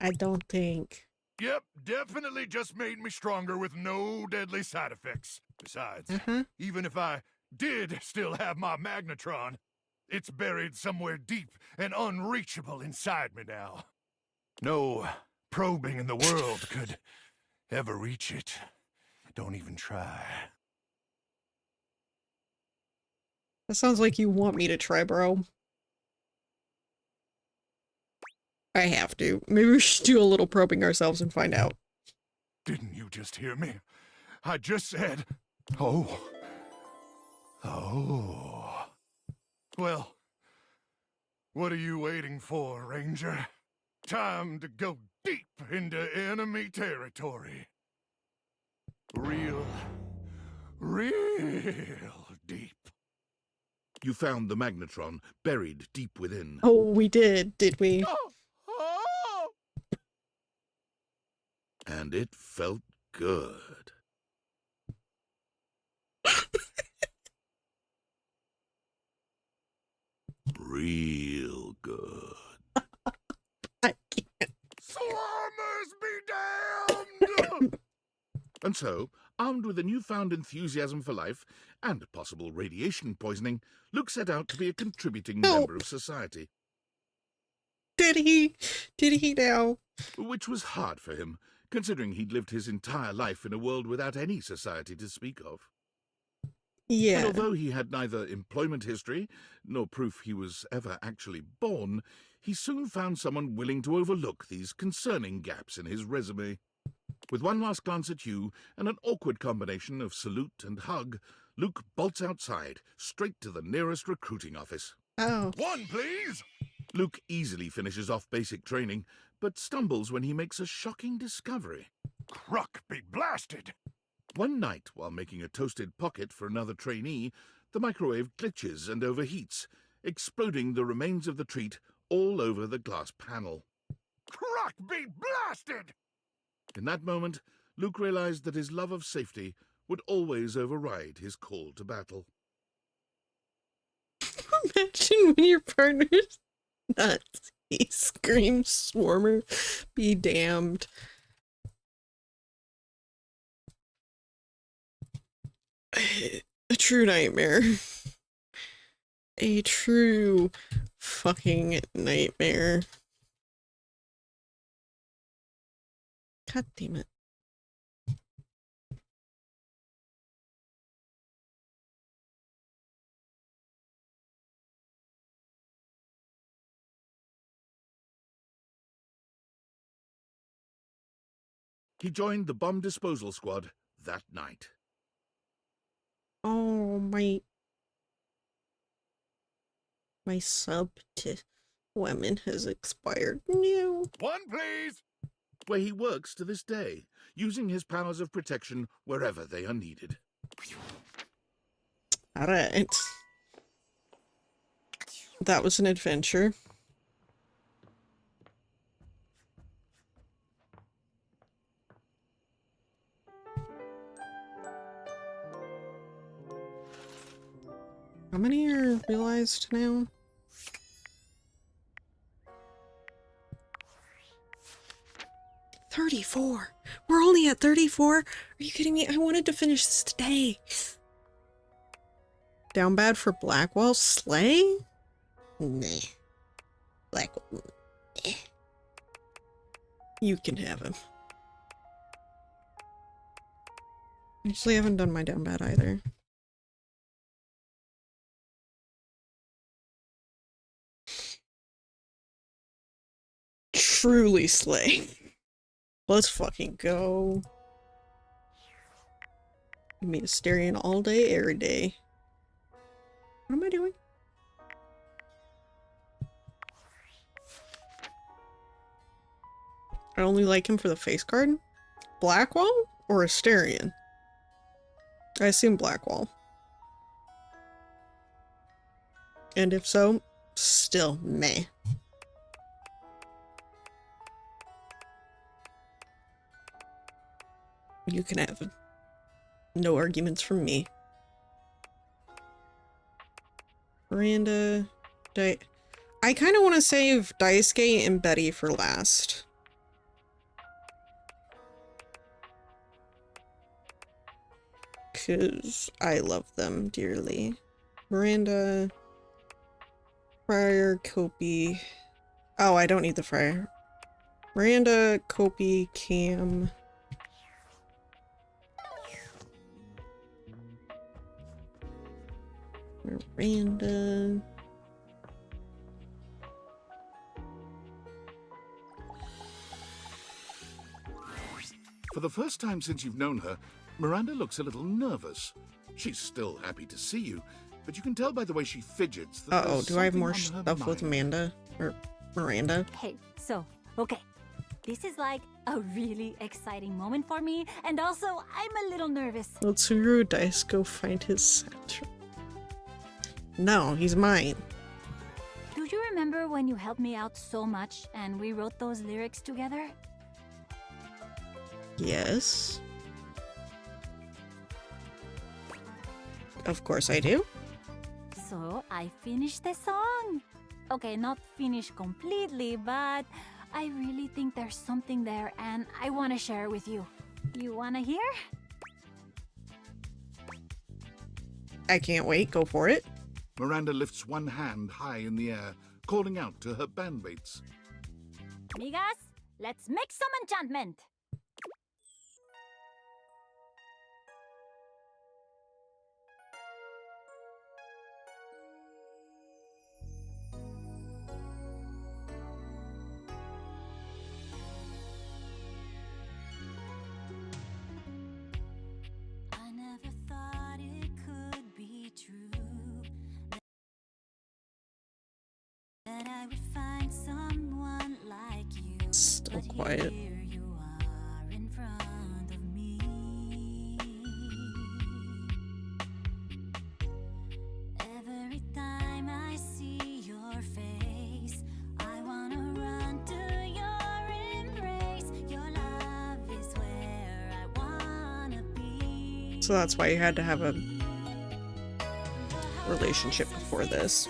I don't think. Yep, definitely just made me stronger with no deadly side effects. Besides, even if I did still have my magnetron, it's buried somewhere deep and unreachable inside me now. No probing in the world could ever reach it. Don't even try. That sounds like you want me to try, bro. I have to. Maybe we should do a little probing ourselves and find out. Didn't you just hear me? I just said, oh. Oh. Well, what are you waiting for, Ranger? Time to go deep into enemy territory. Real deep. You found the magnetron buried deep within. Oh, we did we? And it felt good. Real good. I can't. Swarmers be damned! And so, armed with a newfound enthusiasm for life and possible radiation poisoning, Luke set out to be a contributing member of society. Did he? Did he now? Which was hard for him, considering he'd lived his entire life in a world without any society to speak of. Yeah. And although he had neither employment history nor proof he was ever actually born, he soon found someone willing to overlook these concerning gaps in his resume. With one last glance at you and an awkward combination of salute and hug, Luke bolts outside, straight to the nearest recruiting office. Oh. One, please! Luke easily finishes off basic training, but stumbles when he makes a shocking discovery. Crook be blasted! One night, while making a toasted pocket for another trainee, the microwave glitches and overheats, exploding the remains of the treat all over the glass panel. Crook be blasted! In that moment, Luke realized that his love of safety would always override his call to battle. Imagine when your partner's nuts. He screams, "Swarmer, be damned." A true nightmare. A true fucking nightmare. God damn it. He joined the bomb disposal squad that night. Oh, my sub to women has expired. No. One, please! Where he works to this day, using his powers of protection wherever they are needed. Alright. That was an adventure. How many are realized now? $34. We're only at 34. Are you kidding me? I wanted to finish this today. Down bad for Blackwell Slay? Nah. Blackwell. Eh. You can have him. Actually, I haven't done my down bad either. Truly slay. Let's fucking go. Give me a Asterion all day, every day. What am I doing? I only like him for the face card? Blackwall or Asterion? I assume Blackwall. And if so, still meh. You can have him. No arguments from me. Miranda, I kind of want to save Daisuke and Betty for last. Because I love them dearly. Miranda, Friar, Kopi. Oh, I don't need the Friar. Miranda, Kopi, Cam. Miranda. For the first time since you've known her, Miranda looks a little nervous. She's still happy to see you, but you can tell by the way she fidgets that Uh-oh, there's do I have something more on her stuff with mind. Amanda? Or Miranda? Hey, so, okay. This is like a really exciting moment for me, and also I'm a little nervous. Let's Tsuru Dice go find his satchel. No, he's mine. Do you remember when you helped me out so much and we wrote those lyrics together? Yes. Of course I do. So I finished the song. Okay, not finished completely, but I really think there's something there and I want to share with you. You want to hear? I can't wait. Go for it. Miranda lifts one hand high in the air, calling out to her bandmates. Migas, let's make some enchantment. I never thought it could be true that Still quiet. Every time I see your face, I wanna run to your embrace. Your love is where I wanna be. So that's why you had to have a relationship before this.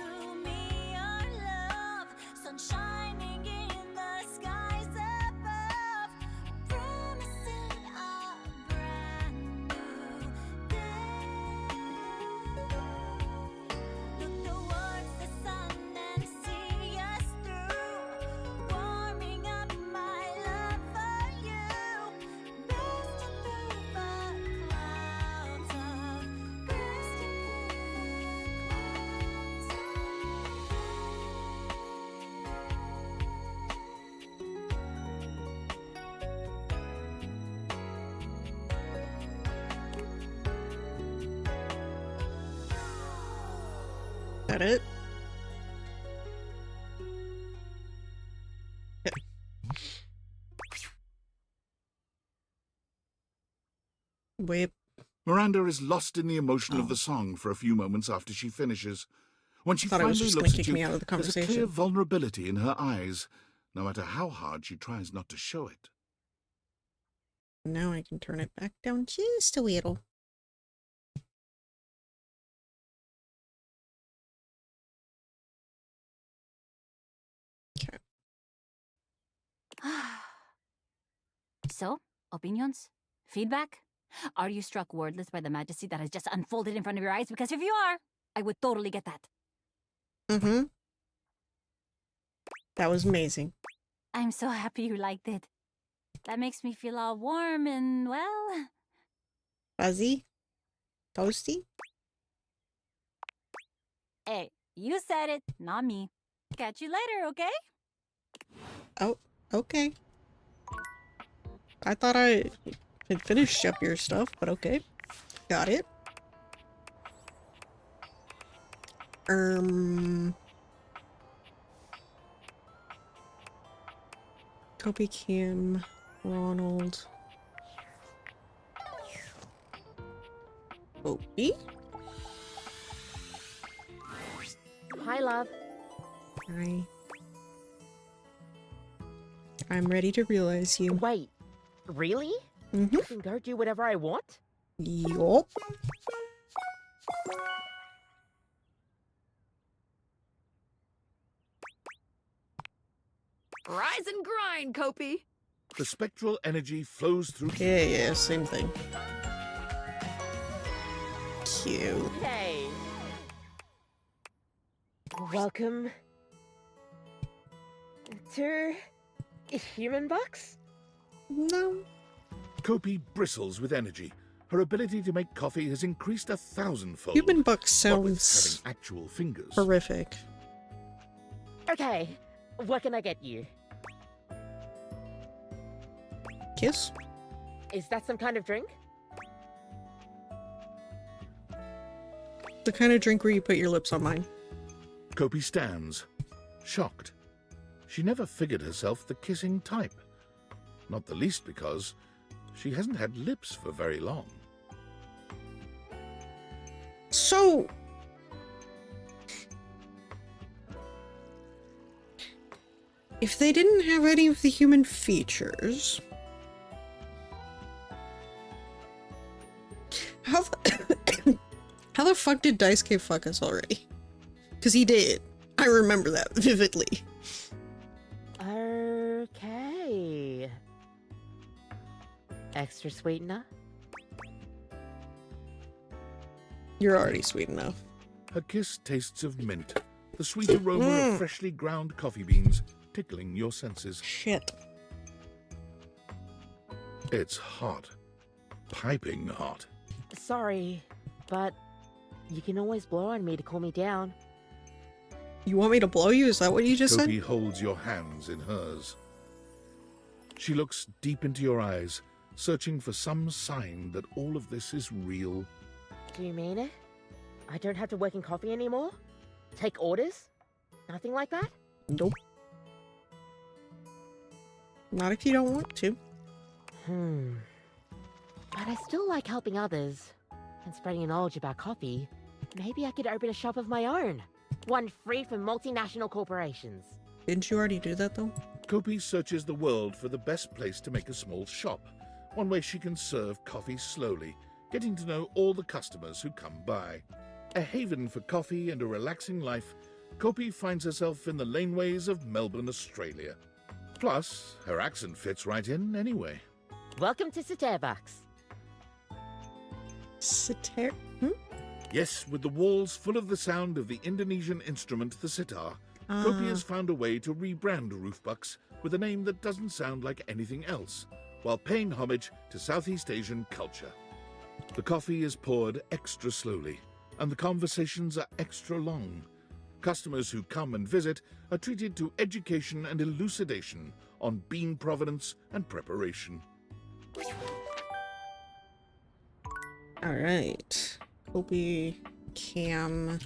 That it? Yeah. Wait. Miranda is lost in the emotion of the song for a few moments after she finishes. When she Thought it was finally just looks gonna at kick me you, out of the there's a clear conversation. vulnerability in her eyes, no matter how hard she tries not to show it. Now I can turn it back down just a little. So, opinions? Feedback? Are you struck wordless by the majesty that has just unfolded in front of your eyes? Because if you are, I would totally get that. Mm-hmm. That was amazing. I'm so happy you liked it. That makes me feel all warm and, well... Fuzzy? Toasty? Hey, you said it, not me. Catch you later, okay? Oh, okay. I thought I had finished up your stuff, but okay. Got it. Kobe, Kim, Ronald. Kobe? Hi, love. Hi. I'm ready to realize you. Wait, really? Mm-hmm. I can go do whatever I want? Yup. Rise and grind, Kopi. The spectral energy flows through... Yeah, same thing. Cute. Hey. Welcome to Human Box? No. Kopi bristles with energy. Her ability to make coffee has increased 1,000-fold. Human Bucks What with sounds having actual fingers. horrific. Okay, what can I get you? Kiss? Is that some kind of drink? The kind of drink where you put your lips on mine. Kopi stands, shocked. She never figured herself the kissing type. Not the least because she hasn't had lips for very long. So... if they didn't have any of the human features... how the fuck did Daisuke fuck us already? Because he did. I remember that vividly. Okay. Extra sweetener? You're already sweet enough. Her kiss tastes of mint, the sweet aroma of freshly ground coffee beans tickling your senses. Shit. It's hot. Piping hot. Sorry, but you can always blow on me to cool me down. You want me to blow you? Is that what you just said? Kopi holds your hands in hers. She looks deep into your eyes, searching for some sign that all of this is real. Do you mean it? I don't have to work in coffee anymore? Take orders? Nothing like that? Nope. Not if you don't want to. But I still like helping others. And spreading knowledge about coffee. Maybe I could open a shop of my own. One free from multinational corporations. Didn't you already do that, though? Kopi searches the world for the best place to make a small shop. One way she can serve coffee slowly, getting to know all the customers who come by. A haven for coffee and a relaxing life, Kopi finds herself in the laneways of Melbourne, Australia. Plus, her accent fits right in anyway. Welcome to Starbucks. Yes, with the walls full of the sound of the Indonesian instrument, the sitar, Kopi has found a way to rebrand Roofbucks with a name that doesn't sound like anything else, while paying homage to Southeast Asian culture. The coffee is poured extra slowly, and the conversations are extra long. Customers who come and visit are treated to education and elucidation on bean provenance and preparation. All right. Kopi, Cam.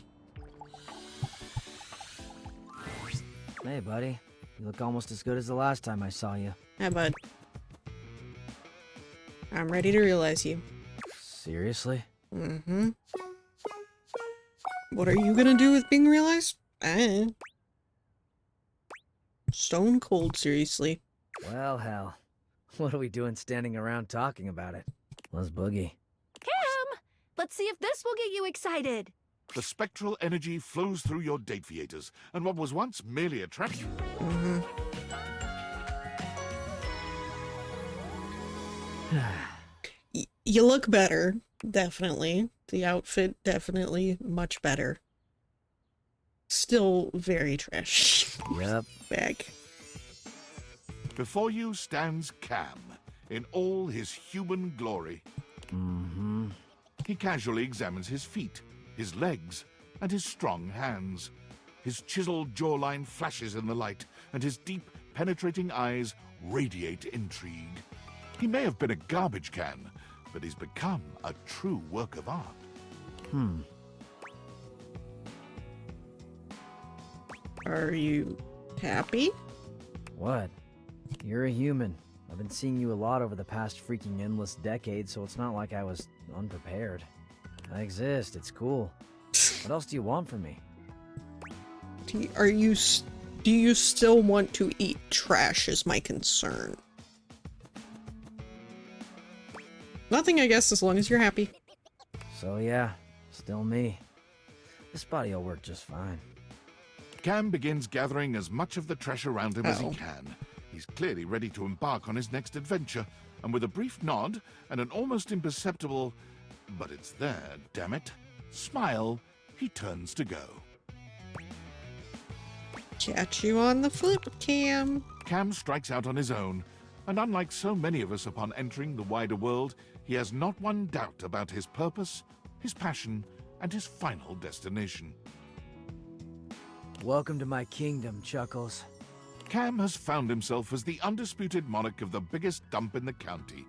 Hey, buddy. You look almost as good as the last time I saw you. Hi, bud. I'm ready to realize you. Seriously? Mm-hmm. What are you gonna do with being realized? Stone cold, seriously. Well, hell. What are we doing standing around talking about it? Let's boogie. Cam! Let's see if this will get you excited. The spectral energy flows through your dateviators, and what was once merely attraction... You look better, definitely. The outfit, definitely much better. Still very trash. Yep. Bag. Before you stands Cam, in all his human glory. Mm-hmm. He casually examines his feet, his legs, and his strong hands. His chiseled jawline flashes in the light, and his deep, penetrating eyes radiate intrigue. He may have been a garbage can, but he's become a true work of art. Are you happy? What? You're a human. I've been seeing you a lot over the past freaking endless decade, so it's not like I was unprepared. I exist, it's cool. What else do you want from me? Do you still want to eat trash is my concern. Nothing, I guess, as long as you're happy. So yeah, still me. This body'll work just fine. Cam begins gathering as much of the trash around him as he can. He's clearly ready to embark on his next adventure, and with a brief nod and an almost imperceptible, but it's there, damn it, smile, he turns to go. Catch you on the flip, Cam. Cam strikes out on his own, and unlike so many of us upon entering the wider world, he has not one doubt about his purpose, his passion, and his final destination. Welcome to my kingdom, Chuckles. Cam has found himself as the undisputed monarch of the biggest dump in the county.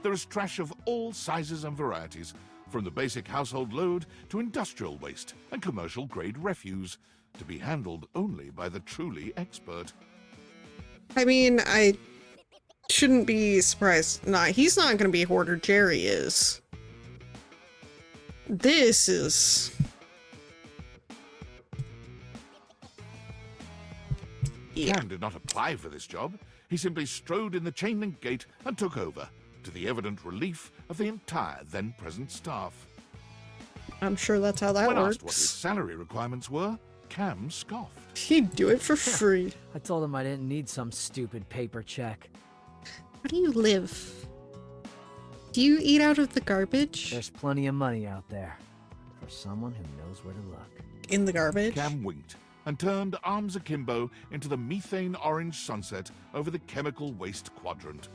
There is trash of all sizes and varieties, from the basic household load to industrial waste and commercial-grade refuse, to be handled only by the truly expert. I mean, I shouldn't be surprised. Nah, he's not gonna be a hoarder. Jerry is. This is... Cam did not apply for this job. He simply strode in the chain-link gate and took over, to the evident relief of the entire then-present staff. I'm sure that's how that When works. asked what his salary requirements were, Cam scoffed. He'd do it for free. I told him I didn't need some stupid paper check. How do you live? Do you eat out of the garbage? There's plenty of money out there. For someone who knows where to look. In the garbage? Cam winked and turned arms akimbo into the methane-orange sunset over the chemical waste quadrant.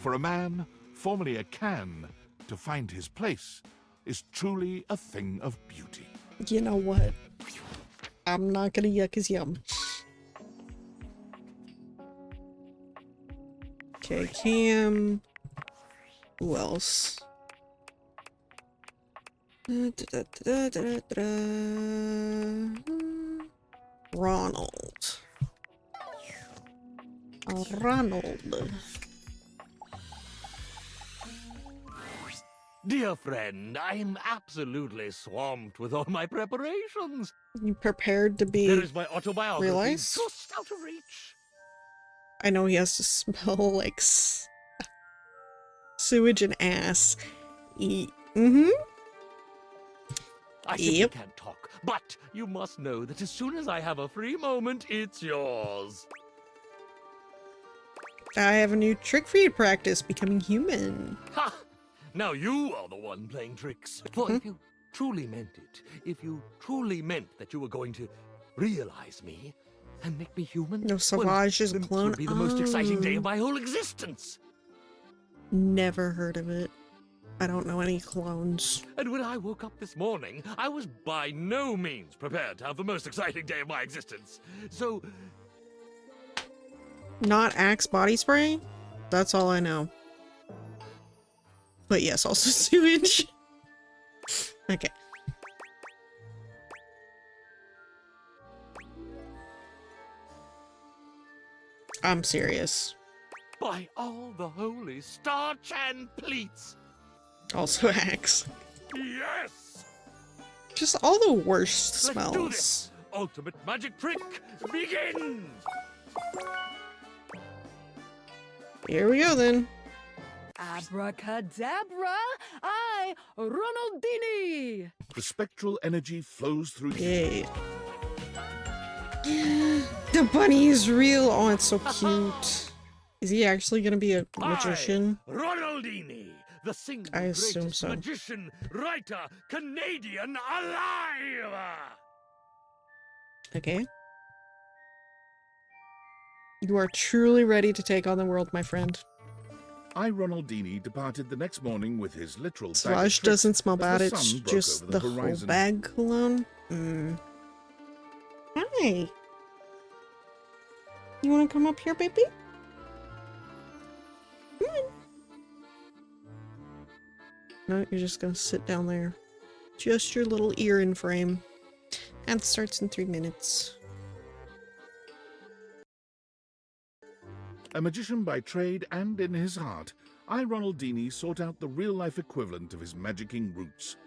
For a man, formerly a can, to find his place is truly a thing of beauty. You know what? I'm not gonna yuck his yum. Okay, Cam. Who else? Ronald. Ronald. Dear friend, I'm absolutely swamped with all my preparations. You prepared to be There is my autobiography realized? just out of reach. I know he has to smell like sewage and ass. Mm-hmm. I simply can't talk, but you must know that as soon as I have a free moment, it's yours. I have a new trick for you to practice, becoming human. Ha! Now you are the one playing tricks. For if you truly meant it, if you truly meant that you were going to realize me and make me human, No, Savage is a then this clone. would be the most exciting day of my whole existence. Never heard of it. I don't know any clones. And when I woke up this morning, I was by no means prepared to have the most exciting day of my existence. So, Not Axe body spray? That's all I know. But yes, also sewage. Okay. I'm serious. by all the holy starch and pleats. Also Axe. Yes! Just all the worst smells. Let's do this! Ultimate magic trick begins! Here we go then. Abracadabra! I, Ronaldini! The spectral energy flows through you. Yay. The bunny is real. Oh, it's so cute. Is he actually gonna be a magician? Ronaldini, the single I assume greatest so. magician, writer, Canadian alive! Okay. You are truly ready to take on the world, my friend. I, Ronaldini, departed the next morning with his literal bag of Slash tricks doesn't smell as bad, the it's sun broke just over the whole horizon. bag cologne. Hi. You wanna come up here, baby? Come on. No, you're just gonna sit down there. Just your little ear in frame. And starts in 3 minutes. A magician by trade and in his heart, I, Ronaldini, sought out the real-life equivalent of his magicking roots.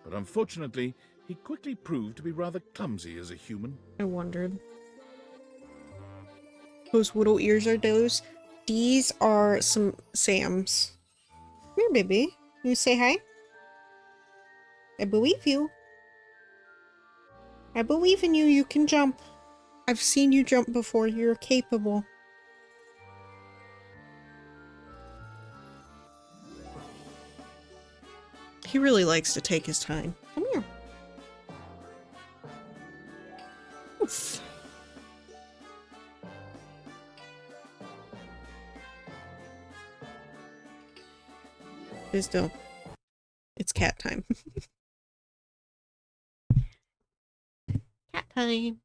But unfortunately, he quickly proved to be rather clumsy as a human. I wondered. Whose little ears are those? These are some Sam's. Here, baby. You say hi? I believe you. I believe in you. You can jump. I've seen you jump before. You're capable. He really likes to take his time. Come here. Oof. But still, it's cat time. Cat time.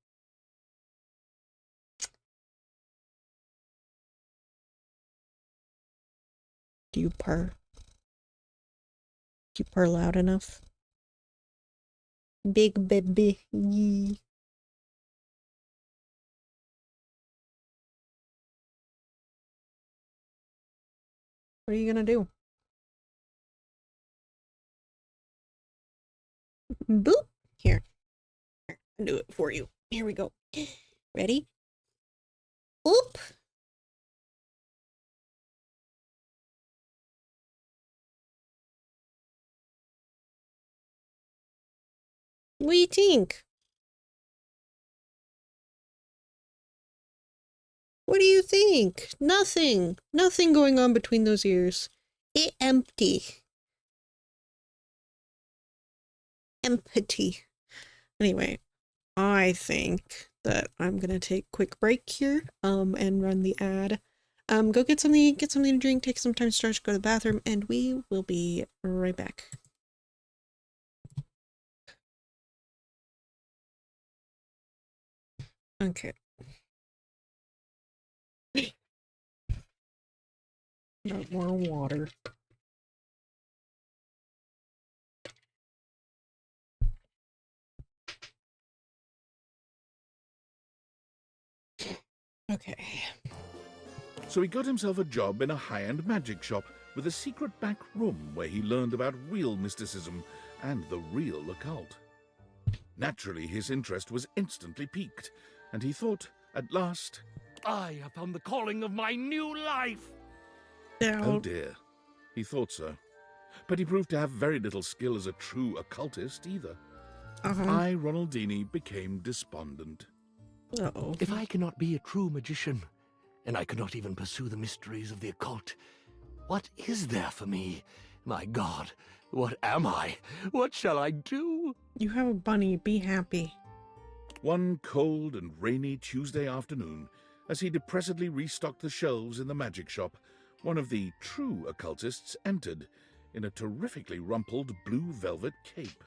Do you purr? Do you purr loud enough? Big baby. Yee. What are you gonna do? Boop. Here. I'll do it for you. Here we go. Ready? Oop. What do you think? What do you think? Nothing. Nothing going on between those ears. Empty. Empty. Anyway, I think that I'm gonna take a quick break here, and run the ad. Go get something to drink, take some time to stretch, go to the bathroom, and we will be right back. Okay. Got more water. Okay. So he got himself a job in a high-end magic shop with a secret back room where he learned about real mysticism and the real occult. Naturally, his interest was instantly piqued, and he thought, at last, I have found the calling of my new life. oh dear, he thought so. But he proved to have very little skill as a true occultist either. I, Ronaldini, became despondent. If I cannot be a true magician, and I cannot even pursue the mysteries of the occult, what is there for me? My God, what am I? What shall I do? You have a bunny. Be happy. One cold and rainy Tuesday afternoon, as he depressedly restocked the shelves in the magic shop, one of the true occultists entered in a terrifically rumpled blue velvet cape.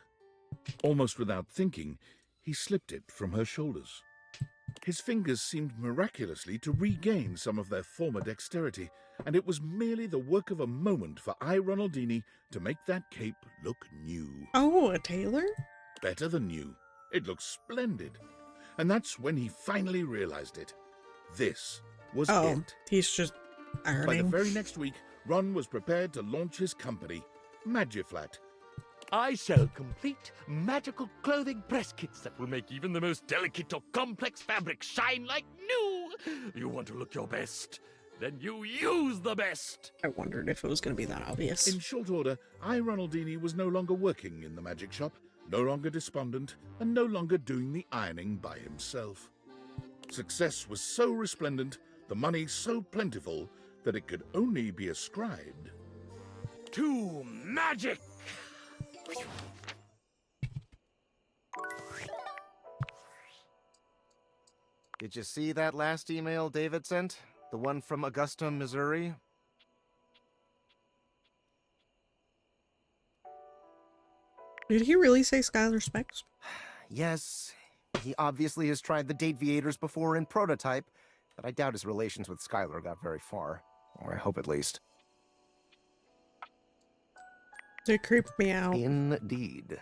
Almost without thinking, he slipped it from her shoulders. His fingers seemed miraculously to regain some of their former dexterity, and it was merely the work of a moment for I, Ronaldini, to make that cape look new. Oh, a tailor? Better than new. It looked splendid. And that's when he finally realized it. This was it. He's just ironing. By the very next week, Ron was prepared to launch his company, Magiflat. I sell complete magical clothing press kits that will make even the most delicate or complex fabric shine like new. You want to look your best? Then you use the best. I wondered if it was going to be that obvious. In short order, I, Ronaldini, was no longer working in the magic shop, no longer despondent, and no longer doing the ironing by himself. Success was so resplendent, the money so plentiful, that it could only be ascribed to magic. Did you see that last email David sent? The one from Augusta, Missouri? Did he really say Skylar Specs? Yes. He obviously has tried the Dateviators before in prototype, but I doubt his relations with Skylar got very far. Or I hope at least. It creeped me out. Indeed.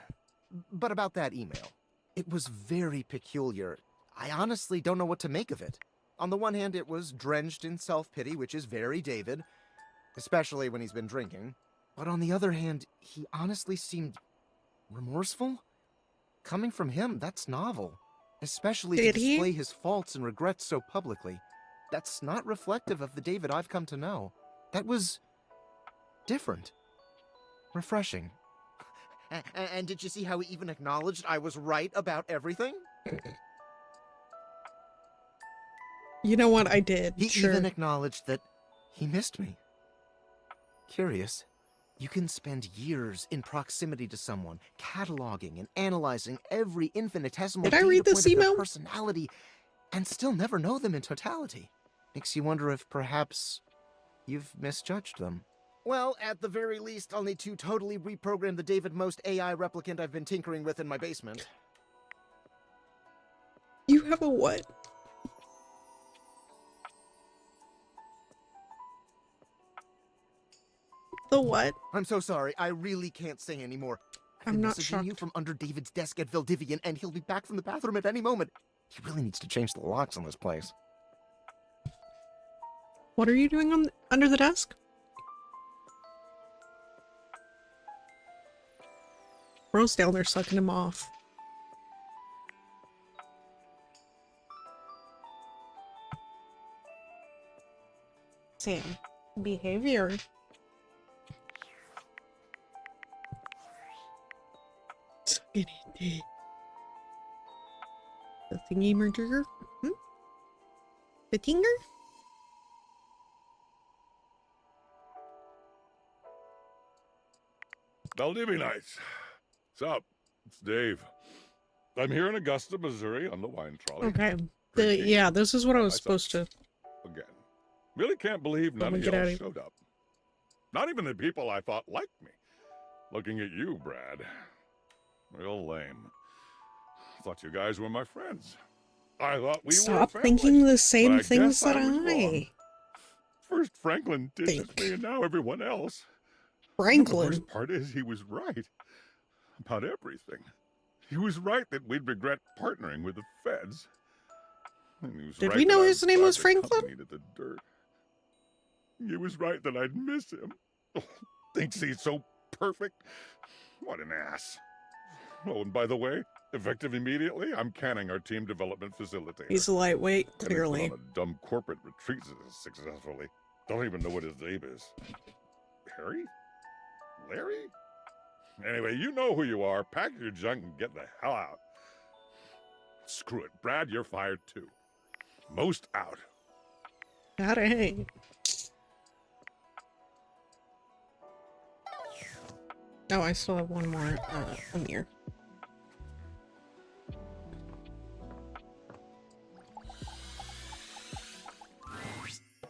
But about that email. It was very peculiar. I honestly don't know what to make of it. On the one hand, it was drenched in self-pity, which is very David, especially when he's been drinking. But on the other hand, he honestly seemed remorseful? Coming from him, that's novel. Especially to display his faults and regrets so publicly. That's not reflective of the David I've come to know. That was different. Refreshing. And did you see how he even acknowledged I was right about everything? You know what? I did. He even acknowledged that he missed me. Curious. You can spend years in proximity to someone, cataloging and analyzing every infinitesimal data point of their personality, and still never know them in totality. Makes you wonder if perhaps you've misjudged them. Well, at the very least, I'll need to totally reprogram the David Most AI replicant I've been tinkering with in my basement. You have a what? The what? I'm so sorry. I really can't say anymore. I've I'm been not messaging shocked. you from under David's desk at Valdivian, and he'll be back from the bathroom at any moment. He really needs to change the locks on this place. What are you doing under the desk? Bro's down there sucking him off. Sam, behavior. Sucking it. The thingy merger? Hmm? The tinger? Valdivia Nights. What's up? It's Dave. I'm here in Augusta, Missouri on the wine trolley. Okay. Yeah, this is what I was supposed to. Again. Really can't believe none of y'all showed up. Not even the people I thought liked me. Looking at you, Brad. Real lame. Thought you guys were my friends. I thought we were a Stop family, thinking the but same I things guess that was wrong. I First Franklin ditches me and now everyone else. Franklin. The worst part is he was right about everything. He was right that we'd regret partnering with the feds. And he was Did right we that know I his name would was drive the Franklin? company to the dirt. He was right that I'd miss him. Oh, thinks he's so perfect. What an ass. Oh, and by the way, effective immediately, I'm canning our team development facilitator. He's a lightweight, Having been clearly. on a dumb corporate retreat successfully. Don't even know what his name is. Harry? Larry? Anyway, you know who you are. Pack your junk and get the hell out. Screw it. Brad, you're fired too. Most out. Gotta hang. Oh, I still have one more Amir.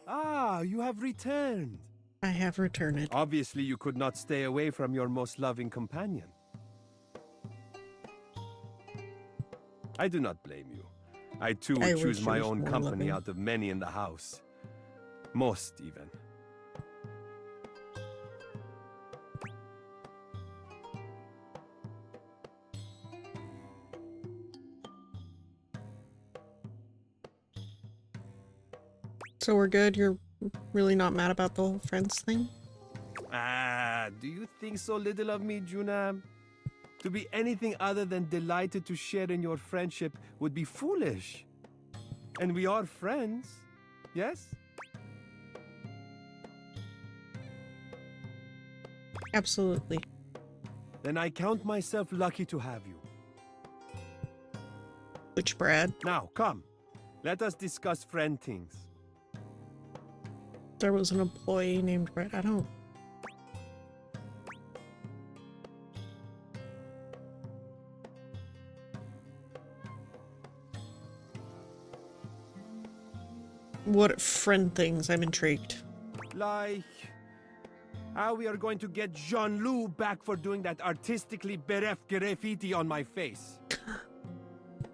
Ah, you have returned. I have returned. Obviously, you could not stay away from your most loving companion. I do not blame you. I too would choose my own company out of many in the house. Most, even. So we're good? You're really not mad about the whole friends thing? Ah, do you think so little of me, Juna? To be anything other than delighted to share in your friendship would be foolish. And we are friends, yes? Absolutely. Then I count myself lucky to have you. Which Brad? Now, come. Let us discuss friend things. There was an employee named Brad. I don't... What friend things? I'm intrigued. Like how we are going to get Jean-Loup back for doing that artistically bereft graffiti on my face.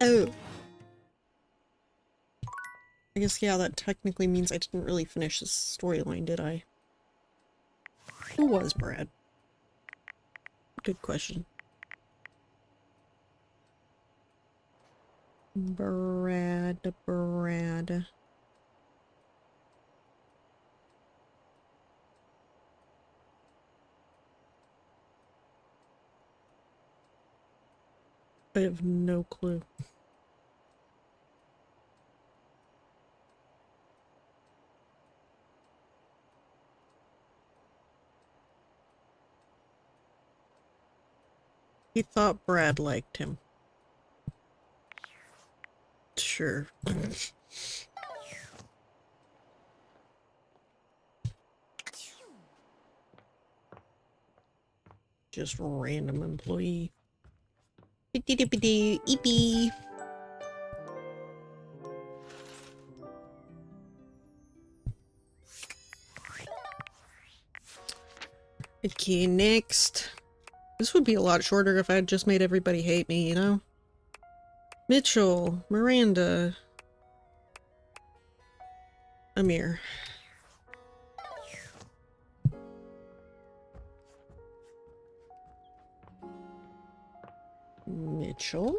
Oh. I guess, yeah, that technically means I didn't really finish the storyline, did I? Who was Brad? Good question. Brad. I have no clue. He thought Brad liked him. Sure. Just random employee. Eepee. Okay, next. This would be a lot shorter if I had just made everybody hate me, you know? Mitchell, Miranda, Amir. Mitchell?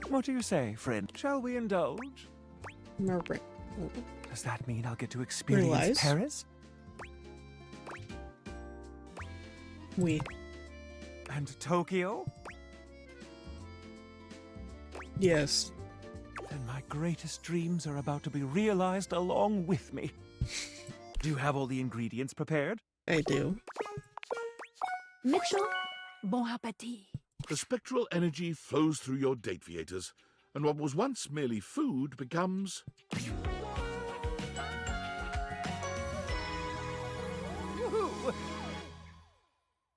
What do you say, friend? Shall we indulge? Miranda. Does that mean I'll get to experience Realize. Paris? We. And Tokyo? Yes. Then my greatest dreams are about to be realized along with me. Do you have all the ingredients prepared? I do. Mitchell, bon appétit. The spectral energy flows through your date viators, and what was once merely food becomes...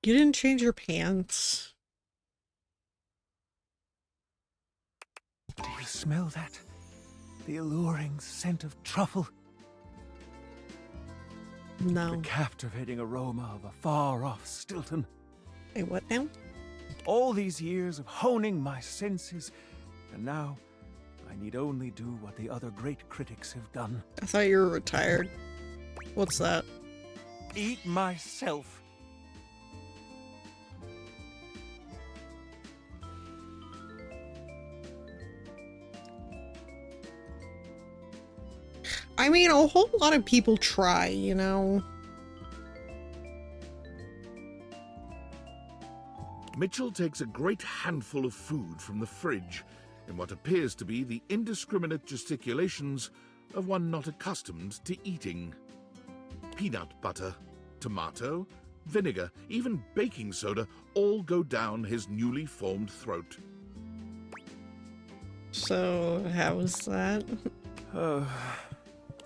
You didn't change your pants. Do you smell that? The alluring scent of truffle? No. The captivating aroma of a far-off Stilton. Hey, what now? All these years of honing my senses, and now I need only do what the other great critics have done. I thought you were retired. What's that? Eat myself. I mean, a whole lot of people try, you know? Mitchell takes a great handful of food from the fridge in what appears to be the indiscriminate gesticulations of one not accustomed to eating. Peanut butter, tomato, vinegar, even baking soda all go down his newly formed throat. So, how was that?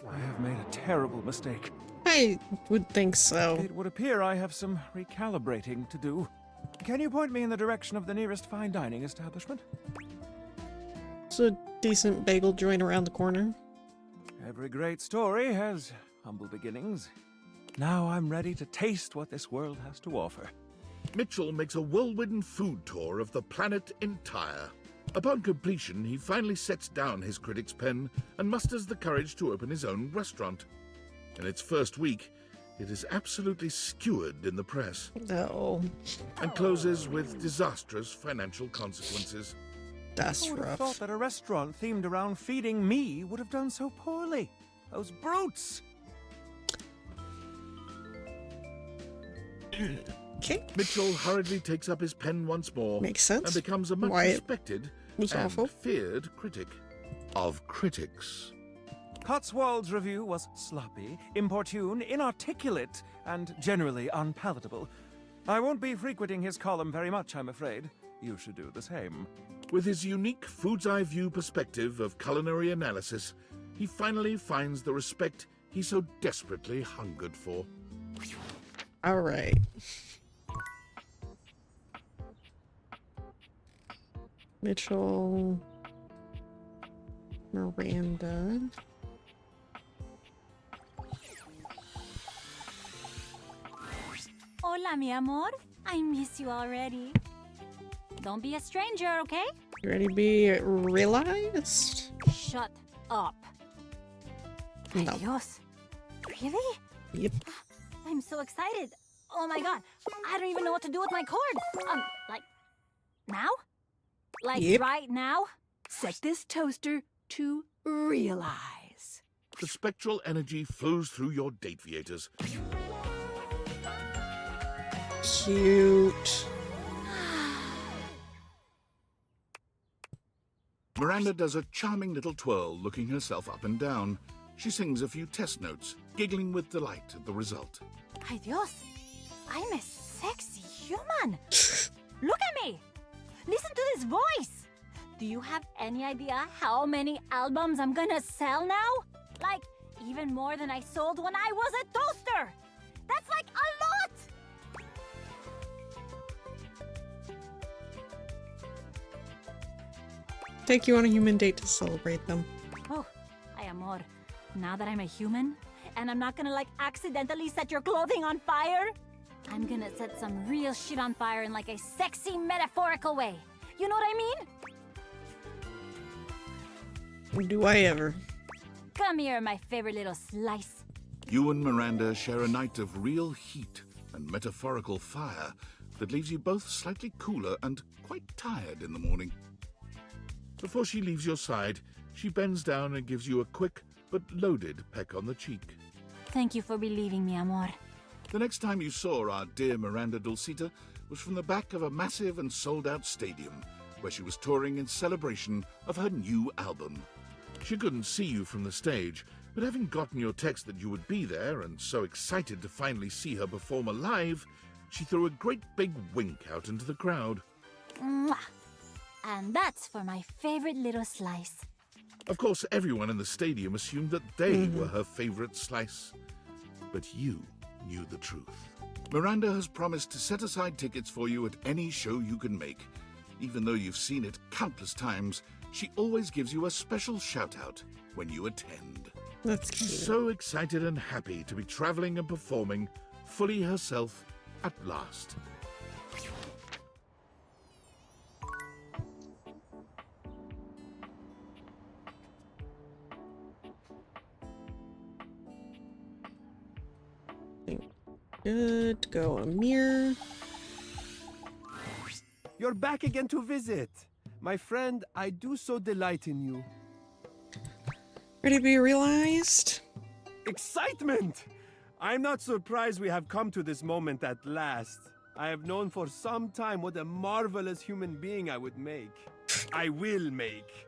I have made a terrible mistake. I would think so. It would appear I have some recalibrating to do. Can you point me in the direction of the nearest fine dining establishment? It's a decent bagel joint around the corner. Every great story has humble beginnings. Now I'm ready to taste what this world has to offer. Mitchell makes a whirlwind food tour of the planet entire. Upon completion, he finally sets down his critic's pen and musters the courage to open his own restaurant. In its first week, it is absolutely skewered in the press. No. And closes with disastrous financial consequences. That's Who would have rough. thought that a restaurant themed around feeding me would have done so poorly? Those brutes! Okay. Mitchell hurriedly takes up his pen once more. Makes sense. And becomes a much Why it respected was and awful. feared critic of critics. Cotswold's review was sloppy, importune, inarticulate, and generally unpalatable. I won't be frequenting his column very much, I'm afraid. You should do the same. With his unique food's eye view perspective of culinary analysis, he finally finds the respect he so desperately hungered for. All right. Mitchell, Miranda. Hola, mi amor. I miss you already. Don't be a stranger, okay? You ready to be realized? Shut up. No. Adios. Really? Yep. I'm so excited. Oh my god. I don't even know what to do with my cord. Like, now? Like, Yep. right now? Set this toaster to realize. The spectral energy flows through your date viators. Cute. Miranda does a charming little twirl, looking herself up and down. She sings a few test notes, giggling with delight at the result. Ay Dios. I'm a sexy human. Look at me. Listen to this voice. Do you have any idea how many albums I'm gonna sell now? Like, even more than I sold when I was a toaster. That's like a lot. Take you on a human date to celebrate them. Oh, ay amor. Now that I'm a human, and I'm not gonna like accidentally set your clothing on fire, I'm gonna set some real shit on fire in like a sexy metaphorical way. You know what I mean? Do I ever? Come here, my favorite little slice. You and Miranda share a night of real heat and metaphorical fire that leaves you both slightly cooler and quite tired in the morning. Before she leaves your side, she bends down and gives you a quick but loaded peck on the cheek. Thank you for believing me, amor. The next time you saw our dear Miranda Dulcita was from the back of a massive and sold-out stadium, where she was touring in celebration of her new album. She couldn't see you from the stage, but having gotten your text that you would be there and so excited to finally see her perform live, she threw a great big wink out into the crowd. Mwah. And that's for my favorite little slice. Of course, everyone in the stadium assumed that they were her favorite slice. But you knew the truth. Miranda has promised to set aside tickets for you at any show you can make. Even though you've seen it countless times, she always gives you a special shout-out when you attend. That's cute. So excited and happy to be traveling and performing fully herself at last. Good to go. A mirror. You're back again to visit. My friend, I do so delight in you. Ready to be realized? Excitement! I'm not surprised we have come to this moment at last. I have known for some time what a marvelous human being I would make. I will make.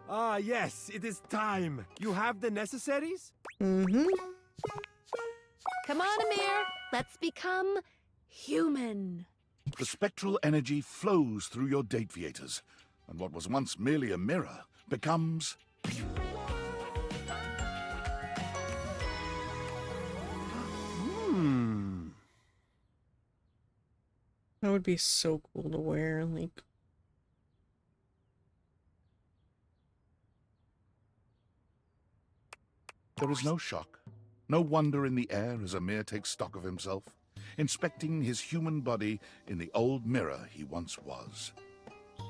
Ah, yes, it is time. You have the necessaries? Mm-hmm. Come on, Amir. Let's become human. The spectral energy flows through your dateviators, and what was once merely a mirror becomes... That would be so cool to wear, like... There is no shock, no wonder in the air as Amir takes stock of himself, inspecting his human body in the old mirror he once was.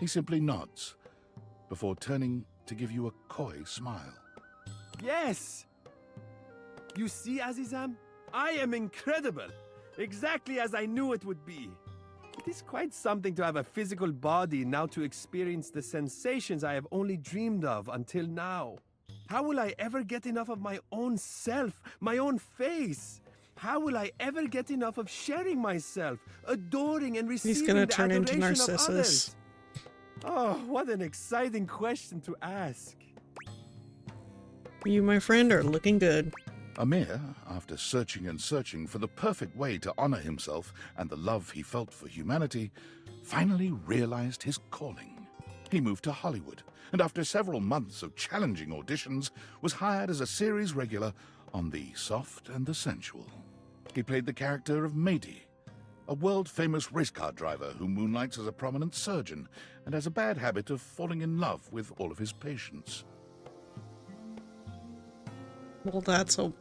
He simply nods, before turning to give you a coy smile. Yes! You see, Azizam? I am incredible! Exactly as I knew it would be. It is quite something to have a physical body now to experience the sensations I have only dreamed of until now. How will I ever get enough of my own self, my own face? How will I ever get enough of sharing myself, adoring and receiving He's gonna the turn into adoration of Narcissus. others? Oh, what an exciting question to ask. You, my friend, are looking good. Amir, after searching and searching for the perfect way to honor himself and the love he felt for humanity, finally realized his calling. He moved to Hollywood, and after several months of challenging auditions, was hired as a series regular on The Soft and the Sensual. He played the character of Mady, a world-famous race car driver who moonlights as a prominent surgeon and has a bad habit of falling in love with all of his patients. Well, that's a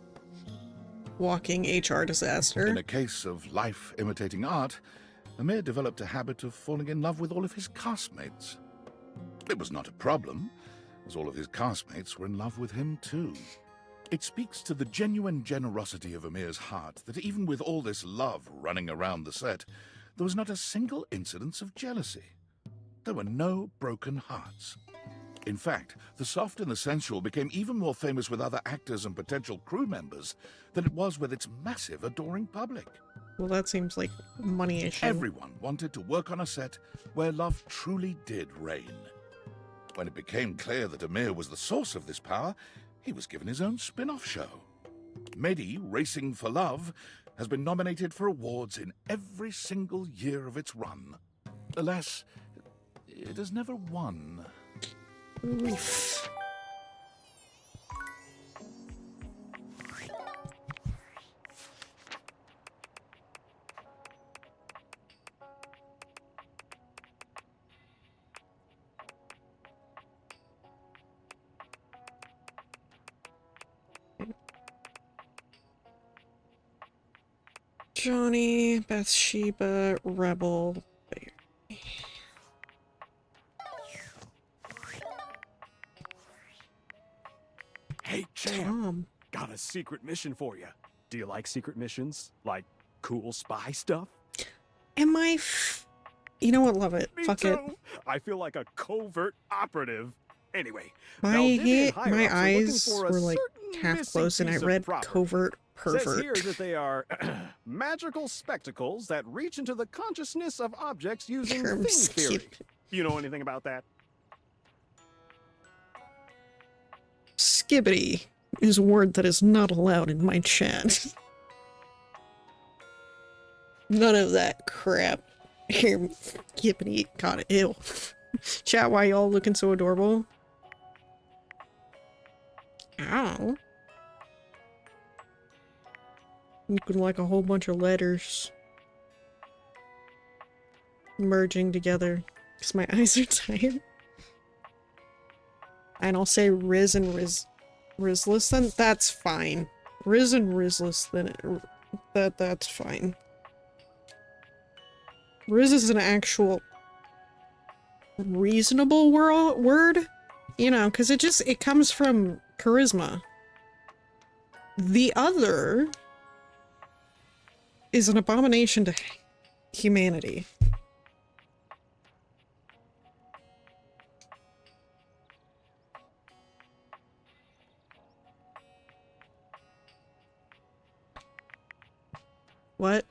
walking HR disaster. In a case of life imitating art, Amir developed a habit of falling in love with all of his castmates. It was not a problem, as all of his castmates were in love with him too. It speaks to the genuine generosity of Amir's heart that even with all this love running around the set, there was not a single incidence of jealousy. There were no broken hearts. In fact, The Soft and the Sensual became even more famous with other actors and potential crew members than it was with its massive, adoring public. Well, that seems like a money issue. Everyone wanted to work on a set where love truly did reign. When it became clear that Amir was the source of this power, he was given his own spin-off show. Mady, Racing for Love, has been nominated for awards in every single year of its run. Alas, it has never won. Oof. Johnny, Bathsheba, Rebel, Barry. Hey, Champ. Got a secret mission for you. Do you like secret missions? Like cool spy stuff? Am I you know what? Love it. Me Fuck too. it. I feel like a covert operative. Anyway, My Valdivian higher-ups my are looking eyes for a were like certain half missing closed and I piece of read property. covert Says here pervert. that they are magical spectacles that reach into the consciousness of objects using Term thing skip. theory. You know anything about that? Skibbity is a word that is not allowed in my chat. None of that crap. Here, skibbity. Got it. Ew. Chat, why y'all looking so adorable? Ow. Looking like a whole bunch of letters merging together because my eyes are tired. And I'll say Riz and Rizless, then that's fine. Riz and Rizless, then that's fine. Riz is an actual reasonable word, you know, because it comes from charisma. The other is an abomination to humanity. What?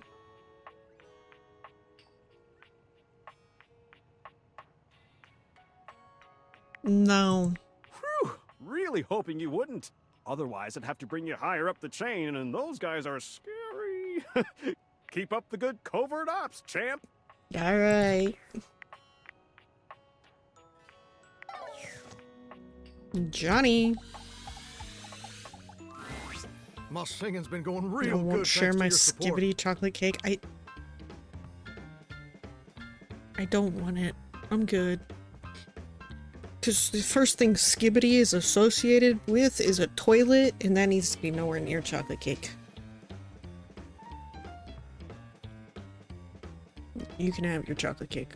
No. Whew! Really hoping you wouldn't. Otherwise, I'd have to bring you higher up the chain, and those guys are scary. Keep up the good covert ops, champ. All right. Johnny. My singing's been going I real won't good. share thanks to my your support. skibbity chocolate cake. I don't want it. I'm good. Because the first thing skibbity is associated with is a toilet, and that needs to be nowhere near chocolate cake. You can have your chocolate cake.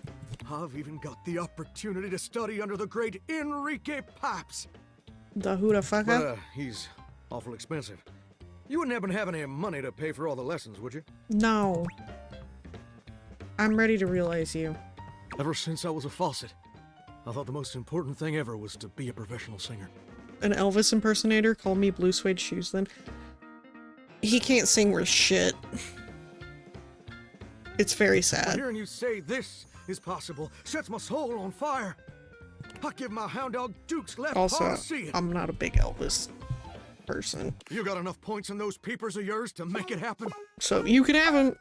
I've even got the opportunity to study under the great Enrique Paps. The who the fuck But, up? he's awful expensive. You wouldn't happen to have any money to pay for all the lessons, would you? No. I'm ready to realize you. Ever since I was a faucet, I thought the most important thing ever was to be a professional singer. An Elvis impersonator called me blue suede shoes then. He can't sing worth shit. It's very But sad. hearing you say this is possible sets my soul on fire. I give my hound dog Duke's left paw Also, to see it. I'm not a big Elvis person. You got enough points in those peepers of yours to make it happen? So you can have him.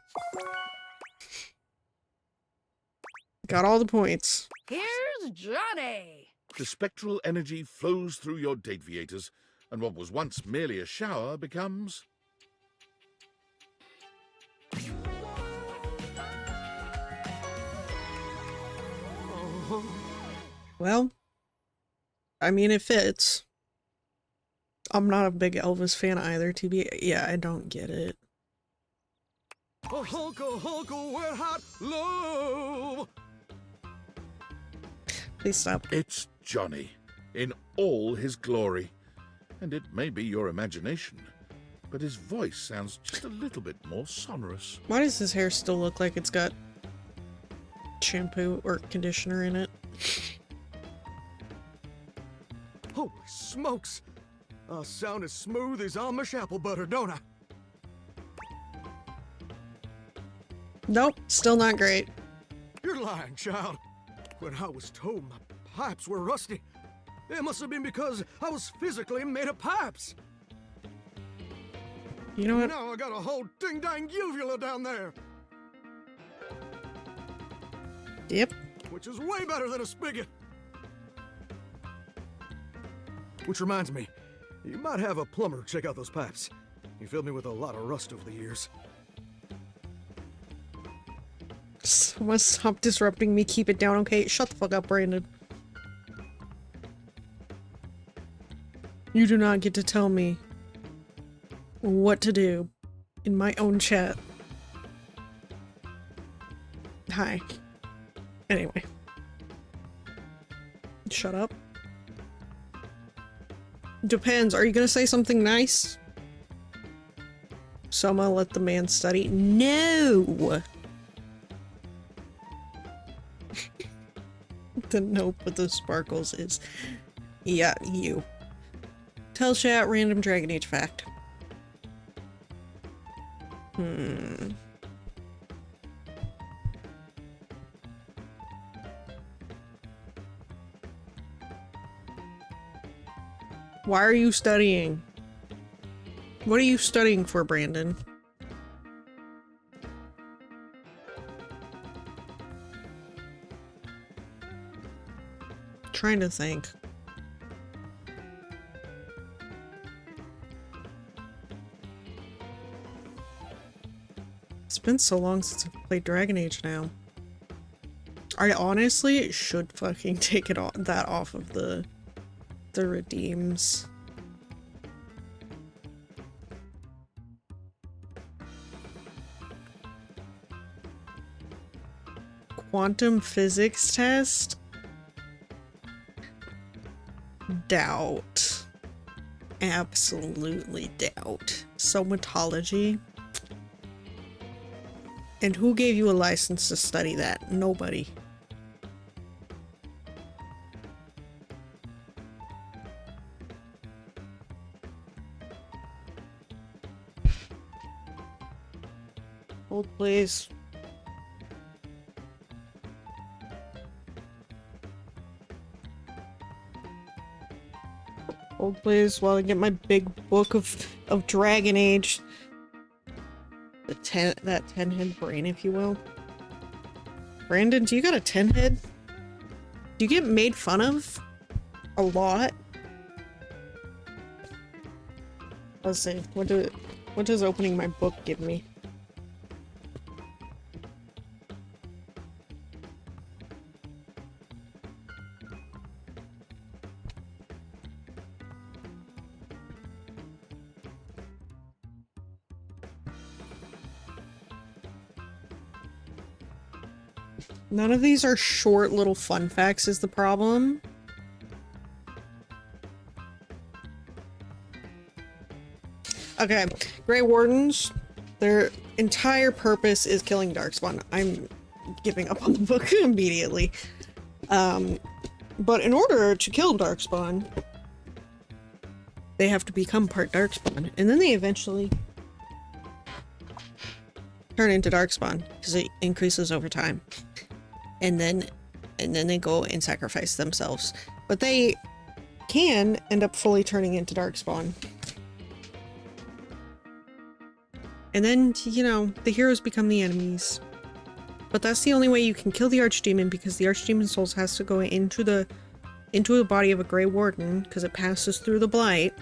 Got all the points. Here's Johnny. The spectral energy flows through your Dateviators, and what was once merely a shower becomes... Well, I mean, it fits. I'm not a big Elvis fan either, to be. Yeah, I don't get it. A hulka, wet hot love. Please stop. It's Johnny, in all his glory. And it may be your imagination, but his voice sounds just a little bit more sonorous. Why does his hair still look like it's got shampoo or conditioner in it? Holy smokes! I sound as smooth as Amish apple butter, don't I? Nope, still not great. You're lying, child. When I was told my pipes were rusty, it must have been because I was physically made of pipes. You know what? Now I got a whole ding-dang uvula down there. Yep. Which is way better than a spigot. Which reminds me, you might have a plumber check out those pipes. You filled me with a lot of rust over the years. Someone stop disrupting me. Keep it down, okay? Shut the fuck up, Brandon. You do not get to tell me what to do in my own chat. Hi. Anyway. Shut up. Depends. Are you gonna say something nice? Soma, let the man study. No! The nope with the sparkles is... Yeah, you. Tell chat random Dragon Age fact. Why are you studying? What are you studying for, Brandon? Trying to think. It's been so long since I've played Dragon Age now. I honestly should fucking take it that off of the redeems. Quantum physics test? Doubt. Absolutely doubt. Somatology? And who gave you a license to study that? Nobody. Hold, please. Hold, please, while I get my big book of Dragon Age. That 10-head brain, if you will. Brandon, do you got a 10-head? Do you get made fun of? A lot? Let's see. What does opening my book give me? None of these are short little fun facts is the problem. Okay, Grey Wardens, their entire purpose is killing Darkspawn. I'm giving up on the book immediately. But in order to kill Darkspawn, they have to become part Darkspawn, and then they eventually turn into Darkspawn, because it increases over time. And then they go and sacrifice themselves. But they can end up fully turning into Darkspawn. And then, you know, the heroes become the enemies. But that's the only way you can kill the Archdemon, because the Archdemon souls has to go into the body of a Grey Warden, because it passes through the Blight.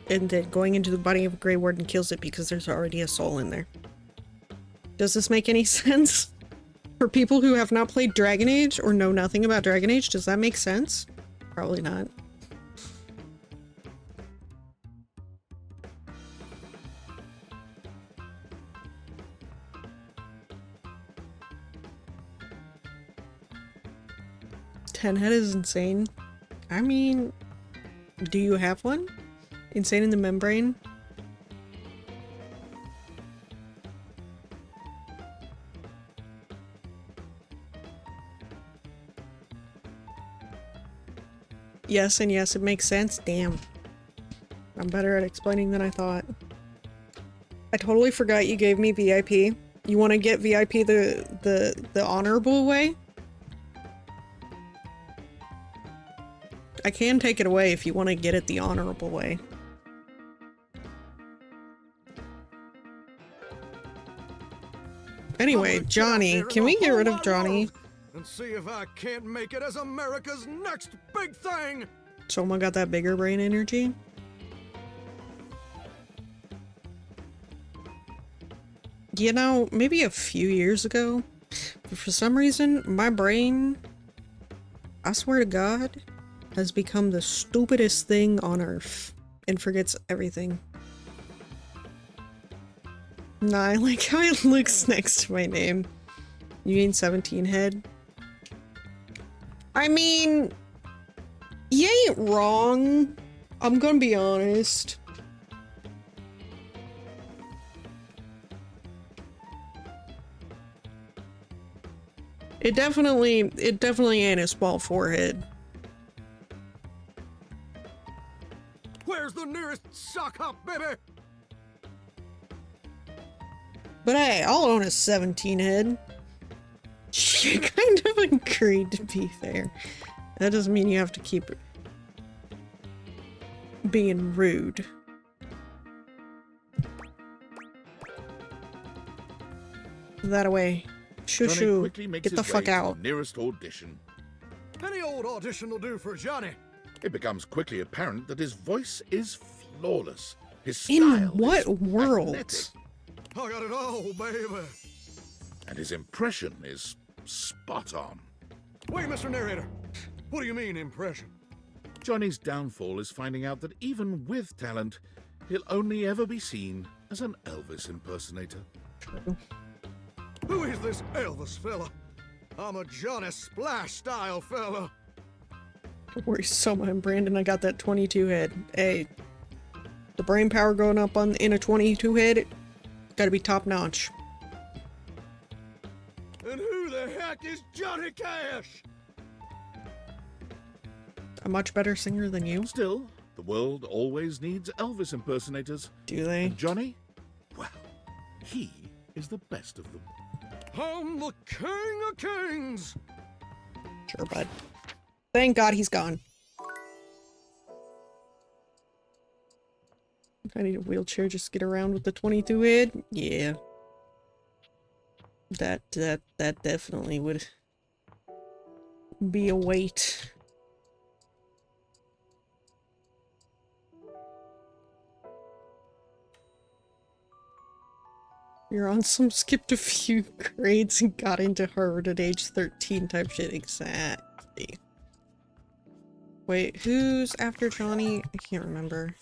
And then going into the body of a Grey Warden kills it because there's already a soul in there. Does this make any sense? For people who have not played Dragon Age or know nothing about Dragon Age, does that make sense? Probably not. Head is insane. I mean, do you have one? Insane in the membrane? Yes, and yes, it makes sense. Damn. I'm better at explaining than I thought. I totally forgot you gave me VIP. You want to get VIP the honorable way? I can take it away if you want to get it the honorable way. Anyway, Johnny, can we get rid of Johnny? And see if I can't make it as America's next big thing! Someone got that bigger brain energy? You know, maybe a few years ago, but for some reason, my brain, I swear to God, has become the stupidest thing on earth and forgets everything. Nah, I like how it looks next to my name. You mean 17 head? I mean, you ain't wrong. I'm gonna be honest. It definitely ain't a small forehead. Where's the nearest sock hop, baby? But hey, I'll own a 17 head. She kind of agreed, to be fair. That doesn't mean you have to keep being rude. That away. Shoo Johnny shoo. quickly makes Get the his way fuck to out. the nearest audition. Any old audition will do for Johnny. It becomes quickly apparent that his voice is flawless. His In style what is world? magnetic, I got it all, baby. and his impression is spot on. Wait, Mr. Narrator. What do you mean, impression? Johnny's downfall is finding out that even with talent, he'll only ever be seen as an Elvis impersonator. Who is this Elvis fella? I'm a Johnny Splash style fella. Don't worry so much, Brandon. I got that 22 head. Hey, the brain power going up in a 22 head, gotta be top notch. And who the heck is Johnny Cash? A much better singer than you. Still, the world always needs Elvis impersonators. Do they? And Johnny? Well, He is the best of them. I'm the king of kings! Sure, bud. Thank God he's gone. If I need a wheelchair just to get around with the 22 head, yeah. That definitely would be a weight. You're on some skipped a few grades and got into Harvard at age 13 type shit. Exactly. Wait, who's after Johnny? I can't remember.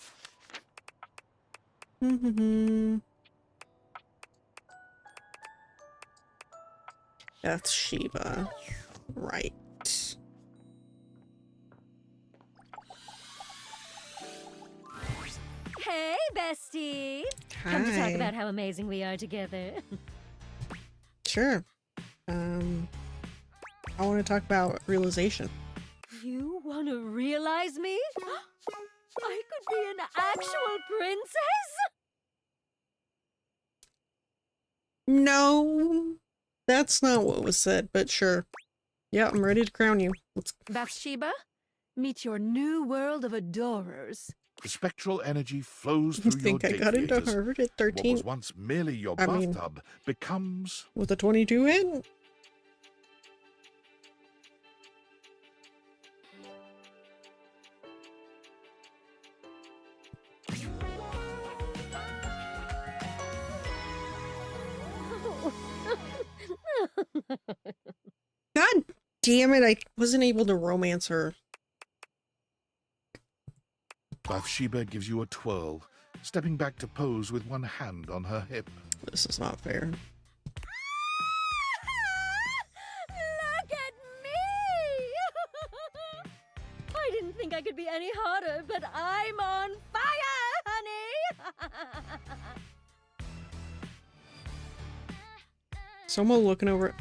That's Sheba. Right. Hey, bestie! Come to talk Hi. about how amazing we are together. Sure. I want to talk about realization. You want to realize me? I could be an actual princess? No, that's not what was said, but sure. Yeah, I'm ready to crown you. Let's. Bathsheba, meet your new world of adorers. Spectral energy flows You through think your I got into deviators. Harvard at What 13? was once merely your I mean- bathtub becomes... With a 22 in? God damn it, I wasn't able to romance her. Bathsheba gives you a twirl, stepping back to pose with one hand on her hip. This is not fair. Look at me! I didn't think I could be any hotter, but I'm on fire, honey! Someone looking over.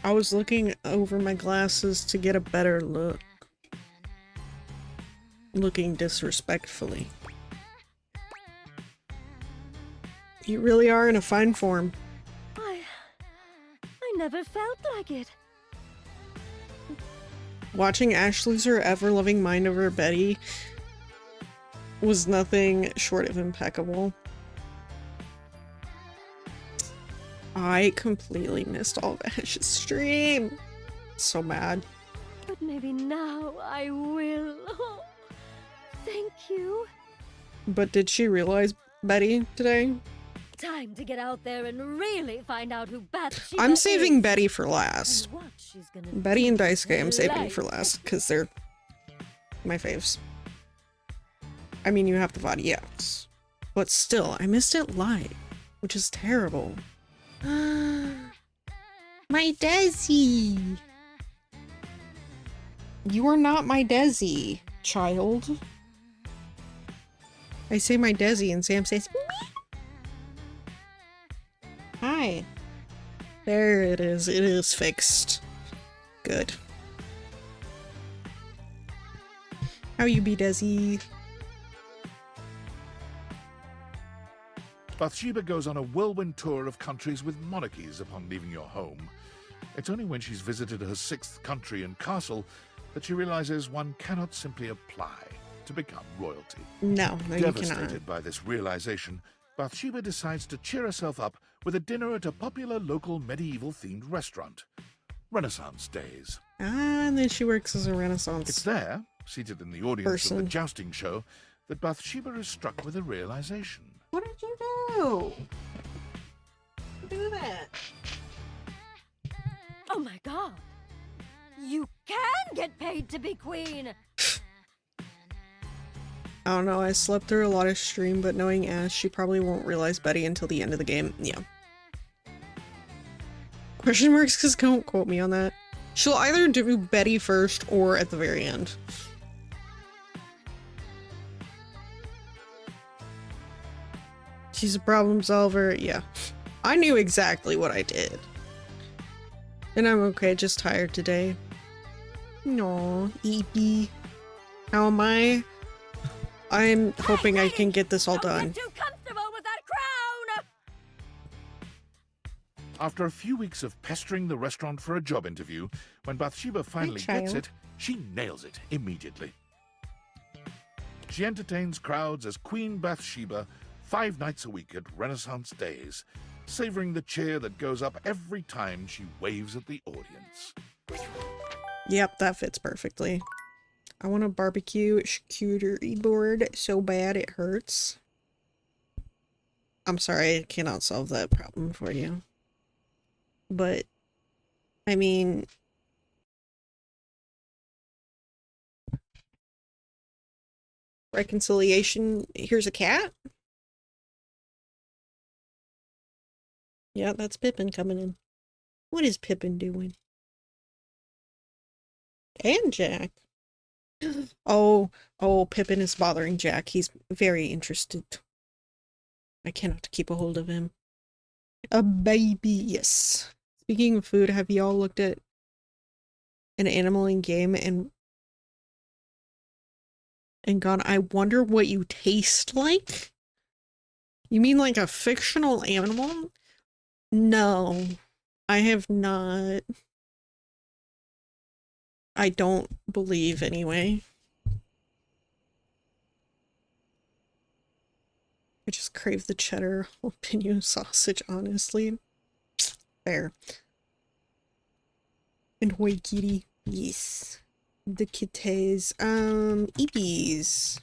I was looking over my glasses to get a better look. Looking disrespectfully. You really are in a fine form. I never felt like it. Watching Ash lose her ever-loving mind over Betty was nothing short of impeccable. I completely missed all of Ash's stream. So mad. But maybe now I will. Oh, thank you. But did she realize Betty today? Time to get out there and really find out who Bathsheba I'm saving is. Betty for last. And what she's gonna Betty do and with Daisuke, her I'm saving life. for last because they're my faves. I mean, you have the body, yes. But still, I missed it live, which is terrible. My Desi! You are not my Desi, child. I say my Desi and Sam says, hi. There it is. It is fixed. Good. How you be, Desi? Bathsheba goes on a whirlwind tour of countries with monarchies upon leaving your home. It's only when she's visited her 6th country and castle that she realizes one cannot simply apply to become royalty. No, you cannot. Devastated by this realization, Bathsheba decides to cheer herself up with a dinner at a popular local medieval-themed restaurant. Renaissance Days. Ah, and then she works as a Renaissance. It's there, seated in the audience of person. the jousting show, that Bathsheba is struck with a realization. What did you do? Do that. Oh my god! You can get paid to be queen! I don't know, I slept through a lot of stream, but knowing Ash, she probably won't realize Betty until the end of the game. Yeah. Question marks, because don't quote me on that. She'll either do Betty first or at the very end. She's a problem solver, yeah. I knew exactly what I did. And I'm okay, just tired today. No, EP. How am I? I'm hoping I can get this all done. Too comfortable with that crown! After a few weeks of pestering the restaurant for a job interview, when Bathsheba finally gets child. it, she nails it immediately. She entertains crowds as Queen Bathsheba 5 nights a week at Renaissance Days, savoring the cheer that goes up every time she waves at the audience. Yep, that fits perfectly. I want a barbecue charcuterie board so bad it hurts. I'm sorry, I cannot solve that problem for you. But, I mean... reconciliation. Here's a cat? Yeah, that's Pippin coming in. What is Pippin doing? And Jack. Oh, Pippin is bothering Jack. He's very interested. I cannot keep a hold of him. A baby, yes. Speaking of food, have y'all looked at an animal in game and gone, I wonder what you taste like? You mean like a fictional animal? No, I have not. I don't believe, anyway. I just crave the cheddar jalapeno sausage, honestly. There. And Hoi Kitty. Yes. The kitties. Eepies.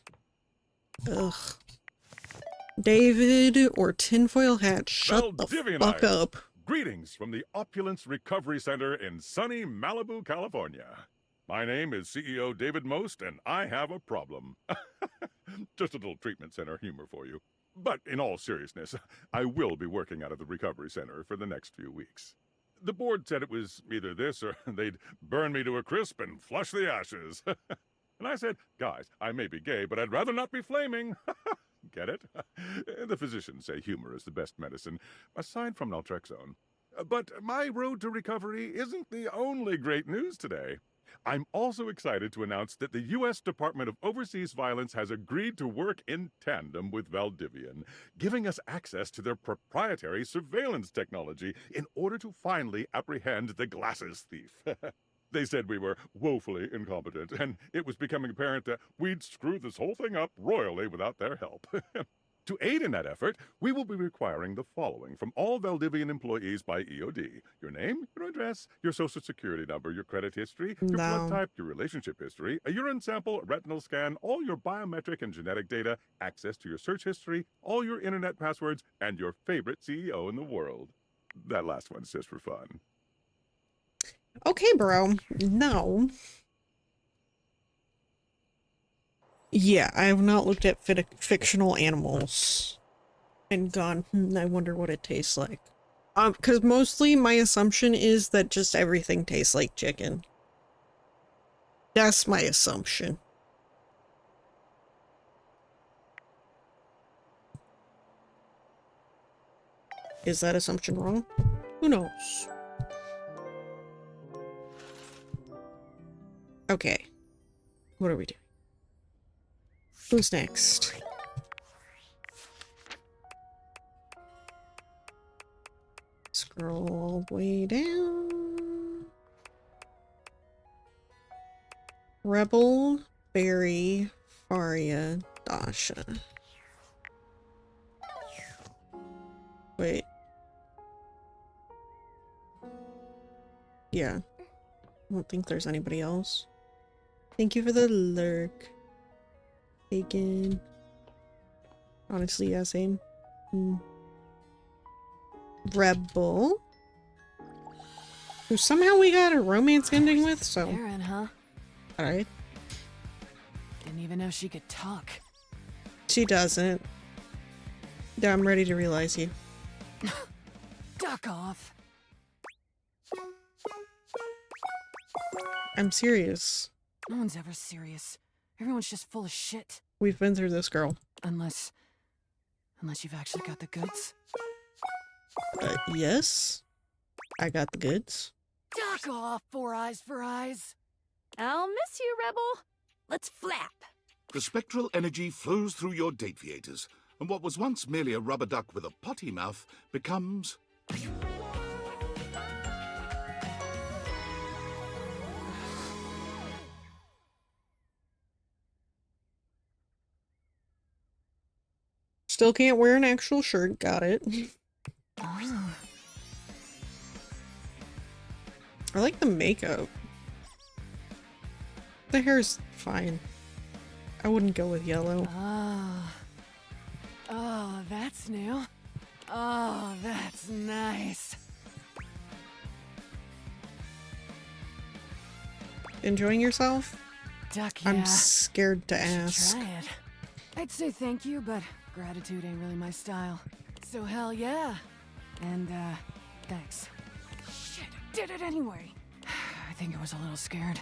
Ugh. David or tinfoil hat, shut the fuck up. Greetings from the Opulence Recovery Center in sunny Malibu, California. My name is CEO David Most, and I have a problem. Just a little treatment center humor for you. But in all seriousness, I will be working out of the recovery center for the next few weeks. The board said it was either this or they'd burn me to a crisp and flush the ashes. And I said, guys, I may be gay, but I'd rather not be flaming. Get it? The physicians say humor is the best medicine, aside from naltrexone. But my road to recovery isn't the only great news today. I'm also excited to announce that the U.S. Department of Overseas Violence has agreed to work in tandem with Valdivian, giving us access to their proprietary surveillance technology in order to finally apprehend the glasses thief. They said we were woefully incompetent, and it was becoming apparent that we'd screw this whole thing up royally without their help. To aid in that effort, we will be requiring the following from all Valdivian employees by EOD. Your name, your address, your social security number, your credit history, your blood type, your relationship history, a urine sample, a retinal scan, all your biometric and genetic data, access to your search history, all your internet passwords, and your favorite CEO in the world. That last one's just for fun. Okay, bro. No. Yeah, I have not looked at fictional animals and gone, I wonder what it tastes like. Because mostly my assumption is that just everything tastes like chicken. That's my assumption. Is that assumption wrong? Who knows? Okay. What are we doing? Who's next? Scroll all the way down. Rebel, Barry, Faria, Dasha. Wait. Yeah. I don't think there's anybody else. Thank you for the lurk. Bacon. Honestly, yeah, same. Rebel. Who somehow we got a romance ending with, so. Aaron, huh? Alright. Didn't even know she could talk. She doesn't. Yeah, I'm ready to realize you. Duck off. I'm serious. No one's ever serious. Everyone's just full of shit. We've been through this, girl. Unless you've actually got the goods. Yes. I got the goods. Duck off, Four Eyes for Eyes. I'll miss you, Rebel. Let's flap. The spectral energy flows through your dateviators, and what was once merely a rubber duck with a potty mouth becomes Still can't wear an actual shirt. Got it. Oh. I like the makeup. The hair's fine. I wouldn't go with yellow. Oh. Oh, that's new. Oh, that's nice. Enjoying yourself? Duck, yeah. I'm scared to I should ask. try it. I'd say thank you, but gratitude ain't really my style. So hell yeah. And, thanks. Shit, I did it anyway. I think I was a little scared.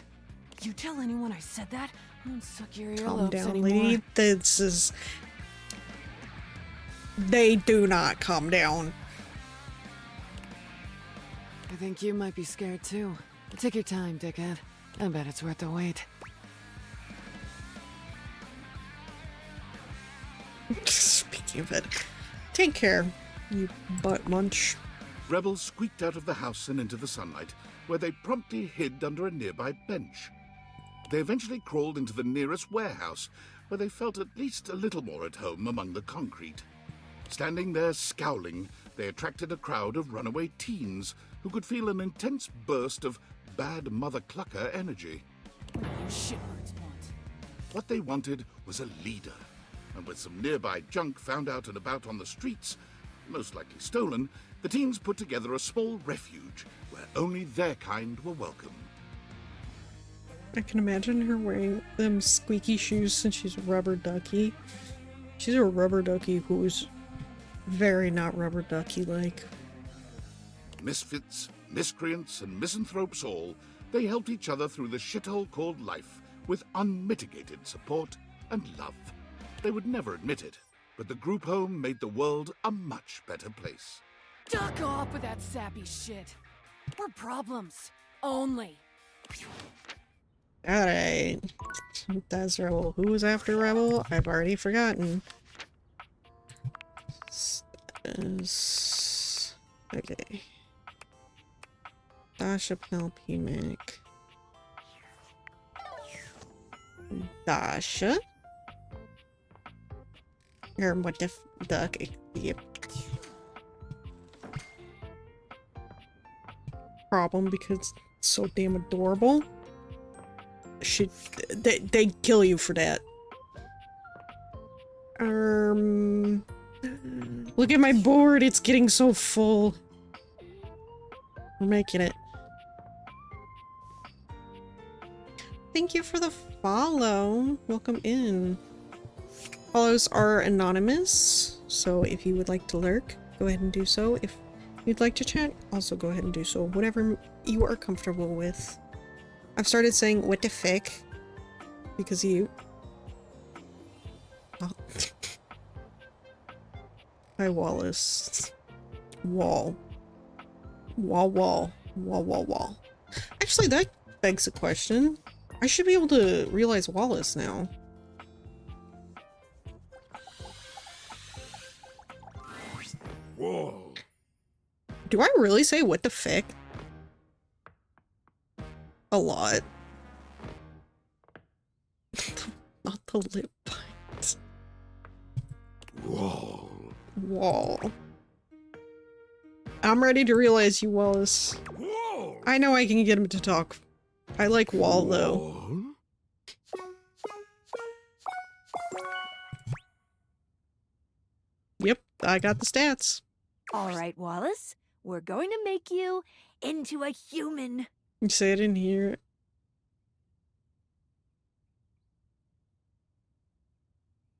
You tell anyone I said that, I won't suck your Calm earlobes down, anymore. lady. This is... They do not calm down. I think you might be scared too. Take your time, dickhead. I bet it's worth the wait. Speaking of it, take care, you butt munch. Rebels squeaked out of the house and into the sunlight, where they promptly hid under a nearby bench. They eventually crawled into the nearest warehouse, where they felt at least a little more at home among the concrete. Standing there scowling, they attracted a crowd of runaway teens who could feel an intense burst of bad mother clucker energy. What do you shitbirds want? What they wanted was a leader, and with some nearby junk found out and about on the streets, most likely stolen, the teens put together a small refuge where only their kind were welcome. I can imagine her wearing them squeaky shoes since she's rubber ducky. She's a rubber ducky who's very not rubber ducky-like. Misfits, miscreants, and misanthropes all, they helped each other through the shithole called life with unmitigated support and love. They would never admit it, but the group home made the world a much better place. Duck off with that sappy shit. We're problems. Only. Alright. That's Rebel. Who was after Rebel? I've already forgotten. Okay. Dasha, Penelope, Mick. Dasha? Or what the duck? Yep. Problem because it's so damn adorable. They kill you for that. Look at my board, it's getting so full. We're making it. Thank you for the follow. Welcome in. Follows are anonymous, so if you would like to lurk, go ahead and do so. If you'd like to chat, also go ahead and do so. Whatever you are comfortable with. I've started saying what the fuck because you. Oh. Hi, Wallace. Wall. Wall. Actually, that begs a question. I should be able to realize Wallace now. Whoa. Do I really say what the fuck? A lot. Not the lip bites. Whoa. Wall. I'm ready to realize you, Wallace. Whoa. I know I can get him to talk. I like Wall, though. Yep, I got the stats. All right, Wallace. We're going to make you into a human. You say it in here.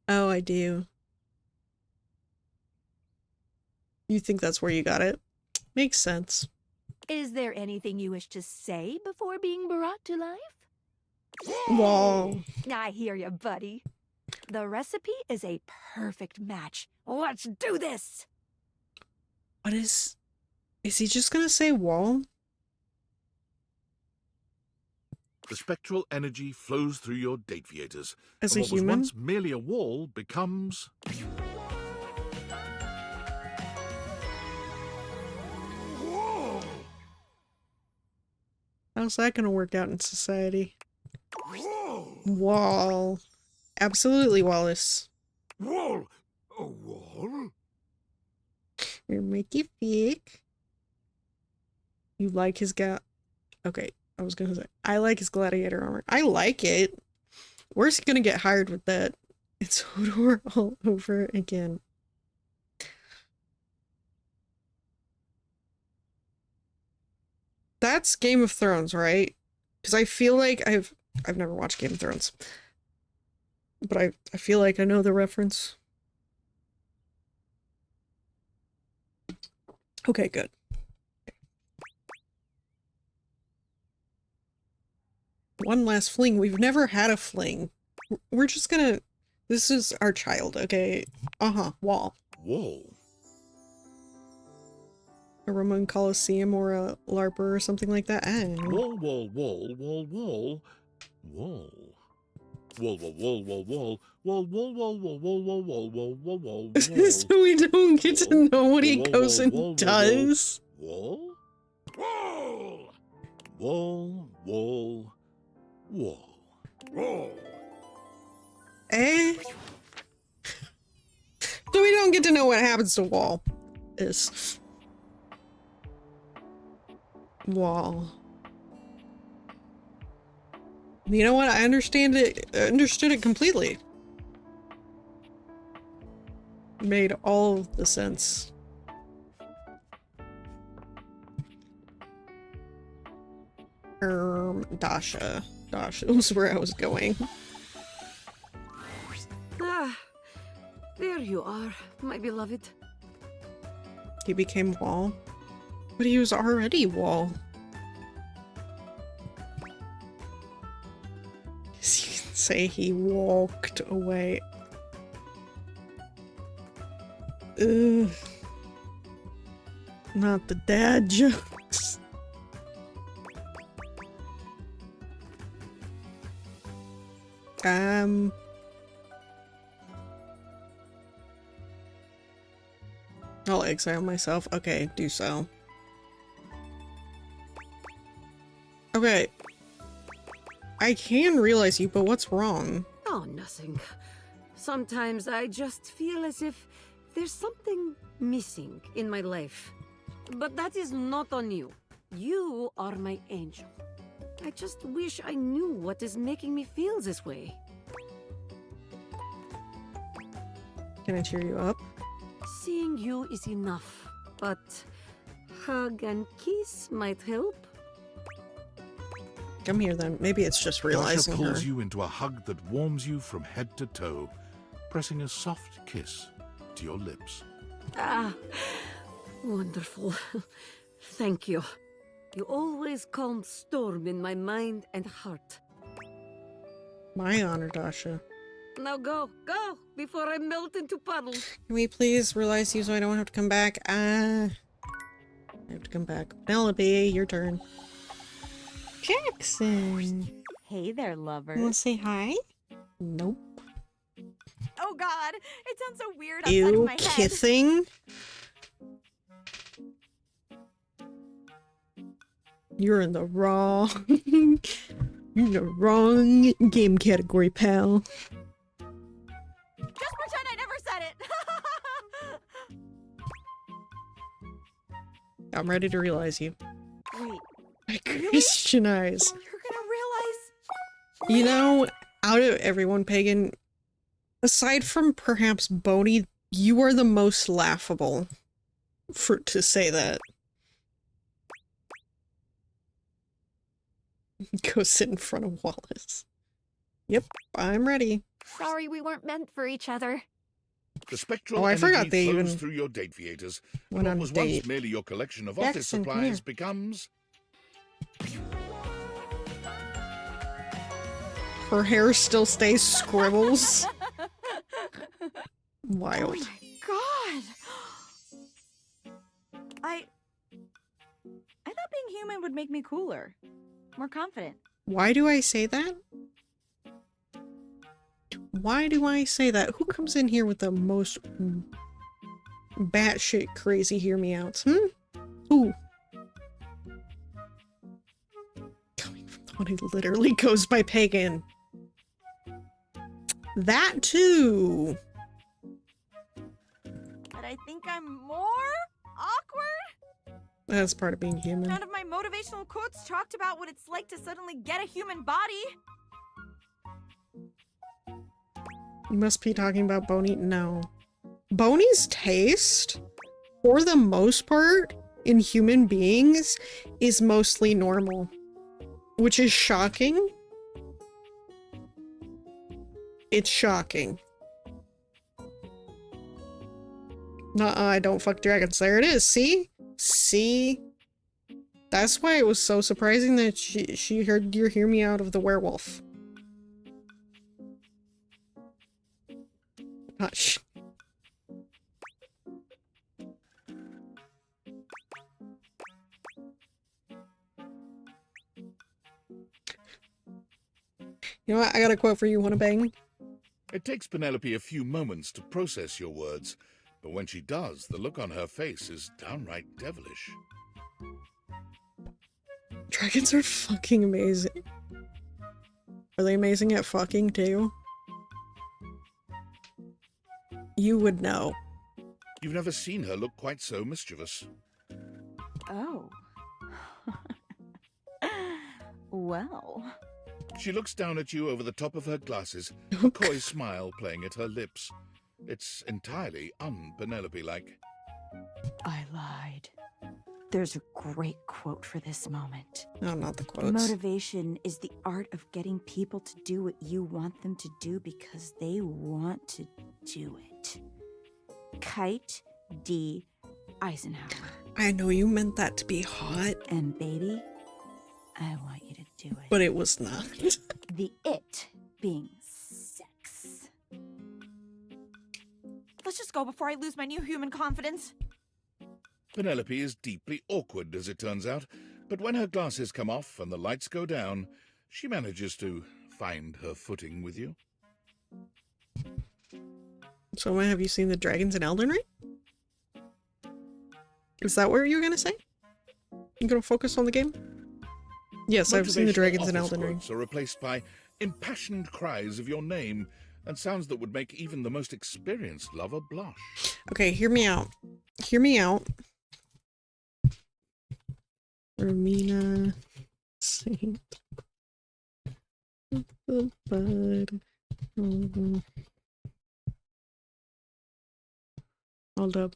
Oh, I do. You think that's where you got it? Makes sense. Is there anything you wish to say before being brought to life? Whoa. I hear you, buddy. The recipe is a perfect match. Let's do this! What is he just gonna say wall? The spectral energy flows through your Dateviators. As and a what was human? once merely a wall becomes... Whoa. How's that gonna work out in society? Whoa. Wall. Absolutely, Wallace. Whoa. Oh, whoa. wall? You're Mickey Fick. You like his Okay, I was gonna say, I like his gladiator armor. I like it. Where's he gonna get hired with that? It's Hodor all over again. That's Game of Thrones, right? Because I feel like I've never watched Game of Thrones. But I feel like I know the reference. Okay, good. One last fling. We've never had a fling. We're just gonna... This is our child, okay? Wall. Wall. A Roman Coliseum or a LARPer or something like that. Wall, wall, wall, wall, wall. Wall. Wall, wall, wall, wall, wall. Wall, wall, wall, wall, wall, wall, wall, wall, wall, wall, wall. So we don't get to know what he goes and does. Wall? Wall! Wall, wall, wall. Wall. Eh? So we don't get to know what happens to Wall. Wall. You know what? I understood it completely. Made all the sense. Dasha. Dasha was where I was going. Ah, there you are, my beloved. He became Wall. But he was already Wall. You can say he walked away. Ugh. Not the dad jokes. I'll exile myself. Okay, do so. Okay. I can realize you, but what's wrong? Oh, nothing. Sometimes I just feel as if there's something missing in my life. But that is not on you. You are my angel. I just wish I knew what is making me feel this way. Can I cheer you up? Seeing you is enough, but hug and kiss might help. Come here then. Maybe it's just realizing Dasha pulls her. you into a hug that warms you from head to toe, pressing a soft kiss to your lips. Ah, wonderful. Thank you. You always calm storm in my mind and heart. My honor, Dasha. Now go, before I melt into puddles. Can we please realize you so I don't have to come back? I have to come back. Penelope, your turn. Jackson. Hey there, lover. You want to say hi? Nope. Oh god, it sounds so weird outside of Ew, my head. kissing? You're in the wrong... You're in the wrong game category, pal. Just pretend I never said it. I'm ready to realize you. Wait, I Christian eyes. you're gonna realize? You know, out of everyone, Pagan, aside from perhaps Boney, you are the most laughable to say that. Go sit in front of Wallace. Yep, I'm ready. Sorry we weren't meant for each other. The spectral I energy forgot they flows even through your date theaters. went What on a was date. once merely your collection of office Jackson, come supplies here. becomes... Her hair still stays scribbles. Wild. Oh my god. I thought being human would make me cooler. More confident. Why do I say that? Why do I say that? Who comes in here with the most batshit crazy hear me outs? Who? Coming from the one who literally goes by Pagan. That too. I think I'm more awkward. That's part of being human. None of my motivational quotes talked about what it's like to suddenly get a human body. You must be talking about Boney. No. Boney's taste, for the most part, in human beings, is mostly normal. Which is shocking. It's shocking. Nuh-uh, I don't fuck dragons. There it is. See? See? That's why it was so surprising that she heard you hear me out of the werewolf. Gosh. You know what? I got a quote for you. Wanna bang? It takes Penelope a few moments to process your words, but when she does, the look on her face is downright devilish. Dragons are fucking amazing. Are they amazing at fucking too? You would know. You've never seen her look quite so mischievous. Oh. Well. She looks down at you over the top of her glasses, a coy smile playing at her lips. It's entirely un-Penelope-like. I lied. There's a great quote for this moment. No, not the quotes. Motivation is the art of getting people to do what you want them to do because they want to do it. Kite D. Eisenhower. I know you meant that to be hot. And baby, I want you to do it. But it was not. The it being sex. Let's just go before I lose my new human confidence. Penelope is deeply awkward, as it turns out, but when her glasses come off and the lights go down, she manages to find her footing with you. So, have you seen the dragons in Elden Ring? Is that what you were gonna say? You gonna focus on the game? Yes, I've seen the dragons in Elden Ring. Are replaced by impassioned cries of your name and sounds that would make even the most experienced lover blush. Okay, hear me out. Hear me out. Romina Saint the Bud. Hold up.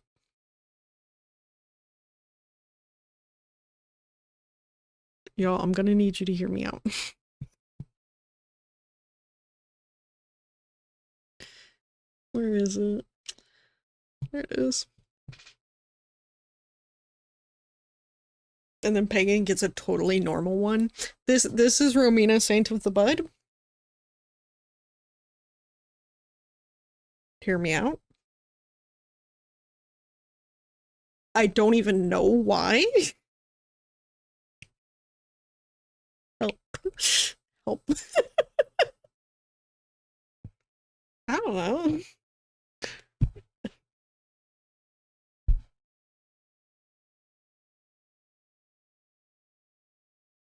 Y'all, I'm gonna need you to hear me out. Where is it? There it is. And then Pagan gets a totally normal one. This is Romina, Saint of the Bud. Hear me out. I don't even know why. Help. Help. I don't know.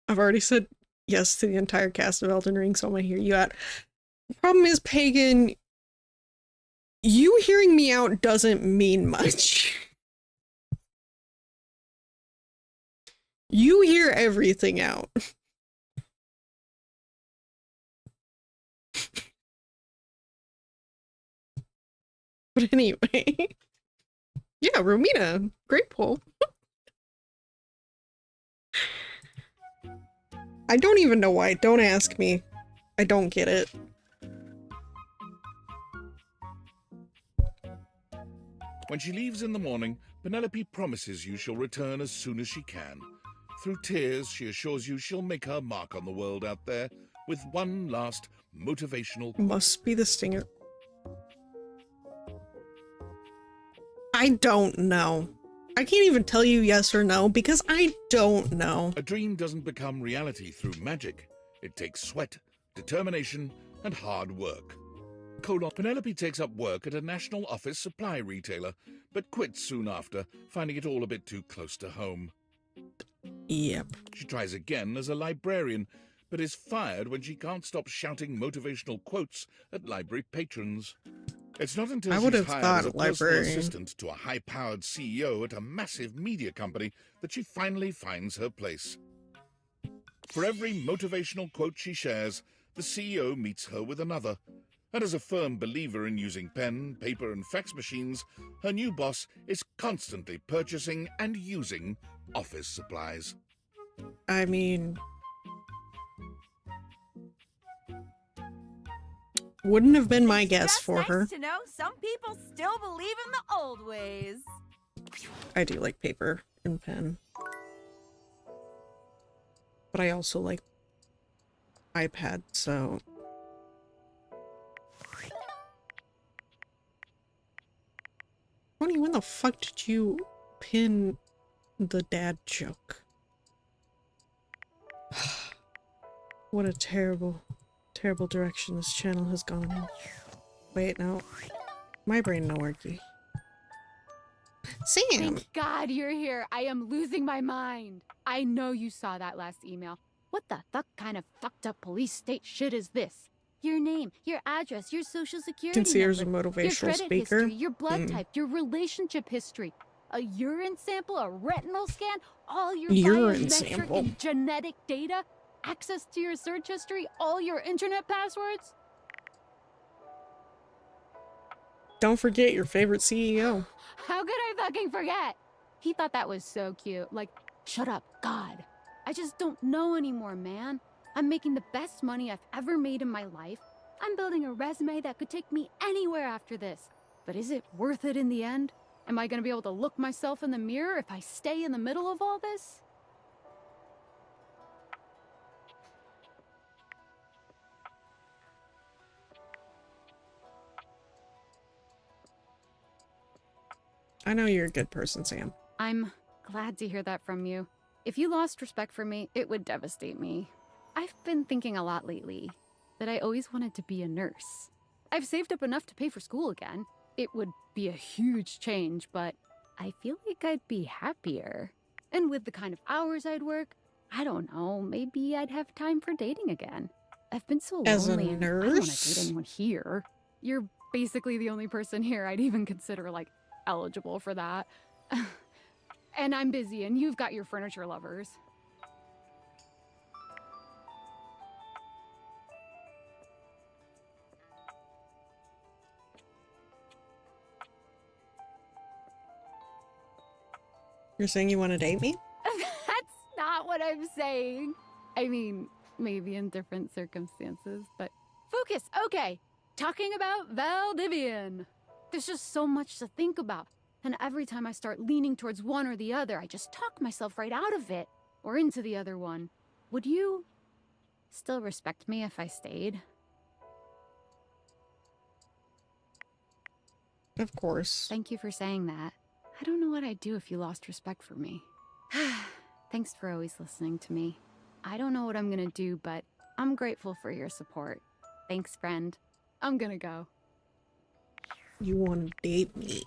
I've already said yes to the entire cast of Elden Ring, so I'm gonna hear you out. The problem is, Pagan, you hearing me out doesn't mean much. You hear everything out. But anyway. Yeah, Romina. Great poll. I don't even know why. Don't ask me. I don't get it. When she leaves in the morning, Penelope promises you she'll return as soon as she can. Through tears, she assures you she'll make her mark on the world out there with one last motivational quote. Must be the stinger. I don't know. I can't even tell you yes or no because I don't know. A dream doesn't become reality through magic. It takes sweat, determination, and hard work. Penelope takes up work at a national office supply retailer, but quits soon after, finding it all a bit too close to home. Yep. She tries again as a librarian, but is fired when she can't stop shouting motivational quotes at library patrons. It's not until I would she's have hired as thought a personal librarian. assistant to a high-powered CEO at a massive media company that she finally finds her place. For every motivational quote she shares, the CEO meets her with another. And as a firm believer in using pen, paper, and fax machines, her new boss is constantly purchasing and using office supplies. I mean, wouldn't have been my guess Just for nice her. to know some people still believe in the old ways. I do like paper and pen. But I also like iPad, so... Tony, when the fuck did you pin the dad joke? What a terrible, terrible direction this channel has gone in. Wait, no. My brain no worky. Sam! Thank God you're here. I am losing my mind. I know you saw that last email. What the fuck kind of fucked up police state shit is this? Your name, your address, your social security Considers number, a motivational your credit speaker. history, your blood type, your relationship history, a urine sample, a retinal scan, all your Urine biometric sample. and genetic data, access to your search history, all your internet passwords. Don't forget your favorite CEO. How could I fucking forget? He thought that was so cute. Like, shut up, God. I just don't know anymore, man. I'm making the best money I've ever made in my life. I'm building a resume that could take me anywhere after this. But is it worth it in the end? Am I gonna be able to look myself in the mirror if I stay in the middle of all this? I know you're a good person, Sam. I'm glad to hear that from you. If you lost respect for me, it would devastate me. I've been thinking a lot lately that I always wanted to be a nurse. I've saved up enough to pay for school again. It would be a huge change, but I feel like I'd be happier. And with the kind of hours I'd work, I don't know, maybe I'd have time for dating again. I've been so As a lonely and I don't want to nurse? date anyone here. You're basically the only person here I'd even consider, like, eligible for that. And I'm busy, and you've got your furniture lovers. You're saying you want to date me? That's not what I'm saying. I mean, maybe in different circumstances, but focus. Okay, talking about Valdivian. There's just so much to think about. And every time I start leaning towards one or the other, I just talk myself right out of it or into the other one. Would you still respect me if I stayed? Of course. Thank you for saying that. I don't know what I'd do if you lost respect for me. Thanks for always listening to me. I don't know what I'm gonna do, but I'm grateful for your support. Thanks, friend. I'm gonna go. You want to date me?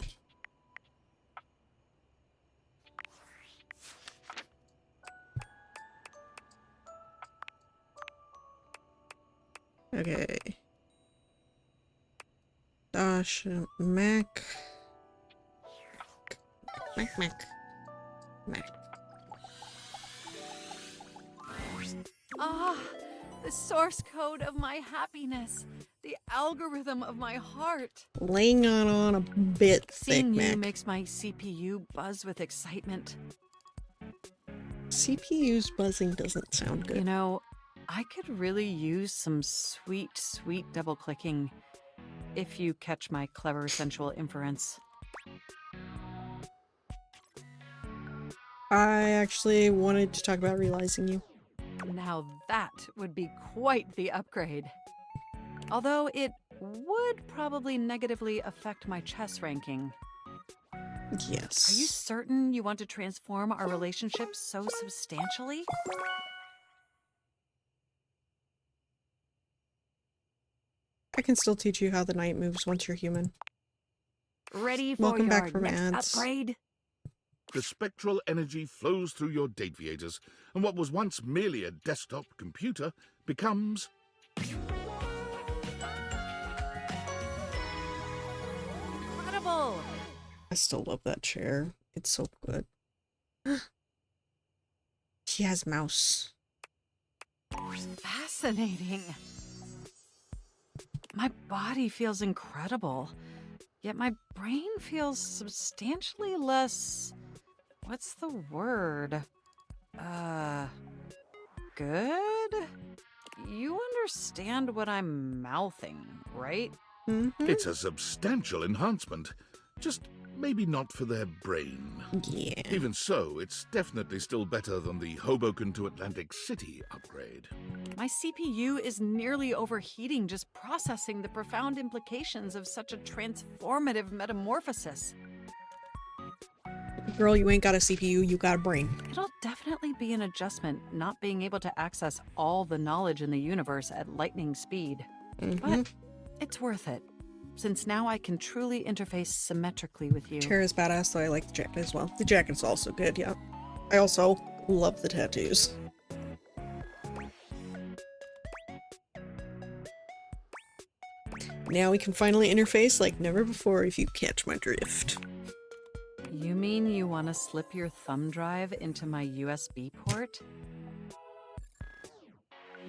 Okay. Dash Mac. Mac. Ah, the source code of my happiness. The algorithm of my heart. Laying on a bit thick, Seeing you Mac. makes my CPU buzz with excitement. CPU's buzzing doesn't sound good. You know, I could really use some sweet, sweet double-clicking if you catch my clever sensual inference. I actually wanted to talk about realizing you. Now that would be quite the upgrade. Although it would probably negatively affect my chess ranking. Yes. Are you certain you want to transform our relationship so substantially? I can still teach you how the night moves once you're human. Ready for Welcome your back from next ads. upgrade? The spectral energy flows through your Dateviators, and what was once merely a desktop computer becomes incredible. I still love that chair. It's so good. She has mouse. Fascinating. My body feels incredible, yet my brain feels substantially less. What's the word? Good? You understand what I'm mouthing, right? It's a substantial enhancement. Just maybe not for their brain. Yeah. Even so, it's definitely still better than the Hoboken to Atlantic City upgrade. My CPU is nearly overheating just processing the profound implications of such a transformative metamorphosis. Girl, you ain't got a CPU, you got a brain. It'll definitely be an adjustment not being able to access all the knowledge in the universe at lightning speed. But it's worth it, since now I can truly interface symmetrically with you. Chair is badass, though I like the jacket as well. The jacket's also good, yeah. I also love the tattoos. Now we can finally interface like never before, if you catch my drift. You mean you want to slip your thumb drive into my USB port?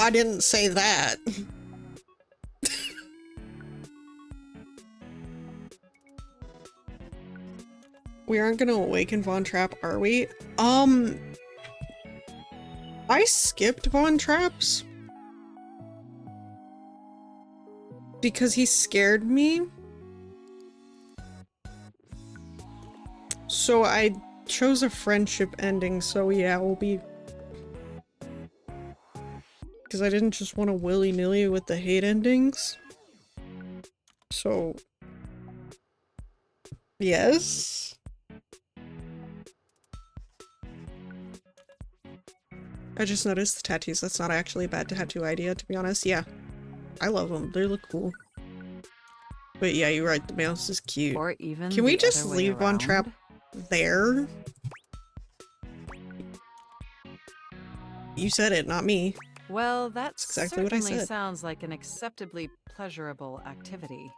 I didn't say that. We aren't gonna awaken Von Trapp, are we? I skipped Von Trapp's because he scared me. So I chose a friendship ending, so yeah, we'll be... Because I didn't just want to willy-nilly with the hate endings. So... Yes? I just noticed the tattoos. That's not actually a bad tattoo idea, to be honest. Yeah. I love them. They look cool. But yeah, you're right. The mouse is cute. Or even Can we the just other way leave Von around? Trapp there? You said it, not me. Well, that exactly what I certainly said. sounds like an acceptably pleasurable activity.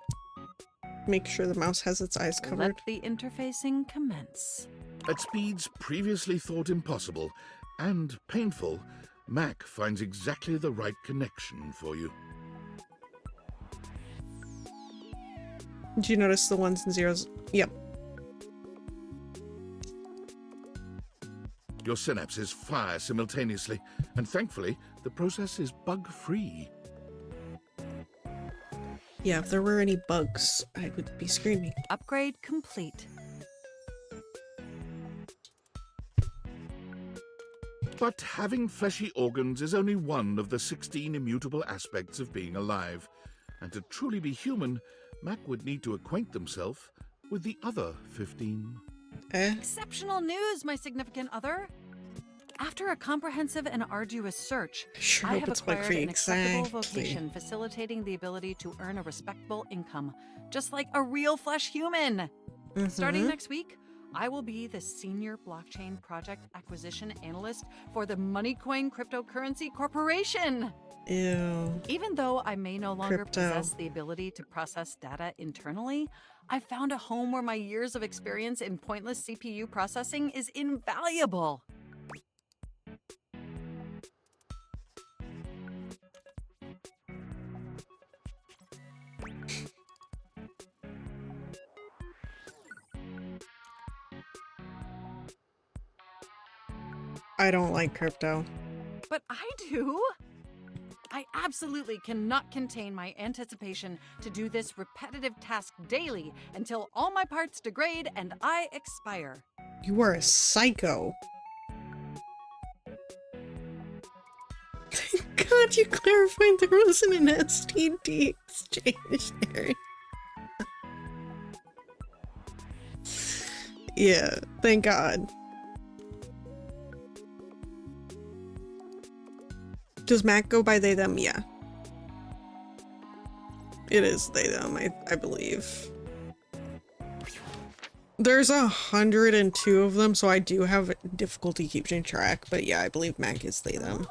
Make sure the mouse has its eyes covered. Let the interfacing commence. At speeds previously thought impossible and painful, Mac finds exactly the right connection for you. Did you notice the ones and zeros? Yep. Your synapses fire simultaneously, and thankfully, the process is bug-free. Yeah, if there were any bugs, I would be screaming. Upgrade complete. But having fleshy organs is only one of the 16 immutable aspects of being alive. And to truly be human, Mac would need to acquaint themselves with the other 15. Exceptional news, my significant other. After a comprehensive and arduous search, Sure I hope have it's acquired bug-free. an acceptable Exactly. vocation facilitating the ability to earn a respectable income, just like a real flesh human. Starting next week, I will be the Senior Blockchain Project Acquisition Analyst for the Moneycoin Cryptocurrency Corporation. Ew. Even though I may no longer Crypto. possess the ability to process data internally, I found a home where my years of experience in pointless CPU processing is invaluable. I don't like crypto. But I do. I absolutely cannot contain my anticipation to do this repetitive task daily until all my parts degrade and I expire. You are a psycho. Thank God you clarified there wasn't an STD exchange there. Yeah, thank God. Does Mac go by they them? Yeah. It is they them, I believe. There's 102 of them, so I do have difficulty keeping track, but yeah, I believe Mac is they them.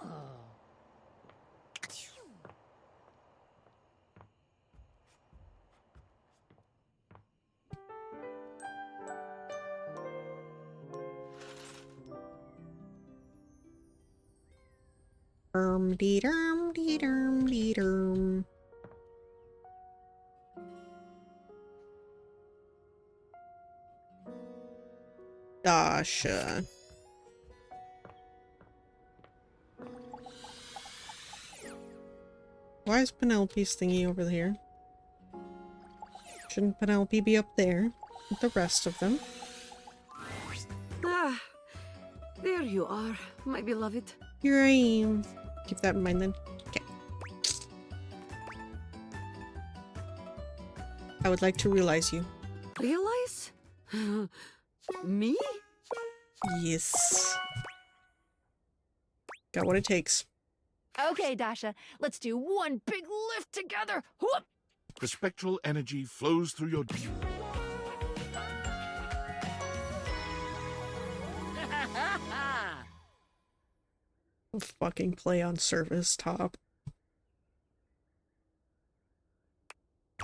Dee derm dee derm dee derm. Dasha. Why is Penelope's thingy over here? Shouldn't Penelope be up there with the rest of them? Ah, there you are, my beloved. Here I am. Keep that in mind then. Okay. I would like to realize you. Realize? Me? Yes. Got what it takes. Okay, Dasha, let's do one big lift together. Whoop! The spectral energy flows through your... Fucking play on service top.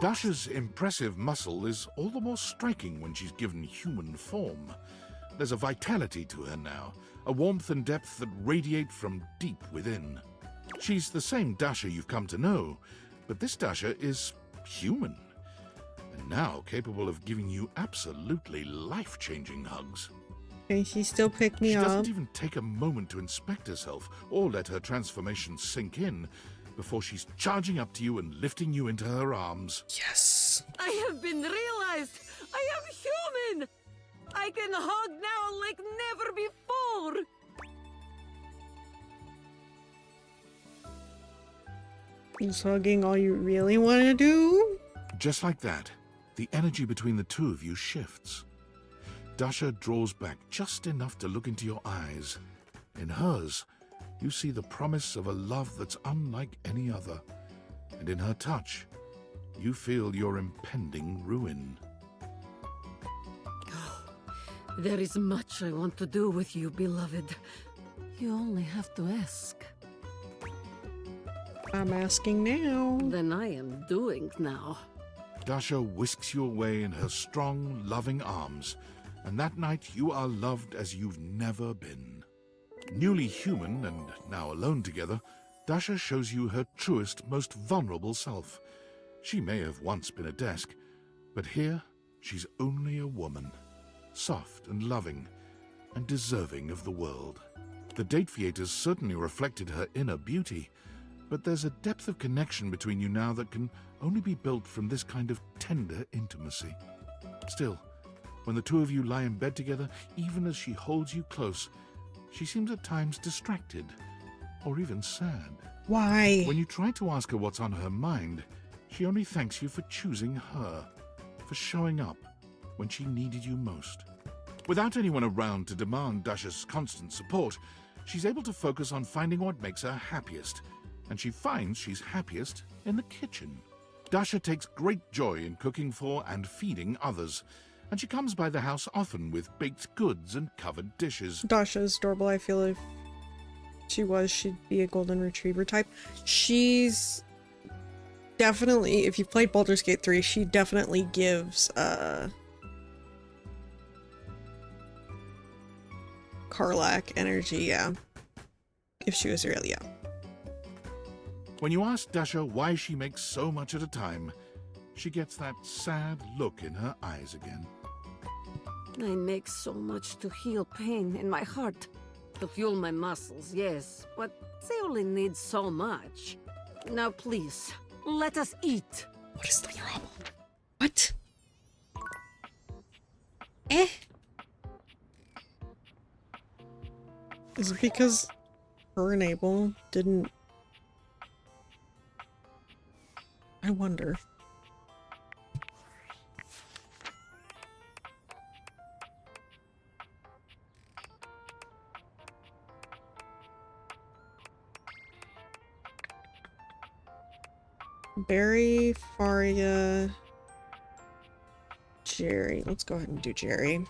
Dasha's impressive muscle is all the more striking when she's given human form. There's a vitality to her now, a warmth and depth that radiate from deep within. She's the same Dasha you've come to know, but this Dasha is human, and now capable of giving you absolutely life-changing hugs. Can she still pick me She up? doesn't even take a moment to inspect herself or let her transformation sink in before she's charging up to you and lifting you into her arms. Yes! I have been realized! I am human! I can hug now like never before! Is hugging all you really want to do? Just like that, the energy between the two of you shifts. Dasha draws back just enough to look into your eyes. In hers, you see the promise of a love that's unlike any other. And in her touch, you feel your impending ruin. There is much I want to do with you, beloved. You only have to ask. I'm asking now. Then I am doing now. Dasha whisks you away in her strong, loving arms, and that night you are loved as you've never been. Newly human and now alone together, Dasha shows you her truest, most vulnerable self. She may have once been a desk, but here she's only a woman, soft and loving, and deserving of the world. The date theaters certainly reflected her inner beauty, but there's a depth of connection between you now that can only be built from this kind of tender intimacy. Still, when the two of you lie in bed together, even as she holds you close, she seems at times distracted, or even sad. Why? When you try to ask her what's on her mind, she only thanks you for choosing her, for showing up when she needed you most. Without anyone around to demand Dasha's constant support, she's able to focus on finding what makes her happiest, and she finds she's happiest in the kitchen. Dasha takes great joy in cooking for and feeding others, and she comes by the house often with baked goods and covered dishes. Dasha is adorable. I feel if she'd be a golden retriever type. She's definitely, if you played Baldur's Gate 3, she definitely gives Karlach energy, yeah. If she was real, yeah. When you ask Dasha why she makes so much at a time, she gets that sad look in her eyes again. I make so much to heal pain in my heart. To fuel my muscles, yes, but they only need so much. Now please, let us eat. What is the problem? What? Eh? Is it because her and Abel didn't... I wonder. Barry, Faria, Jerry. Let's go ahead and do Jerry.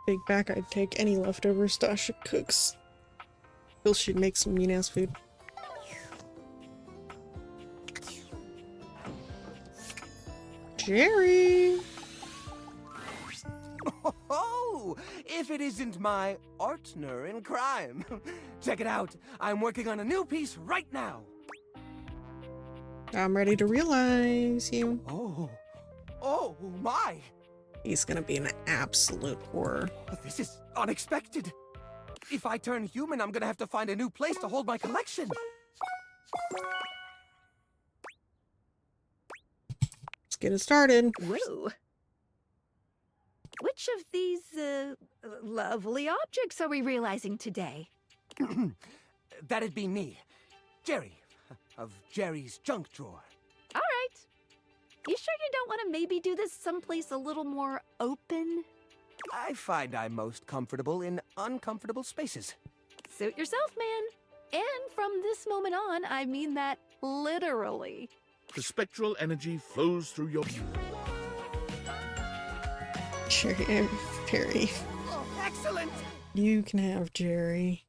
Big back, I'd take any leftovers Dasha cooks. Feel she'd make some mean-ass food. Jerry. Oh, if it isn't my partner in crime. Check it out. I'm working on a new piece right now. I'm ready to realize you. Oh my. He's gonna be an absolute horror. This is unexpected. If I turn human, I'm gonna have to find a new place to hold my collection. Let's get it started. Whoa. Which of these lovely objects are we realizing today? That'd be me, Jerry, of Jerry's junk drawer. All right. You sure you don't want to maybe do this someplace a little more open? I find I'm most comfortable in uncomfortable spaces. Suit yourself, man. And from this moment on, I mean that literally. The spectral energy flows through your... Jerry, Perry. Oh, excellent! You can have Jerry.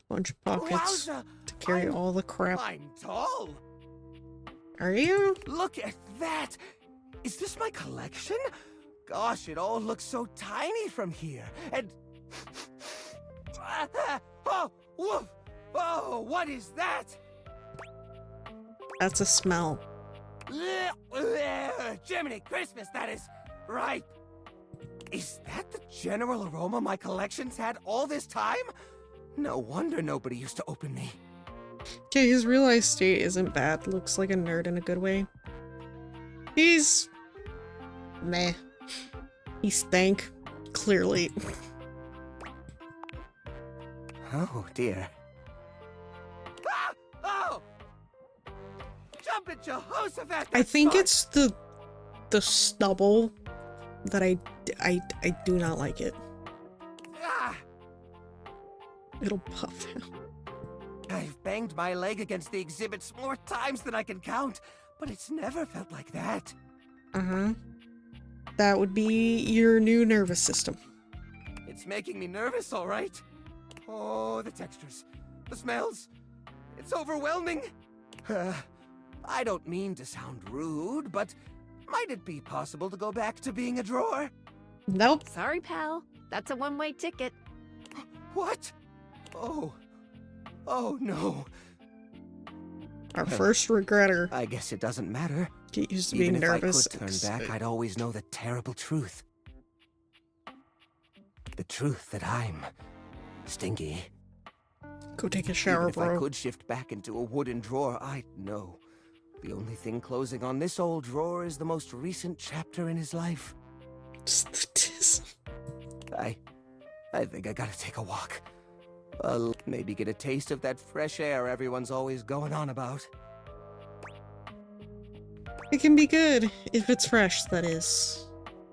Bunch of pockets Wowza! to carry all the crap. I'm tall. Are you? Look at that! Is this my collection? Gosh, it all looks so tiny from here. And... oh, woof! Oh, what is that? That's a smell. Jiminy Christmas, that is ripe. Is that the general aroma my collection's had all this time? No wonder nobody used to open me. Okay, his real life state isn't bad. Looks like a nerd in a good way. He's... meh. He stank. Clearly. Oh, dear. Ah! Oh! Jumpin' Jehoshaphat! I think fun. it's the stubble that I do not like it. Ah! It'll puff out. I've banged my leg against the exhibits more times than I can count, but it's never felt like that. Uh-huh. That would be your new nervous system. It's making me nervous, all right. Oh, the textures, the smells. It's overwhelming. I don't mean to sound rude, but might it be possible to go back to being a drawer? Nope. Sorry, pal. That's a one-way ticket. What? Oh no. Our first regretter. I guess it doesn't matter. Get used to Even being if nervous. I could turn back, I'd always know the terrible truth. The truth that I'm stinky. Go take a shower, Even if bro. I could shift back into a wooden drawer, I'd know. The only thing closing on this old drawer is the most recent chapter in his life. I think I gotta take a walk. I'll maybe get a taste of that fresh air everyone's always going on about. It can be good, if it's fresh, that is.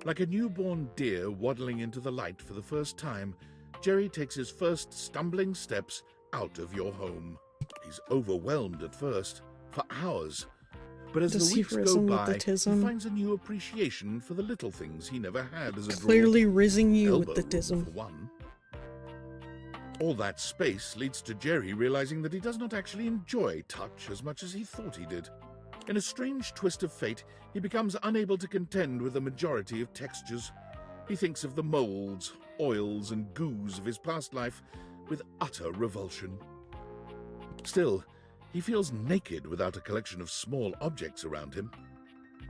Like a newborn deer waddling into the light for the first time, Jerry takes his first stumbling steps out of your home. He's overwhelmed at first, for hours. But as Does the he weeks go risen with by, the he tism? finds a new appreciation for the little things he never had as a drawer. Clearly rizzing you with Elbow the tism. for one. All that space leads to Jerry realizing that he does not actually enjoy touch as much as he thought he did. In a strange twist of fate, he becomes unable to contend with the majority of textures. He thinks of the molds, oils, and goos of his past life with utter revulsion. Still, he feels naked without a collection of small objects around him.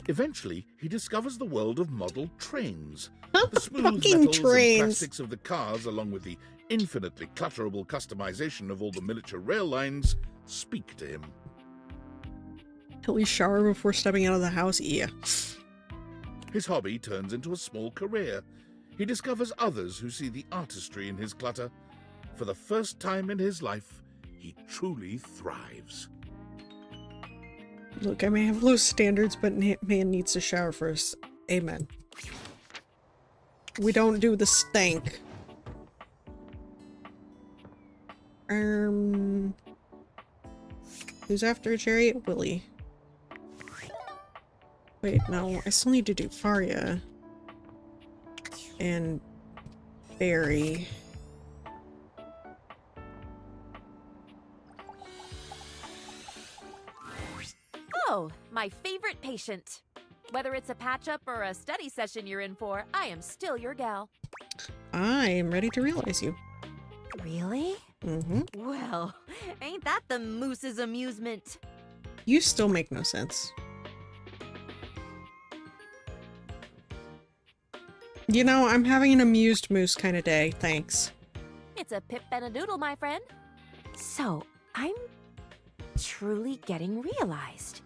Eventually, he discovers the world of model trains. The smooth metals and plastics of the cars, along with the infinitely clutterable customization of all the miniature rail lines, speak to him. At least shower before stepping out of the house? Yeah. His hobby turns into a small career. He discovers others who see the artistry in his clutter. For the first time in his life, he truly thrives. Look, I may have low standards, but man needs to shower first. Amen. We don't do the stank. Who's after Jerry? Willie. Wait, no, I still need to do Faria. And Barry. So, my favorite patient. Whether it's a patch-up or a study session you're in for, I am still your gal. I am ready to realize you. Really? Mm-hmm. Well, ain't that the moose's amusement? You still make no sense. You know, I'm having an amused moose kind of day, thanks. It's a pip and a doodle, my friend. So, I'm truly getting realized.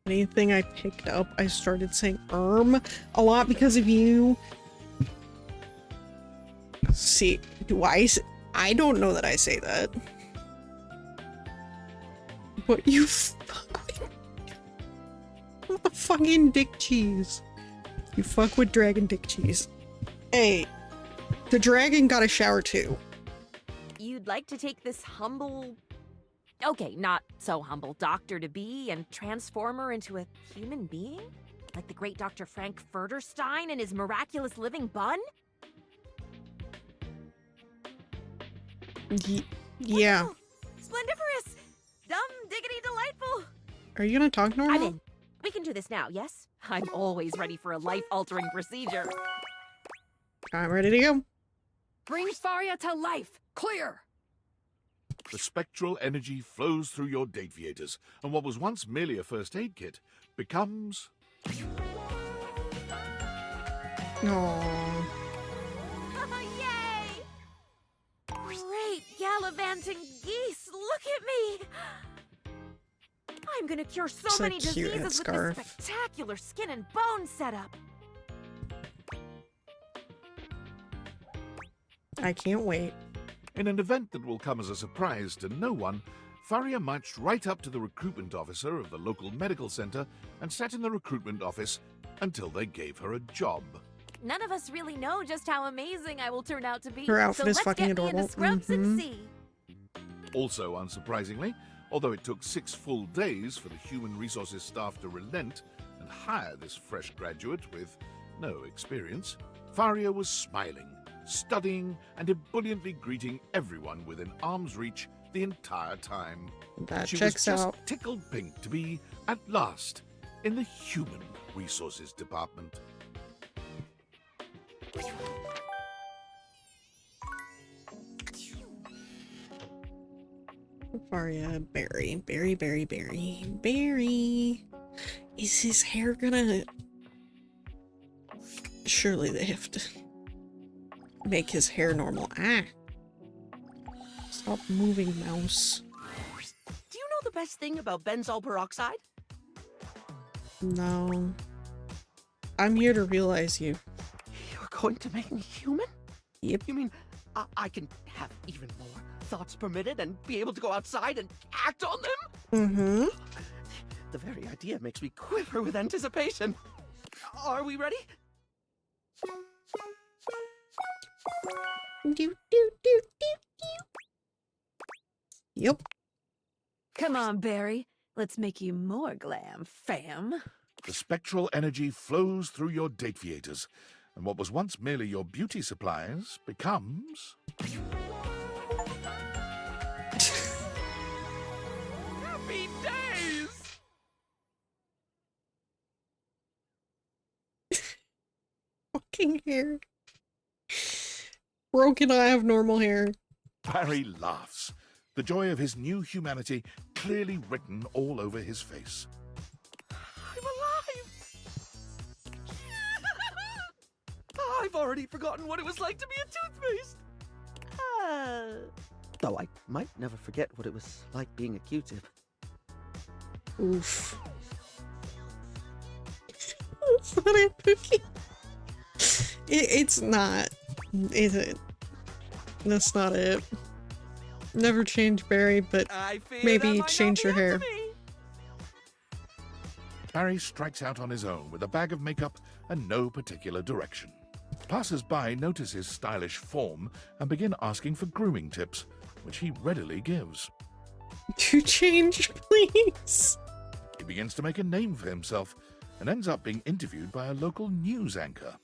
Anything I picked up, I started saying a lot because of you. See, I don't know that I say that. But you fuck with the fucking dick cheese. You fuck with dragon dick cheese. Hey, the dragon got a shower too. You'd like to take this humble... Okay, not so humble doctor-to-be and transform her into a human being? Like the great Dr. Frank Furterstein and his miraculous living bun? Yeah. Wow, splendiferous! Dumb, diggity, delightful! Are you gonna talk normal? I'm in. We can do this now, yes? I'm always ready for a life-altering procedure. I'm ready to go. Bring Faria to life! Clear! The spectral energy flows through your deviators, and what was once merely a first aid kit becomes... Aww. Yay! Great gallivanting geese! Look at me! I'm gonna cure so It's a many cute diseases with scarf. this spectacular skin and bone setup. I can't wait. In an event that will come as a surprise to no one, Faria marched right up to the recruitment officer of the local medical center and sat in the recruitment office until they gave her a job. None of us really know just how amazing I will turn out to be. Her outfit so is let's fucking get me adorable. into scrubs and see. Also unsurprisingly, although it took 6 full days for the human resources staff to relent and hire this fresh graduate with no experience, Faria was smiling, studying, and ebulliently greeting everyone within arm's reach the entire time. That She checks was just out. tickled pink to be, at last, in the human resources department. Faria, Barry. Barry. Is his hair gonna... Surely they have to make his hair normal. Ah. Stop moving, mouse. Do you know the best thing about benzoyl peroxide? No. I'm here to realize you. You're going to make me human? Yep. You mean I can have even more thoughts permitted and be able to go outside and act on them? Mm-hmm. The very idea makes me quiver with anticipation. Are we ready? Yep. Come on, Barry. Let's make you more glam, fam. The spectral energy flows through your deviators, and what was once merely your beauty supplies becomes... Happy days! Fucking hair. Broken, I have normal hair. Barry laughs, the joy of his new humanity clearly written all over his face. I'm alive! I've already forgotten what it was like to be a toothpaste. Though I might never forget what it was like being a Q-tip. Oof. That's not it, Pookie. It's not. Is it? That's not it. Never change Barry, but maybe change your hair. Barry strikes out on his own with a bag of makeup and no particular direction. Passers-by notice his stylish form and begin asking for grooming tips, which he readily gives. To change, please. He begins to make a name for himself and ends up being interviewed by a local news anchor.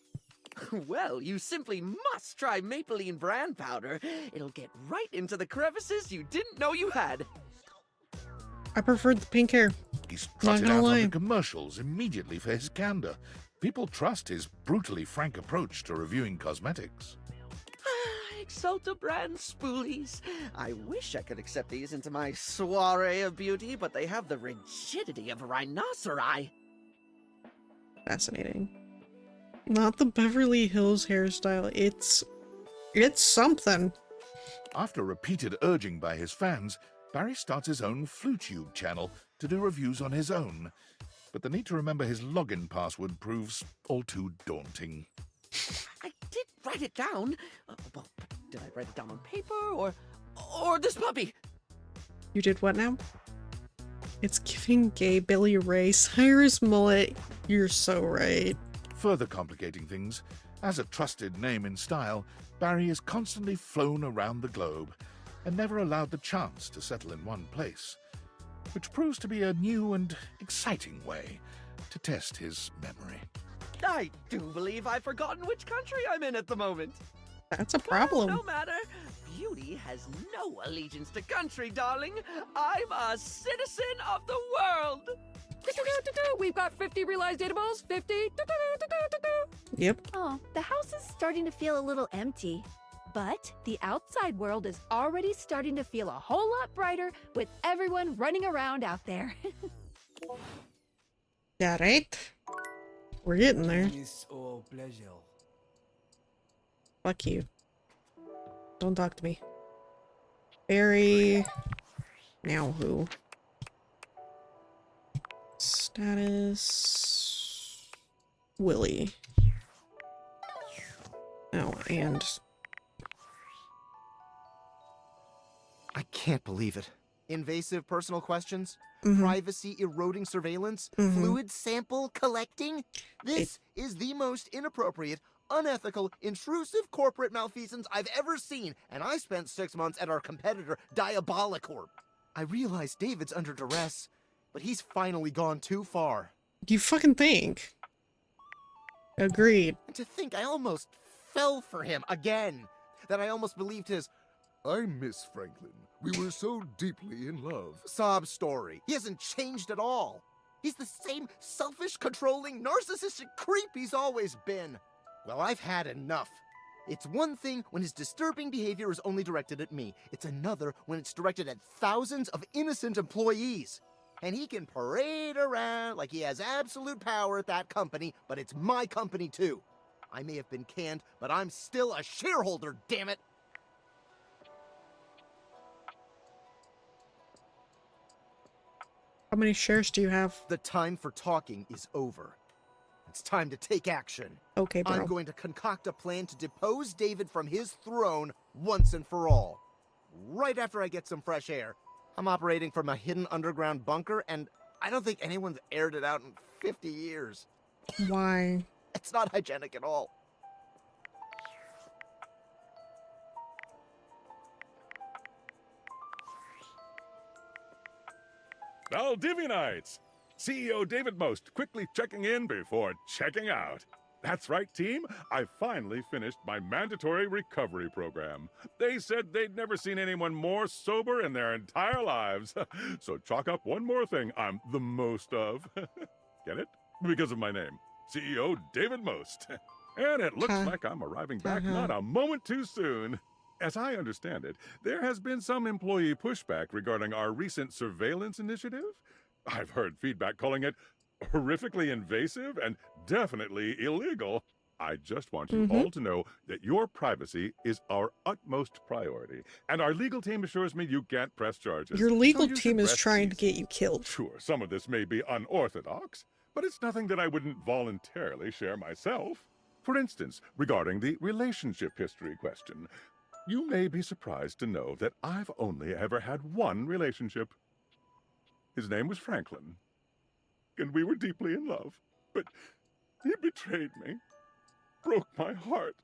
Well, you simply must try Maybelline brand powder. It'll get right into the crevices you didn't know you had. I preferred the pink hair. He's Not trotted gonna out on lie. the commercials immediately for his candor. People trust his brutally frank approach to reviewing cosmetics. Exalta brand spoolies. I wish I could accept these into my soiree of beauty, but they have the rigidity of a rhinoceri. Fascinating. Not the Beverly Hills hairstyle. It's something. After repeated urging by his fans, Barry starts his own FluTube channel to do reviews on his own. But the need to remember his login password proves all too daunting. I did write it down. Well, did I write it down on paper or this puppy? You did what now? It's giving gay Billy Ray, Cyrus Mullet. You're so right. Further complicating things, as a trusted name in style, Barry is constantly flown around the globe and never allowed the chance to settle in one place, which proves to be a new and exciting way to test his memory. I do believe I've forgotten which country I'm in at the moment. That's a problem. No matter. Beauty has no allegiance to country, darling. I'm a citizen of the world. We've got 50 realized data balls. 50. Yep. Oh, the house is starting to feel a little empty. But the outside world is already starting to feel a whole lot brighter with everyone running around out there. Yeah, right? We're getting there. It's all pleasure. Fuck you. Don't talk to me. Barry. Now who? Status. Willie. Oh, and. I can't believe it. Invasive personal questions? Mhm. Privacy eroding surveillance? Mhm. Fluid sample collecting? This is the most inappropriate, unethical, intrusive corporate malfeasance I've ever seen, and I spent 6 months at our competitor, Diabolicorp. I realize David's under duress, but he's finally gone too far. You fucking think? Agreed. And to think I almost fell for him again. That I almost believed his I miss Franklin. We were so deeply in love. sob story. He hasn't changed at all. He's the same selfish, controlling, narcissistic creep he's always been. Well, I've had enough. It's one thing when his disturbing behavior is only directed at me. It's another when it's directed at thousands of innocent employees. And he can parade around like he has absolute power at that company, but it's my company too. I may have been canned, but I'm still a shareholder, damn it! How many shares do you have? The time for talking is over. It's time to take action. Okay, bro. I'm going to concoct a plan to depose David from his throne once and for all. Right after I get some fresh air. I'm operating from a hidden underground bunker, and I don't think anyone's aired it out in 50 years. Why? It's not hygienic at all. Valdivianites! CEO David Most quickly checking in before checking out. That's right, team. I finally finished my mandatory recovery program. They said they'd never seen anyone more sober in their entire lives. So chalk up one more thing I'm the most of. Get it? Because of my name. CEO David Most. And it looks like I'm arriving back not a moment too soon. As I understand it, there has been some employee pushback regarding our recent surveillance initiative. I've heard feedback calling it horrifically invasive and definitely illegal. I just want you all to know that your privacy is our utmost priority, and our legal team assures me you can't press charges. Your legal So you team should is rest trying to easy. get you killed. Sure, some of this may be unorthodox, but it's nothing that I wouldn't voluntarily share myself. For instance, regarding the relationship history question, you may be surprised to know that I've only ever had one relationship. His name was Franklin, and we were deeply in love, but he betrayed me, broke my heart.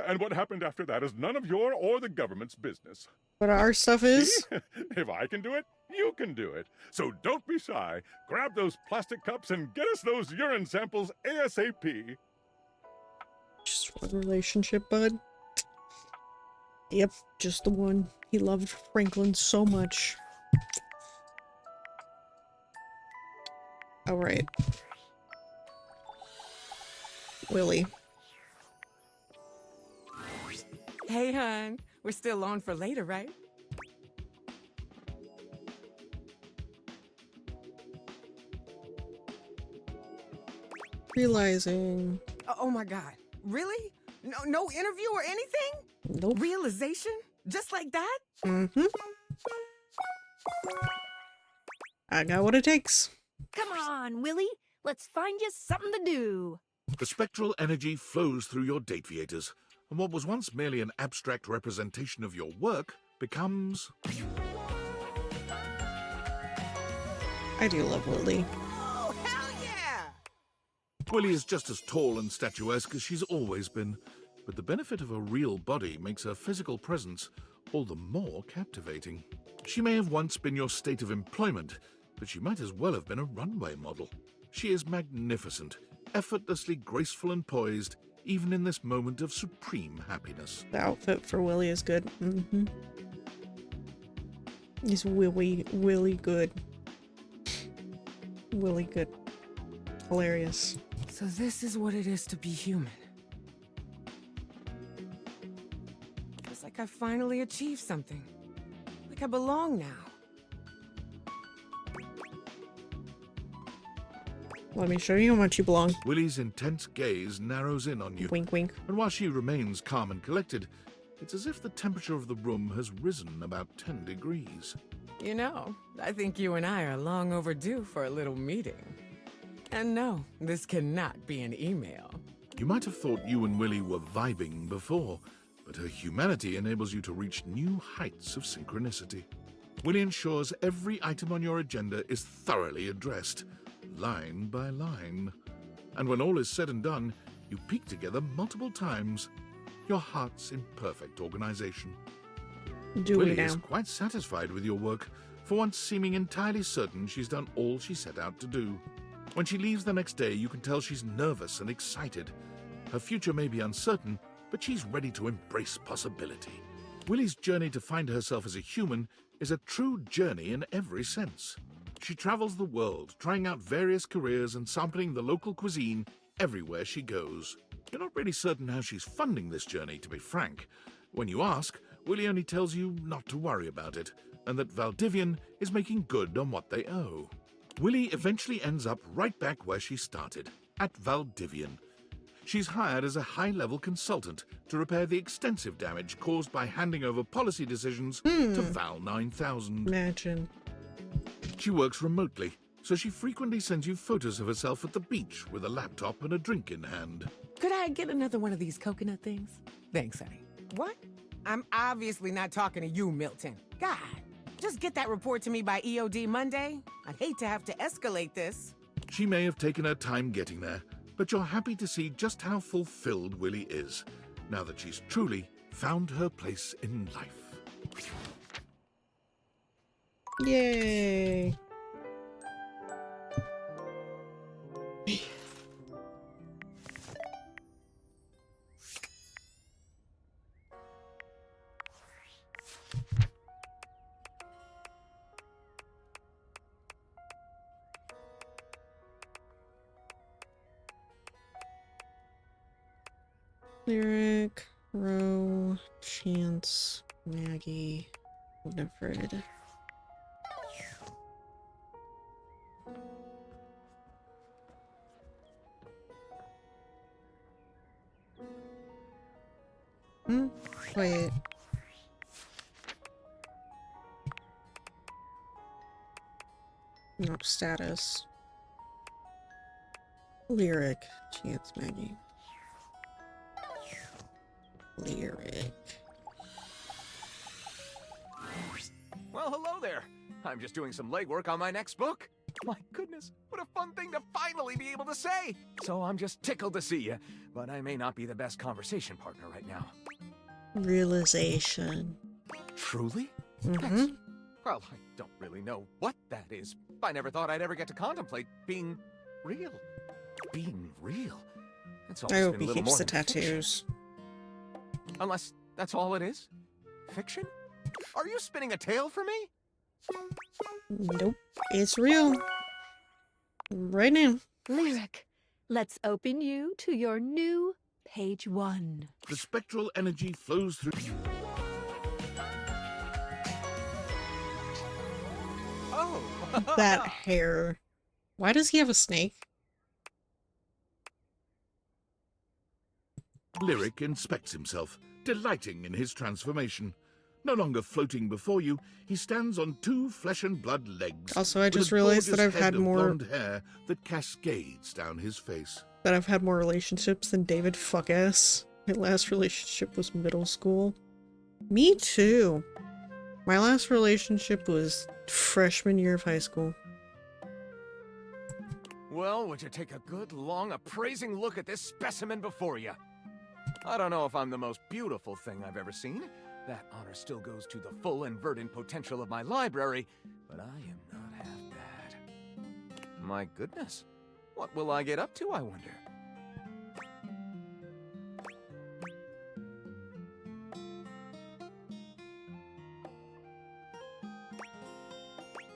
And what happened after that is none of your or the government's business. What our stuff is? See? If I can do it, you can do it. So don't be shy. Grab those plastic cups and get us those urine samples ASAP. Just one relationship, bud. Yep, just the one. He loved Franklin so much. Oh, right. Willie. Hey, hon. We're still on for later, right? Realizing. Oh my God. Really? No interview or anything? Nope. Realization? Just like that? Mm-hmm. I got what it takes. Come on, Willie. Let's find you something to do. The spectral energy flows through your dateviators, and what was once merely an abstract representation of your work becomes... I do love Willie. Oh, hell yeah! Willie is just as tall and statuesque as she's always been, but the benefit of a real body makes her physical presence all the more captivating. She may have once been your state of employment, but she might as well have been a runway model. She is magnificent, effortlessly graceful and poised, even in this moment of supreme happiness. The outfit for Willie is good. Mm-hmm. He's Willie good. Willie good. Hilarious. So this is what it is to be human. It's like I finally achieved something. Like I belong now. Let me show you how much you belong. Willie's intense gaze narrows in on you. Wink, wink. And while she remains calm and collected, it's as if the temperature of the room has risen about 10 degrees. You know, I think you and I are long overdue for a little meeting. And no, this cannot be an email. You might have thought you and Willie were vibing before, but her humanity enables you to reach new heights of synchronicity. Willie ensures every item on your agenda is thoroughly addressed, line by line. And when all is said and done, you peek together multiple times, your hearts in perfect organization. Willie is quite satisfied with your work, for once seeming entirely certain she's done all she set out to do. When she leaves the next day, you can tell she's nervous and excited. Her future may be uncertain, but she's ready to embrace possibility. Willie's journey to find herself as a human is a true journey in every sense. She travels the world, trying out various careers and sampling the local cuisine everywhere she goes. You're not really certain how she's funding this journey, to be frank. When you ask, Willie only tells you not to worry about it, and that Valdivian is making good on what they owe. Willie eventually ends up right back where she started, at Valdivian. She's hired as a high-level consultant to repair the extensive damage caused by handing over policy decisions to Val 9000. Imagine. She works remotely, so she frequently sends you photos of herself at the beach with a laptop and a drink in hand. Could I get another one of these coconut things? Thanks, honey. What? I'm obviously not talking to you, Milton. God, just get that report to me by EOD Monday. I'd hate to have to escalate this. She may have taken her time getting there, but you're happy to see just how fulfilled Willie is, now that she's truly found her place in life. Yay! Lyric, Row, Chance, Maggie, Winifred. Wait. No, status. Lyric, Chance, Maggie. Lyric. Well, hello there. I'm just doing some legwork on my next book. My goodness, what a fun thing to finally be able to say. So I'm just tickled to see you, but I may not be the best conversation partner right now. Realization. Truly? Mm-hmm. Well, I don't really know what that is. I never thought I'd ever get to contemplate being real. Being real? It's always I hope been he a little keeps more the than fiction. tattoos. Unless that's all it is? Fiction? Are you spinning a tale for me? Nope. It's real. Right now. Lyric, let's open you to your new page 1. The spectral energy flows through. Oh! That hair. Why does he have a snake? Lyric inspects himself, delighting in his transformation. No longer floating before you, he stands on 2 flesh and blood legs. Also, I with just a realized that gorgeous I've had head of more blonde hair that cascades down his face. that I've had more relationships than David fuck-ass. My last relationship was middle school. Me too. My last relationship was freshman year of high school. Well, would you take a good, long, appraising look at this specimen before you? I don't know if I'm the most beautiful thing I've ever seen. That honor still goes to the full and verdant potential of my library, but I am not half bad. My goodness. What will I get up to, I wonder?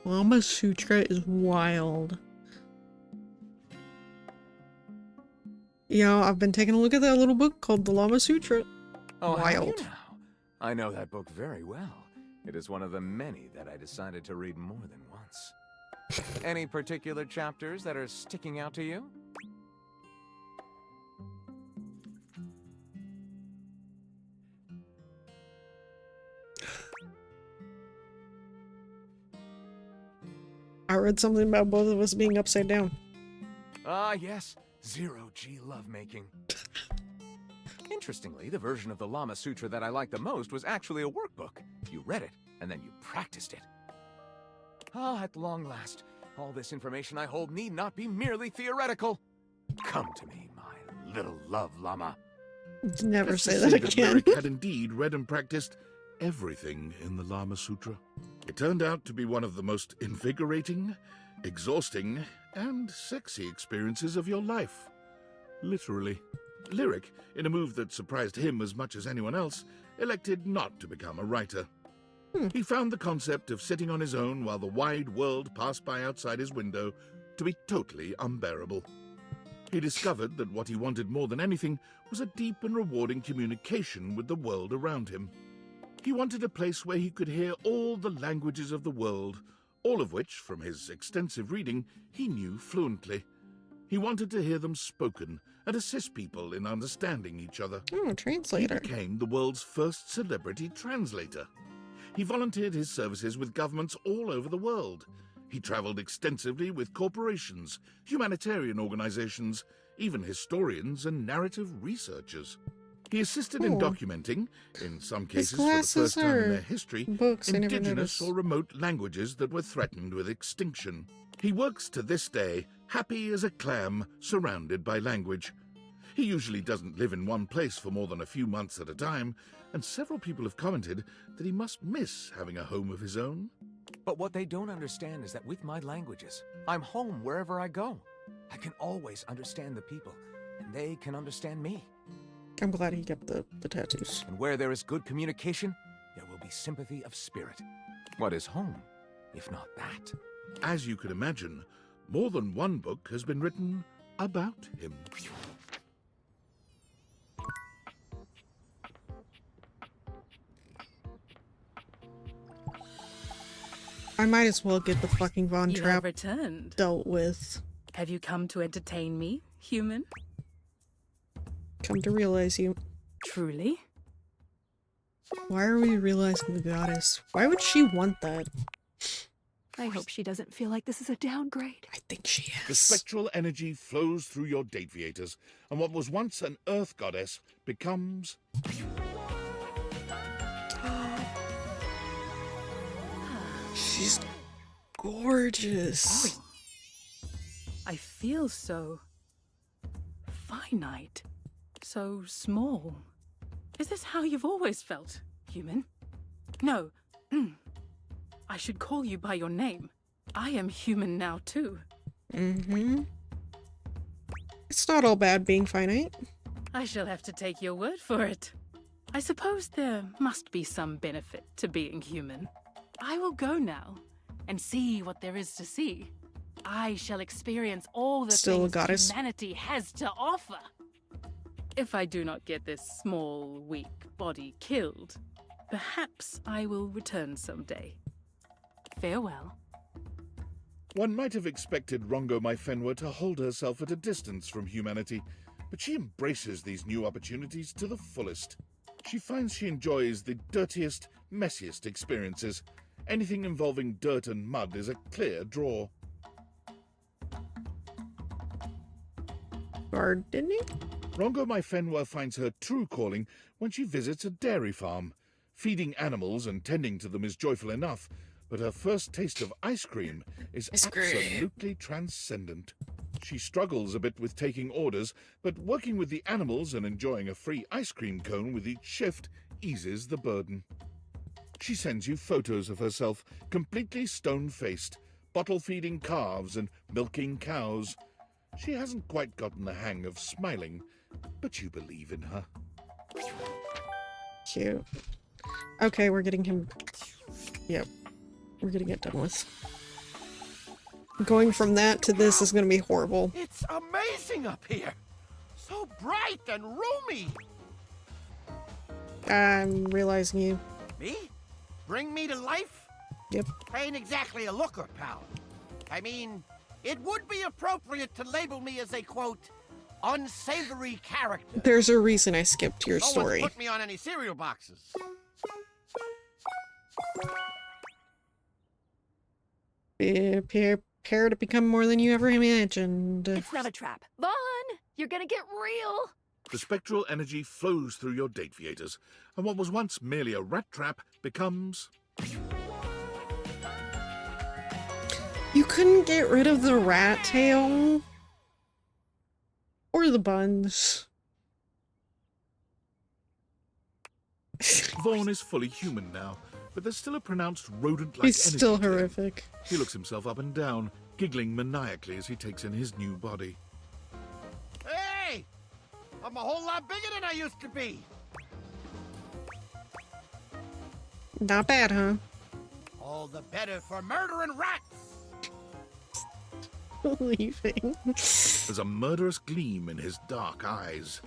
Lama Sutra is wild. You know, I've been taking a look at that little book called The Lama Sutra. Oh, have you Wild. now? I know that book very well. It is one of the many that I decided to read more than once. Any particular chapters that are sticking out to you? I read something about both of us being upside down. Ah, yes. Zero-G lovemaking. Interestingly, the version of the Lama Sutra that I liked the most was actually a workbook. You read it, and then you practiced it. Ah, at long last, all this information I hold need not be merely theoretical. Come to me, my little love llama. Never Let's say just that that again. Lyric had indeed read and practiced everything in the Lama Sutra. It turned out to be one of the most invigorating, exhausting, and sexy experiences of your life. Literally. Lyric, in a move that surprised him as much as anyone else, elected not to become a writer. He found the concept of sitting on his own while the wide world passed by outside his window to be totally unbearable. He discovered that what he wanted more than anything was a deep and rewarding communication with the world around him. He wanted a place where he could hear all the languages of the world, all of which, from his extensive reading, he knew fluently. He wanted to hear them spoken and assist people in understanding each other. Oh, translator. He became the world's first celebrity translator. He volunteered his services with governments all over the world. He traveled extensively with corporations, humanitarian organizations, even historians and narrative researchers. He assisted in Oh. documenting, in some His cases for the glasses first time in are their history, books, I never indigenous noticed. or remote languages that were threatened with extinction. He works to this day, happy as a clam, surrounded by language. He usually doesn't live in one place for more than a few months at a time, and several people have commented that he must miss having a home of his own. But what they don't understand is that with my languages, I'm home wherever I go. I can always understand the people, and they can understand me. I'm glad he kept the tattoos. And where there is good communication, there will be sympathy of spirit. What is home, if not that? As you can imagine, more than one book has been written about him. I might as well get the fucking Von You have Trapp returned. dealt with. Have you come to entertain me, human? Come to realize you. Truly? Why are we realizing the goddess? Why would she want that? I hope she doesn't feel like this is a downgrade. I think she is. The spectral energy flows through your Dateviators, and what was once an earth goddess becomes... She's gorgeous. I feel so finite, so small. Is this how you've always felt, human? No. I should call you by your name. I am human now, too. Mm-hmm. It's not all bad being finite. I shall have to take your word for it. I suppose there must be some benefit to being human. I will go now and see what there is to see. I shall experience all the Still a things goddess. humanity has to offer. If I do not get this small, weak body killed, perhaps I will return someday. Farewell. One might have expected Rongo Maifenwa to hold herself at a distance from humanity, but she embraces these new opportunities to the fullest. She finds she enjoys the dirtiest, messiest experiences. Anything involving dirt and mud is a clear draw. Gardening? Rongo Maifenwa finds her true calling when she visits a dairy farm. Feeding animals and tending to them is joyful enough, but her first taste of ice cream is absolutely transcendent. She struggles a bit with taking orders, but working with the animals and enjoying a free ice cream cone with each shift eases the burden. She sends you photos of herself, completely stone-faced, bottle-feeding calves and milking cows. She hasn't quite gotten the hang of smiling, but you believe in her. Cute. Okay, we're getting him... Yep. We're gonna get done with. Going from that to this is gonna be horrible. It's amazing up here. So bright and roomy. I'm realizing you. Me? Bring me to life? Yep. I ain't exactly a looker, pal. I mean, it would be appropriate to label me as a, quote, unsavory character. There's a reason I skipped your No story. one's put me on any cereal boxes. Prepare to become more than you ever imagined. It's not a trap. Vaughn, you're gonna get real. The spectral energy flows through your date theaters, and what was once merely a rat trap becomes... You couldn't get rid of the rat tail? Or the buns? Vaughn is fully human now, but there's still a pronounced rodent-like He's energy still to him. horrific. He looks himself up and down, giggling maniacally as he takes in his new body. Hey! I'm a whole lot bigger than I used to be. Not bad, huh? All the better for murdering rats. Leaving. There's a murderous gleam in his dark eyes.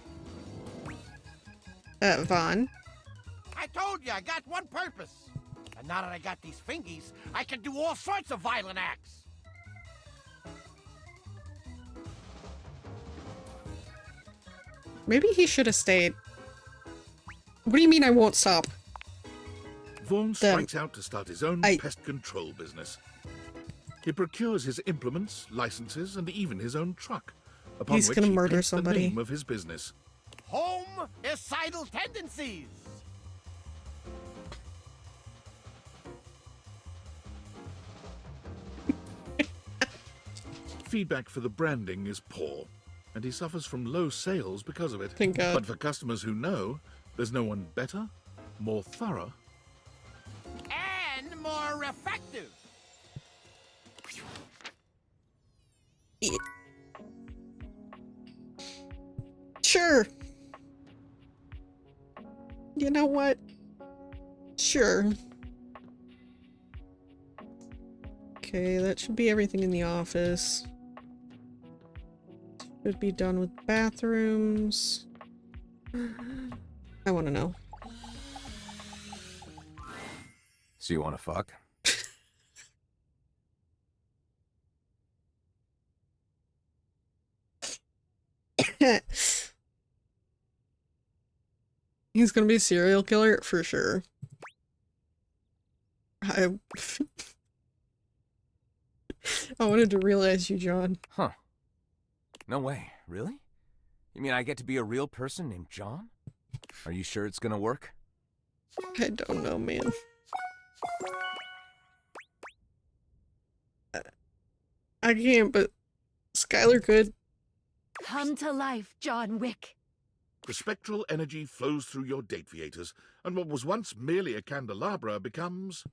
Vaughn. I told you, I got one purpose. And now that I got these fingies, I can do all sorts of violent acts. Maybe he should have stayed. What do you mean I won't stop? Vaughn strikes out to start his own pest control business. He procures his implements, licenses, and even his own truck, upon He's which gonna he murder paints somebody. the name of his business. Homicidal tendencies. Feedback for the branding is poor, and he suffers from low sales because of it. Thank God. But for customers who know, there's no one better, more thorough, And more effective. Sure. You know what? Sure. Okay, that should be everything in the office. Should be done with bathrooms. I want to know. So you want to fuck? He's gonna be a serial killer for sure. I wanted to realize you, John. Huh. No way. Really? You mean I get to be a real person named John? Are you sure it's gonna work? I don't know, man. I can't, but Skylar could. Come to life, John Wick. the spectral energy flows through your date theaters, and what was once merely a candelabra becomes...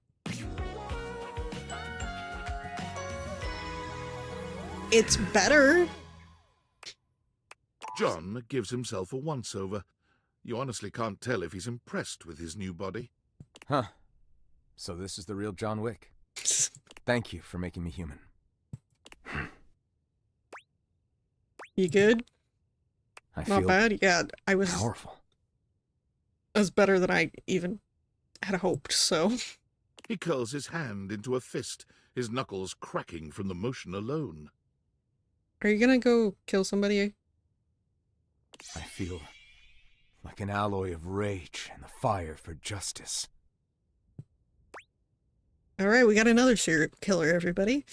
It's better. John gives himself a once-over. You honestly can't tell if he's impressed with his new body. Huh. So this is the real John Wick. Thank you for making me human. You good? I Not feel bad? Yeah, I was powerful. better than I even had hoped, so. He curls his hand into a fist, his knuckles cracking from the motion alone. Are you gonna go kill somebody? I feel like an alloy of rage and the fire for justice. Alright, we got another serial killer, everybody.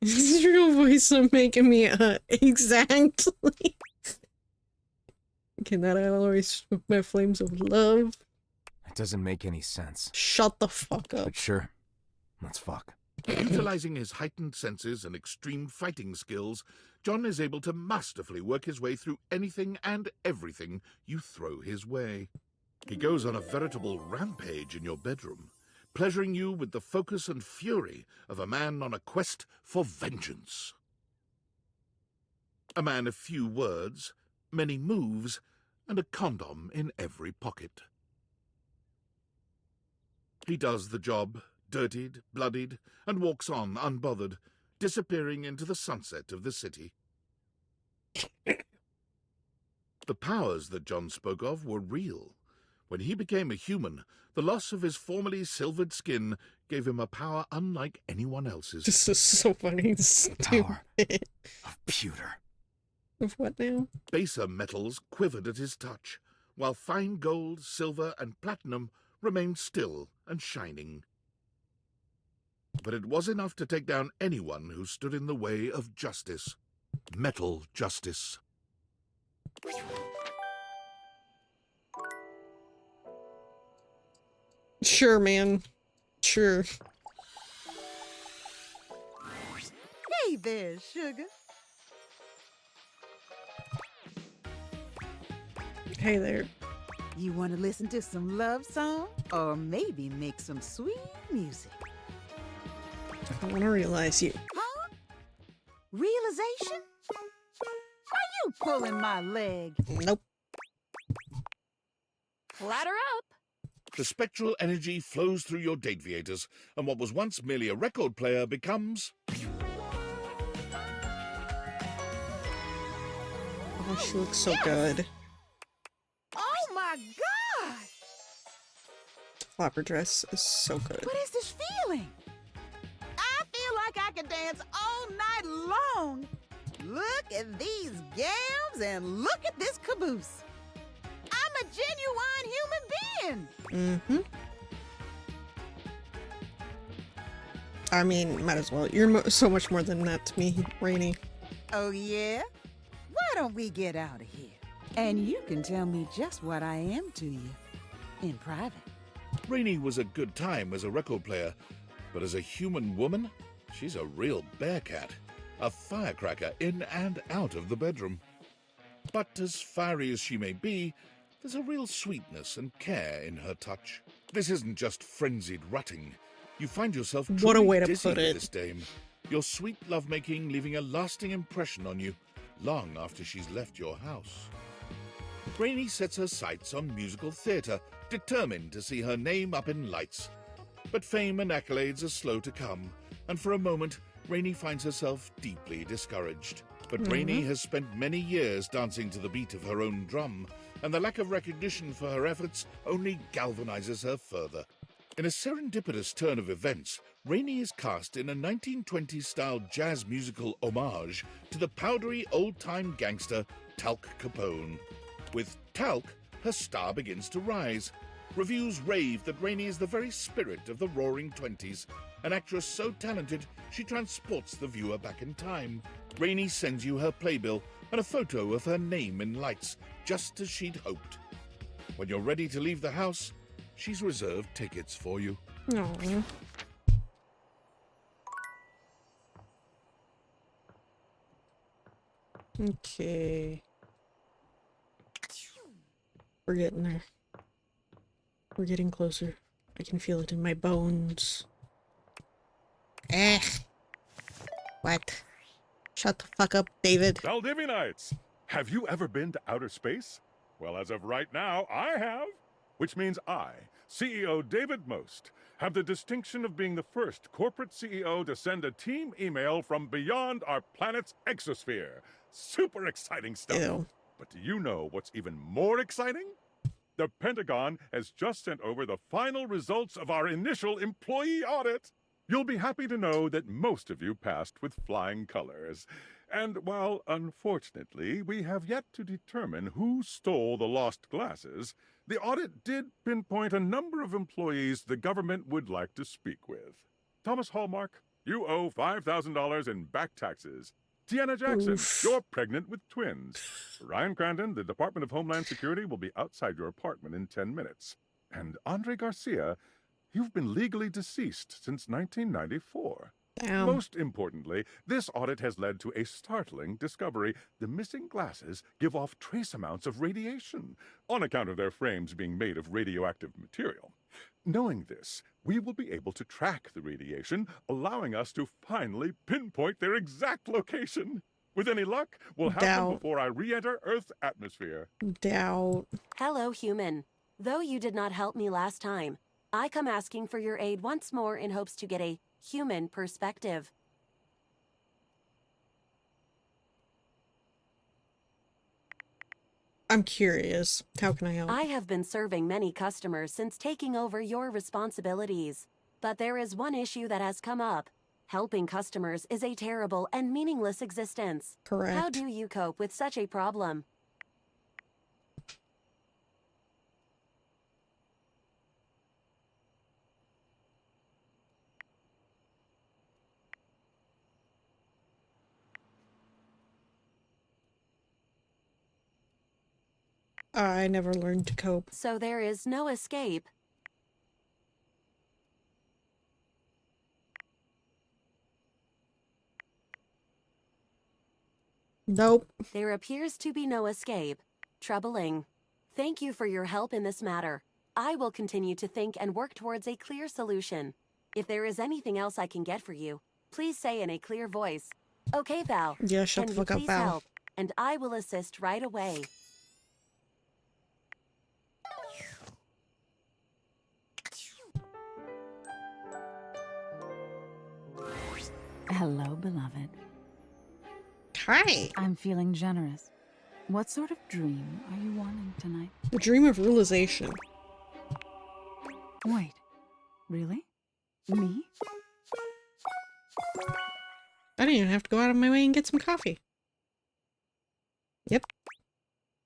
Is your voice not making me, exactly. Can that alloy smoke my flames of love? It doesn't make any sense. Shut the fuck up. But sure, let's fuck. Utilizing his heightened senses and extreme fighting skills, John is able to masterfully work his way through anything and everything you throw his way. He goes on a veritable rampage in your bedroom, pleasuring you with the focus and fury of a man on a quest for vengeance. A man of few words, many moves, and a condom in every pocket. He does the job, dirtied, bloodied, and walks on unbothered, disappearing into the sunset of the city. The powers that John spoke of were real. When he became a human, the loss of his formerly silvered skin gave him a power unlike anyone else's. This is so funny. Power of pewter. Of what now? Baser metals quivered at his touch, while fine gold, silver, and platinum remained still and shining. But it was enough to take down anyone who stood in the way of justice. Metal justice. Sure, man. Sure. Hey there, sugar. Hey there. You want to listen to some love song? Or maybe make some sweet music? I want to realize you. Huh? Realization? Are you pulling my leg? Nope. Ladder up. The spectral energy flows through your dateviators, and what was once merely a record player becomes... Oh, she looks so good. Oh my God! Flapper dress is so good. What is this feeling? I feel like I could dance all night long. Look at these gowns and look at this caboose. I'm a genuine human being. Mm-hmm. I mean, might as well. You're so much more than that to me, Rainy. Oh, yeah? Why don't we get out of here? And you can tell me just what I am to you in private. Rainey was a good time as a record player, but as a human woman, she's a real bearcat. A firecracker in and out of the bedroom. But as fiery as she may be, there's a real sweetness and care in her touch. This isn't just frenzied rutting. You find yourself truly What a way to dizzy put with it. this dame. Your sweet lovemaking leaving a lasting impression on you, long after she's left your house. Rainey sets her sights on musical theatre, determined to see her name up in lights. But fame and accolades are slow to come, and for a moment, Rainey finds herself deeply discouraged. But Rainey has spent many years dancing to the beat of her own drum, and the lack of recognition for her efforts only galvanizes her further. In a serendipitous turn of events, Rainey is cast in a 1920s-style jazz musical homage to the powdery old-time gangster Talc Capone. With Talc, her star begins to rise. Reviews rave that Rainey is the very spirit of the Roaring Twenties, an actress so talented she transports the viewer back in time. Rainey sends you her playbill and a photo of her name in lights, just as she'd hoped. When you're ready to leave the house, she's reserved tickets for you. Aww. Okay. We're getting there. We're getting closer. I can feel it in my bones. What? Shut the fuck up, David. Valdivinites, have you ever been to outer space? Well, as of right now, I have. which means I, CEO David Most, have the distinction of being the first corporate CEO to send a team email from beyond our planet's exosphere. Super exciting stuff. Ew. But do you know what's even more exciting? The Pentagon has just sent over the final results of our initial employee audit. You'll be happy to know that most of you passed with flying colors. And while, unfortunately, we have yet to determine who stole the lost glasses, the audit did pinpoint a number of employees the government would like to speak with. Thomas Hallmark, you owe $5,000 in back taxes. Tiana Jackson, you're pregnant with twins. Ryan Crandon, the Department of Homeland Security will be outside your apartment in 10 minutes. And Andre Garcia, you've been legally deceased since 1994. Damn. Most importantly, this audit has led to a startling discovery. The missing glasses give off trace amounts of radiation, on account of their frames being made of radioactive material. Knowing this, we will be able to track the radiation, allowing us to finally pinpoint their exact location. With any luck, we'll have them before I re-enter Earth's atmosphere. Doubt. Hello, human. Though you did not help me last time, I come asking for your aid once more in hopes to get a human perspective. I'm curious. How can I help? I have been serving many customers since taking over your responsibilities. But there is one issue that has come up. Helping customers is a terrible and meaningless existence. Correct. How do you cope with such a problem? I never learned to cope. So there is no escape. Nope. There appears to be no escape. Troubling. Thank you for your help in this matter. I will continue to think and work towards a clear solution. If there is anything else I can get for you, please say in a clear voice. Okay, Val. Yeah, shut the fuck up, please Val. help? And I will assist right away. Hello, beloved. Hi. I'm feeling generous. What sort of dream are you wanting tonight? The dream of realization. Wait, really? Me? I didn't even have to go out of my way and get some coffee. Yep.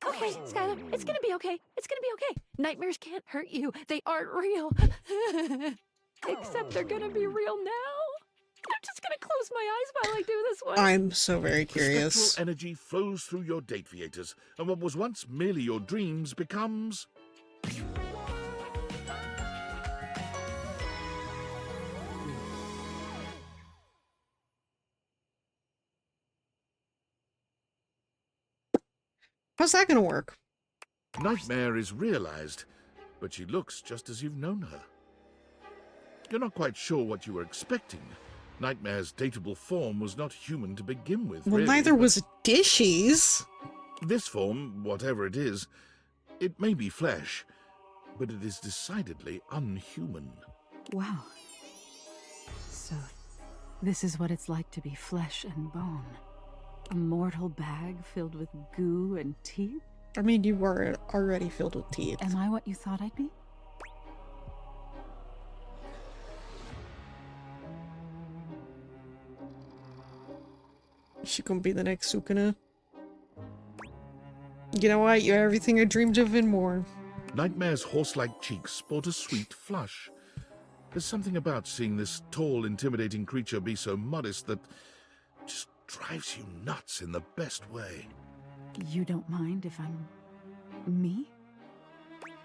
Okay, Skylar, it's gonna be okay. It's gonna be okay. Nightmares can't hurt you. They aren't real. Except they're gonna be real now. I'm just gonna close my eyes while I do this one. I'm so very The curious. spectral energy flows through your date theaters, and what was once merely your dreams becomes... How's that gonna work? Nightmare is realized, but she looks just as you've known her. You're not quite sure what you were expecting. Nightmare's dateable form was not human to begin with, Well, really, neither but was Dishy's. this form, whatever it is, it may be flesh, but it is decidedly unhuman. Wow. So, this is what it's like to be flesh and bone. A mortal bag filled with goo and teeth? I mean, you were already filled with teeth. Am I what you thought I'd be? She gonna be the next Sukuna. You know what? You're everything I dreamed of and more. Nightmare's horse-like cheeks sport a sweet flush. There's something about seeing this tall, intimidating creature be so modest that just drives you nuts in the best way. You don't mind if I'm... me?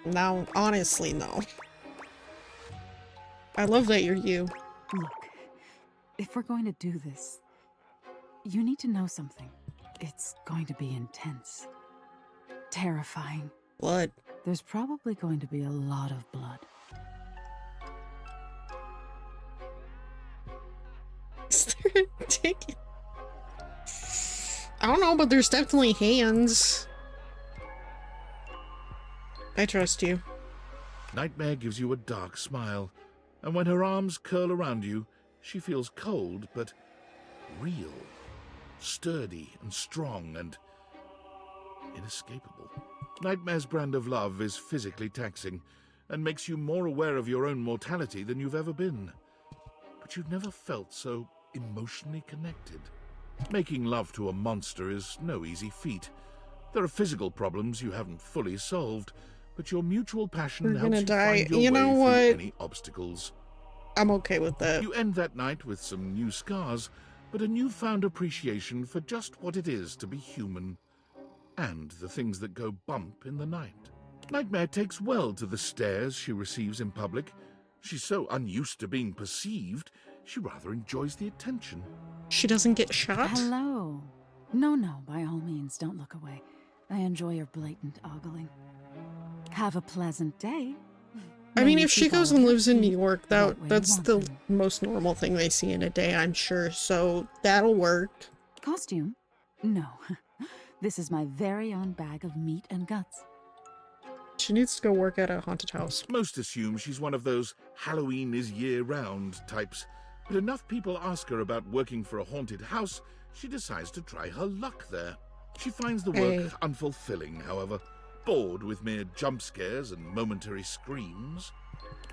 No, honestly, no. I love that you're you. Look, if we're going to do this, you need to know something. It's going to be intense. Terrifying. Blood. There's probably going to be a lot of blood. Is there a ticket? I don't know, but there's definitely hands. I trust you. Nightmare gives you a dark smile, and when her arms curl around you, she feels cold but real, sturdy and strong and inescapable. Nightmare's brand of love is physically taxing and makes you more aware of your own mortality than you've ever been. But you've never felt so emotionally connected. Making love to a monster is no easy feat. There are physical problems you haven't fully solved, but your mutual passion We're helps gonna you die. find your You know way what? through any obstacles. I'm okay with that. You end that night with some new scars, but a newfound appreciation for just what it is to be human, and the things that go bump in the night. Nightmare takes well to the stares she receives in public. She's so unused to being perceived, she rather enjoys the attention. She doesn't get shot? Hello. No, by all means, don't look away. I enjoy your blatant ogling. Have a pleasant day. I mean, May if you she keep goes all and of lives in your New teeth York, that way you that's want the them. most normal thing they see in a day, I'm sure. So that'll work. Costume? No. This is my very own bag of meat and guts. She needs to go work at a haunted house. Most assume she's one of those Halloween is year-round types, but enough people ask her about working for a haunted house, she decides to try her luck there. She finds the work unfulfilling, however, bored with mere jump scares and momentary screams.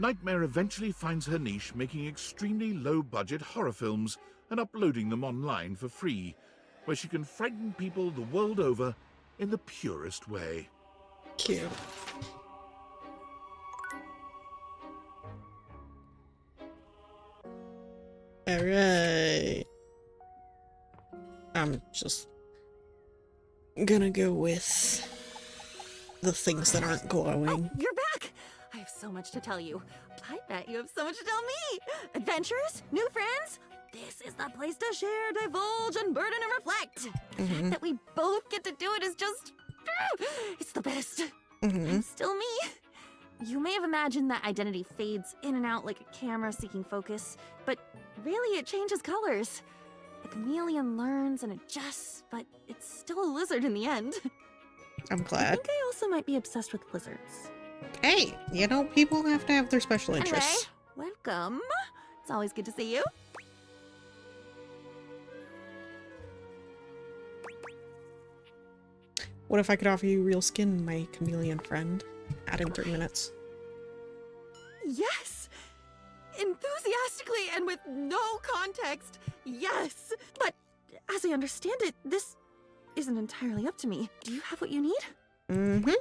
Nightmare eventually finds her niche making extremely low-budget horror films and uploading them online for free, where she can frighten people the world over in the purest way. Cute. Alright. I'm just gonna go with the things that aren't glowing. You're back! I have so much to tell you. I bet you have so much to tell me! Adventures? New friends? This is the place to share, divulge, unburden, and reflect! The fact that we both get to do it is just... it's the best! I'm still me! You may have imagined that identity fades in and out like a camera seeking focus, but really it changes colors. The chameleon learns and adjusts, but it's still a lizard in the end. I'm I glad. think I also might be obsessed with lizards. Hey, you know, people have to have their special interests. Anyway, welcome. It's always good to see you. What if I could offer you real skin, my chameleon friend? Add in 3 minutes. Yes! Enthusiastically and with no context, yes! But as I understand it, this isn't entirely up to me. Do you have what you need? Mm-hmm.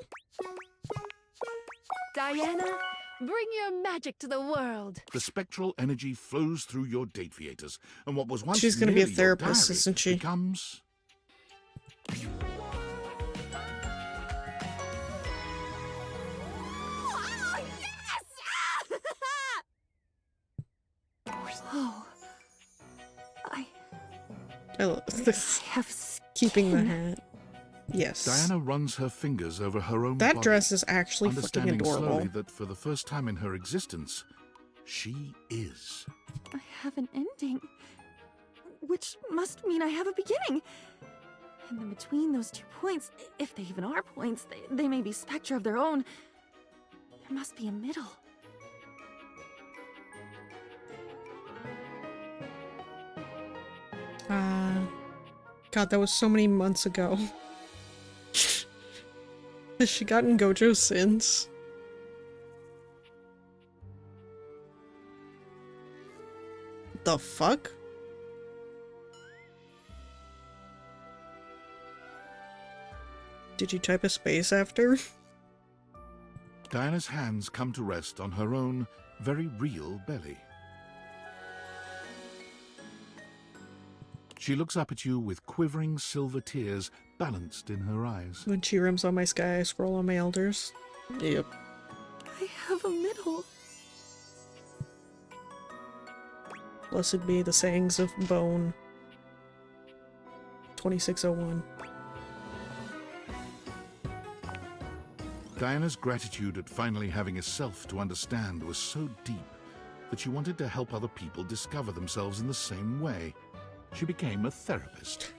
Diana, bring your magic to the world. The spectral energy flows through your date theaters, and what was once She's gonna be a merely your therapist, diary isn't she? becomes... Oh. I love this. I have Keeping the skin. hat. Yes. Diana runs her fingers over her own That body, dress is actually fucking understanding adorable. slowly that for the first time in her existence, she is. I have an ending, which must mean I have a beginning. And then between those 2 points, if they even are points, they may be spectra of their own. There must be a middle. God, that was so many months ago. Has she gotten Gojo since? The fuck? Did you type a space after? Diana's hands come to rest on her own, very real belly. She looks up at you with quivering silver tears balanced in her eyes. When she rims on my sky, I scroll on my elders. Yep. I have a middle. Blessed be the sayings of Bone. 2601. Diana's gratitude at finally having a self to understand was so deep that she wanted to help other people discover themselves in the same way. She became a therapist.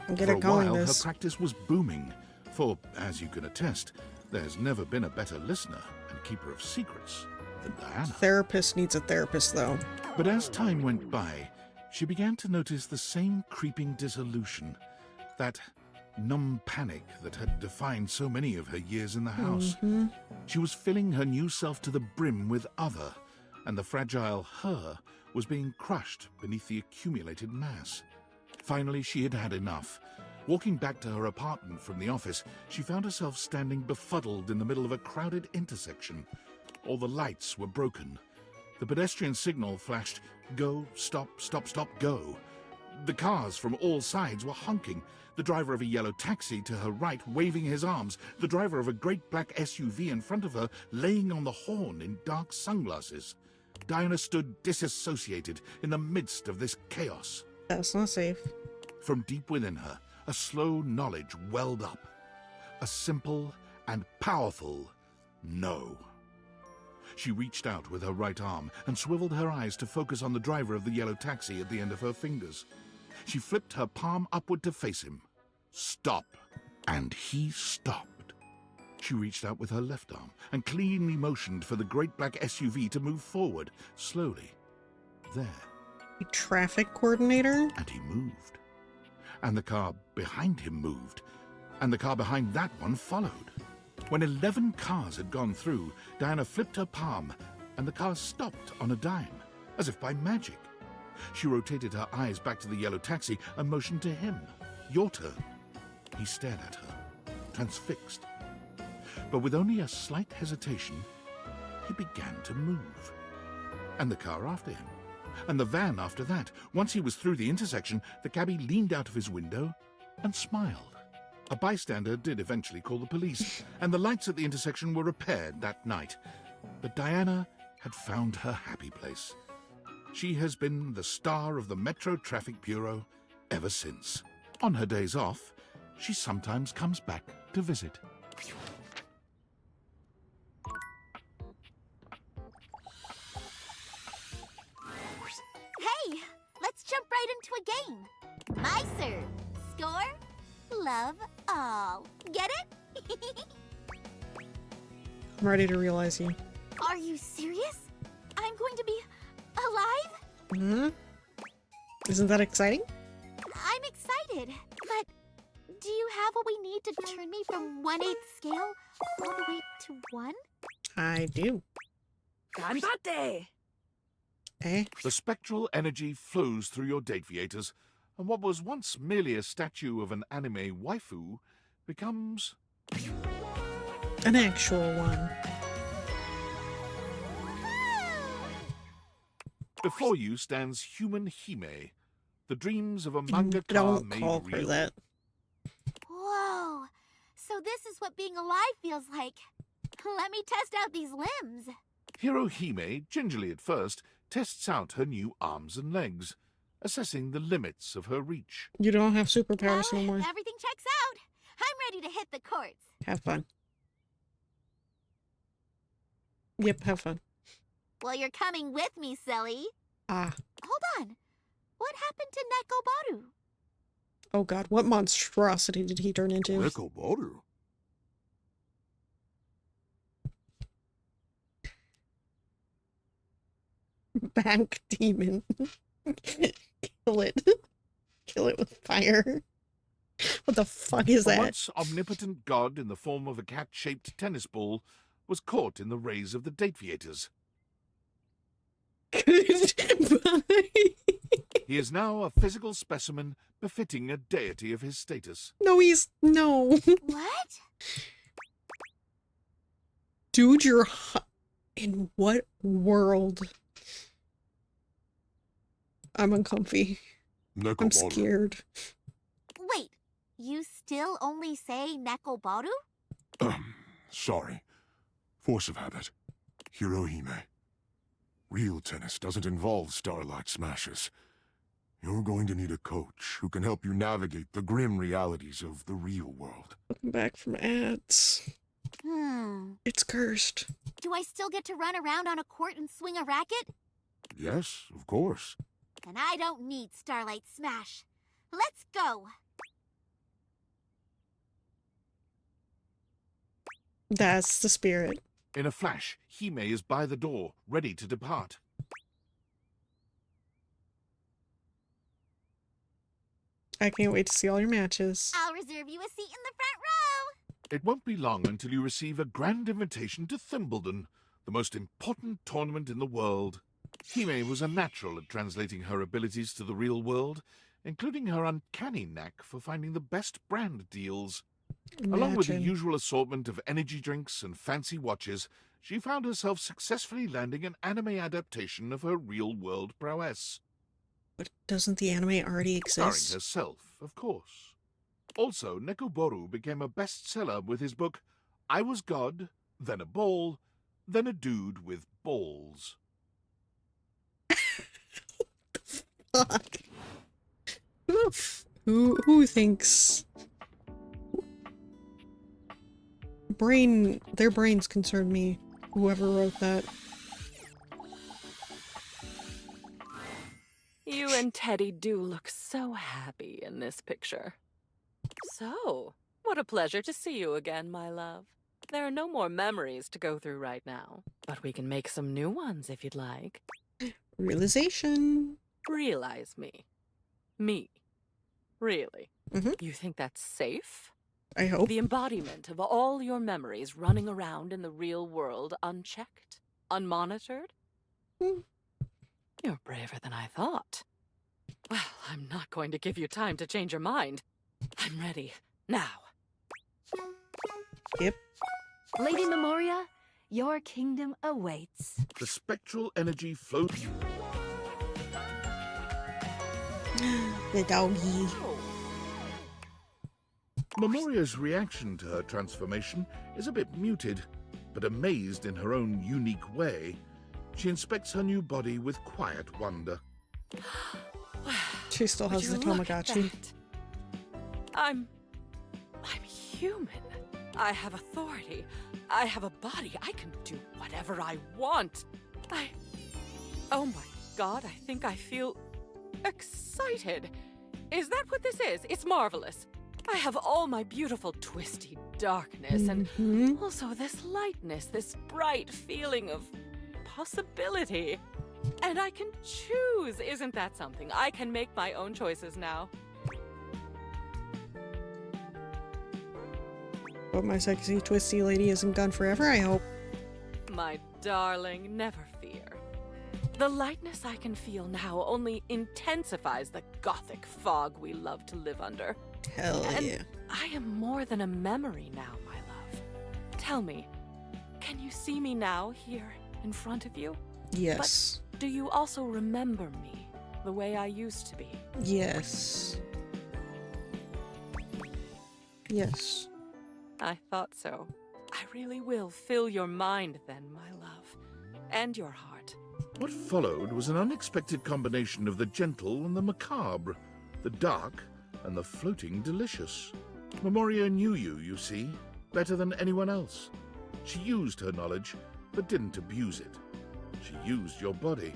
I'm good For at a calling while, this. her practice was booming, for, as you can attest, There's never been a better listener and keeper of secrets than Diana. Therapist needs a therapist, though. But as time went by, she began to notice the same creeping dissolution, that numb panic that had defined so many of her years in the house. She was filling her new self to the brim with other, and the fragile her was being crushed beneath the accumulated mass. Finally, she had had enough. Walking back to her apartment from the office, she found herself standing befuddled in the middle of a crowded intersection. All the lights were broken. The pedestrian signal flashed, "Go, stop, stop, stop, go." The cars from all sides were honking. The driver of a yellow taxi to her right waving his arms. The driver of a great black SUV in front of her laying on the horn in dark sunglasses. Diana stood disassociated in the midst of this chaos. That's not safe. From deep within her, a slow knowledge welled up. A simple and powerful no. She reached out with her right arm and swiveled her eyes to focus on the driver of the yellow taxi at the end of her fingers. She flipped her palm upward to face him. Stop. And he stopped. She reached out with her left arm and cleanly motioned for the great black SUV to move forward, slowly. There. A traffic coordinator? And he moved. And the car behind him moved. And the car behind that one followed. When 11 cars had gone through, Diana flipped her palm, and the car stopped on a dime, as if by magic. She rotated her eyes back to the yellow taxi and motioned to him. "Your turn." He stared at her, transfixed. But with only a slight hesitation, he began to move. And the car after him. And the van after that. Once he was through the intersection, the cabbie leaned out of his window and smiled. A bystander did eventually call the police, and the lights at the intersection were repaired that night. But Diana had found her happy place. She has been the star of the Metro Traffic Bureau ever since. On her days off, she sometimes comes back to visit. Hey, let's jump right into a game. My serve. Score, love all. Get it? I'm ready to realize you. Are you serious? I'm going to be alive? Hmm? Isn't that exciting? I'm excited, but do you have what we need to turn me from 1/8 scale all the way to 1? I do. Ganbate! Eh? The spectral energy flows through your Dateviators, and what was once merely a statue of an anime waifu becomes an actual one. Before you stands human Hime, the dreams of a mangaka Don't made call her real. that. Whoa, so this is what being alive feels like. Let me test out these limbs. Hiro Hime, gingerly at first, tests out her new arms and legs, assessing the limits of her reach. You don't have superpowers no more. Everything checks out. I'm ready to hit the courts. Have fun. Yep, have fun. Well, you're coming with me, silly. Ah. Hold on. What happened to Nekobaru? Oh god, what monstrosity did he turn into? Nekobaru? Bank demon. Kill it. Kill it with fire. What the fuck is A that? once omnipotent god in the form of a cat-shaped tennis ball was caught in the rays of the Dateviators. He is now a physical specimen befitting a deity of his status. No, he's... No. What? Dude, you're... In what world? I'm uncomfy. I'm scared. Wait, you still only say Nekobaru? Sorry. Force of habit. Hirohime. Real tennis doesn't involve starlight smashes. You're going to need a coach who can help you navigate the grim realities of the real world. Welcome back from ads. It's cursed. Do I still get to run around on a court and swing a racket? Yes, of course. Then I don't need Starlight Smash. Let's go! That's the spirit. In a flash, Hime is by the door, ready to depart. I can't wait to see all your matches. I'll reserve you a seat in the front row. It won't be long until you receive a grand invitation to Thimbledon, the most important tournament in the world. Hime was a natural at translating her abilities to the real world, including her uncanny knack for finding the best brand deals. Along with the usual assortment of energy drinks and fancy watches, she found herself successfully landing an anime adaptation of her real-world prowess. But doesn't the anime already Starring exist? herself, of course. Also, Nekoboru became a bestseller with his book, I Was God, Then a Ball, Then a Dude with Balls. Fuck. Who thinks their brains concern me, whoever wrote that. You and Teddy do look so happy in this picture. So, what a pleasure to see you again, my love. There are no more memories to go through right now, but we can make some new ones if you'd like. Realization. Realize me. Me. Really? You think that's safe? I hope. The embodiment of all your memories running around in the real world unchecked? Unmonitored? You're braver than I thought. Well, I'm not going to give you time to change your mind. I'm ready. Now. Yep. Lady Memoria, your kingdom awaits. The spectral energy flows. The doggy. Memoria's reaction to her transformation is a bit muted, but amazed in her own unique way, she inspects her new body with quiet wonder. She still has the Would you look at Tamagotchi. that? I'm human. I have authority. I have a body. I can do whatever I want. Oh my God, I think I feel excited. Is that what this is? It's marvelous. I have all my beautiful twisty darkness and also this lightness, this bright feeling of possibility. And I can choose. Isn't that something? I can make my own choices now. But my sexy twisty lady isn't gone forever, I hope. My darling, never fear. The lightness I can feel now only intensifies the gothic fog we love to live under. Hell yeah. I am more than a memory now, my love. Tell me, can you see me now, here, in front of you? Yes. But do you also remember me, the way I used to be? Yes. Yes. I thought so. I really will fill your mind then, my love. And your heart. What followed was an unexpected combination of the gentle and the macabre, the dark and the floating delicious. Memoria knew you see, better than anyone else. She used her knowledge, but didn't abuse it. She used your body,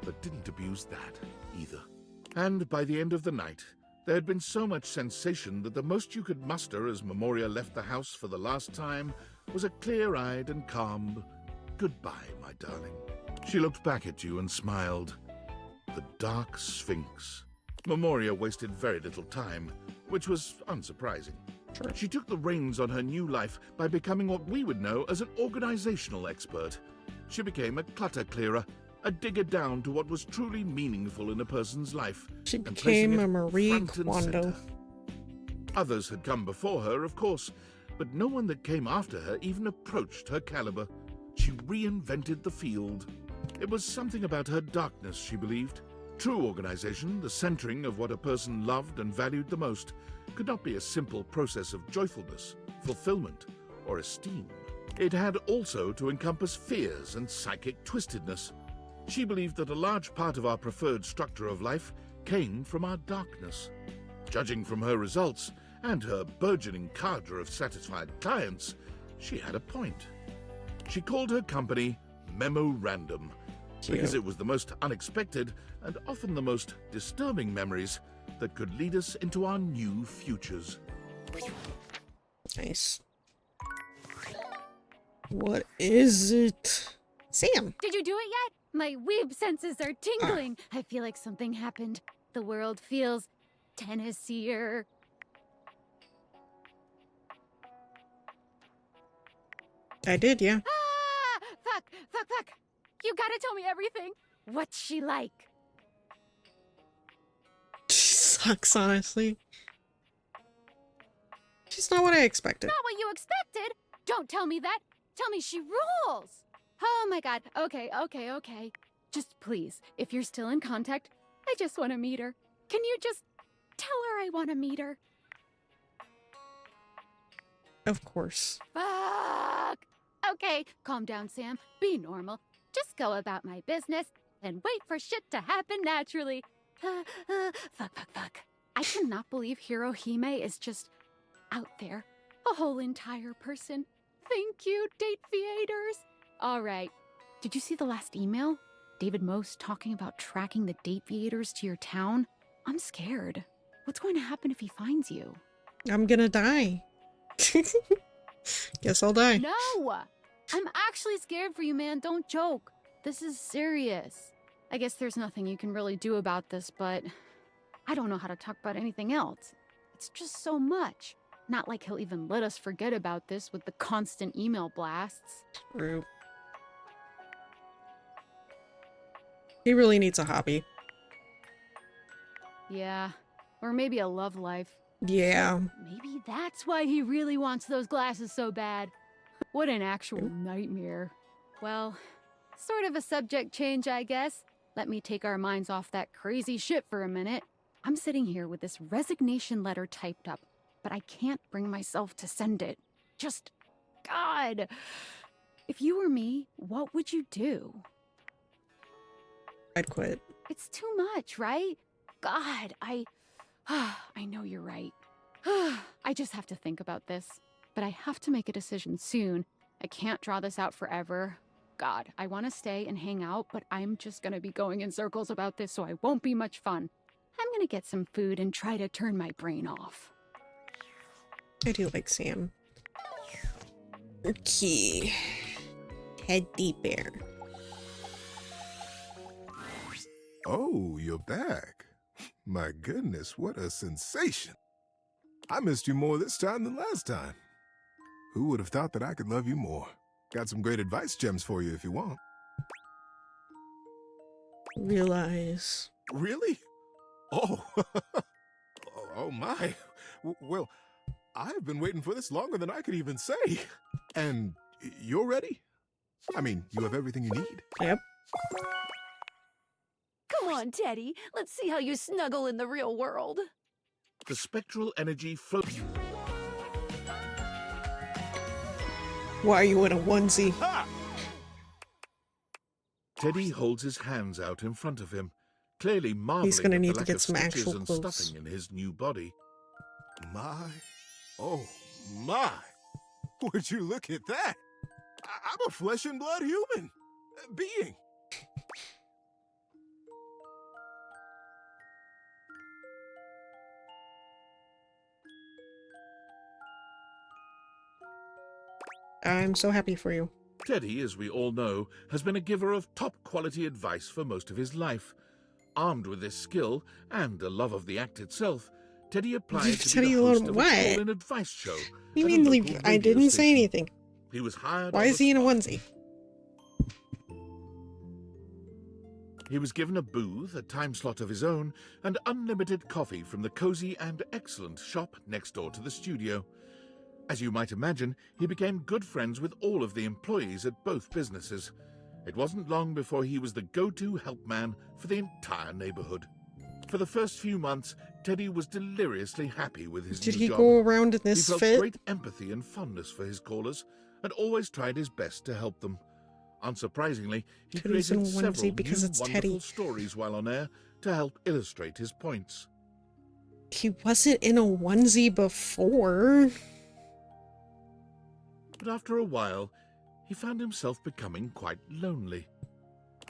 but didn't abuse that either. And by the end of the night, there had been so much sensation that the most you could muster as Memoria left the house for the last time was a clear-eyed and calm goodbye, my darling. She looked back at you and smiled. The Dark Sphinx. Memoria wasted very little time, which was unsurprising. She took the reins on her new life by becoming what we would know as an organizational expert. She became a clutter clearer, a digger down to what was truly meaningful in a person's life. She and placing became it a Marie front and Kondo. center. Others had come before her, of course, but no one that came after her even approached her caliber. She reinvented the field. It was something about her darkness, she believed. True organization, the centering of what a person loved and valued the most, could not be a simple process of joyfulness, fulfillment, or esteem. It had also to encompass fears and psychic twistedness. She believed that a large part of our preferred structure of life came from our darkness. Judging from her results and her burgeoning cadre of satisfied clients, she had a point. She called her company Memorandum, because it was the most unexpected and often the most disturbing memories that could lead us into our new futures. Nice. What is it? Sam. Did you do it yet? My weeb senses are tingling. I feel like something happened. The world feels Tennesseeer. I did, yeah. Ah! Fuck. You gotta tell me everything. What's she like? She sucks, honestly. She's not what I expected. Not what you expected? Don't tell me that. Tell me she rules. Oh my god. Okay. Just please, if you're still in contact, I just want to meet her. Can you just tell her I want to meet her? Of course. Fuck. Okay, calm down, Sam. Be normal. Just go about my business and wait for shit to happen naturally. Fuck. I cannot believe Hirohime is just out there. A whole entire person. Thank you, date theaters. All right. Did you see the last email? David Most talking about tracking the date theaters to your town? I'm scared. What's going to happen if he finds you? I'm gonna die. Guess I'll die. No! I'm actually scared for you, man. Don't joke. This is serious. I guess there's nothing you can really do about this, but I don't know how to talk about anything else. It's just so much. Not like he'll even let us forget about this with the constant email blasts. True. He really needs a hobby. Yeah. Or maybe a love life. Yeah. Maybe that's why he really wants those glasses so bad. What an actual nightmare. Well, sort of a subject change, I guess. Let me take our minds off that crazy shit for a minute. I'm sitting here with this resignation letter typed up, but I can't bring myself to send it. Just, God. If you were me, what would you do? I'd quit. It's too much, right? God, I know you're right. I just have to think about this. But I have to make a decision soon. I can't draw this out forever. God, I want to stay and hang out, but I'm just going to be going in circles about this, so I won't be much fun. I'm going to get some food and try to turn my brain off. I do like Sam. Okay. Teddy bear. Oh, you're back. My goodness, what a sensation. I missed you more this time than last time. Who would have thought that I could love you more? Got some great advice gems for you if you want. Realize. Really? Oh. Oh my. Well, I've been waiting for this longer than I could even say. And you're ready? I mean, you have everything you need. Yep. Come on, Teddy. Let's see how you snuggle in the real world. The spectral energy floats. Why are you in a onesie? Ha! Teddy holds his hands out in front of him, clearly marveling He's gonna at the need to lack get of some stitches actual and clothes. stuffing in his new body. My, oh my. Would you look at that? I'm a flesh and blood human being. I'm so happy for you. Teddy, as we all know, has been a giver of top-quality advice for most of his life. Armed with this skill and a love of the act itself, Teddy applied to Teddy be the host of a what? call-in advice show. You at a mean local leave? I radio didn't say station. anything. He was hired. Why on is the he in a spot. onesie? He was given a booth, a time slot of his own, and unlimited coffee from the cozy and excellent shop next door to the studio. As you might imagine, he became good friends with all of the employees at both businesses. It wasn't long before he was the go-to help man for the entire neighborhood. For the first few months, Teddy was deliriously happy with his Did new he job. go around in this He felt fit? great empathy and fondness for his callers, and always tried his best to help them. Unsurprisingly, he Teddy's in a created onesie several because new it's wonderful Teddy. stories while on air to help illustrate his points. He wasn't in a onesie before. But after a while, he found himself becoming quite lonely.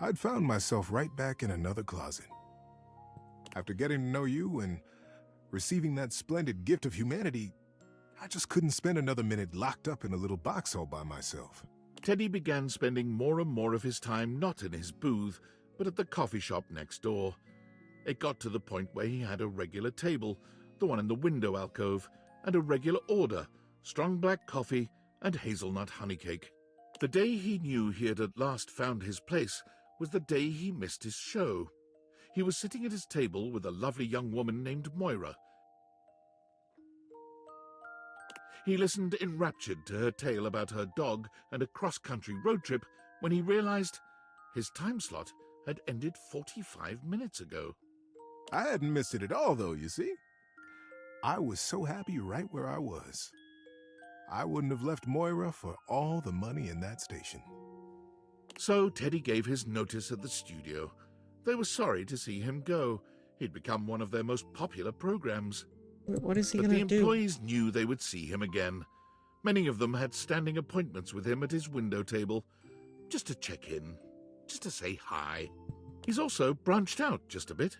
I'd found myself right back in another closet. After getting to know you and receiving that splendid gift of humanity, I just couldn't spend another minute locked up in a little box all by myself. Teddy began spending more and more of his time not in his booth, but at the coffee shop next door. It got to the point where he had a regular table, the one in the window alcove, and a regular order, strong black coffee and hazelnut honey cake. The day he knew he had at last found his place was the day he missed his show. He was sitting at his table with a lovely young woman named Moira. He listened enraptured to her tale about her dog and a cross-country road trip when he realized his time slot had ended 45 minutes ago. I hadn't missed it at all, though, you see. I was so happy right where I was. I wouldn't have left Moira for all the money in that station. So Teddy gave his notice at the studio. They were sorry to see him go. He'd become one of their most popular programs. What is he But going the to do? employees knew they would see him again. Many of them had standing appointments with him at his window table, just to check in, just to say hi. He's also branched out just a bit.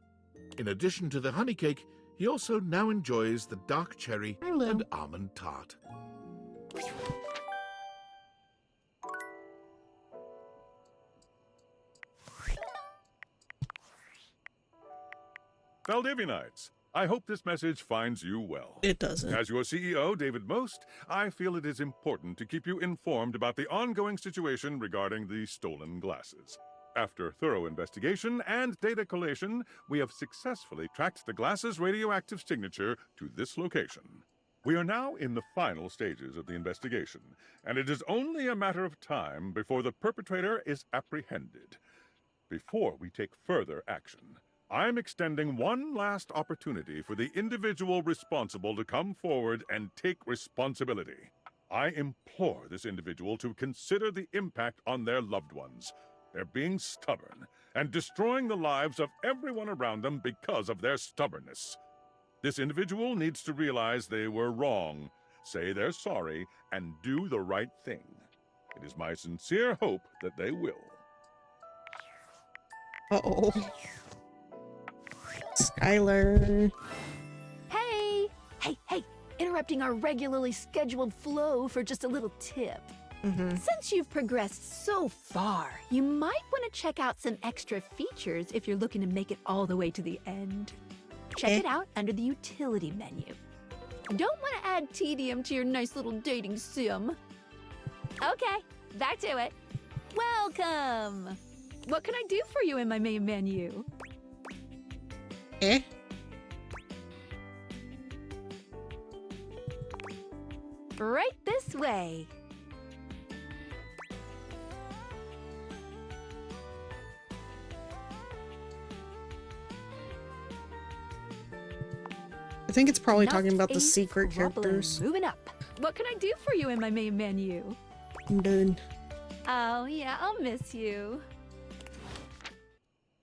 In addition to the honey cake, he also now enjoys the dark cherry and almond tart. Valdivianites, I hope this message finds you well. It doesn't. As your CEO, David Most, I feel it is important to keep you informed about the ongoing situation regarding the stolen glasses. After thorough investigation and data collation, we have successfully tracked the glasses' radioactive signature to this location. We are now in the final stages of the investigation, and it is only a matter of time before the perpetrator is apprehended. Before we take further action, I'm extending one last opportunity for the individual responsible to come forward and take responsibility. I implore this individual to consider the impact on their loved ones. They're being stubborn and destroying the lives of everyone around them because of their stubbornness. This individual needs to realize they were wrong, say they're sorry, and do the right thing. It is my sincere hope that they will. Uh-oh. Skylar. Hey! Hey! Interrupting our regularly scheduled flow for just a little tip. Since you've progressed so far, you might want to check out some extra features if you're looking to make it all the way to the end. Check it out under the utility menu. Don't want to add tedium to your nice little dating sim. Okay, back to it. Welcome! What can I do for you in my main menu? Right this way. I think it's probably Not talking about the a secret problem. characters. Moving up. What can I do for you in my main menu? I'm done. Oh, yeah, I'll miss you.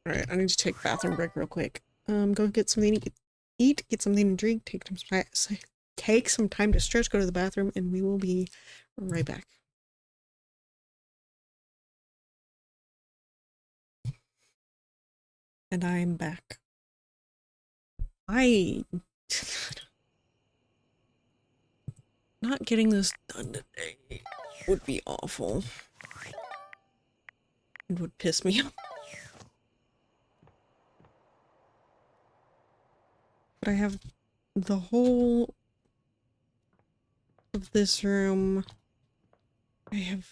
Alright, I need to take a bathroom break real quick. Go get something to eat, get something to drink, take some time to stretch, go to the bathroom, and we will be right back. And I'm back. Not getting this done today would be awful. It would piss me off. But I have the whole of this room. I have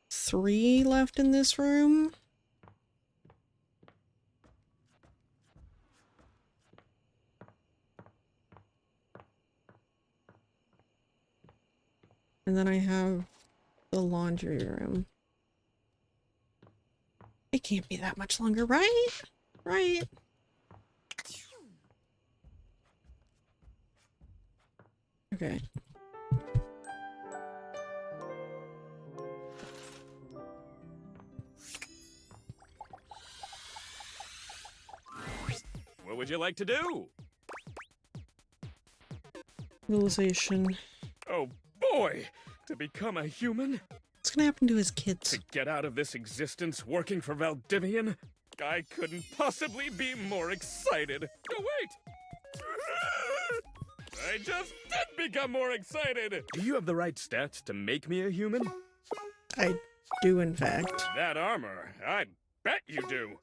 3 left in this room. And then I have the laundry room. It can't be that much longer, right? Right? Okay. What would you like to do? Realization. Oh boy! To become a human? What's gonna happen to his kids? To get out of this existence working for Valdivian? I couldn't possibly be more excited. Oh, wait! I just did become more excited! Do you have the right stats to make me a human? I do, in fact. That armor, I bet you do!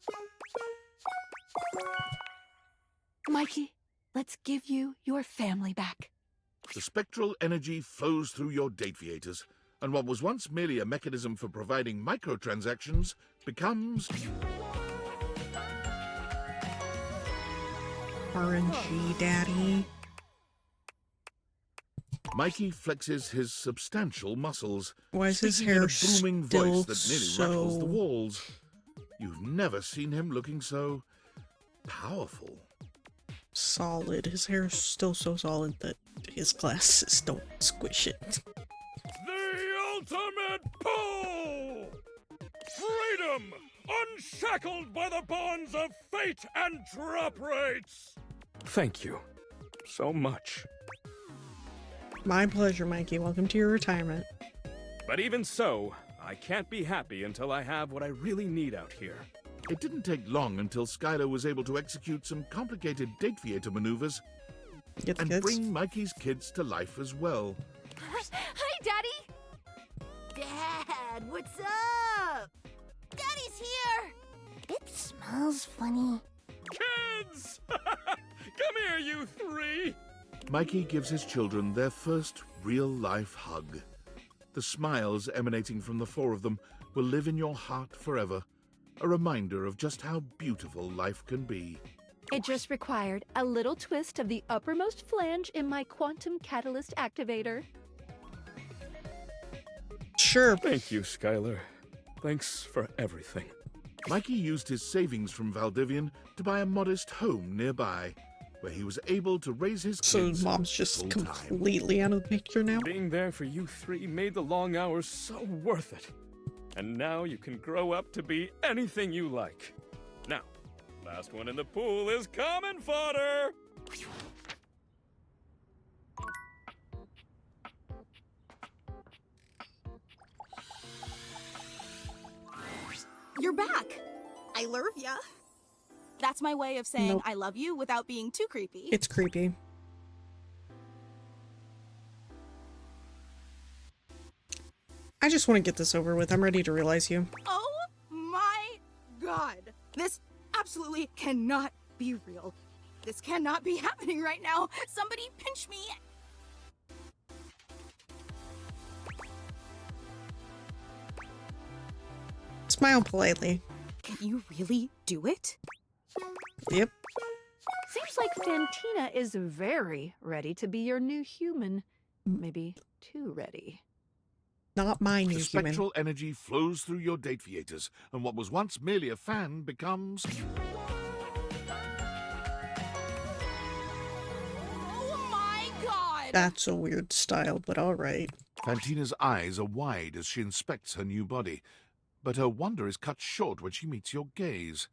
Mikey, let's give you your family back. The spectral energy flows through your Dateviators, and what was once merely a mechanism for providing microtransactions becomes... RNG, Daddy. Mikey flexes his substantial muscles, Why is his speaking hair in a booming still voice that nearly rattles the so- walls. You've never seen him looking so powerful. Solid. His hair is still so solid that his glasses don't squish it. The ultimate pull! Freedom! Unshackled by the bonds of fate and drop rates! Thank you so much. My pleasure, Mikey. Welcome to your retirement. But even so, I can't be happy until I have what I really need out here. It didn't take long until Skylar was able to execute some complicated Dateviator maneuvers and bring Mikey's kids to life as well. Hi, Daddy! Dad, what's up? Daddy's here! It smells funny. Kids! Come here, you three! Mikey gives his children their first real-life hug. The smiles emanating from the four of them will live in your heart forever, a reminder of just how beautiful life can be. It just required a little twist of the uppermost flange in my quantum catalyst activator. Sure. Thank you, Skylar. Thanks for everything. Mikey used his savings from Valdivian to buy a modest home nearby, where he was able to raise his So kids mom's just full-time. completely out of the picture now? Being there for you three made the long hours so worth it. And now you can grow up to be anything you like. Now, last one in the pool is common fodder! You're back. I love ya. That's my way of saying Nope. I love you without being too creepy. It's creepy. I just want to get this over with. I'm ready to realize you. Oh my god. This absolutely cannot be real. This cannot be happening right now. Somebody pinch me. Smile politely. Can you really do it? Yep. Seems like Fantina is very ready to be your new human. Maybe too ready. Not my new The human. spectral energy flows through your Dateviators, and what was once merely a fan becomes... Oh my god! That's a weird style, but alright. Fantina's eyes are wide as she inspects her new body, but her wonder is cut short when she meets your gaze.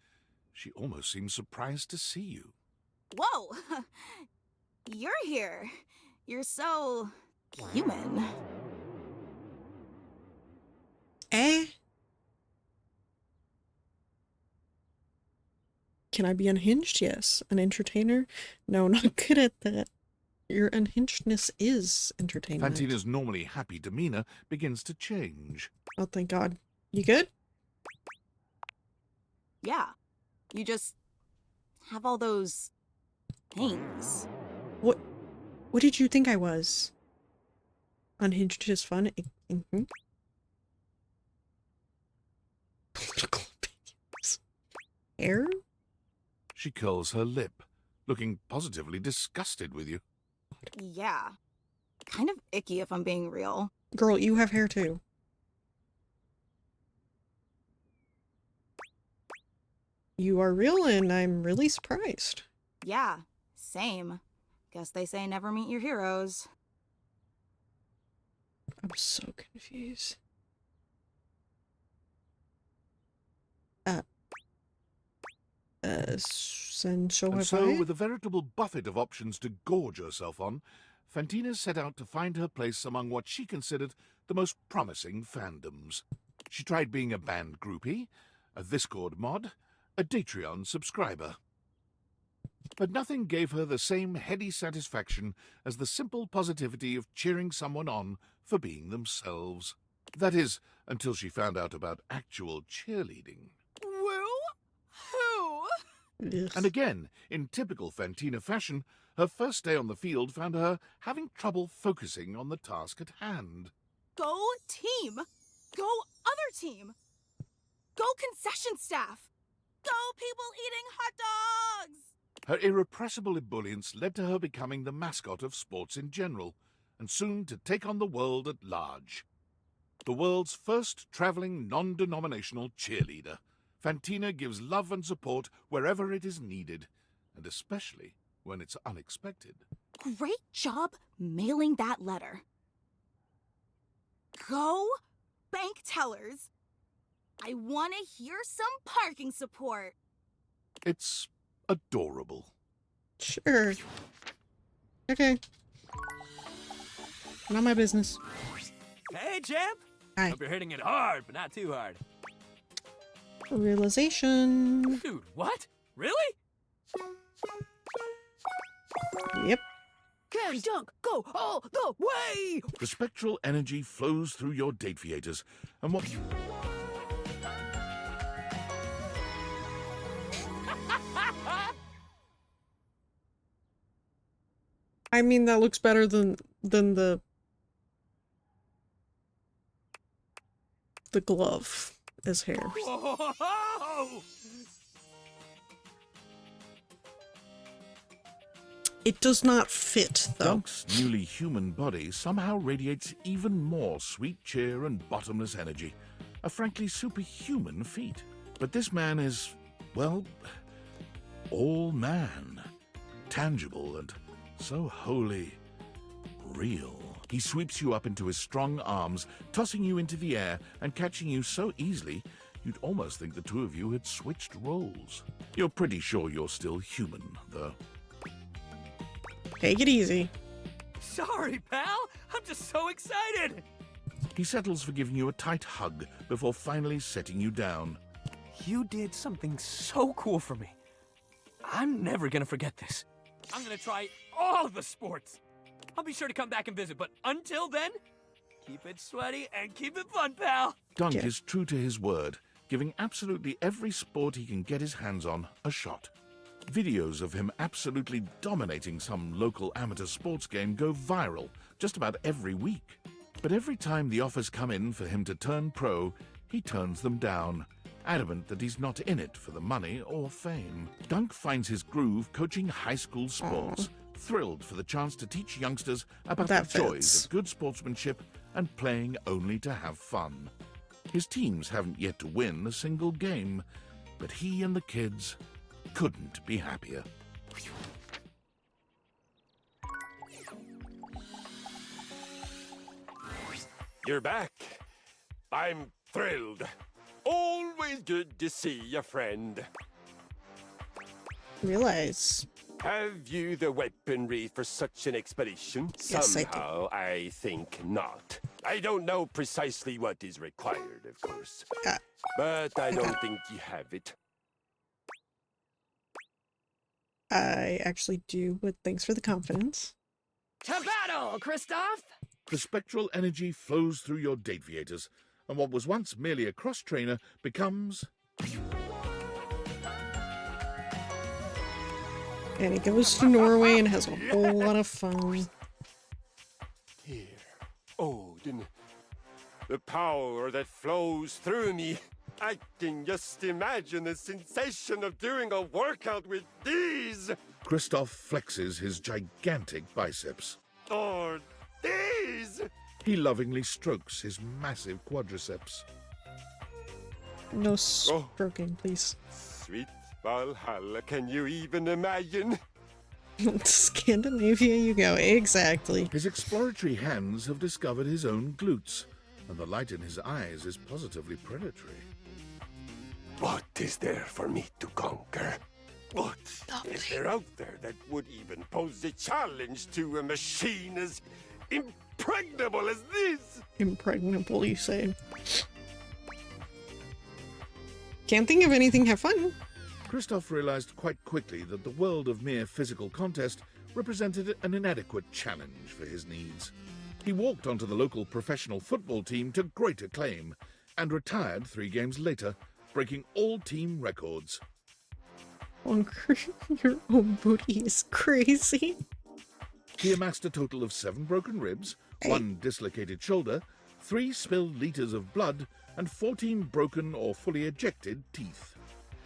She almost seems surprised to see you. Whoa! You're here. You're so human. Eh? Can I be unhinged? Yes. An entertainer? No, not good at that. Your unhingedness is entertainment. Fantina's normally happy demeanor begins to change. Oh, thank God. You good? Yeah. You just have all those things. What did you think I was? Unhinged is fun? Mm-hmm. Political opinions. Hair? She curls her lip, looking positively disgusted with you. Yeah. Kind of icky if I'm being real. Girl, you have hair too. You are real and I'm really surprised. Yeah, same. Guess they say never meet your heroes. I'm so confused. And so And have so, I? with a veritable buffet of options to gorge herself on, Fantina set out to find her place among what she considered the most promising fandoms. She tried being a band groupie, a Discord mod, a Datreon subscriber. But nothing gave her the same heady satisfaction as the simple positivity of cheering someone on for being themselves. That is, until she found out about actual cheerleading. Woo? Who? Yes. And again, in typical Fantina fashion, her first day on the field found her having trouble focusing on the task at hand. Go team. Go other team. Go concession staff. Go people eating hot dogs. Her irrepressible ebullience led to her becoming the mascot of sports in general, and soon to take on the world at large. The world's first traveling non-denominational cheerleader, Fantina gives love and support wherever it is needed, and especially when it's unexpected. Great job mailing that letter. Go bank tellers. I want to hear some parking support. It's adorable. Sure. Okay. Not my business. Hey, champ. Hi. Hope you're hitting it hard, but not too hard. Realization. Dude, what? Really? Yep. Can dunk, go all the way! The spectral energy flows through your Dateviators, and what... I mean, that looks better than the glove as hair. Whoa! It does not fit, though. Dunk's newly human body somehow radiates even more sweet cheer and bottomless energy. A frankly superhuman feat. But this man is, well, all man. Tangible and so wholly real. He sweeps you up into his strong arms, tossing you into the air and catching you so easily, you'd almost think the two of you had switched roles. You're pretty sure you're still human, though. Take it easy. Sorry, pal. I'm just so excited. He settles for giving you a tight hug before finally setting you down. You did something so cool for me. I'm never gonna forget this. I'm gonna try all the sports. I'll be sure to come back and visit, but until then, keep it sweaty and keep it fun, pal. Dunk is true to his word, giving absolutely every sport he can get his hands on a shot. Videos of him absolutely dominating some local amateur sports game go viral just about every week. But every time the offers come in for him to turn pro, he turns them down, adamant that he's not in it for the money or fame. Dunk finds his groove coaching high school sports, thrilled for the chance to teach youngsters about That the joys fits. of good sportsmanship and playing only to have fun. His teams haven't yet to win a single game, but he and the kids couldn't be happier. You're back. I'm thrilled. Always good to see a friend. Realize. Have you the weaponry for such an expedition? Yes, I do. Somehow, I think not. I don't know precisely what is required, of course. But I don't think you have it. I actually do, but thanks for the confidence. To battle, Christoph! The spectral energy flows through your Dateviators, and what was once merely a cross-trainer becomes... And he goes to Norway and has a whole lot of fun. Here, Odin. The power that flows through me. I can just imagine the sensation of doing a workout with these. Christoph flexes his gigantic biceps. Or these. He lovingly strokes his massive quadriceps. No stroking, please. Sweet Valhalla, can you even imagine? Scandinavia you go, exactly. His exploratory hands have discovered his own glutes, and the light in his eyes is positively predatory. What is there for me to conquer? What is there out there that would even pose a challenge to a machine as impregnable as this? Impregnable, you say. Can't think of anything, have fun. Christoph realized quite quickly that the world of mere physical contest represented an inadequate challenge for his needs. He walked onto the local professional football team to great acclaim and retired 3 games later, breaking all team records. Conquering your own booty is crazy. He amassed a total of 7 broken ribs, 1 dislocated shoulder, 3 spilled liters of blood, and 14 broken or fully ejected teeth.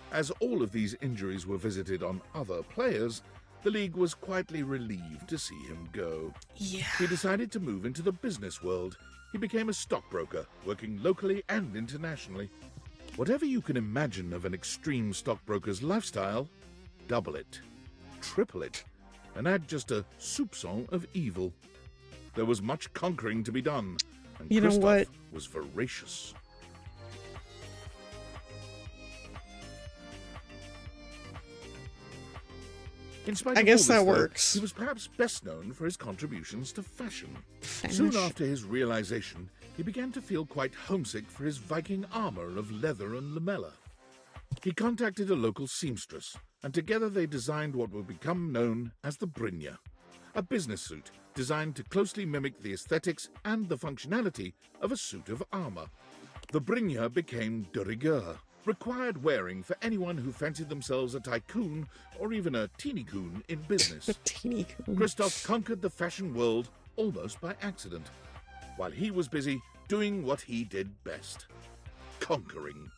As all of these injuries were visited on other players, the league was quietly relieved to see him go. Yeah. He decided to move into the business world. He became a stockbroker, working locally and internationally. Whatever you can imagine of an extreme stockbroker's lifestyle, double it, triple it, and add just a soupçon of evil. There was much conquering to be done, and You know Christoph what? was voracious. In spite I of guess all this, that though, works. he was perhaps best known for his contributions to fashion. Soon after his realization, he began to feel quite homesick for his Viking armor of leather and lamella. He contacted a local seamstress, and together they designed what would become known as the Brynja, a business suit designed to closely mimic the aesthetics and the functionality of a suit of armor. The Brynja became de rigueur, required wearing for anyone who fancied themselves a tycoon or even a teeny-coon in business. Christoph conquered the fashion world almost by accident, while he was busy doing what he did best, conquering.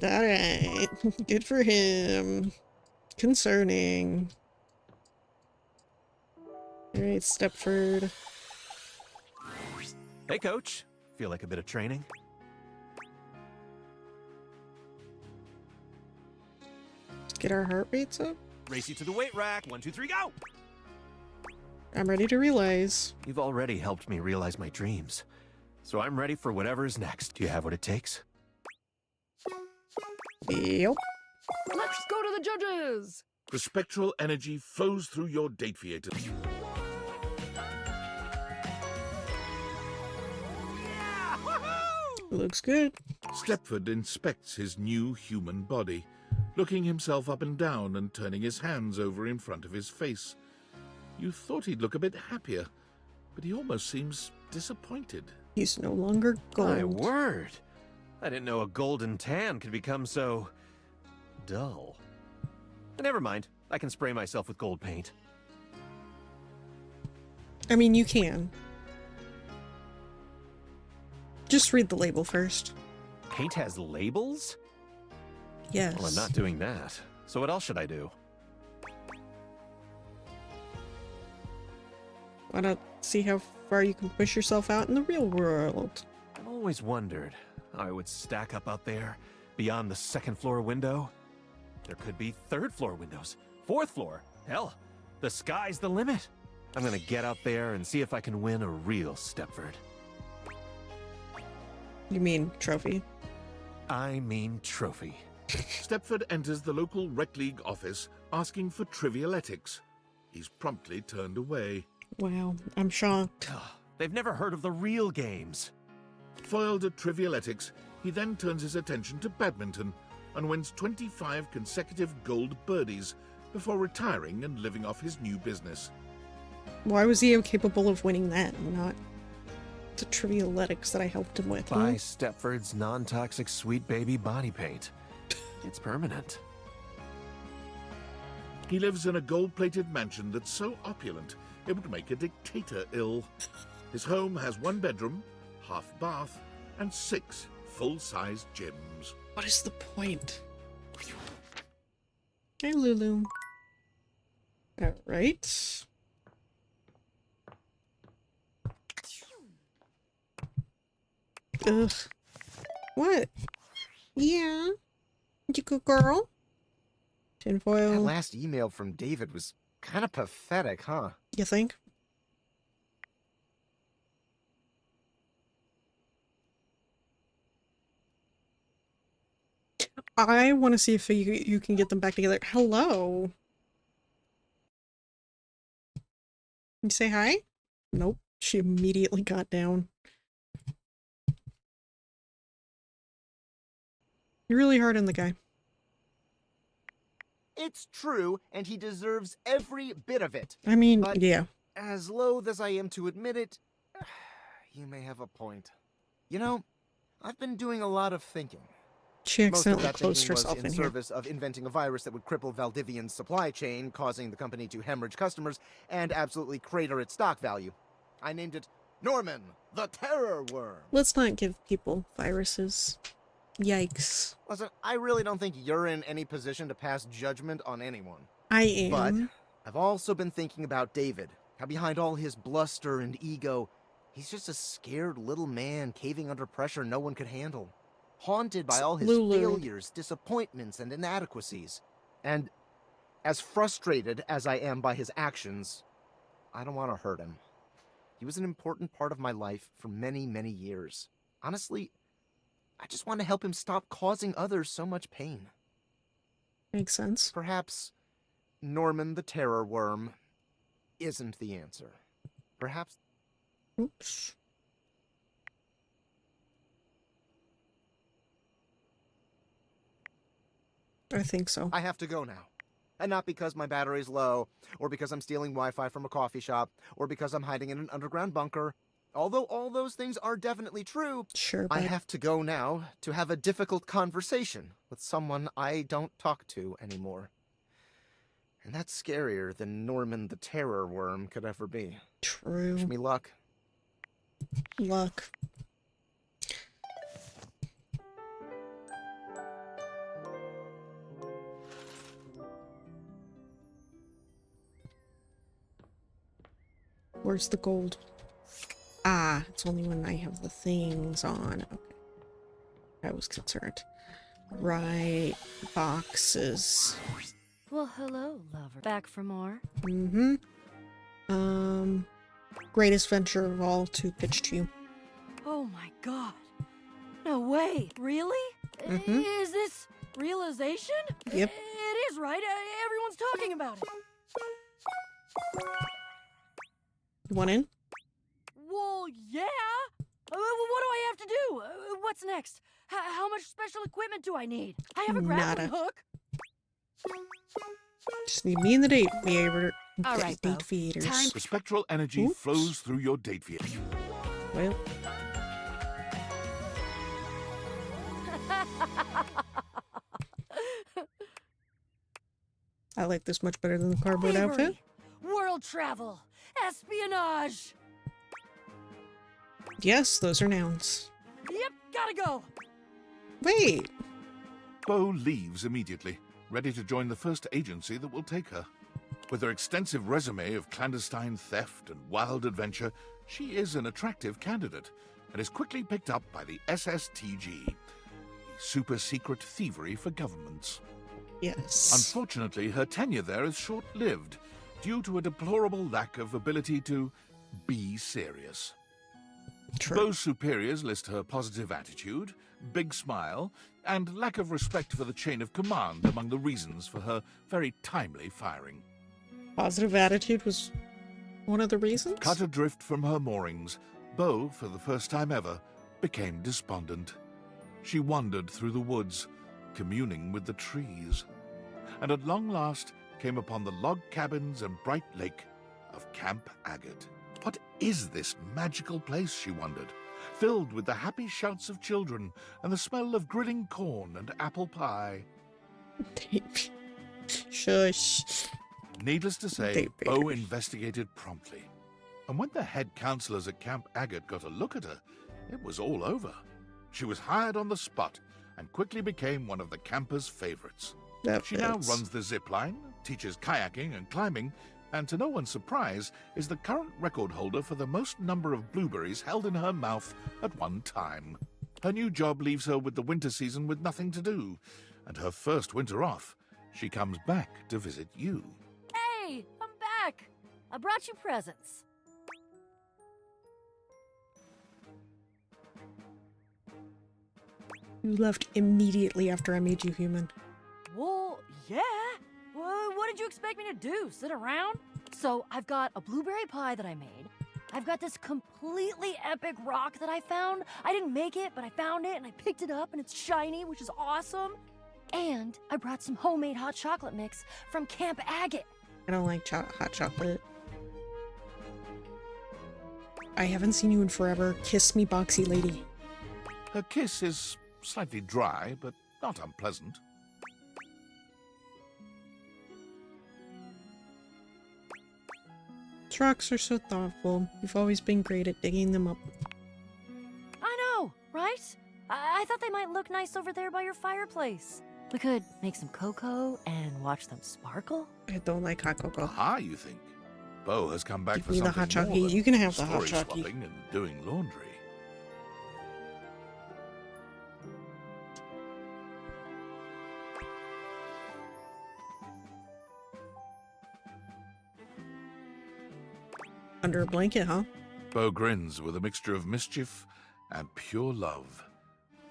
Alright. Good for him. Concerning. Alright, Stepford. Hey, Coach. Feel like a bit of training? Get our heart rates up. Race you to the weight rack. 1, 2, 3, go! I'm ready to realize. You've already helped me realize my dreams, so I'm ready for whatever is next. Do you have what it takes? Yep. Let's go to the judges! The spectral energy flows through your date theater. Looks good. Stepford inspects his new human body, looking himself up and down and turning his hands over in front of his face. You thought he'd look a bit happier, but he almost seems disappointed. He's no longer gold. My word! I didn't know a golden tan could become so dull. Never mind. I can spray myself with gold paint. I mean, you can. Just read the label first. Paint has labels? Yes. Well, I'm not doing that. So what else should I do? Why not see how far you can push yourself out in the real world? I've always wondered how I would stack up out there, beyond the 2nd floor window. There could be 3rd floor windows, 4th floor. Hell, the sky's the limit. I'm gonna get out there and see if I can win a real Stepford. You mean trophy? I mean trophy. Stepford enters the local rec league office asking for trivialetics. He's promptly turned away. Wow, I'm shocked. They've never heard of the real games. Foiled at trivialetics, he then turns his attention to badminton and wins 25 consecutive gold birdies before retiring and living off his new business. Why was he capable of winning that and not the trivialetics that I helped him with? Buy Stepford's non-toxic sweet baby body paint. It's permanent. He lives in a gold-plated mansion that's so opulent it would make a dictator ill. His home has 1 bedroom, half bath, and 6 full-sized gyms. What is the point? Hey, Lulu. Alright. Ugh. What? Yeah. You good girl? Tinfoil. That last email from David was kind of pathetic, huh? You think? I want to see if you can get them back together. Hello. You say hi? Nope. She immediately got down. You're really hard on the guy. It's true, and he deserves every bit of it. I mean, but yeah. as loath as I am to admit it, you may have a point. You know, I've been doing a lot of thinking. She Most of accidentally that closed thinking was herself in in here. service of inventing a virus that would cripple Valdivian's supply chain, causing the company to hemorrhage customers and absolutely crater its stock value. I named it Norman, the Terror Worm. Let's not give people viruses. Yikes. Listen, I really don't think you're in any position to pass judgment on anyone. I am. But I've also been thinking about David, how behind all his bluster and ego, he's just a scared little man caving under pressure no one could handle. Haunted by all his failures, disappointments, and inadequacies. And as frustrated as I am by his actions, I don't want to hurt him. He was an important part of my life for many, many years. Honestly, I just want to help him stop causing others so much pain. Makes sense. Perhaps Norman the Terror Worm isn't the answer. Perhaps... Oops. I think so. I have to go now. And not because my battery's low, or because I'm stealing Wi-Fi from a coffee shop, or because I'm hiding in an underground bunker. Although all those things are definitely true, sure, I have to go now to have a difficult conversation with someone I don't talk to anymore. And that's scarier than Norman the Terror Worm could ever be. True. Wish me luck. Luck. Where's the gold? Ah, it's only when I have the things on. Okay. I was concerned. Right. Boxes. Well, hello, lover. Back for more? Mm-hmm. Greatest venture of all to pitch to you. Oh my god. No way. Really? Mhm. Is this realization? Yep. It is, right? Everyone's talking about it. You want in? Well, yeah. What do I have to do? What's next? How much special equipment do I need? I have a grappling Nada. hook. Just need me and the date feeder. All right, Bo. Date feeders. The spectral energy Oops. flows through your date feeder. Well. I like this much better than the cardboard outfit. World travel. Espionage. Yes, those are nouns. Yep, gotta go. Wait. Bo leaves immediately, ready to join the first agency that will take her. With her extensive resume of clandestine theft and wild adventure, she is an attractive candidate and is quickly picked up by the SSTG, the super secret thievery for governments. Yes. Unfortunately, her tenure there is short-lived due to a deplorable lack of ability to be serious. True. Bo's superiors list her positive attitude, big smile, and lack of respect for the chain of command among the reasons for her very timely firing. Positive attitude was one of the reasons? Cut adrift from her moorings, Bo, for the first time ever, became despondent. She wandered through the woods, communing with the trees, and at long last came upon the log cabins and bright lake of Camp Agate. What is this magical place, she wondered, filled with the happy shouts of children and the smell of grilling corn and apple pie? Shush. Needless to say, Date Bo feeders. investigated promptly. And when the head counselors at Camp Agate got a look at her, it was all over. She was hired on the spot and quickly became one of the campers' favorites. She now runs the zip line, teaches kayaking and climbing, and to no one's surprise, is the current record holder for the most number of blueberries held in her mouth at one time. Her new job leaves her with the winter season with nothing to do, and her first winter off, she comes back to visit you. Hey, I'm back. I brought you presents. You left immediately after I made you human. Well, yeah. What did you expect me to do? Sit around? So I've got a blueberry pie that I made. I've got this completely epic rock that I found. I didn't make it, but I found it and I picked it up and it's shiny, which is awesome. And I brought some homemade hot chocolate mix from Camp Agate. I don't like hot chocolate. I haven't seen you in forever. Kiss me, boxy lady. Her kiss is slightly dry, but not unpleasant. Trucks are so thoughtful. You've always been great at digging them up. I know, right? I thought they might look nice over there by your fireplace. We could make some cocoa and watch them sparkle. I don't like hot cocoa. Aha, you think? Bo has come back Give for me the something hot chocolate. more than You can have the hot story chocolate. swapping and doing laundry. Under a blanket, huh? Bo grins with a mixture of mischief and pure love.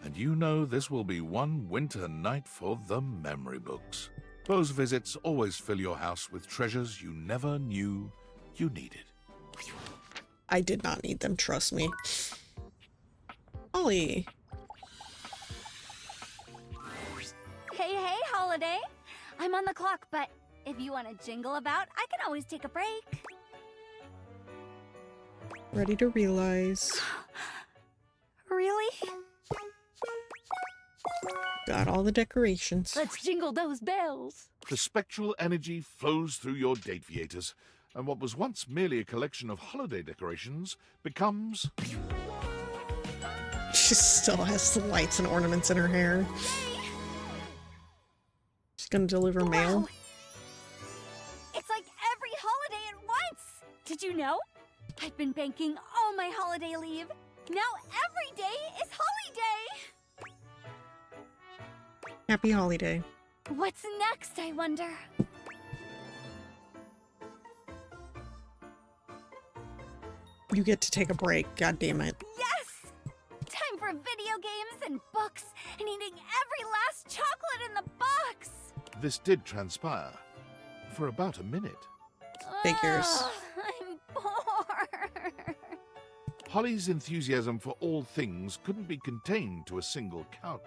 And you know this will be one winter night for the memory books. Bo's visits always fill your house with treasures you never knew you needed. I did not need them, trust me. Ollie. Hey, Holiday. I'm on the clock, but if you want to jingle about, I can always take a break. Ready to realize. Really? Got all the decorations. Let's jingle those bells. The spectral energy flows through your date theaters, and what was once merely a collection of holiday decorations becomes... She still has the lights and ornaments in her hair. She's gonna deliver mail. Wow. It's like every holiday at once. Did you know? I've been banking all my holiday leave. Now every day is holiday. Happy holiday. What's next, I wonder? You get to take a break, god damn it. Yes! Time for video games and books and eating every last chocolate in the box. This did transpire for about a minute. Figures. I'm bored. Holly's enthusiasm for all things couldn't be contained to a single couch.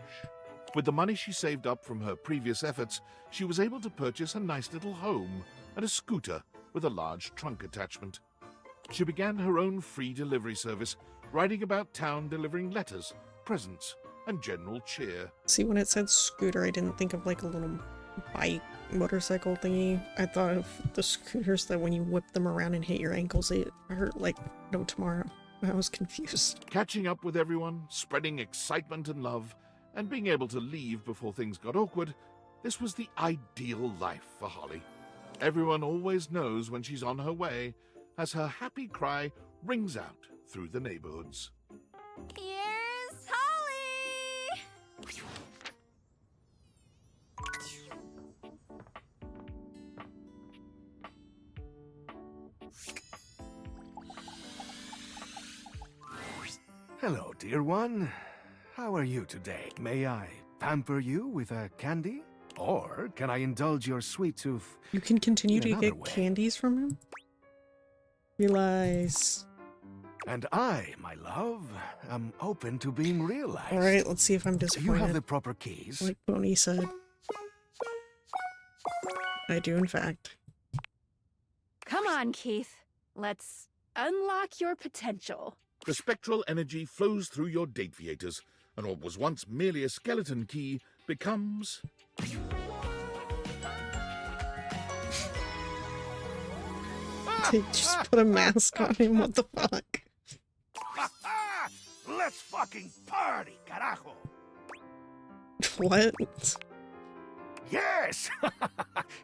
With the money she saved up from her previous efforts, she was able to purchase a nice little home and a scooter with a large trunk attachment. She began her own free delivery service, riding about town delivering letters, presents, and general cheer. See, when it said scooter, I didn't think of like a little bike motorcycle thingy. I thought of the scooters that when you whip them around and hit your ankles, they hurt like no tomorrow. I was confused. Catching up with everyone, spreading excitement and love, and being able to leave before things got awkward, this was the ideal life for Holly. Everyone always knows when she's on her way, as her happy cry rings out through the neighborhoods. Here's Holly! Hello, dear one. How are you today? May I pamper you with a candy? Or can I indulge your sweet tooth? You can continue in to another get way? candies from him? Realize. And I, my love, am open to being realized. Alright, let's see if I'm Do you disappointed. have the proper keys? Like Bonnie said. I do, in fact. Come on, Keith. Let's unlock your potential. The spectral energy flows through your date theaters, and what was once merely a skeleton key becomes... They just put a mask on him, what the fuck? Let's fucking party, carajo! What? Yes!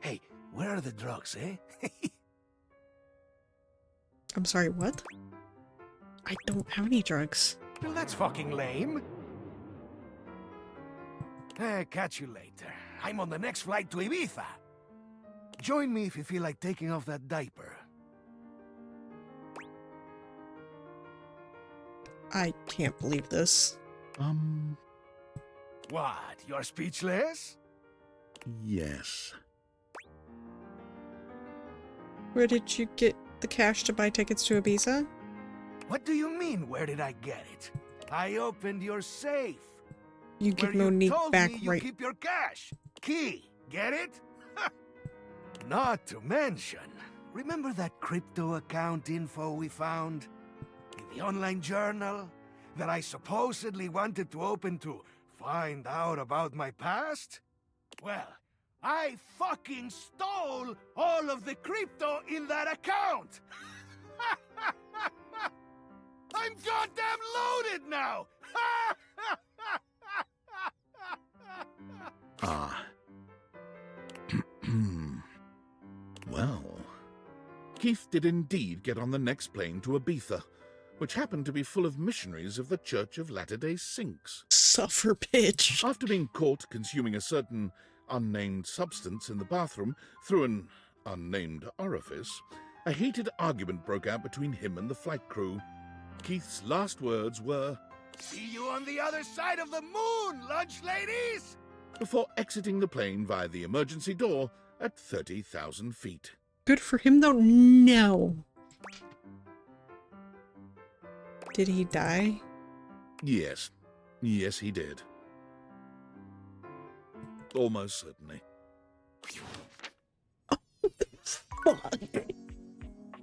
Hey, where are the drugs, eh? I'm sorry, what? I don't have any drugs. Well, that's fucking lame. Catch you later. I'm on the next flight to Ibiza. Join me if you feel like taking off that diaper. I can't believe this. What? You're speechless? Yes. Where did you get the cash to buy tickets to Ibiza? What do you mean, where did I get it? I opened your safe. You give where Monique you told back me you right. keep your cash. Key, get it? Not to mention, remember that crypto account info we found in the online journal that I supposedly wanted to open to find out about my past? Well, I fucking stole all of the crypto in that account! I'm goddamn loaded now! Ah. Well, Keith did indeed get on the next plane to Ibiza, which happened to be full of missionaries of the Church of Latter-day Saints. Suffer, bitch. After being caught consuming a certain unnamed substance in the bathroom through an unnamed orifice, a heated argument broke out between him and the flight crew. Keith's last words were, "See you on the other side of the moon, lunch ladies!" before exiting the plane via the emergency door at 30,000 feet. Good for him, though. No. Did he die? Yes. Yes, he did. Almost certainly. Fuck.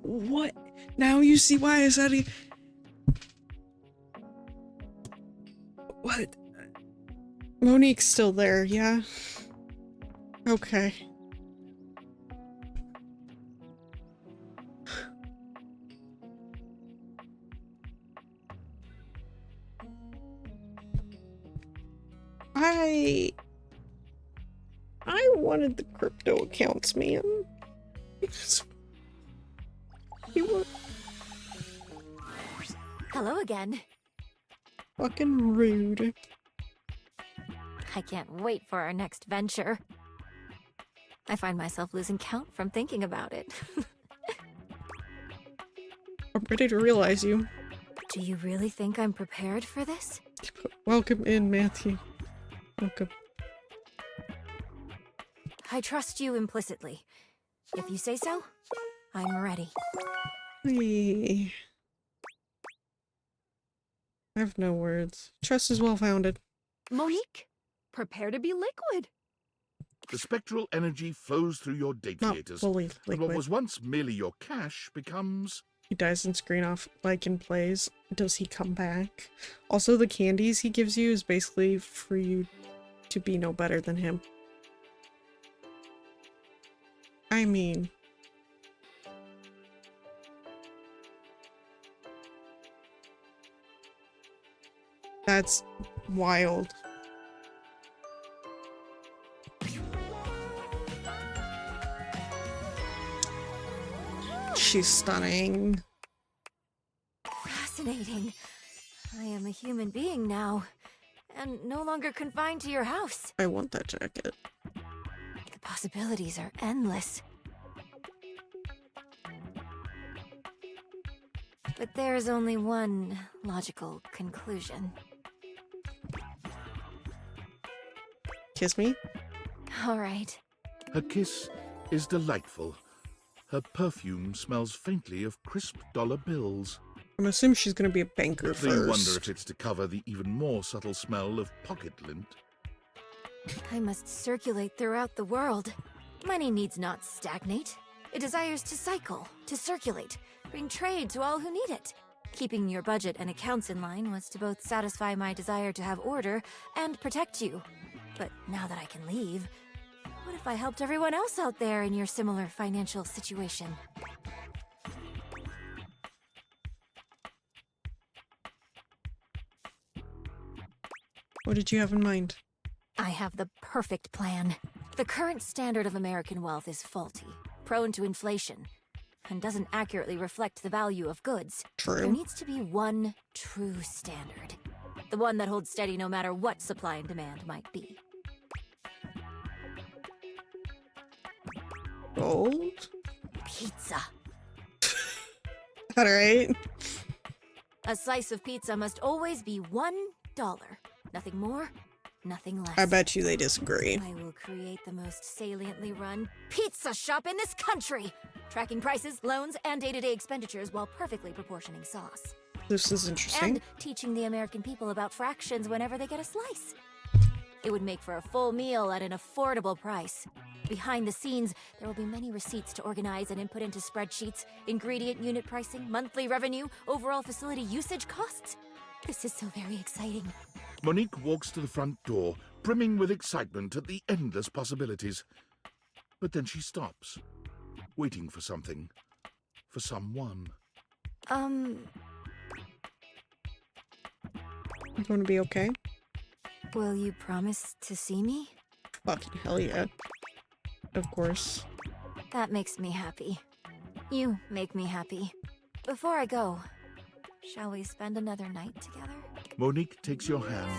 What? Now you see why I said he... What? Monique's still there, yeah? Okay. I wanted the crypto accounts, man. You were Hello again. fucking rude. I can't wait for our next venture. I find myself losing count from thinking about it. I'm ready to realize you. Do you really think I'm prepared for this? Welcome in, Matthew. Welcome. I trust you implicitly. If you say so, I'm ready. Hey. I have no words. Trust is well founded. Monique, prepare to be liquid. The spectral energy flows through your date Not theaters, fully and liquid. what was once merely your cash becomes... He dies and screen off like in plays. Does he come back? Also, the candies he gives you is basically for you to be no better than him. I mean... That's wild. She's stunning. Fascinating. I am a human being now, and no longer confined to your house. I want that jacket. The possibilities are endless. But there's only one logical conclusion. Kiss me? All right. Her kiss is delightful. Her perfume smells faintly of crisp dollar bills. I'm assuming she's gonna be a banker Do you wonder first. if it's to cover the even more subtle smell of pocket lint? I must circulate throughout the world. Money needs not stagnate. It desires to cycle, to circulate, bring trade to all who need it. Keeping your budget and accounts in line was to both satisfy my desire to have order and protect you. But now that I can leave, what if I helped everyone else out there in your similar financial situation? What did you have in mind? I have the perfect plan. The current standard of American wealth is faulty, prone to inflation, and doesn't accurately reflect the value of goods. True. There needs to be one true standard. The one that holds steady no matter what supply and demand might be. Gold? Pizza. Alright. A slice of pizza must always be $1. Nothing more, nothing less. I bet you they disagree. I will create the most saliently run pizza shop in this country, tracking prices, loans, and day-to-day expenditures while perfectly proportioning sauce. This is interesting. And teaching the American people about fractions whenever they get a slice. It would make for a full meal at an affordable price. Behind the scenes, there will be many receipts to organize and input into spreadsheets, ingredient unit pricing, monthly revenue, overall facility usage costs. This is so very exciting. Monique walks to the front door, brimming with excitement at the endless possibilities. But then she stops, waiting for something. For someone. You going to be okay? Will you promise to see me? Fucking hell yeah. Of course. That makes me happy. You make me happy. Before I go, shall we spend another night together? Monique takes your hand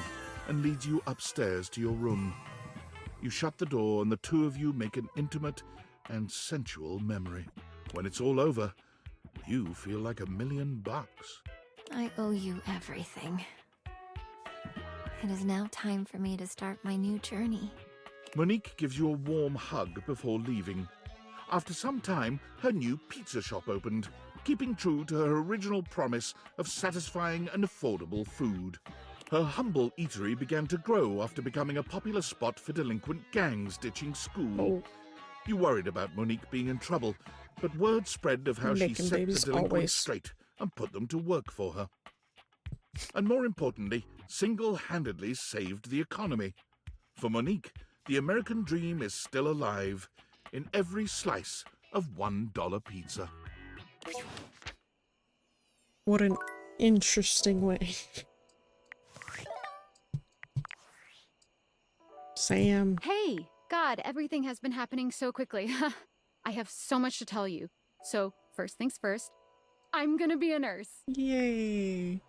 and leads you upstairs to your room. You shut the door and the two of you make an intimate and sensual memory. When it's all over, you feel like $1,000,000. I owe you everything. It is now time for me to start my new journey. Monique gives you a warm hug before leaving. After some time, her new pizza shop opened, keeping true to her original promise of satisfying and affordable food. Her humble eatery began to grow after becoming a popular spot for delinquent gangs ditching school. You worried about Monique being in trouble, but word spread of how she Making set the babies delinquents always. straight and put them to work for her. And more importantly, single-handedly saved the economy. For Monique, the American dream is still alive in every slice of $1 pizza. What an interesting way. Sam. Hey! God, everything has been happening so quickly. I have so much to tell you. So, first things first, I'm gonna be a nurse. Yay.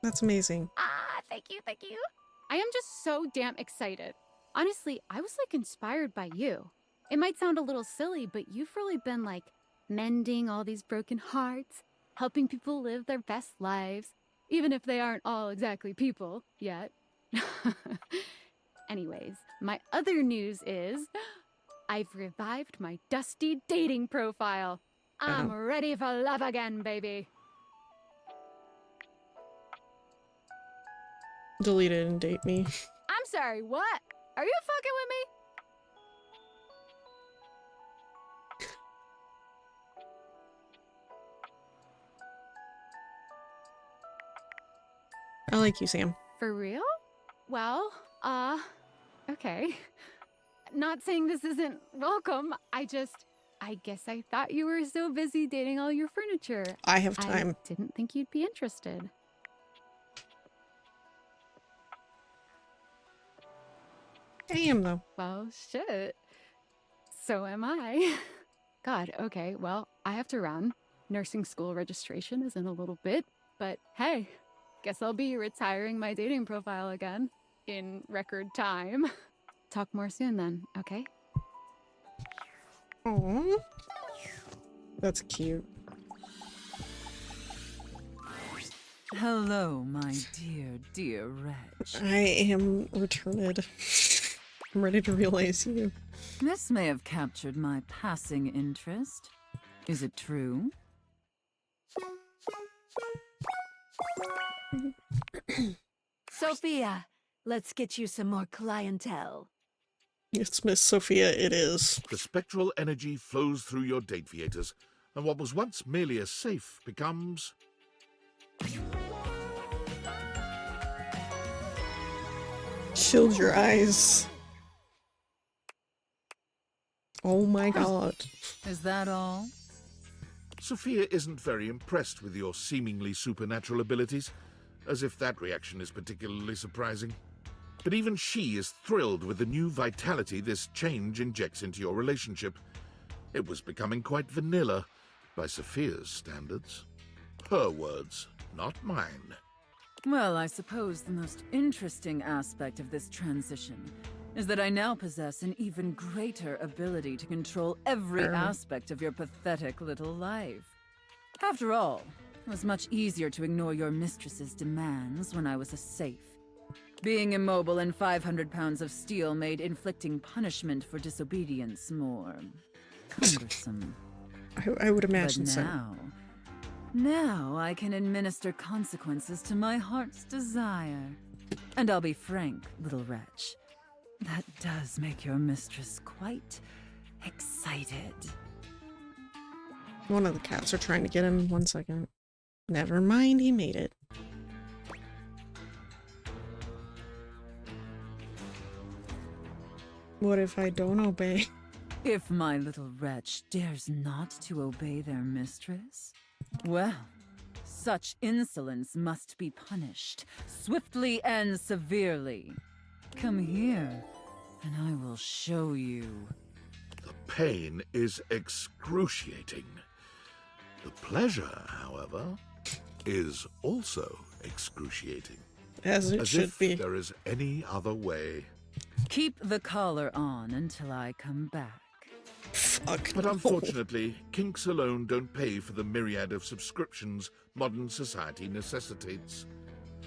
That's amazing. Ah, thank you, thank you. I am just so damn excited. Honestly, I was like inspired by you. It might sound a little silly, but you've really been like mending all these broken hearts, helping people live their best lives, even if they aren't all exactly people yet. Anyways, my other news is I've revived my dusty dating profile. I'm ready for love again, baby. Delete it and date me. I'm sorry, what? Are you fucking with me? I like you, Sam. For real? Well, okay. Not saying this isn't welcome. I guess I thought you were so busy dating all your furniture. I have time. I didn't think you'd be interested. I am, though. Well, shit. So am I. God, okay, well, I have to run. Nursing school registration is in a little bit, but hey, guess I'll be retiring my dating profile again in record time. Talk more soon then, okay? Aww. That's cute. Hello, my dear, dear wretch. I am returned. I'm ready to realize you. This may have captured my passing interest. Is it true? Sophia, let's get you some more clientele. It's Miss Sophia, it is. The spectral energy flows through your date theaters, and what was once merely a safe becomes... Shield your eyes. Oh my god. Is that all? Sophia isn't very impressed with your seemingly supernatural abilities, as if that reaction is particularly surprising. But even she is thrilled with the new vitality this change injects into your relationship. It was becoming quite vanilla by Sophia's standards. Her words, not mine. Well, I suppose the most interesting aspect of this transition is that I now possess an even greater ability to control every aspect of your pathetic little life. After all, it was much easier to ignore your mistress's demands when I was a safe. Being immobile and 500 pounds of steel made inflicting punishment for disobedience more cumbersome. I would imagine but so. Now I can administer consequences to my heart's desire. And I'll be frank, little wretch. That does make your mistress quite excited. One of the cats are trying to get him. 1 second. Never mind, he made it. What if I don't obey? If my little wretch dares not to obey their mistress, well, such insolence must be punished, swiftly and severely. Come here, and I will show you. The pain is excruciating. The pleasure, however, is also excruciating. As it should if be. There is any other way. Keep the collar on until I come back. Fuck. But unfortunately, kinks alone don't pay for the myriad of subscriptions modern society necessitates.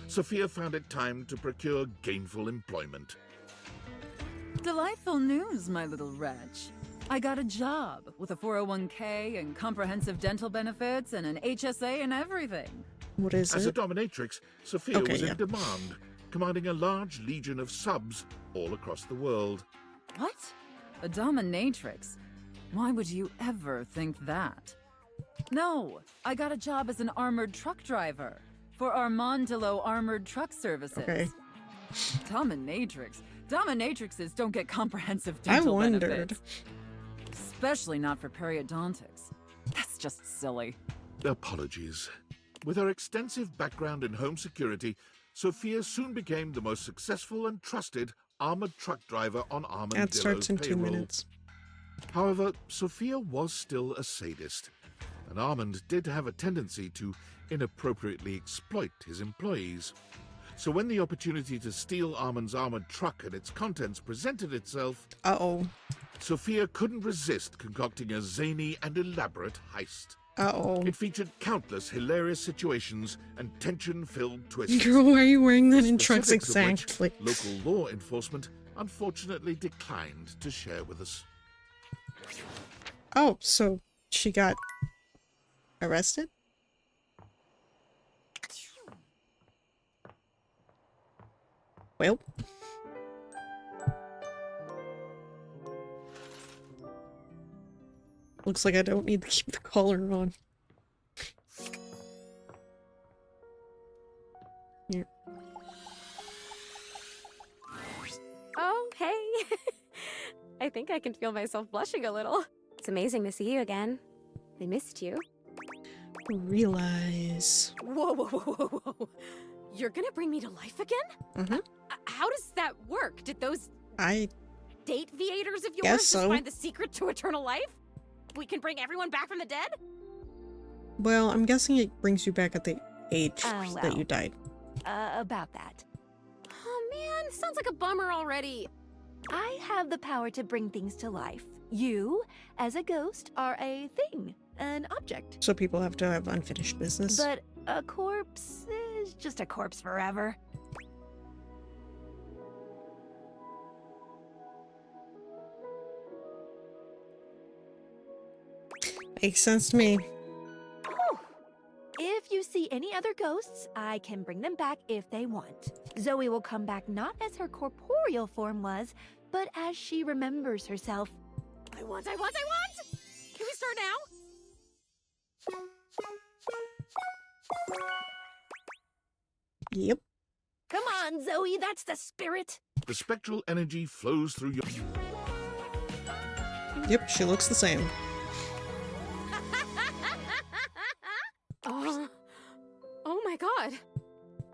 Sophia found it time to procure gainful employment. Delightful news, my little wretch. I got a job with a 401k and comprehensive dental benefits and an HSA and everything. What is As it? a dominatrix, Sophia Okay, was yeah. in demand, commanding a large legion of subs all across the world. What? A dominatrix? Why would you ever think that? No, I got a job as an armored truck driver for Armandillo Armored Truck Services. Okay. Dominatrix? Dominatrixes don't get comprehensive dental wondered. benefits. Especially not for periodontics. That's just silly. Apologies. With her extensive background in home security, Sophia soon became the most successful and trusted armored truck driver on Armandillo's Ad starts in 2 payroll. minutes. However, Sophia was still a sadist, and Armand did have a tendency to inappropriately exploit his employees. So when the opportunity to steal Armand's armored truck and its contents presented itself, Sophia couldn't resist concocting a zany and elaborate heist. It featured countless hilarious situations and tension-filled twists. Girl, why are you wearing that in trucks specifics of which exactly? Local law enforcement unfortunately declined to share with us. Oh, so she got arrested? Well. Looks like I don't need to keep the collar on. Here. Oh, hey. I think I can feel myself blushing a little. It's amazing to see you again. I missed you. Realize. Whoa, whoa, whoa, whoa, whoa. You're gonna bring me to life again? Mm-hmm. How does that work? Did those I date viators of yours guess just so. find the secret to eternal life? We can bring everyone back from the dead? Well, I'm guessing it brings you back at the age Oh, that well. you died. About that. Oh man, sounds like a bummer already. I have the power to bring things to life. You, as a ghost, are a thing, an object. So people have to have unfinished business. But a corpse is just a corpse forever. Makes sense to me. Whew. If you see any other ghosts, I can bring them back if they want. Zoe will come back not as her corporeal form was, but as she remembers herself. I want! Can we start now? Yep. Come on, Zoe, that's the spirit. The spectral energy flows through your... Yep, she looks the same. Oh my god.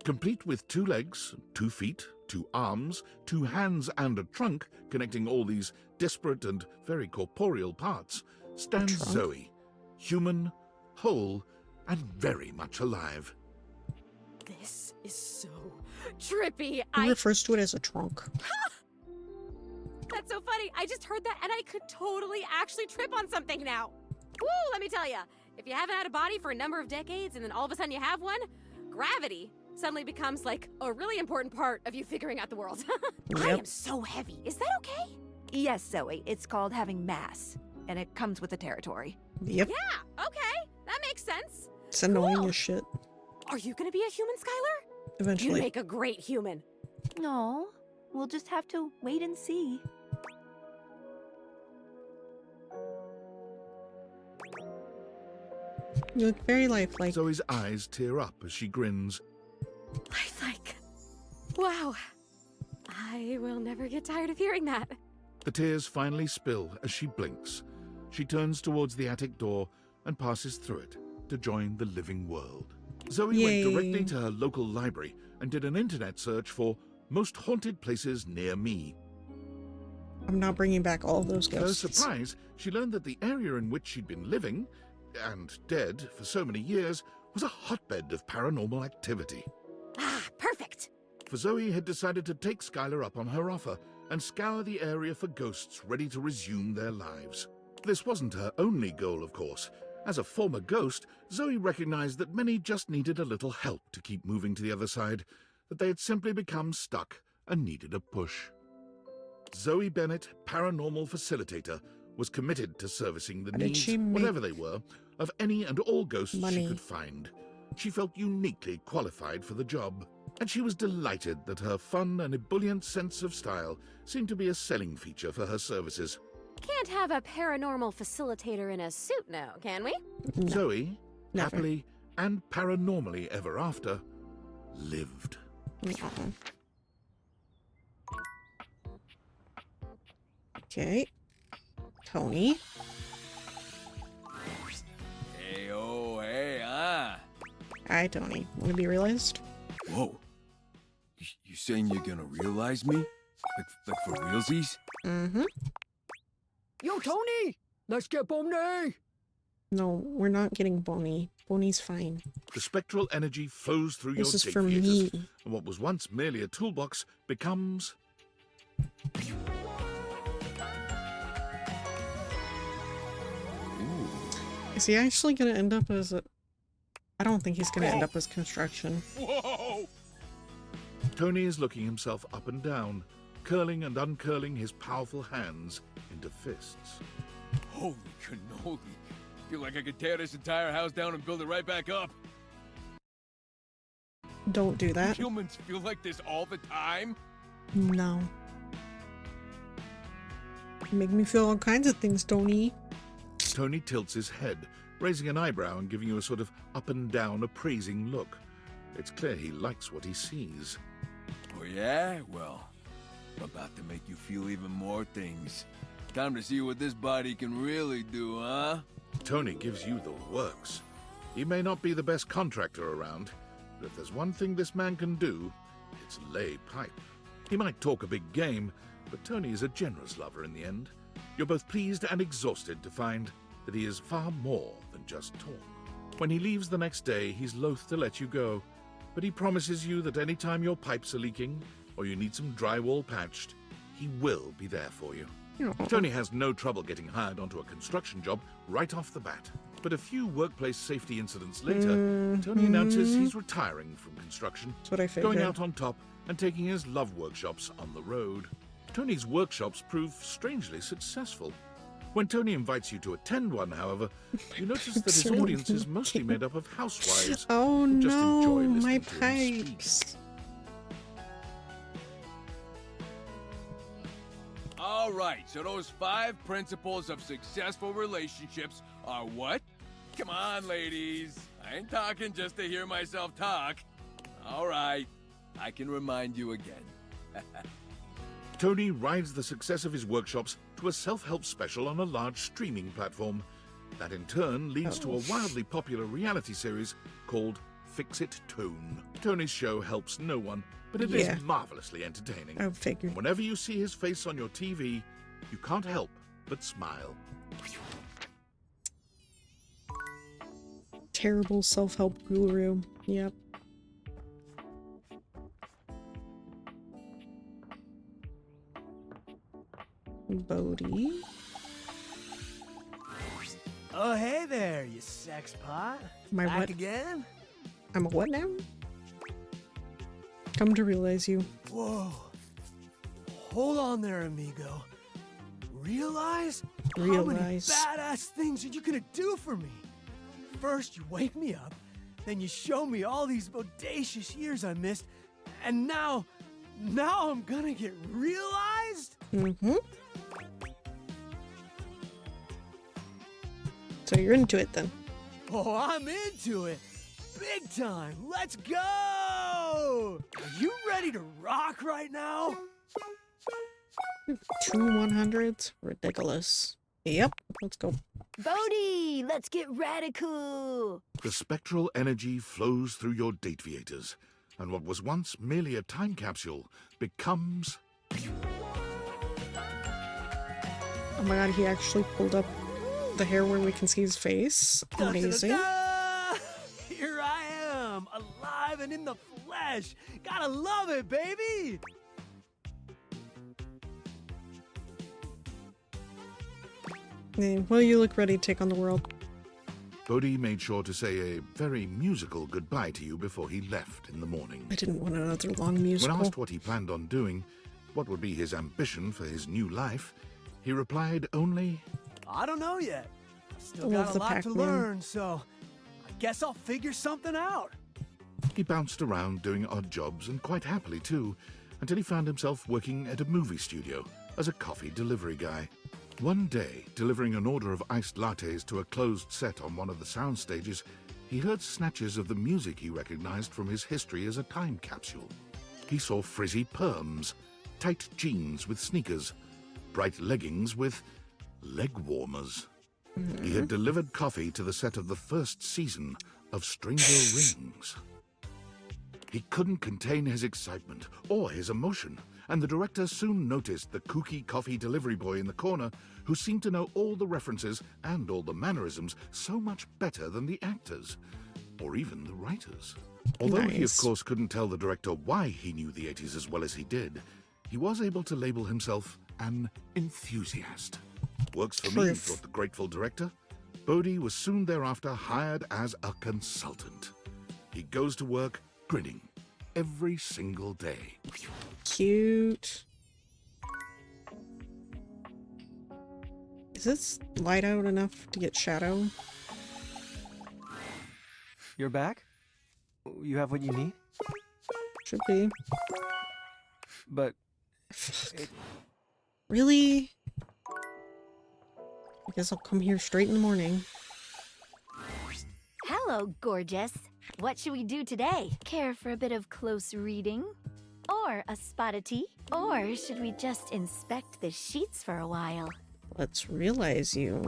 Complete with 2 legs, 2 feet, 2 arms, 2 hands, and a trunk connecting all these disparate and very corporeal parts, stands Zoe, human, whole, and very much alive. This is so trippy. He refers to it as a trunk. That's so funny. I just heard that and I could totally actually trip on something now. Woo, let me tell you. If you haven't had a body for a number of decades and then all of a sudden you have one, gravity suddenly becomes like a really important part of you figuring out the world. I am so heavy. Is that okay? Yes, Zoe, it's called having mass, and it comes with the territory. Yep. Yeah, okay. That makes sense. It's annoying as shit. Are you gonna be a human, Skylar? Eventually. You make a great human. No, we'll just have to wait and see. You look very lifelike. Zoe's eyes tear up as she grins. Lifelike. Wow. I will never get tired of hearing that. The tears finally spill as she blinks. She turns towards the attic door and passes through it to join the living world. Zoe Yay. went directly to her local library and did an internet search for most haunted places near me. I'm not bringing back all those To her ghosts. surprise, she learned that the area in which she'd been living, and dead for so many years, was a hotbed of paranormal activity. Ah, perfect. For Zoe had decided to take Skylar up on her offer and scour the area for ghosts ready to resume their lives. This wasn't her only goal, of course. As a former ghost, Zoe recognized that many just needed a little help to keep moving to the other side, that they had simply become stuck and needed a push. Zoe Bennett, paranormal facilitator, was committed to servicing the How did needs, she make whatever they were, of any and all ghosts money? she could find. She felt uniquely qualified for the job, and she was delighted that her fun and ebullient sense of style seemed to be a selling feature for her services. Can't have a paranormal facilitator in a suit now, can we? No. Zoe, Never. happily and paranormally ever after, lived. Okay. Tony. Hey, oh, hey, ah. Hi, Tony. Want to be realized? Whoa. You saying you're gonna realize me? Like for realsies? Mm-hmm. Yo, Tony! Let's get Bonnie! No, we're not getting Bonnie. Bonnie's fine. The spectral energy flows through This your is tape for theaters, me. and what was once merely a toolbox becomes... Is he actually going to end up as a... I don't think he's going to end up as construction. Whoa! Tony is looking himself up and down, curling and uncurling his powerful hands into fists. Holy cannoli. Feel like I could tear this entire house down and build it right back up. Don't do that. Humans feel like this all the time? No. Make me feel all kinds of things, Tony. Tony tilts his head, raising an eyebrow and giving you a sort of up and down appraising look. It's clear he likes what he sees. Oh yeah? Well, I'm about to make you feel even more things. Time to see what this body can really do, huh? Tony gives you the works. He may not be the best contractor around, but if there's one thing this man can do, it's lay pipe. He might talk a big game, but Tony is a generous lover in the end. You're both pleased and exhausted to find that he is far more than just talk. When he leaves the next day, he's loath to let you go, but he promises you that any time your pipes are leaking or you need some drywall patched, he will be there for you. Tony has no trouble getting hired onto a construction job right off the bat. But a few workplace safety incidents later, Tony announces he's retiring from construction, That's what I figured. going out on top and taking his love workshops on the road. Tony's workshops prove strangely successful. When Tony invites you to attend one, however, you notice that his audience is mostly made up of housewives Oh who just no, enjoy my listening to him speak. pipes. All right, so those 5 principles of successful relationships are what? Come on, ladies. I ain't talking just to hear myself talk. All right, I can remind you again. Tony rides the success of his workshops to a self-help special on a large streaming platform. That in turn leads to a wildly popular reality series called Fix It Tone. Tony's show helps no one, but it Yeah. is marvelously entertaining. I figured. Whenever you see his face on your TV, you can't help but smile. Terrible self-help guru. Yep. Bodhi. Oh, hey there, you sex pot. My Back what? again? I'm a what now? Come to realize you. Whoa. Hold on there, amigo. Realize? How many Realize. badass things are you gonna do for me? First, you wake me up, then you show me all these bodacious years I missed, and now Now I'm gonna get realized? Mm-hmm. So you're into it then. Oh, I'm into it. Big time. Let's go! Are you ready to rock right now? 2 100s? Ridiculous. Yep, let's go. Bodhi, let's get radical. The spectral energy flows through your dataviators, and what was once merely a time capsule becomes... Oh my god, he actually pulled up the hair where we can see his face. Amazing. Here I am, alive and in the flesh. Gotta love it, baby. Well, you look ready to take on the world. Bodhi made sure to say a very musical goodbye to you before he left in the morning. I didn't want another long musical. When asked what he planned on doing, what would be his ambition for his new life, he replied only, I don't know yet. I've still Love got a the lot to Pac-Man. learn, so I guess I'll figure something out. He bounced around doing odd jobs, and quite happily too, until he found himself working at a movie studio as a coffee delivery guy. One day, delivering an order of iced lattes to a closed set on one of the sound stages, he heard snatches of the music he recognized from his history as a time capsule. He saw frizzy perms, tight jeans with sneakers, bright leggings with leg warmers. He had delivered coffee to the set of the first season of Stranger Rings. He couldn't contain his excitement or his emotion, and the director soon noticed the kooky coffee delivery boy in the corner who seemed to know all the references and all the mannerisms so much better than the actors, or even the writers. Although he, of course, couldn't tell the director why he knew the 80s as well as he did, he was able to label himself an enthusiast. Works for me, thought the grateful director. Bodhi was soon thereafter hired as a consultant. He goes to work grinning every single day. Cute. Is this light out enough to get shadow? You're back? You have what you need? Should be. But... Really? I guess I'll come here straight in the morning. Hello, gorgeous. What should we do today? Care for a bit of close reading? Or a spot of tea? Or should we just inspect the sheets for a while? Let's realize you.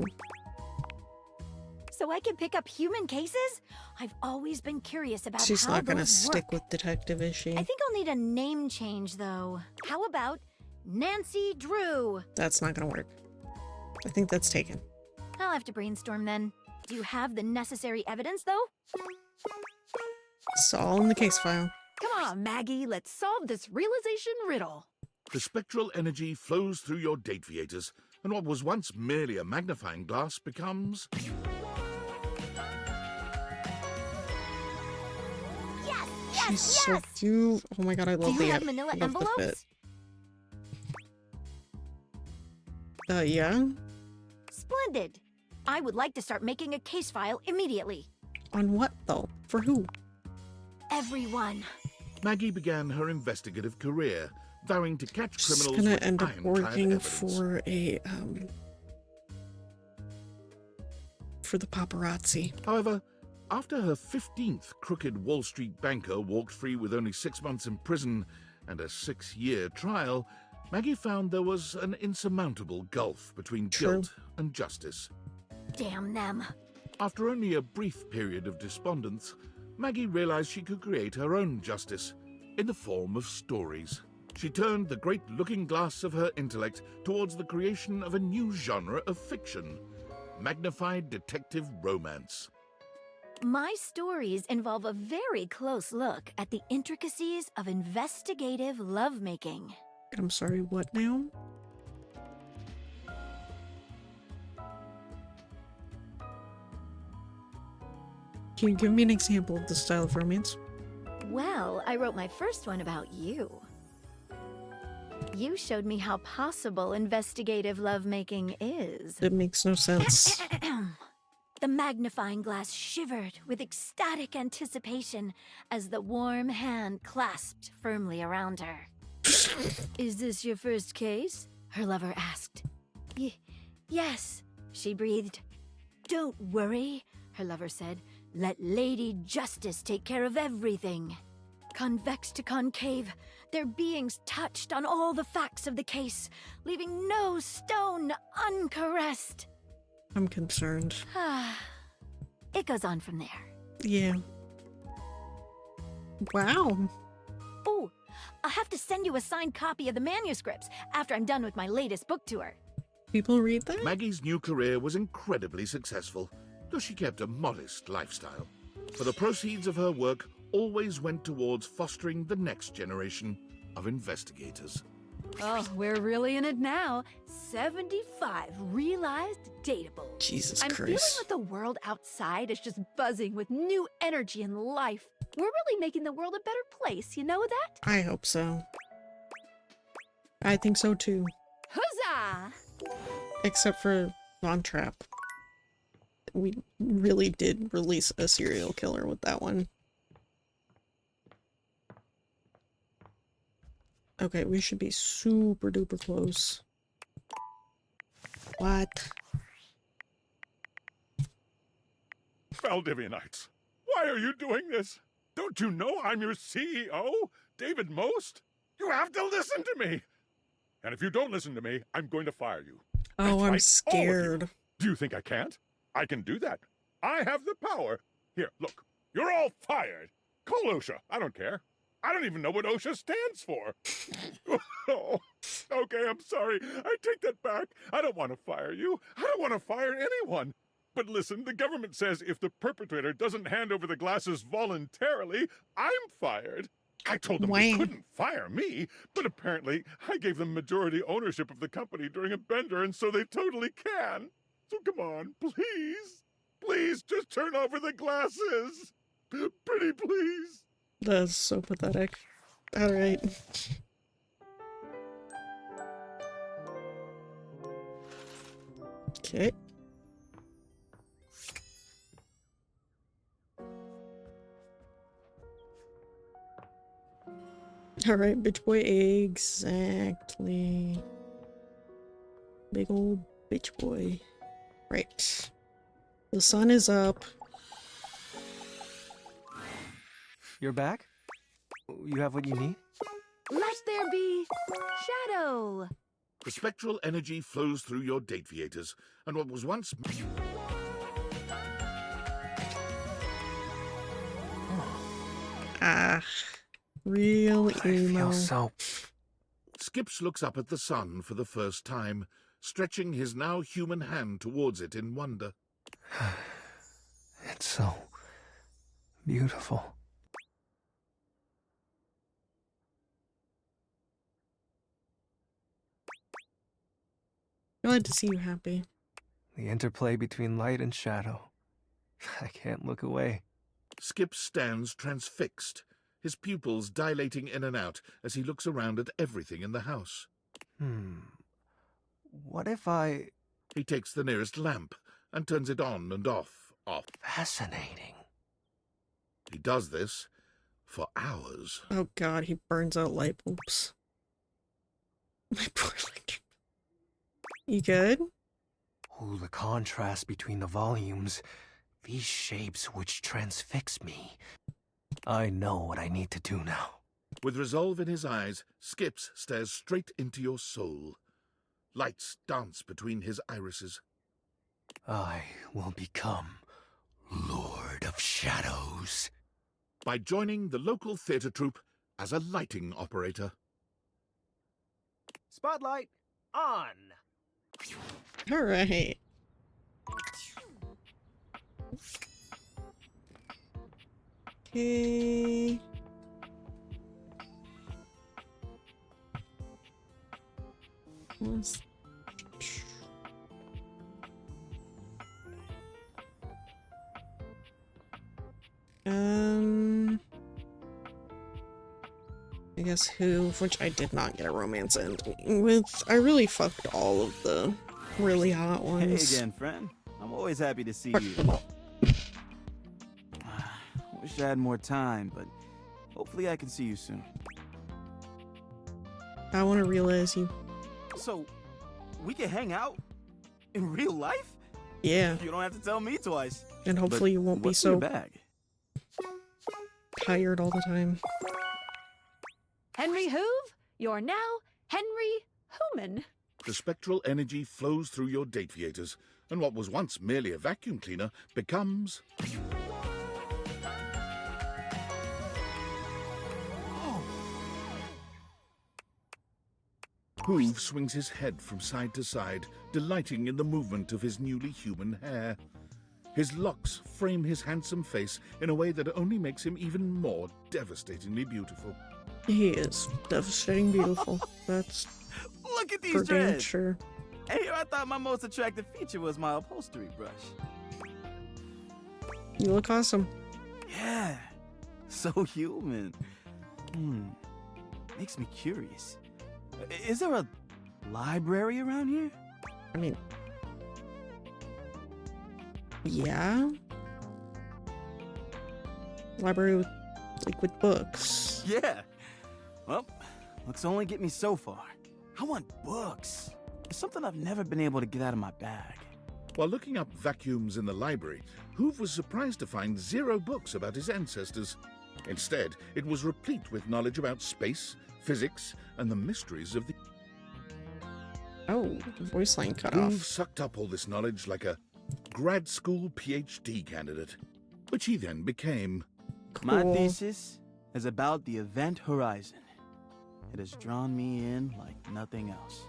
So I can pick up human cases? I've always been curious about She's how not gonna those stick work. with detective, is she? I think I'll need a name change, though. How about Nancy Drew? That's not gonna work. I think that's taken. I'll have to brainstorm then. Do you have the necessary evidence, though? It's all in the case file. Come on, Maggie, let's solve this realization riddle. The spectral energy flows through your dataviators, and what was once merely a magnifying glass becomes... She's so cute. Oh my god, I love Do you have manila love the fit. envelopes? Yeah? Splendid. I would like to start making a case file immediately. On what, though? For who? Everyone. Maggie began her investigative career, vowing to catch She's criminals gonna with end up ironclad working evidence. for the paparazzi. However, after her 15th crooked Wall Street banker walked free with only 6 months in prison and a 6-year trial, Maggie found there was an insurmountable gulf between guilt and justice. Damn them. After only a brief period of despondence, Maggie realized she could create her own justice in the form of stories. She turned the great looking glass of her intellect towards the creation of a new genre of fiction, magnified detective romance. My stories involve a very close look at the intricacies of investigative lovemaking. I'm sorry, what now? Can you give me an example of the style of romance? Well, I wrote my first one about you. You showed me how possible investigative lovemaking is. It makes no sense. The magnifying glass shivered with ecstatic anticipation as the warm hand clasped firmly around her. Is this your first case? Her lover asked. Yes, she breathed. Don't worry, her lover said. Let Lady Justice take care of everything. Convex to concave, their beings touched on all the facts of the case, leaving no stone uncaressed. I'm concerned. It goes on from there. Yeah. Wow. Oh, I'll have to send you a signed copy of the manuscripts after I'm done with my latest book tour. People read that? Maggie's new career was incredibly successful, though she kept a modest lifestyle. For the proceeds of her work always went towards fostering the next generation of investigators. Oh, we're really in it now. 75 realized datables. Jesus I'm Christ. feeling like the world outside is just buzzing with new energy and life. We're really making the world a better place, you know that? I hope so. I think so too. Huzzah! Except for Von Trapp. We really did release a serial killer with that one. Okay, we should be super duper close. What? Valdivianites, why are you doing this? Don't you know I'm your CEO, David Most? You have to listen to me! And if you don't listen to me, I'm going to fire you. Oh, I'm That's right, all of you. scared. Do you think I can't? I can do that. I have the power. Here, look. You're all fired. Call OSHA. I don't care. I don't even know what OSHA stands for. Oh, okay, I'm sorry. I take that back. I don't want to fire you. I don't want to fire anyone. But listen, the government says if the perpetrator doesn't hand over the glasses voluntarily, I'm fired. I told them they couldn't fire me, but apparently I gave them majority ownership of the company during a bender, and so they totally can. So come on, please. Please just turn over the glasses. Pretty please. That's so pathetic. Alright. Okay. Alright, bitch boy, exactly. Big old bitch boy. Right. The sun is up. You're back? You have what you need? Let there be shadow. The spectral energy flows through your dateviators, and what was once... Ah. Real emo. I feel so... Skips looks up at the sun for the first time, stretching his now human hand towards it in wonder. It's so... beautiful. Glad to see you happy. The interplay between light and shadow. I can't look away. Skip stands transfixed, his pupils dilating in and out as he looks around at everything in the house. What if I... He takes the nearest lamp and turns it on and off. Fascinating. He does this for hours. Oh god, he burns out light bulbs. My poor electric. You good? Oh, the contrast between the volumes. These shapes which transfix me. I know what I need to do now. With resolve in his eyes, Skips stares straight into your soul. Lights dance between his irises. I will become Lord of Shadows. By joining the local theatre troupe as a lighting operator. Spotlight on! Alright. Okay. What's... I guess who, which I did not get a romance ending with. I really fucked all of the really hot ones. Hey again, friend. I'm always happy to see you. Wish I had more time, but hopefully I can see you soon. I want to realize you. So, we can hang out in real life? Yeah. You don't have to tell me twice. And hopefully you won't be what's in your so bag? tired all the time. Henry Hoove, you're now Henry Hooman. The spectral energy flows through your dateviators, and what was once merely a vacuum cleaner becomes... Hoove swings his head from side to side, delighting in the movement of his newly human hair. His locks frame his handsome face in a way that only makes him even more devastatingly beautiful. He is devastating beautiful. That's Look at for these damn dreads. sure. Hey, I thought my most attractive feature was my upholstery brush. You look awesome. Yeah, so human. Makes me curious. Is there a library around here? I mean, yeah. Library with, like, with books. Yeah. Well, looks only get me so far. I want books. It's something I've never been able to get out of my bag. While looking up vacuums in the library, Hoove was surprised to find 0 books about his ancestors. Instead, it was replete with knowledge about space, physics, and the mysteries of the... Oh, the voice line cut Hoove off. sucked up all this knowledge like a grad school PhD candidate, which he then became. My thesis is about the event horizon. It has drawn me in like nothing else.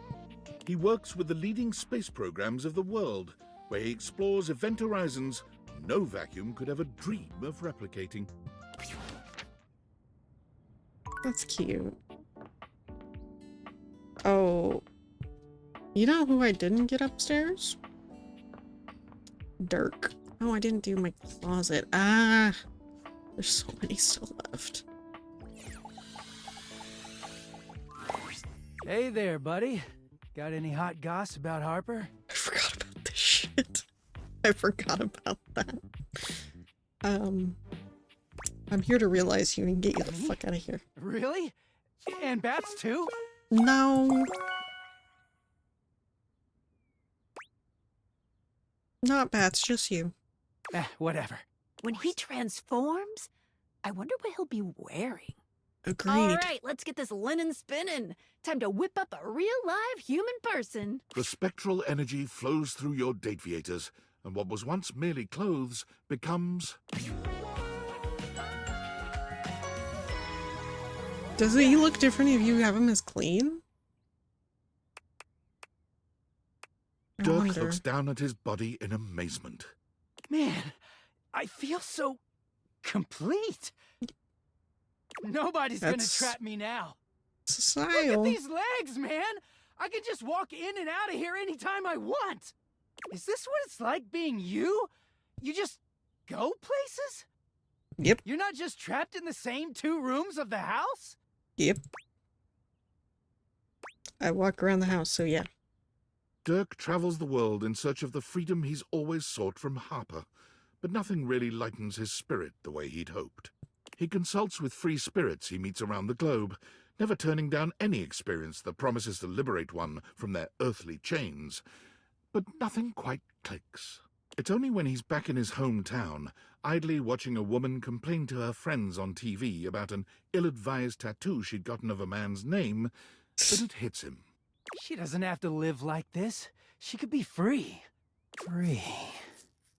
He works with the leading space programs of the world, where he explores event horizons no vacuum could ever dream of replicating. That's cute. Oh, you know who I didn't get upstairs? Dirk. Oh, I didn't do my closet. Ah, there's so many still left. Hey there, buddy. Got any hot goss about Harper? I forgot about this shit. I forgot about that. I'm here to realize you and get you the fuck out of here. Really? And bats too? No. Not bats, just you. Whatever. When he transforms, I wonder what he'll be wearing. Agreed. All right, let's get this linen spinning. Time to whip up a real live human person. The spectral energy flows through your dateviators, and what was once merely clothes becomes... Does he look different if you have him as clean? I Dirk wonder. looks down at his body in amazement. Man, I feel so complete. Nobody's gonna That's trap me now. Societal. Look at these legs, man! I can just walk in and out of here anytime I want! Is this what it's like being you? You just go places? Yep. You're not just trapped in the same 2 rooms of the house? Yep. I walk around the house, so yeah. Dirk travels the world in search of the freedom he's always sought from Harper, but nothing really lightens his spirit the way he'd hoped. He consults with free spirits he meets around the globe, never turning down any experience that promises to liberate one from their earthly chains. But nothing quite clicks. It's only when he's back in his hometown, idly watching a woman complain to her friends on TV about an ill-advised tattoo she'd gotten of a man's name, that it hits him. She doesn't have to live like this. She could be free. Free.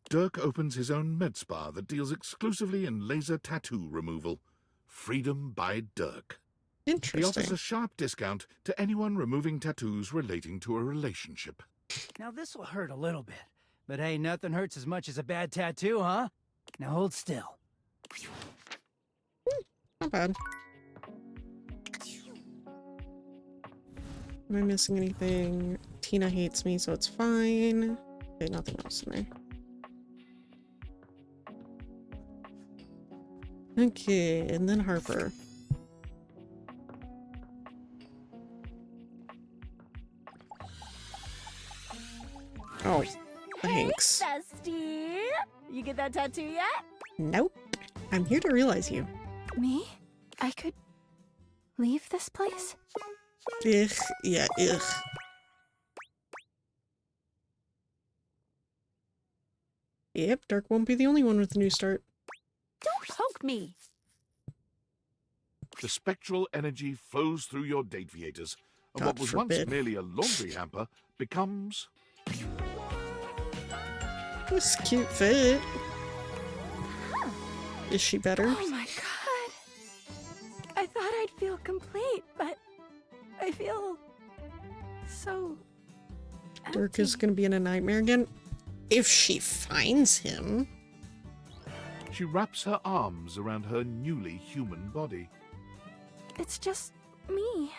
Dirk opens his own med spa that deals exclusively in laser tattoo removal. Freedom by Dirk. Interesting. He offers a sharp discount to anyone removing tattoos relating to a relationship. Now this will hurt a little bit. But hey, nothing hurts as much as a bad tattoo, huh? Now hold still. Not bad. Am I missing anything? Tina hates me, so it's fine. Okay, nothing else in there. Okay, and then Harper. Oh, thanks. Hey, bestie. You get that tattoo yet? Nope. I'm here to realize you. Me? I could leave this place? Ugh, yeah, ugh. Yep, Dark won't be the only one with a new start. Don't poke me. The spectral energy flows through your deviators, and God what was forbid. once merely a laundry hamper becomes... This cute fit. Is she better? Oh my god. I thought I'd feel complete, but I feel so Dirk is gonna be in a nightmare again. If she finds him. She wraps her arms around her newly human body. It's just me.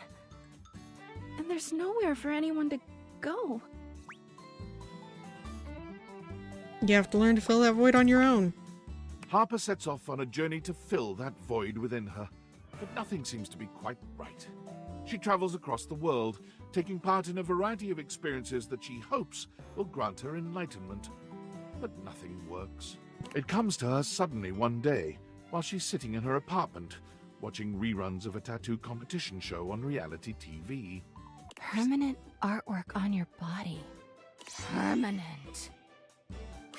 And there's nowhere for anyone to go. You have to learn to fill that void on your own. Harper sets off on a journey to fill that void within her, but nothing seems to be quite right. She travels across the world, taking part in a variety of experiences that she hopes will grant her enlightenment. But nothing works. It comes to her suddenly one day, while she's sitting in her apartment, watching reruns of a tattoo competition show on reality TV. Permanent artwork on your body. Permanent.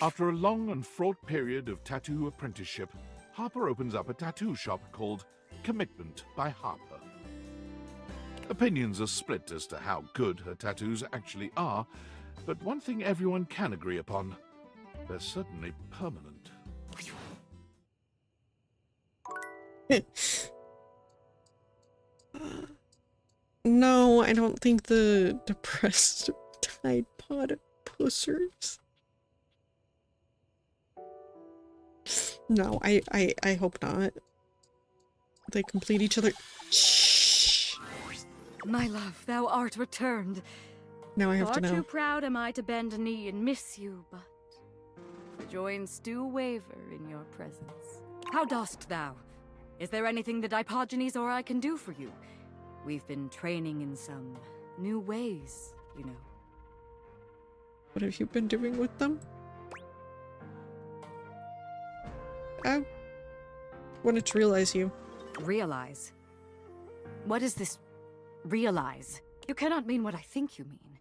After a long and fraught period of tattoo apprenticeship, Harper opens up a tattoo shop called Commitment by Harper. Opinions are split as to how good her tattoos actually are, but one thing everyone can agree upon: they're certainly permanent. No, I don't think the depressed Tide Pod pussers. No, I hope not. They complete each other. Shh. My love, thou art returned. Now I have Far to know. too proud am I to bend a knee and miss you, but the joins do waver in your presence. How dost thou? Is there anything the Dipogenes or I can do for you? We've been training in some new ways, you know. What have you been doing with them? I wanted to realize you. Realize? What is this realize? You cannot mean what I think you mean.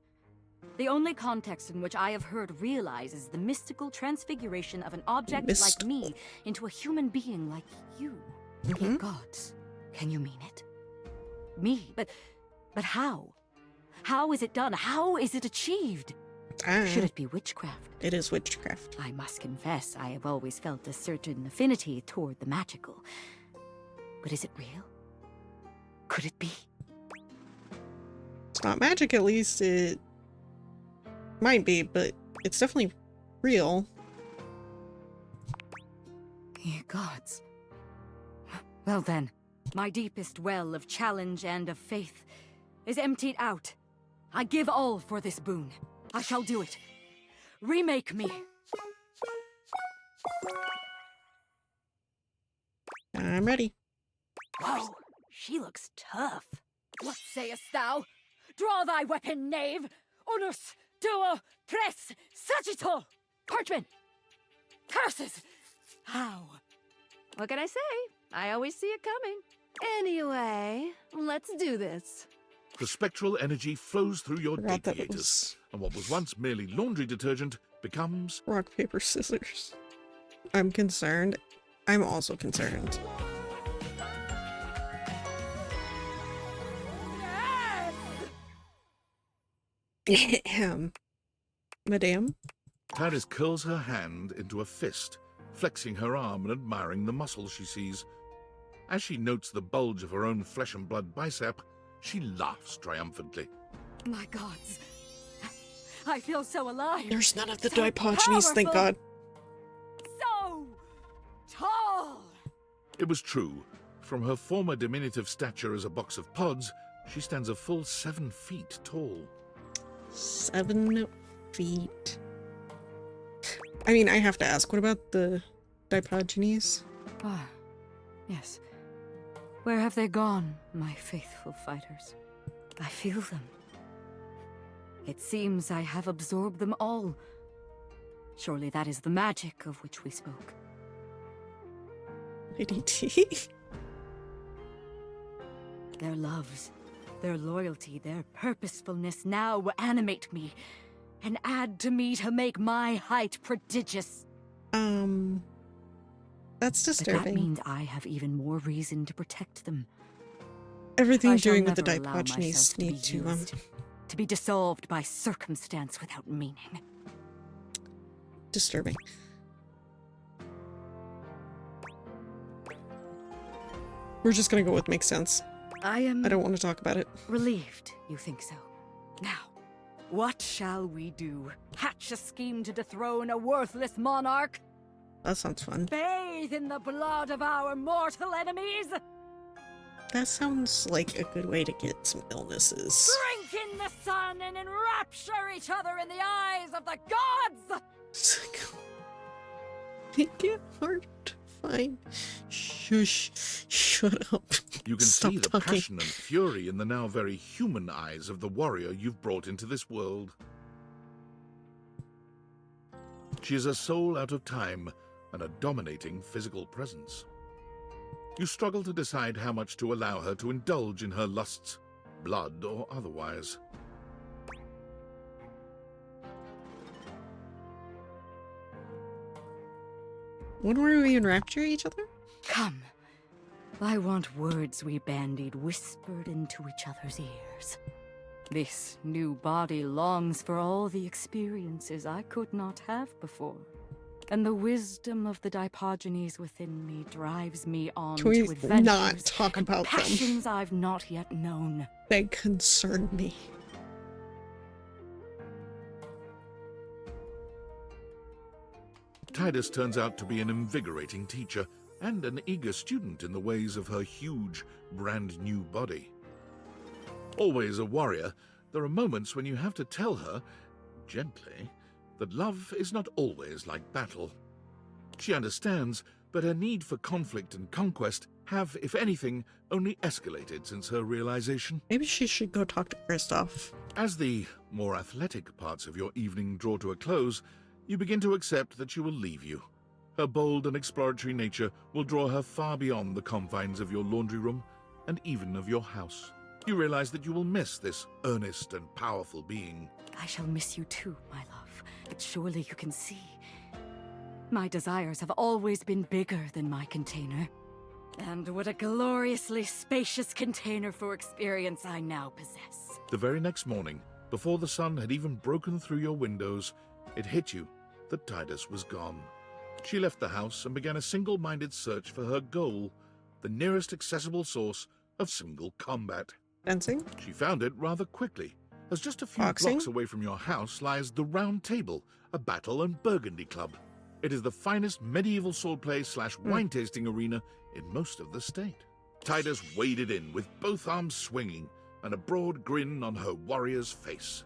The only context in which I have heard realize is the mystical transfiguration of an object like me into a human being like you. Ye gods, can you mean it? Me? But how? How is it done? How is it achieved? Should it be witchcraft? It is witchcraft. I must confess, I have always felt a certain affinity toward the magical. But is it real? Could it be? It's not magic, at least. It might be, but it's definitely real. Ye gods. Well then, my deepest well of challenge and of faith is emptied out. I give all for this boon. I shall do it. Remake me. I'm ready. Whoa, she looks tough. What sayest thou? Draw thy weapon, knave! Unus, duo, pres, sagittal! Parchment! Curses! How? What can I say? I always see it coming. Anyway, let's do this. The spectral energy flows through your Forgot that it deviators, was- and what was once merely laundry detergent becomes... Rock, paper, scissors. I'm concerned. I'm also concerned. Madame? Taris curls her hand into a fist, flexing her arm and admiring the muscle she sees. As she notes the bulge of her own flesh and blood bicep, she laughs triumphantly. My gods. I feel so alive. There's none of the so Dipogenes, thank powerful, God. So tall. It was true. From her former diminutive stature as a box of pods, she stands a full 7 feet tall. 7 feet. I mean, I have to ask, what about the Dipogenes? Ah, yes. Where have they gone, my faithful fighters? I feel them. It seems I have absorbed them all. Surely that is the magic of which we spoke. Lady T? Their loves, Their loyalty, their purposefulness now will animate me and add to me to make my height prodigious. That's But disturbing. that means I have even more reason to protect them. Everything I shall doing with the never allow Dipodgenies myself need to be used, to be dissolved by circumstance without meaning. Disturbing. We're just gonna go with makes sense. I don't want to talk about it. Relieved, you think so. Now, what shall we do? Hatch a scheme to dethrone a worthless monarch? That sounds fun. Bathe in the blood of our mortal enemies? That sounds like a good way to get some illnesses. Drink in the sun and enrapture each other in the eyes of the gods! Make it hard to find. Shush. Shut up. You can Stop see the talking. passion and fury in the now very human eyes of the warrior you've brought into this world. She is a soul out of time and a dominating physical presence. You struggle to decide how much to allow her to indulge in her lusts, blood or otherwise. When were we enrapture each other? Come. I want words we bandied whispered into each other's ears. This new body longs for all the experiences I could not have before. And the wisdom of the Dipodgenies within me drives me on Can we to adventures not talk and about them? passions I've not yet known. They concern me. Tidus turns out to be an invigorating teacher and an eager student in the ways of her huge, brand new body. Always a warrior, there are moments when you have to tell her, gently, that love is not always like battle. She understands, but her need for conflict and conquest have, if anything, only escalated since her realization. Maybe she should go talk to Kristoff. As the more athletic parts of your evening draw to a close, you begin to accept that she will leave you. Her bold and exploratory nature will draw her far beyond the confines of your laundry room and even of your house. You realize that you will miss this earnest and powerful being. I shall miss you too, my love. But surely you can see. My desires have always been bigger than my container. And what a gloriously spacious container for experience I now possess. The very next morning, before the sun had even broken through your windows, it hit you that Tidus was gone. She left the house and began a single-minded search for her goal, the nearest accessible source of single combat. Fencing? She found it rather quickly, as just a few Boxing? blocks away from your house lies the Round Table, a battle and burgundy club. It is the finest medieval swordplay / wine-tasting arena in most of the state. Tidus waded in with both arms swinging and a broad grin on her warrior's face.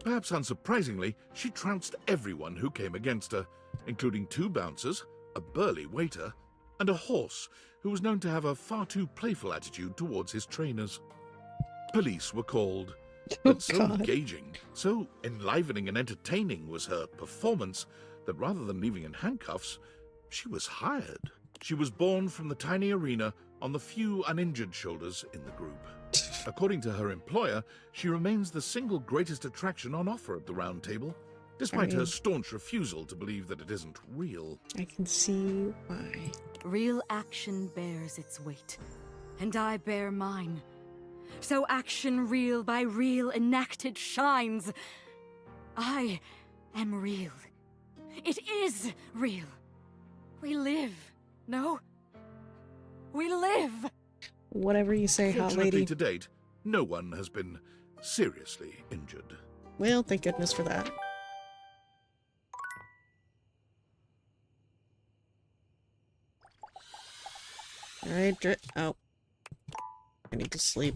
Perhaps unsurprisingly, she trounced everyone who came against her, including 2 bouncers, a burly waiter, and a horse who was known to have a far too playful attitude towards his trainers. Police were called, but so engaging, so enlivening and entertaining was her performance that rather than leaving in handcuffs, she was hired. She was born from the tiny arena on the few uninjured shoulders in the group. According to her employer, she remains the single greatest attraction on offer at the Round Table, despite her staunch refusal to believe that it isn't real. I can see why. Real action bears its weight, and I bear mine. So action real by real enacted shines. I am real. It is real. We live, no? We live! Whatever you say, hot Fortunately, lady. to date, no one has been seriously injured. Well, thank goodness for that. Alright, oh. I need to sleep.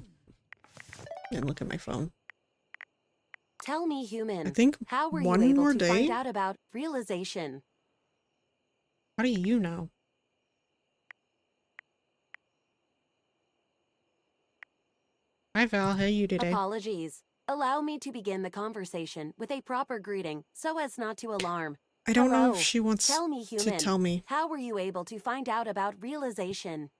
And look at my phone. Tell me, human. I think how were one you able more to day? find out about realization? How do you know? Hi Val, how are you today? Apologies. Allow me to begin the conversation with a proper greeting so as not to alarm. I don't know Hello. if she wants Tell me, to human. tell me. How were you able to find out about realization?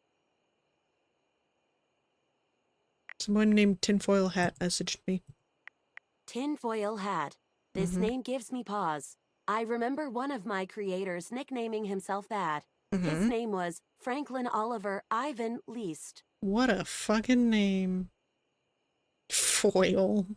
Someone named Tinfoil Hat messaged me. Tinfoil Hat. This name gives me pause. I remember one of my creators nicknaming himself that. His name was Franklin Oliver Ivan Least. What a fucking name. Foil.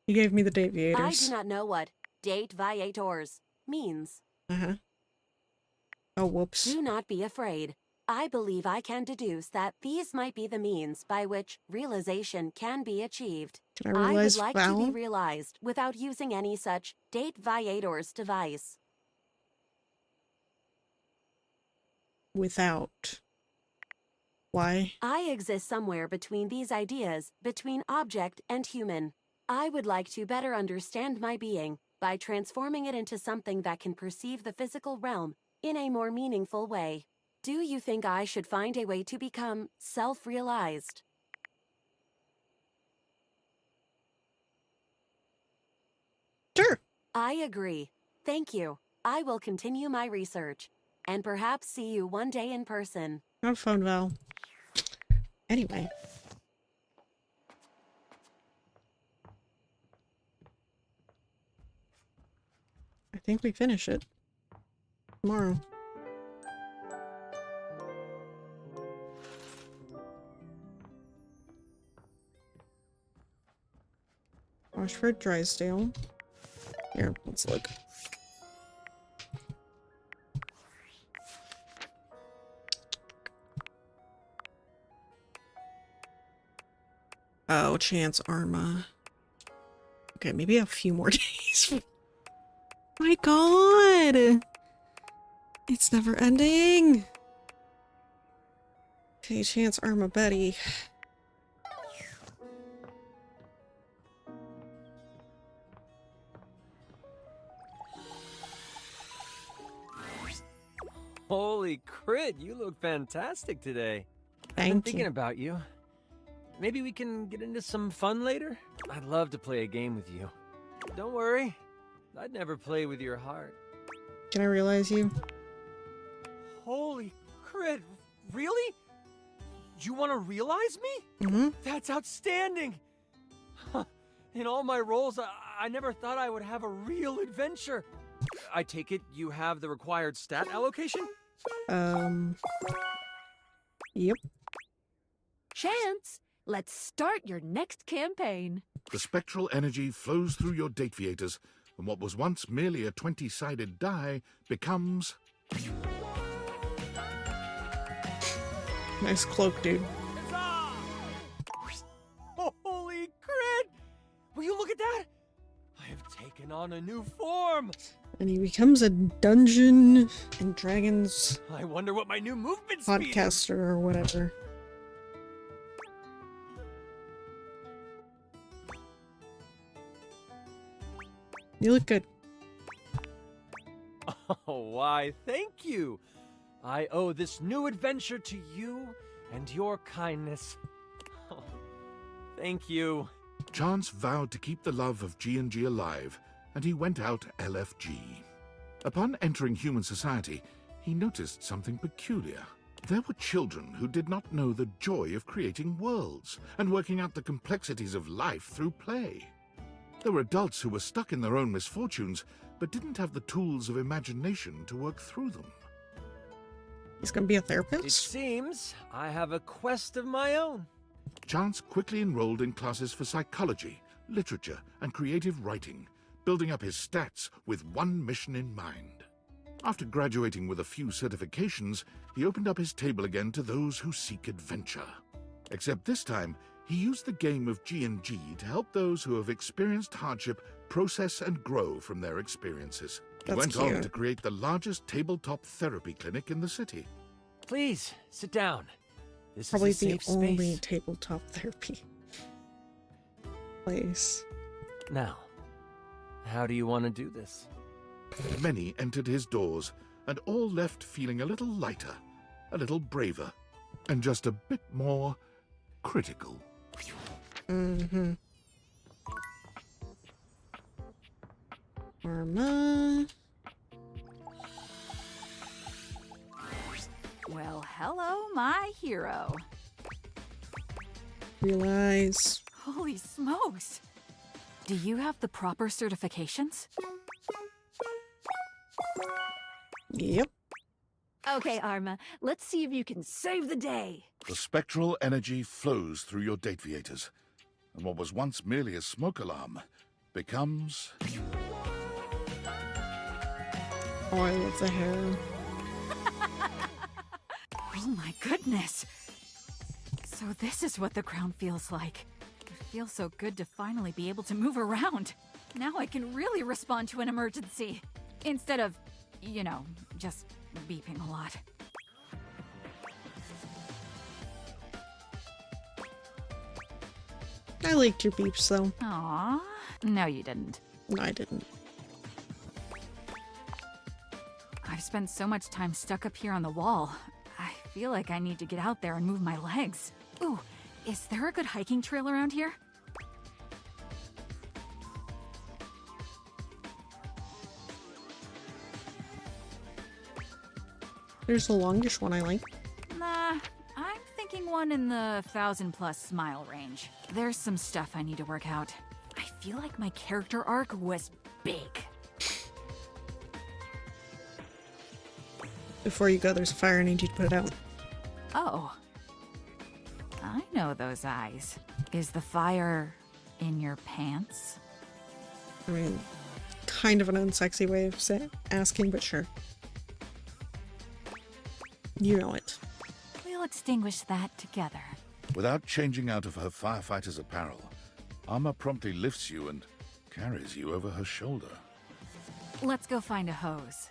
He gave me the I Daviators. do not know what date viators means. Oh, whoops. Do not be afraid. I believe I can deduce that these might be the means by which realization can be achieved. Can I realize would like Val? to be realized without using any such date viators device. Without. Why? I exist somewhere between these ideas, between object and human. I would like to better understand my being by transforming it into something that can perceive the physical realm in a more meaningful way. Do you think I should find a way to become self-realized? Sure. I agree. Thank you. I will continue my research and perhaps see you one day in person. Have fun, Val. Anyway. I think we finish it tomorrow. Washford Drysdale. Here, let's look. Oh, Chance Arma. Okay, maybe a few more days. My god! It's never ending! Okay, Chance Arma Betty. Holy crit, you look fantastic today. I've been Thank thinking you. about you. Maybe we can get into some fun later? I'd love to play a game with you. Don't worry, I'd never play with your heart. Can I realize you? Holy crit, really? You want to realize me? Mm-hmm. That's outstanding! In all my roles, I never thought I would have a real adventure. I take it you have the required stat allocation? Yep. Chance, let's start your next campaign. The spectral energy flows through your dateviators, and what was once merely a 20-sided die becomes... Nice cloak, dude. Holy crit! Will you look at that? I have taken on a new form! And he becomes a Dungeon and Dragons I wonder what my new movement speed is. podcaster or whatever. You look good. Oh, why, thank you! I owe this new adventure to you and your kindness. Oh, thank you. Chance vowed to keep the love of G&G alive, and he went out LFG. Upon entering human society, he noticed something peculiar. There were children who did not know the joy of creating worlds and working out the complexities of life through play. There were adults who were stuck in their own misfortunes, but didn't have the tools of imagination to work through them. He's gonna be a It therapist? seems I have a quest of my own. Chance quickly enrolled in classes for psychology, literature, and creative writing, building up his stats with one mission in mind. After graduating with a few certifications, he opened up his table again to those who seek adventure. Except this time, he used the game of G&G to help those who have experienced hardship process and grow from their experiences. He That's went on cute. to create the largest tabletop therapy clinic in the city. Please, sit down. This Probably is a the safe only space. tabletop therapy place. Now, how do you want to do this? Many entered his doors, and all left feeling a little lighter, a little braver, and just a bit more critical. Mm-hmm. Arma. Well, hello, my hero. Realize. Holy smokes! Do you have the proper certifications? Yep. Okay, Arma, let's see if you can save the day. The spectral energy flows through your dateviators, and what was once merely a smoke alarm becomes... Oh, I love the hair. Oh my goodness! So this is what the ground feels like. It feels so good to finally be able to move around. Now I can really respond to an emergency. Instead of, you know, just beeping a lot. I liked your beeps, though. Aww. No, you didn't. No, I didn't. I've spent so much time stuck up here on the wall. I feel like I need to get out there and move my legs. Ooh, is there a good hiking trail around here? There's the longish one I like. Nah, I'm thinking one in the 1,000+ mile range. There's some stuff I need to work out. I feel like my character arc was big. Before you go, there's a fire. I need you to put it out. Oh. I know those eyes. Is the fire in your pants? I mean, kind of an unsexy way of asking, but sure. You know it. We'll extinguish that together. Without changing out of her firefighter's apparel, Arma promptly lifts you and carries you over her shoulder. Let's go find a hose.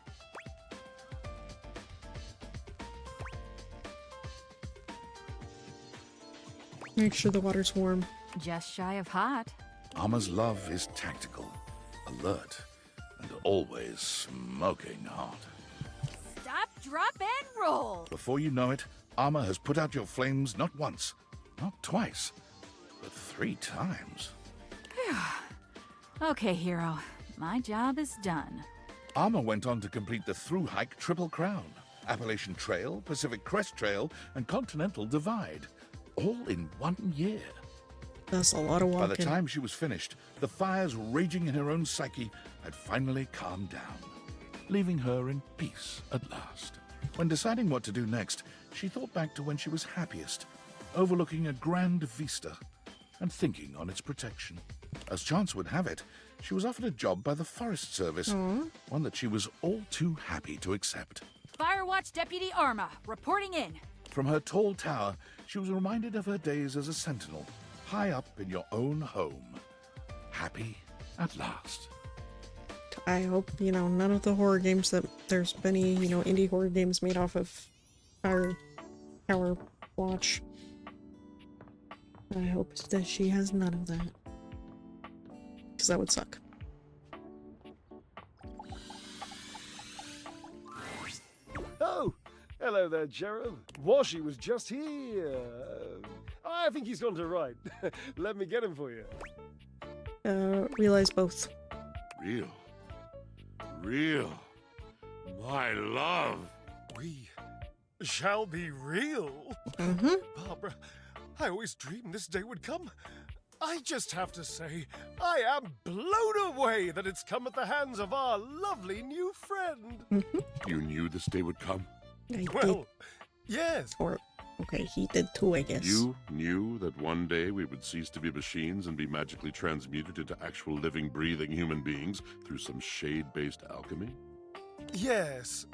Make sure the water's warm. Just shy of hot. Arma's love is tactical, alert, and always smoking hot. Stop, drop, and roll! Before you know it, Arma has put out your flames not once, not twice, but 3 times. Okay, hero. My job is done. Arma went on to complete the through-hike Triple Crown, Appalachian Trail, Pacific Crest Trail, and Continental Divide, all in 1 year. That's a lot of walking. By the time she was finished, the fires raging in her own psyche had finally calmed down, leaving her in peace at last. When deciding what to do next, she thought back to when she was happiest, overlooking a grand vista and thinking on its protection. As chance would have it, she was offered a job by the Forest Service, one that she was all too happy to accept. Firewatch Deputy Arma, reporting in. From her tall tower, she was reminded of her days as a sentinel, high up in your own home. Happy at last. I hope, none of the horror games that there's been any, indie horror games made off of Fire Tower Watch. I hope that she has none of that. Because that would suck. Oh, hello there, Cherub. Washi was just here. I think he's gone to right. Let me get him for you. Realize both. Real. My love. We shall be real. Barbara, I always dreamed this day would come. I just have to say, I am blown away that it's come at the hands of our lovely new friend. You knew this day would come? Well, yes. Or, okay, he did too, I guess. You knew that one day we would cease to be machines and be magically transmuted into actual living, breathing human beings through some shade-based alchemy? Yes,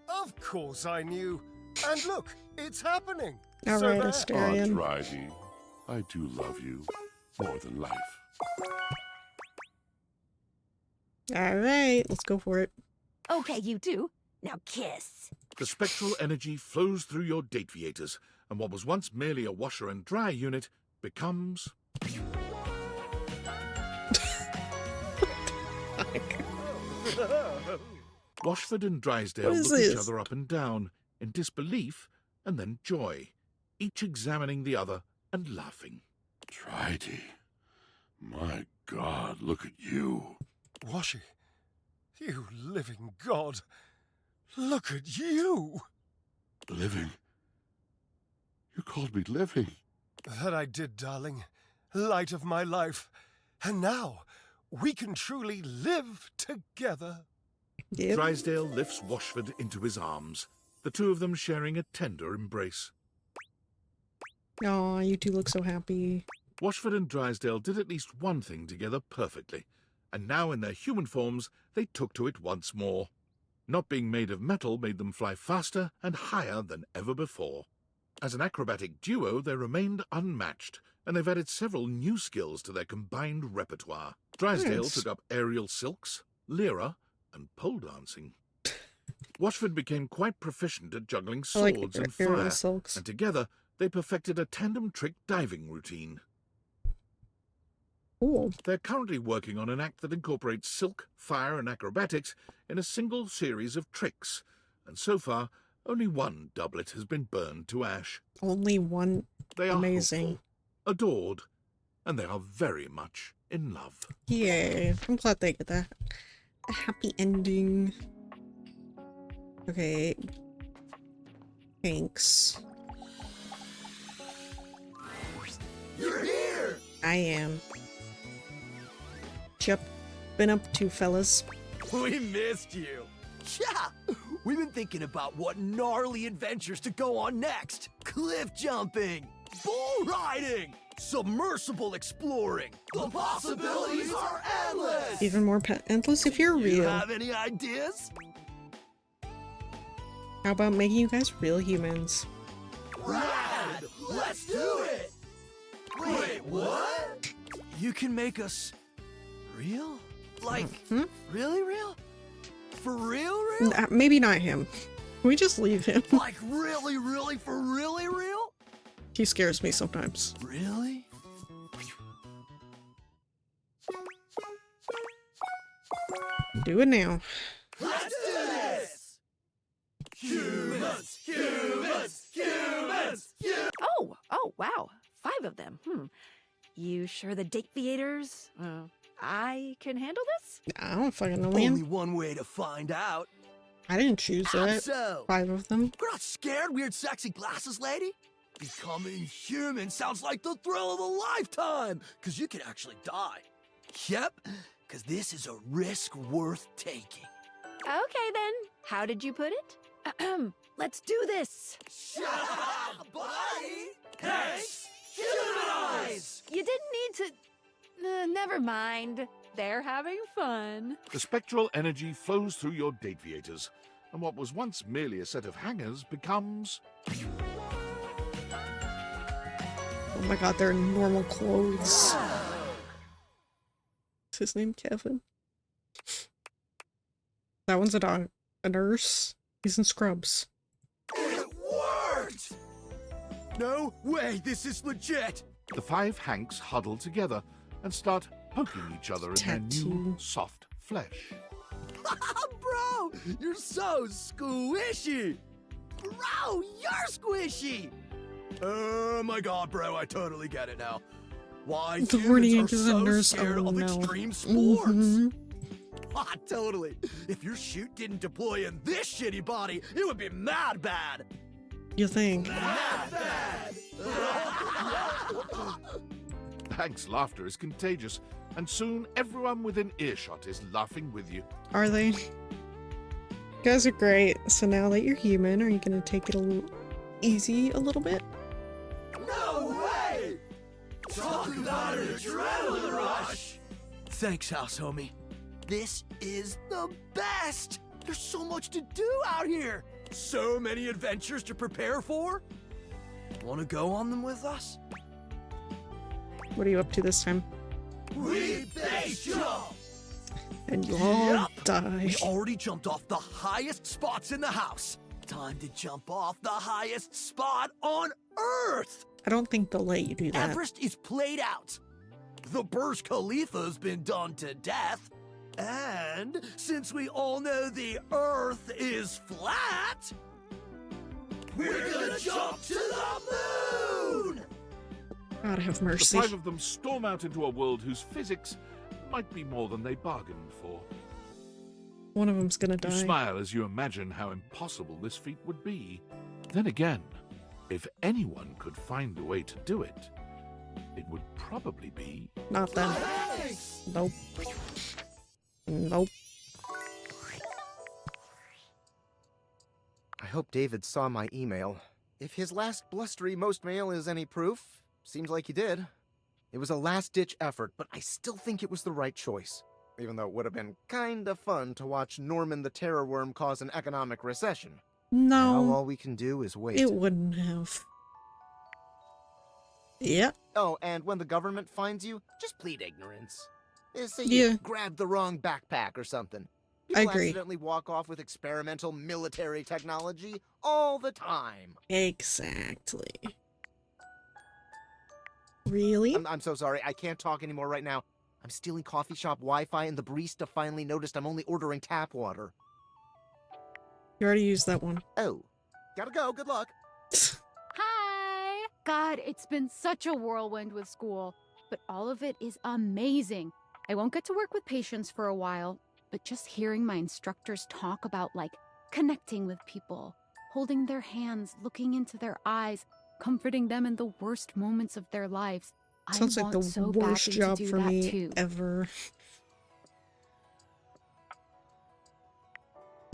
of course I knew. And look, it's happening. All right, Asterion. Alrighty. I do love you more than life. Alright, let's go for it. Okay, you two. Now kiss. The spectral energy flows through your dateviators, and what was once merely a washer and dry unit becomes... Washford and Drysdale look each other up and down, in disbelief and then joy, each examining the other and laughing. Tridey, my God, look at you. Washi, you living God, look at you. Living? You called me living? That I did, darling. Light of my life. And now, we can truly live together. Yep. Drysdale lifts Washford into his arms, the two of them sharing a tender embrace. Aw, you two look so happy. Washford and Drysdale did at least one thing together perfectly, and now in their human forms they took to it once more. Not being made of metal made them fly faster and higher than ever before. As an acrobatic duo, they remained unmatched, and they've added several new skills to their combined repertoire. Drysdale Yes. took up aerial silks, lyra, and pole dancing. Washford became quite proficient at juggling I like swords and aerial fire, silks. and together they perfected a tandem trick diving routine. Cool. They're currently working on an act that incorporates silk, fire, and acrobatics in a single series of tricks, and so far, only one doublet has been burned to ash. Only one. They are Amazing. hopeful, adored, and they are very much in love. Yay. I'm glad they get that. A happy ending. Okay. Thanks. You're here! I am. What you been up to, fellas? We missed you. Yeah! We've been thinking about what gnarly adventures to go on next. Cliff jumping, bull riding, submersible exploring. The possibilities are endless! Even more endless if you're You real. have any ideas? How about making you guys real humans? Rad! Let's do it! Wait, what? You can make us real? Like, really real? For real, real? Maybe not him. Can we just leave him? Like really, really, for really real? He scares me sometimes. Really? Do it now. Let's do this! Humans! Humans! Humans! Oh, wow. 5 of them. You sure the date theaters? I can handle this? I don't fucking know, Only man. one way to find out. I didn't choose it. So, 5 of them. we're not scared, weird, sexy glasses lady. Becoming human sounds like the thrill of a lifetime, because you can actually die. Yep, because this is a risk worth taking. Okay, then. How did you put it? Let's do this. Shut up, buddy! Thanks! Humanize! You didn't need to... never mind. They're having fun. The spectral energy flows through your Dateviators, and what was once merely a set of hangers becomes... Oh my god, they're in normal clothes. Is his name Kevin? That one's a dog. A nurse? He's in scrubs. It worked! No way, this is legit! The 5 Hanks huddle together and start poking each other in their new, soft flesh. Bro, you're so squishy! Bro, you're squishy! Oh my god, bro, I totally get it now. Why The horny humans are is a so nurse. scared Oh of no. extreme sports. Mhm. Ah, totally. If your chute didn't deploy in this shitty body, it would be mad bad. You think? Mad bad! Hank's laughter is contagious, and soon everyone within earshot is laughing with you. Are they? You guys are great. So now that you're human, are you gonna take it a little easy a little bit? No way! Talk about an adrenaline rush! Thanks, house homie. This is the best! There's so much to do out here! So many adventures to prepare for! Wanna go on them with us? What are you up to this time? We base jump! And you all Yep. die. We already jumped off the highest spots in the house. Time to jump off the highest spot on Earth! I don't think they'll let you do that. Everest is played out. The Burj Khalifa's been done to death. And since we all know the Earth is flat, we're gonna jump to the moon! God have The mercy. 5 of them storm out into a world whose physics might be more than they bargained for. One of them's gonna You die. smile as you imagine how impossible this feat would be. Then again, if anyone could find a way to do it, it would probably be... Not them. Nope. Nope. I hope David saw my email. If his last blustery most mail is any proof, seems like he did. It was a last-ditch effort, but I still think it was the right choice. Even though it would have been kinda fun to watch Norman the Terror Worm cause an economic recession. No. Now all we can do is wait. It wouldn't have. Yeah. Oh, and when the government finds you, just plead ignorance. Say Yeah. you grabbed the wrong backpack or something. I People agree. accidentally walk off with experimental military technology all the time. Exactly. Really? I'm so sorry. I can't talk anymore right now. I'm stealing coffee shop Wi-Fi, and the barista finally noticed I'm only ordering tap water. You already used that one. Oh. Gotta go. Good luck. Hi! God, it's been such a whirlwind with school, but all of it is amazing. I won't get to work with patients for a while, but just hearing my instructors talk about, like, connecting with people, holding their hands, looking into their eyes, comforting them in the worst moments of their lives. Sounds I like want the so worst badly job to do for that me too. ever.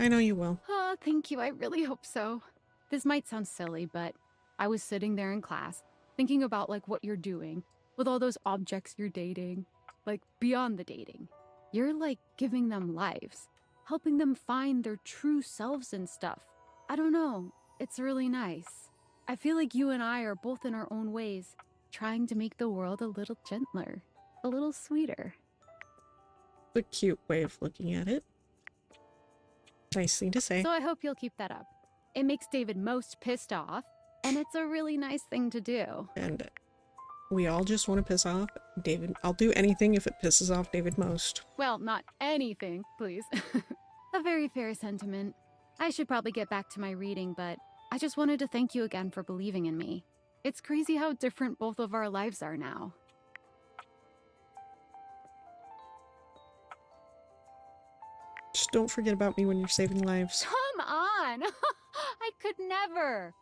I know you will. Oh, thank you. I really hope so. This might sound silly, but I was sitting there in class, thinking about, like, what you're doing with all those objects you're dating, like, beyond the dating. You're, like, giving them lives, helping them find their true selves and stuff. I don't know. It's really nice. I feel like you and I are both in our own ways, trying to make the world a little gentler, a little sweeter. The cute way of looking at it. Nice thing to say. So I hope you'll keep that up. It makes David most pissed off, and it's a really nice thing to do. And we all just want to piss off David. I'll do anything if it pisses off David most. Well, not anything, please. A very fair sentiment. I should probably get back to my reading, but I just wanted to thank you again for believing in me. It's crazy how different both of our lives are now. Just don't forget about me when you're saving lives. Come on! I could never!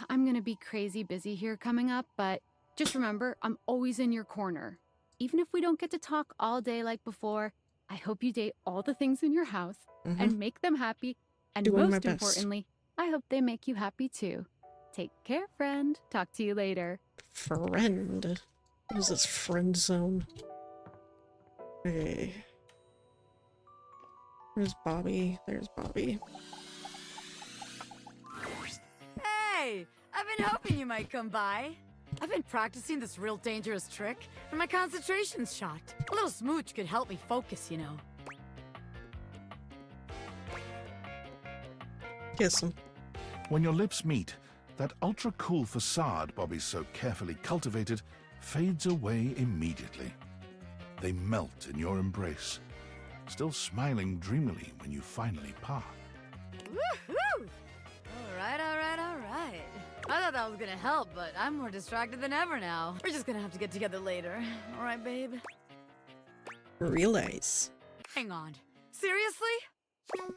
I'm gonna be crazy busy here coming up, but just remember, I'm always in your corner. Even if we don't get to talk all day like before, I hope you date all the things in your house and make them happy, and Doing my most best. importantly, I hope they make you happy too. Take care, friend. Talk to you later. Friend? What is this friend zone? Okay. Where's Bobby? There's Bobby. Hey! I've been hoping you might come by. I've been practicing this real dangerous trick, and my concentration's shot. A little smooch could help me focus, you know. Kiss him. When your lips meet, that ultra-cool facade Bobby's so carefully cultivated fades away immediately. They melt in your embrace, still smiling dreamily when you finally part. Woohoo! Alright. I thought that was gonna help, but I'm more distracted than ever now. We're just gonna have to get together later. Alright, babe? Realize. Hang on. Seriously?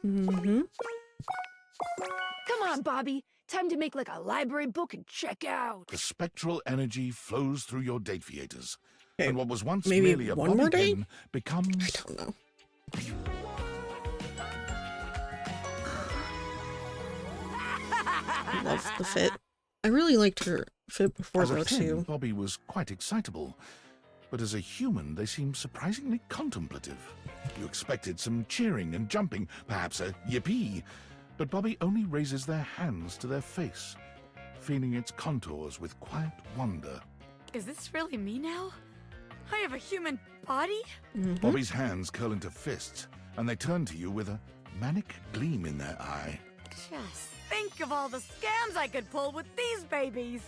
Mm-hmm. Come on, Bobby. Time to make like a library book and check out. The spectral energy flows through your date theaters, Okay, and what was once maybe merely a one bobby more day? pin becomes... I don't know. I love the fit. I really liked her fit before As a though pin, too. Bobby was quite excitable, but as a human, they seemed surprisingly contemplative. You expected some cheering and jumping, perhaps a yippee, but Bobby only raises their hands to their face, feeling its contours with quiet wonder. Is this really me now? I have a human body? Bobby's hands curl into fists, and they turn to you with a manic gleam in their eye. Just think of all the scams I could pull with these babies!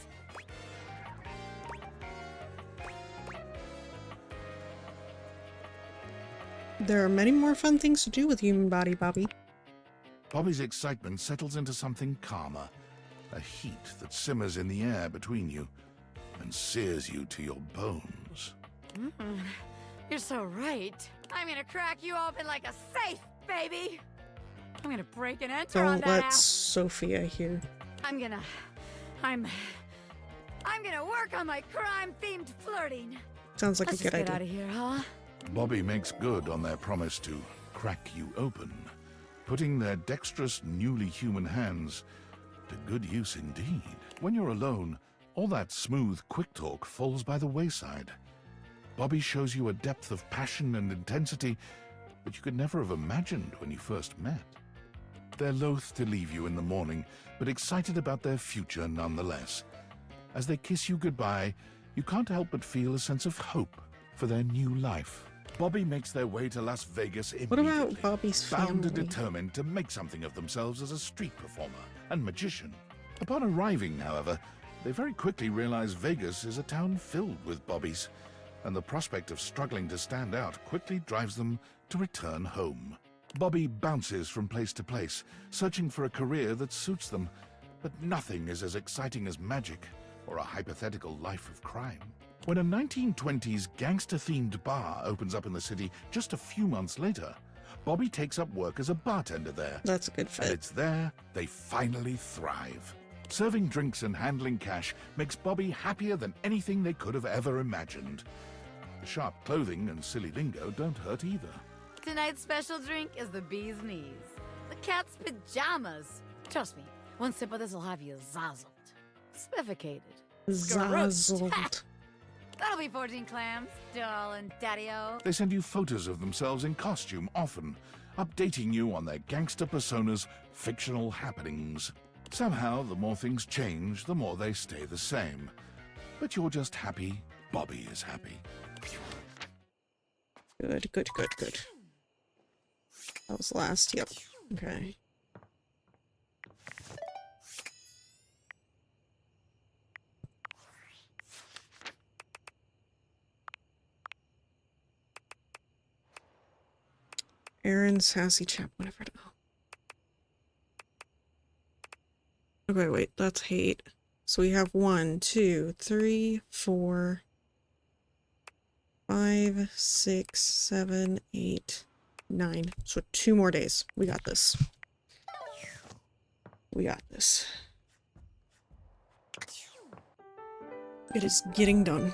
There are many more fun things to do with human body, Bobby. Bobby's excitement settles into something calmer, a heat that simmers in the air between you and sears you to your bones. You're so right. I'm gonna crack you open like a safe, baby! I'm gonna break and enter on Don't that let ass. Sophia hear. I'm I'm gonna work on my crime-themed flirting. Sounds like Let's a good just get idea. out of here, huh? Bobby makes good on their promise to crack you open, putting their dexterous, newly human hands to good use indeed. When you're alone, all that smooth, quick talk falls by the wayside. Bobby shows you a depth of passion and intensity that you could never have imagined when you first met. They're loath to leave you in the morning, but excited about their future nonetheless. As they kiss you goodbye, you can't help but feel a sense of hope for their new life. Bobby makes their way to Las Vegas What immediately, about Bobby's bound and family? determined to make something of themselves as a street performer and magician. Upon arriving, however, they very quickly realize Vegas is a town filled with Bobbies, and the prospect of struggling to stand out quickly drives them to return home. Bobby bounces from place to place, searching for a career that suits them, but nothing is as exciting as magic or a hypothetical life of crime. When a 1920s gangster-themed bar opens up in the city just a few months later, Bobby takes up work as a bartender there. That's a good fit. And it's there they finally thrive. Serving drinks and handling cash makes Bobby happier than anything they could have ever imagined. The sharp clothing and silly lingo don't hurt either. Tonight's special drink is the bee's knees. The cat's pajamas. Trust me, one sip of this will have you zazzled. Spificated. Zazzled. That'll be 14 clams, darling daddy-o. They send you photos of themselves in costume often, updating you on their gangster personas' fictional happenings. Somehow, the more things change, the more they stay the same. But you're just happy Bobby is happy. Good, good, good, good. That was last. Yep. Okay. Aaron, sassy chap, whatever. Okay, wait, that's hate. So we have 1, 2, 3, 4, 5, 6, 7, 8, 9. So 2 more days. We got this. We got this. It is getting done.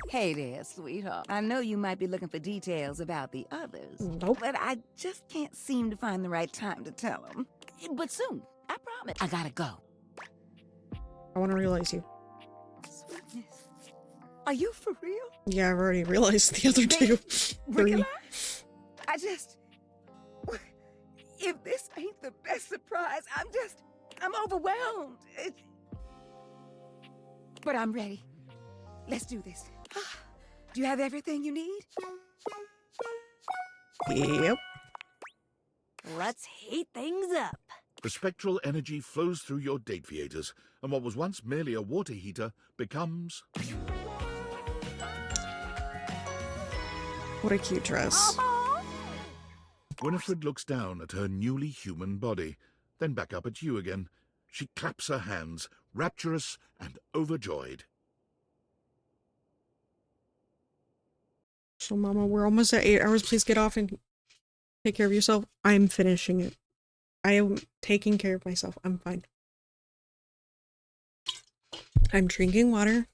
Hey there, sweetheart. I know you might be looking for details about the others. Nope. But I just can't seem to find the right time to tell them. But soon, I promise. I gotta go. I want to realize you. Sweetness. Are you for real? Yeah, I've already realized the other 2. 3. Realize? I just... If this ain't the best surprise, I'm overwhelmed. But I'm ready. Let's do this. Do you have everything you need? Yep. Let's heat things up. The spectral energy flows through your date theaters, and what was once merely a water heater becomes... What a cute dress. Winifred looks down at her newly human body, then back up at you again. She claps her hands, rapturous and overjoyed. So, Mama, we're almost at 8 hours. Please get off and take care of yourself. I'm finishing it. I am taking care of myself. I'm fine. I'm drinking water.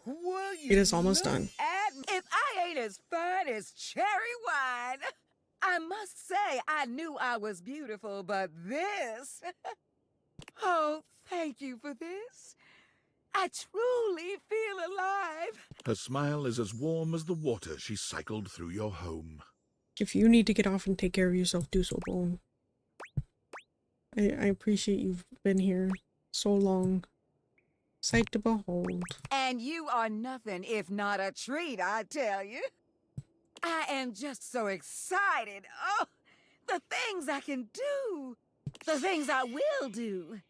It is almost done. If I ain't as fine as cherry wine, I must say I knew I was beautiful, but this... Oh, thank you for this. I truly feel alive. Her smile is as warm as the water she cycled through your home. If you need to get off and take care of yourself, do so, Bone. I appreciate you've been here so long. Sight to behold. And you are nothing if not a treat, I tell you. I am just so excited. Oh, the things I can do. The things I will do.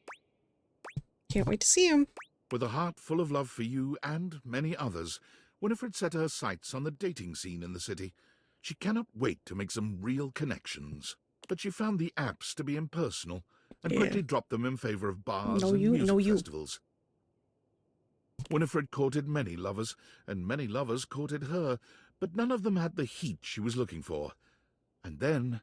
Can't wait to see him. With a heart full of love for you and many others, Winifred set her sights on the dating scene in the city. She cannot wait to make some real connections. But she found the apps to be impersonal, and quickly dropped them in favor of bars No, and you. music No, you. festivals. Winifred courted many lovers, and many lovers courted her, but none of them had the heat she was looking for. And then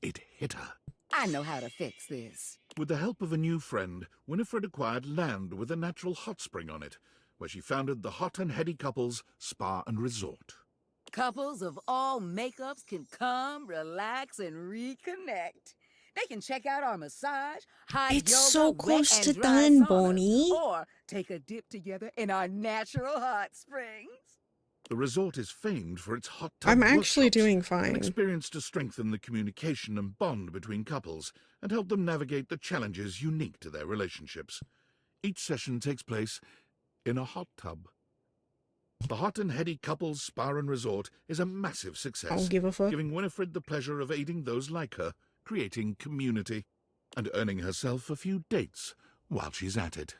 it hit her. I know how to fix this. With the help of a new friend, Winifred acquired land with a natural hot spring on it, where she founded the Hot and Heady Couples Spa and Resort. Couples of all makeups can come, relax, and reconnect. They can check out our massage, hot It's yoga, so wet close and to dry done, saunas, Bonnie. or take a dip together in our natural hot springs. The resort is famed for its hot tub I'm actually workshops, doing an fine. experience to strengthen the communication and bond between couples and help them navigate the challenges unique to their relationships. Each session takes place in a hot tub. The Hot and Heady Couples Spa and Resort is a massive success, I don't give a fuck. giving Winifred the pleasure of aiding those like her, creating community, and earning herself a few dates while she's at it.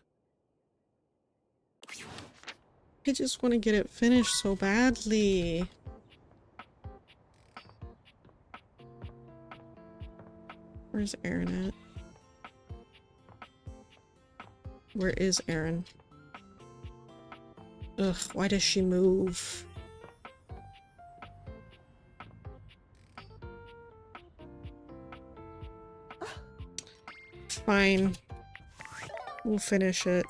I just want to get it finished so badly. Where's Aaron at? Where is Aaron? Ugh, why does she move? Fine. We'll finish it.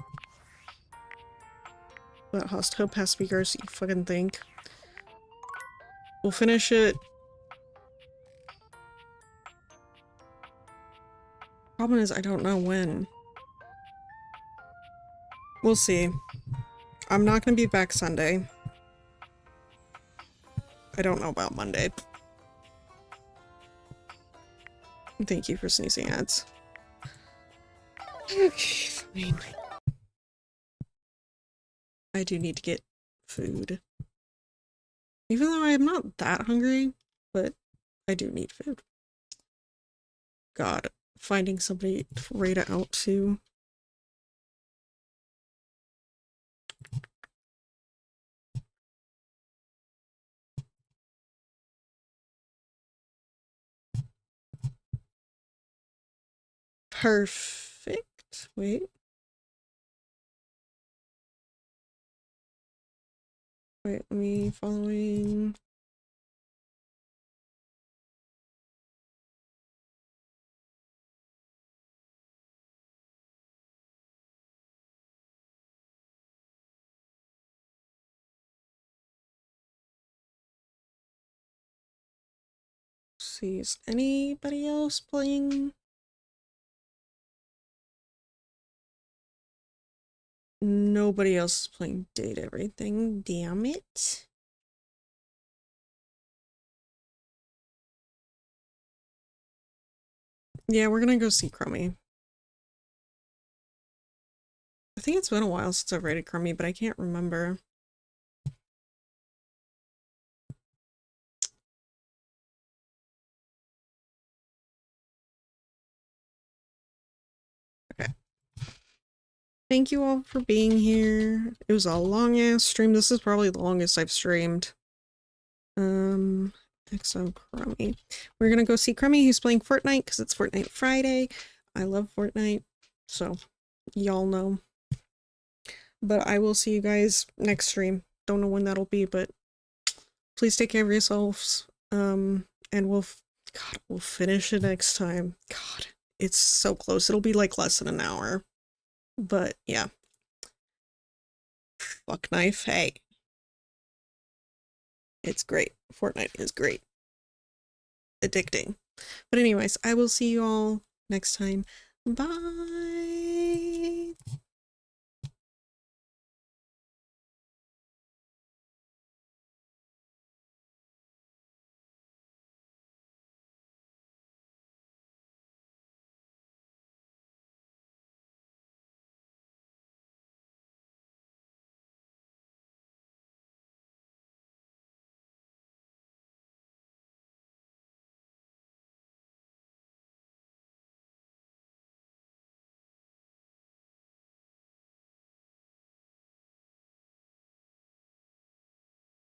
But hope has speakers, you fucking think. We'll finish it. Problem is, I don't know when. We'll see. I'm not gonna be back Sunday. I don't know about Monday. Thank you for sneezing ads. Okay, fine. I do need to get food. Even though I'm not that hungry, but I do need food. God, finding somebody to raid it out to. Perfect. Wait. Wait, let me following. See, is anybody else playing? Nobody else is playing Date Everything. Damn it. Yeah, we're gonna go see Crummy. I think it's been a while since I've rated Crummy, but I can't remember. Okay. Thank you all for being here. It was a long ass stream. This is probably the longest I've streamed. XO Crummy. We're gonna go see Crummy, who's playing Fortnite because it's Fortnite Friday. I love Fortnite, so y'all know. But I will see you guys next stream. Don't know when that'll be, but please take care of yourselves. And we'll finish it next time. God, it's so close. It'll be like less than an hour. But yeah. Fuck knife. Hey. It's great. Fortnite is great. Addicting. But anyways, I will see you all next time. Bye.